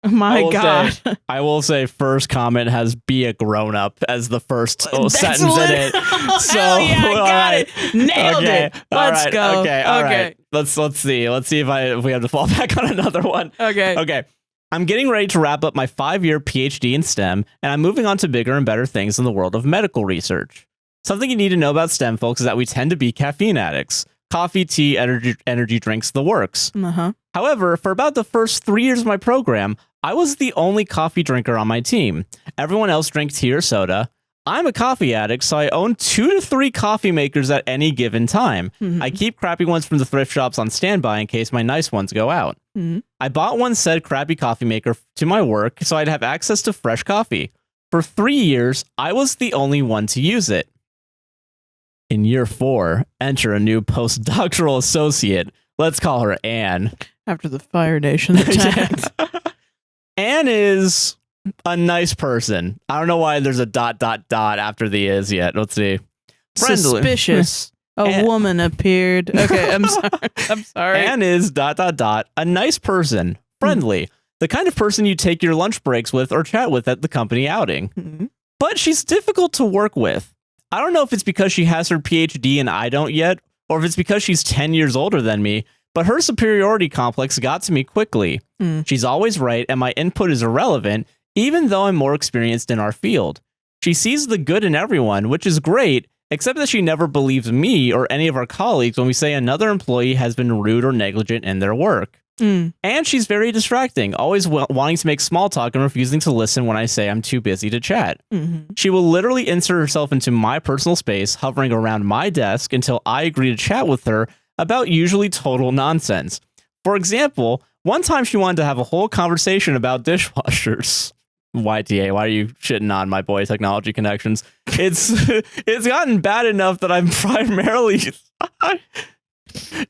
Speaker 2: My God.
Speaker 1: I will say first comment has be a grown up as the first sentence in it. So
Speaker 2: I got it. Nailed it. Let's go.
Speaker 1: Okay. All right. Let's see. Let's see if we have to fall back on another one. Okay. I'm getting ready to wrap up my 5-year PhD in STEM, and I'm moving on to bigger and better things in the world of medical research. Something you need to know about STEM folks is that we tend to be caffeine addicts. Coffee, tea, energy drinks, the works. However, for about the first 3 years of my program, I was the only coffee drinker on my team. Everyone else drank tea or soda. I'm a coffee addict, so I own 2 to 3 coffee makers at any given time. I keep crappy ones from the thrift shops on standby in case my nice ones go out. I bought one said crappy coffee maker to my work so I'd have access to fresh coffee. For 3 years, I was the only one to use it. In year 4, enter a new postdoctoral associate. Let's call her Anne.
Speaker 2: After the Fire Nation attacked.
Speaker 1: Anne is a nice person. I don't know why there's a ... after the is yet. Let's see.
Speaker 2: Friendly. Suspicious. A woman appeared. Okay, I'm sorry.
Speaker 1: Anne is ... a nice person. Friendly. The kind of person you take your lunch breaks with or chat with at the company outing. But she's difficult to work with. I don't know if it's because she has her PhD and I don't yet, or if it's because she's 10 years older than me, but her superiority complex got to me quickly. She's always right, and my input is irrelevant, even though I'm more experienced in our field. She sees the good in everyone, which is great, except that she never believes me or any of our colleagues when we say another employee has been rude or negligent in their work. And she's very distracting, always wanting to make small talk and refusing to listen when I say I'm too busy to chat. She will literally insert herself into my personal space, hovering around my desk until I agree to chat with her about usually total nonsense. For example, one time she wanted to have a whole conversation about dishwashers. YTA, why are you shitting on my boy technology connections? It's gotten bad enough that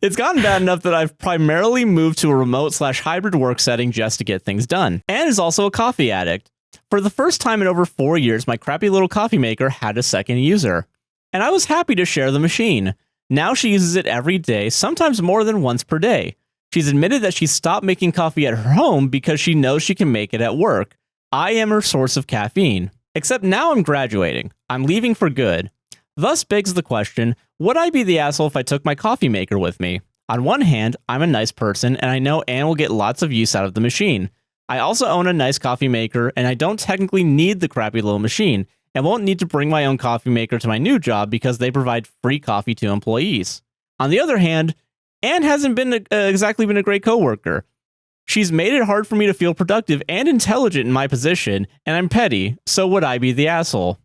Speaker 1: It's gotten bad enough that I've primarily moved to a remote/hybrid work setting just to get things done. Anne is also a coffee addict. For the first time in over 4 years, my crappy little coffee maker had a second user. And I was happy to share the machine. Now she uses it every day, sometimes more than once per day. She's admitted that she stopped making coffee at her home because she knows she can make it at work. I am her source of caffeine. Except now I'm graduating. I'm leaving for good. Thus begs the question, would I be the asshole if I took my coffee maker with me? On one hand, I'm a nice person, and I know Anne will get lots of use out of the machine. I also own a nice coffee maker, and I don't technically need the crappy little machine, and won't need to bring my own coffee maker to my new job because they provide free coffee to employees. On the other hand, Anne hasn't been exactly been a great coworker. She's made it hard for me to feel productive and intelligent in my position, and I'm petty, so would I be the asshole?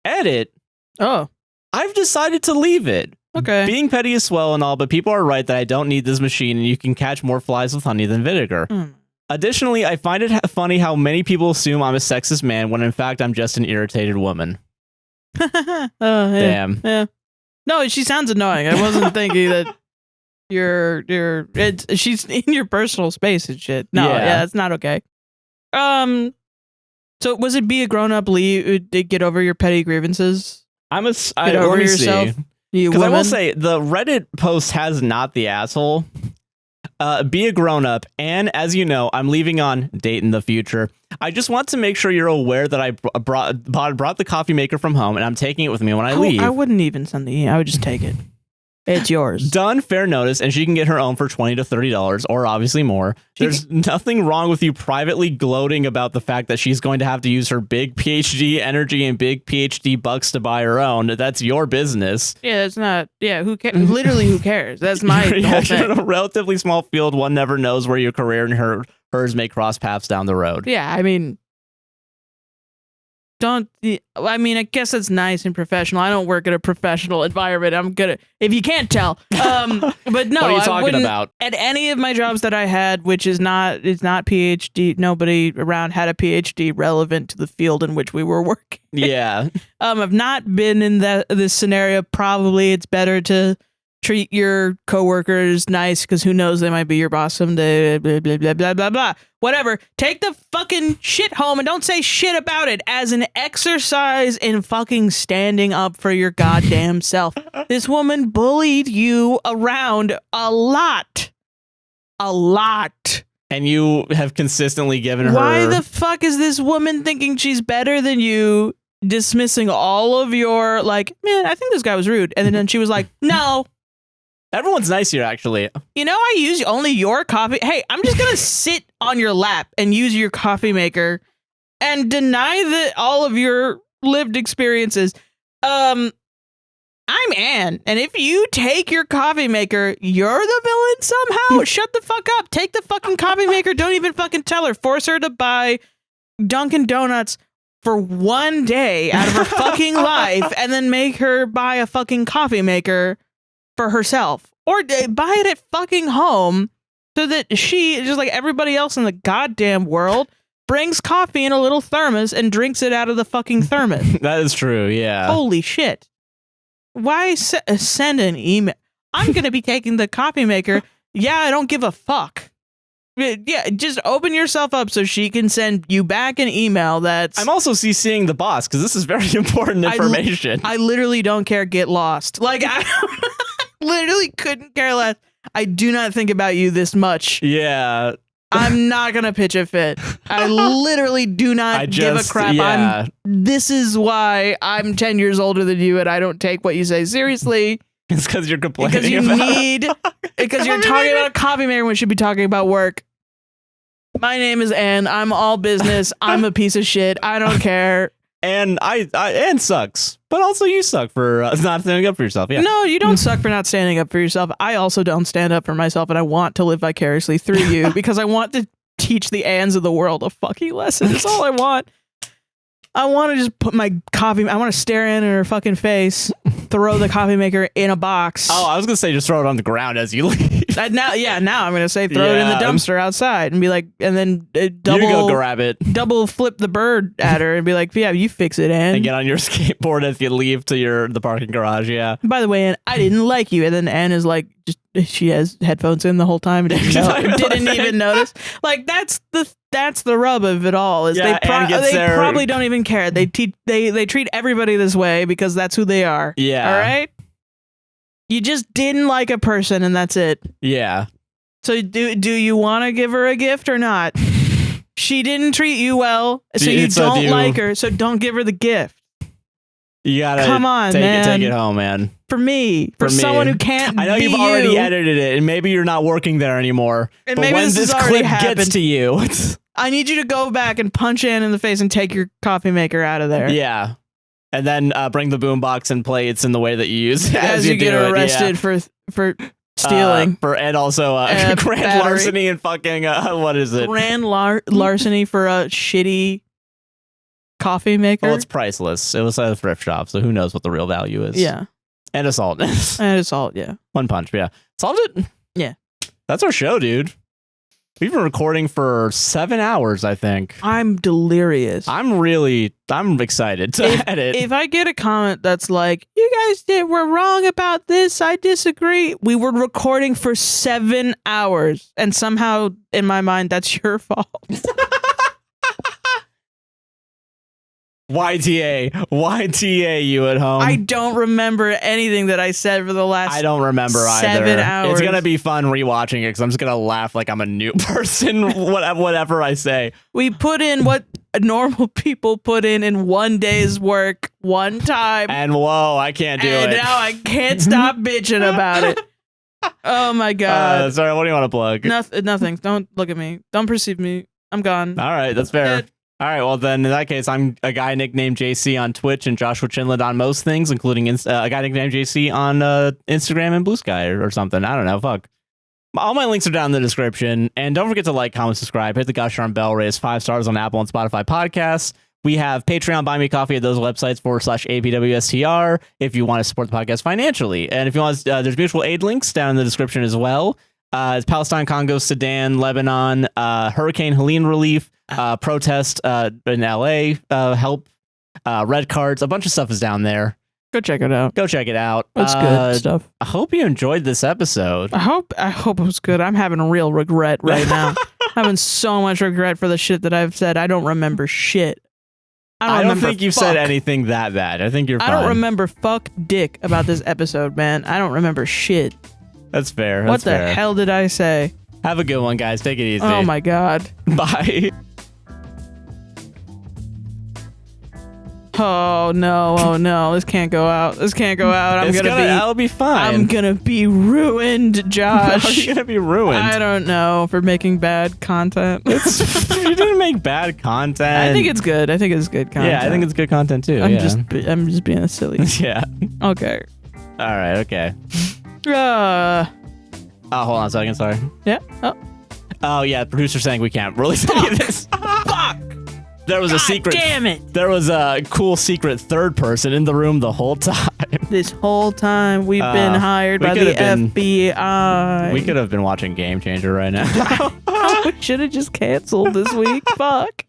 Speaker 1: Edit.
Speaker 2: Oh.
Speaker 1: I've decided to leave it.
Speaker 2: Okay.
Speaker 1: Being petty is swell and all, but people are right that I don't need this machine and you can catch more flies with honey than vinegar. Additionally, I find it funny how many people assume I'm a sexist man when in fact I'm just an irritated woman.
Speaker 2: Oh, yeah.
Speaker 1: Damn.
Speaker 2: Yeah. No, she sounds annoying. I wasn't thinking that she's in your personal space and shit. No, yeah, that's not okay. So was it be a grown up, leave, get over your petty grievances?
Speaker 1: Get over yourself. Because I will say the Reddit post has not the asshole. Be a grown up, and as you know, I'm leaving on date in the future. I just want to make sure you're aware that I brought the coffee maker from home, and I'm taking it with me when I leave.
Speaker 2: I wouldn't even send the I would just take it. It's yours.
Speaker 1: Done, fair notice, and she can get her own for $20 to $30, or obviously more. There's nothing wrong with you privately gloating about the fact that she's going to have to use her big PhD energy and big PhD bucks to buy her own. That's your business.
Speaker 2: Yeah, that's not. Yeah, who cares? Literally, who cares? That's my whole thing.
Speaker 1: You're in a relatively small field. One never knows where your career and hers may cross paths down the road.
Speaker 2: Yeah, I mean, I guess that's nice and professional. I don't work in a professional environment. I'm good at, if you can't tell. But no,
Speaker 1: what are you talking about?
Speaker 2: At any of my jobs that I had, which is not PhD, nobody around had a PhD relevant to the field in which we were working.
Speaker 1: Yeah.
Speaker 2: I've not been in this scenario. Probably it's better to treat your coworkers nice because who knows, they might be your boss someday. Blah, blah, blah, blah, blah, blah. Whatever. Take the fucking shit home and don't say shit about it as an exercise in fucking standing up for your goddamn self. This woman bullied you around a lot. A lot.
Speaker 1: And you have consistently given her...
Speaker 2: Why the fuck is this woman thinking she's better than you, dismissing all of your, like, man, I think this guy was rude. And then she was like, no.
Speaker 1: Everyone's nice here, actually.
Speaker 2: You know, I use only your coffee. Hey, I'm just going to sit on your lap and use your coffee maker and deny all of your lived experiences. I'm Anne, and if you take your coffee maker, you're the villain somehow. Shut the fuck up. Take the fucking coffee maker. Don't even fucking tell her. Force her to buy Dunkin' Donuts for one day out of her fucking life and then make her buy a fucking coffee maker for herself, or buy it at fucking home so that she, just like everybody else in the goddamn world, brings coffee in a little thermos and drinks it out of the fucking thermos.
Speaker 1: That is true, yeah.
Speaker 2: Holy shit. Why send an email? I'm going to be taking the coffee maker. Yeah, I don't give a fuck. Yeah, just open yourself up so she can send you back an email that's...
Speaker 1: I'm also CCing the boss, because this is very important information.
Speaker 2: I literally don't care. Get lost. Like, I literally couldn't care less. I do not think about you this much.
Speaker 1: Yeah.
Speaker 2: I'm not going to pitch a fit. I literally do not give a crap.
Speaker 1: Yeah.
Speaker 2: This is why I'm 10 years older than you and I don't take what you say seriously.
Speaker 1: It's because you're complaining
Speaker 2: because you're talking about a coffee maker when you should be talking about work. My name is Anne. I'm all business. I'm a piece of shit. I don't care.
Speaker 1: And Anne sucks, but also you suck for not standing up for yourself. Yeah.
Speaker 2: No, you don't suck for not standing up for yourself. I also don't stand up for myself, and I want to live vicariously through you because I want to teach the Anns of the world a fucking lesson. That's all I want. I want to just put my coffee. I want to stare in her fucking face, throw the coffee maker in a box.
Speaker 1: Oh, I was gonna say just throw it on the ground as you leave.
Speaker 2: Now I'm gonna say throw it in the dumpster outside and be like, and then double
Speaker 1: you go grab it,
Speaker 2: double flip the bird at her and be like, yeah, you fix it, Anne.
Speaker 1: And get on your skateboard as you leave to the parking garage. Yeah.
Speaker 2: By the way, Anne, I didn't like you, and then Anne is like, just she has headphones in the whole time and didn't even notice. Like that's the rub of it all. Is they probably don't even care. They treat everybody this way because that's who they are.
Speaker 1: Yeah.
Speaker 2: All right. You just didn't like a person and that's it.
Speaker 1: Yeah.
Speaker 2: So do you want to give her a gift or not? She didn't treat you well, so you don't like her. So don't give her the gift.
Speaker 1: You gotta
Speaker 2: come on,
Speaker 1: take it home, man.
Speaker 2: For me, for someone who can't.
Speaker 1: I know you've already edited it, and maybe you're not working there anymore.
Speaker 2: And
Speaker 1: but
Speaker 2: maybe
Speaker 1: when this clip gets to you,
Speaker 2: I need you to go back and punch Anne in the face and take your coffee maker out of there.
Speaker 1: Yeah, and then bring the boombox and plates in the way that you use
Speaker 2: as you get arrested for stealing.
Speaker 1: And also grand larceny and fucking what is it?
Speaker 2: Grand larceny for a shitty coffee maker.
Speaker 1: Well, it's priceless. It was at a thrift shop, so who knows what the real value is.
Speaker 2: Yeah.
Speaker 1: And assault.
Speaker 2: Yeah. One punch, yeah.
Speaker 1: Solved it?
Speaker 2: Yeah.
Speaker 1: That's our show, dude. We've been recording for 7 hours, I think.
Speaker 2: I'm delirious.
Speaker 1: I'm excited to edit.
Speaker 2: If I get a comment that's like, you guys were wrong about this, I disagree. We were recording for 7 hours, and somehow in my mind that's your fault.
Speaker 1: YTA, you at home.
Speaker 2: I don't remember anything that I said for the last
Speaker 1: I don't remember
Speaker 2: 7
Speaker 1: either.
Speaker 2: hours.
Speaker 1: It's going to be fun rewatching it because I'm just going to laugh like I'm a new person, whatever I say.
Speaker 2: We put in what normal people put in 1 day's work one time.
Speaker 1: And whoa, I can't do it.
Speaker 2: And now I can't stop bitching about it. Oh my God.
Speaker 1: Sorry, what do you want to plug?
Speaker 2: Nothing. Don't look at me. Don't perceive me. I'm gone.
Speaker 1: All right, that's fair. All right, well then, in that case, I'm a guy nicknamed JC on Twitch and Joshua Chinland on most things, including a guy nicknamed JC on Instagram and Blue Sky or something. I don't know. Fuck. All my links are down in the description, and don't forget to like, comment, subscribe, hit the gosh darn bell, rate us 5 stars on Apple and Spotify podcasts. We have Patreon, Buy Me Coffee at those websites /APWSTR if you want to support the podcast financially, and if you want, there's mutual aid links down in the description as well. It's Palestine, Congo, Sudan, Lebanon, Hurricane Helene relief. Protest in LA, help, red cards, a bunch of stuff is down there.
Speaker 2: Go check it out.
Speaker 1: That's
Speaker 2: good stuff.
Speaker 1: I hope you enjoyed this episode.
Speaker 2: I hope it was good. I'm having a real regret right now. Having so much regret for the shit that I've said. I don't remember shit.
Speaker 1: I don't think you've said anything that bad. I think you're fine.
Speaker 2: I don't remember fuck dick about this episode, man. I don't remember shit.
Speaker 1: That's fair.
Speaker 2: What the hell did I say?
Speaker 1: Have a good one, guys. Take it easy.
Speaker 2: Oh my God.
Speaker 1: Bye.
Speaker 2: Oh no, this can't go out.
Speaker 1: I'll be fine.
Speaker 2: I'm gonna be ruined, Josh.
Speaker 1: How are you gonna be ruined?
Speaker 2: I don't know, for making bad content.
Speaker 1: You didn't make bad content.
Speaker 2: I think it's good. I think it's good content.
Speaker 1: Yeah, I think it's good content too.
Speaker 2: I'm just being a silly.
Speaker 1: Yeah.
Speaker 2: Okay.
Speaker 1: All right. Okay.
Speaker 2: Hold
Speaker 1: on a second. Sorry.
Speaker 2: Yeah.
Speaker 1: Oh yeah. The producer saying we can't release any of this.
Speaker 2: Fuck.
Speaker 1: There was a secret.
Speaker 2: Damn it!
Speaker 1: There was a cool secret third person in the room the whole time.
Speaker 2: This whole time we've been hired by the FBI.
Speaker 1: We could have been watching Game Changer right now.
Speaker 2: We should have just canceled this week. Fuck.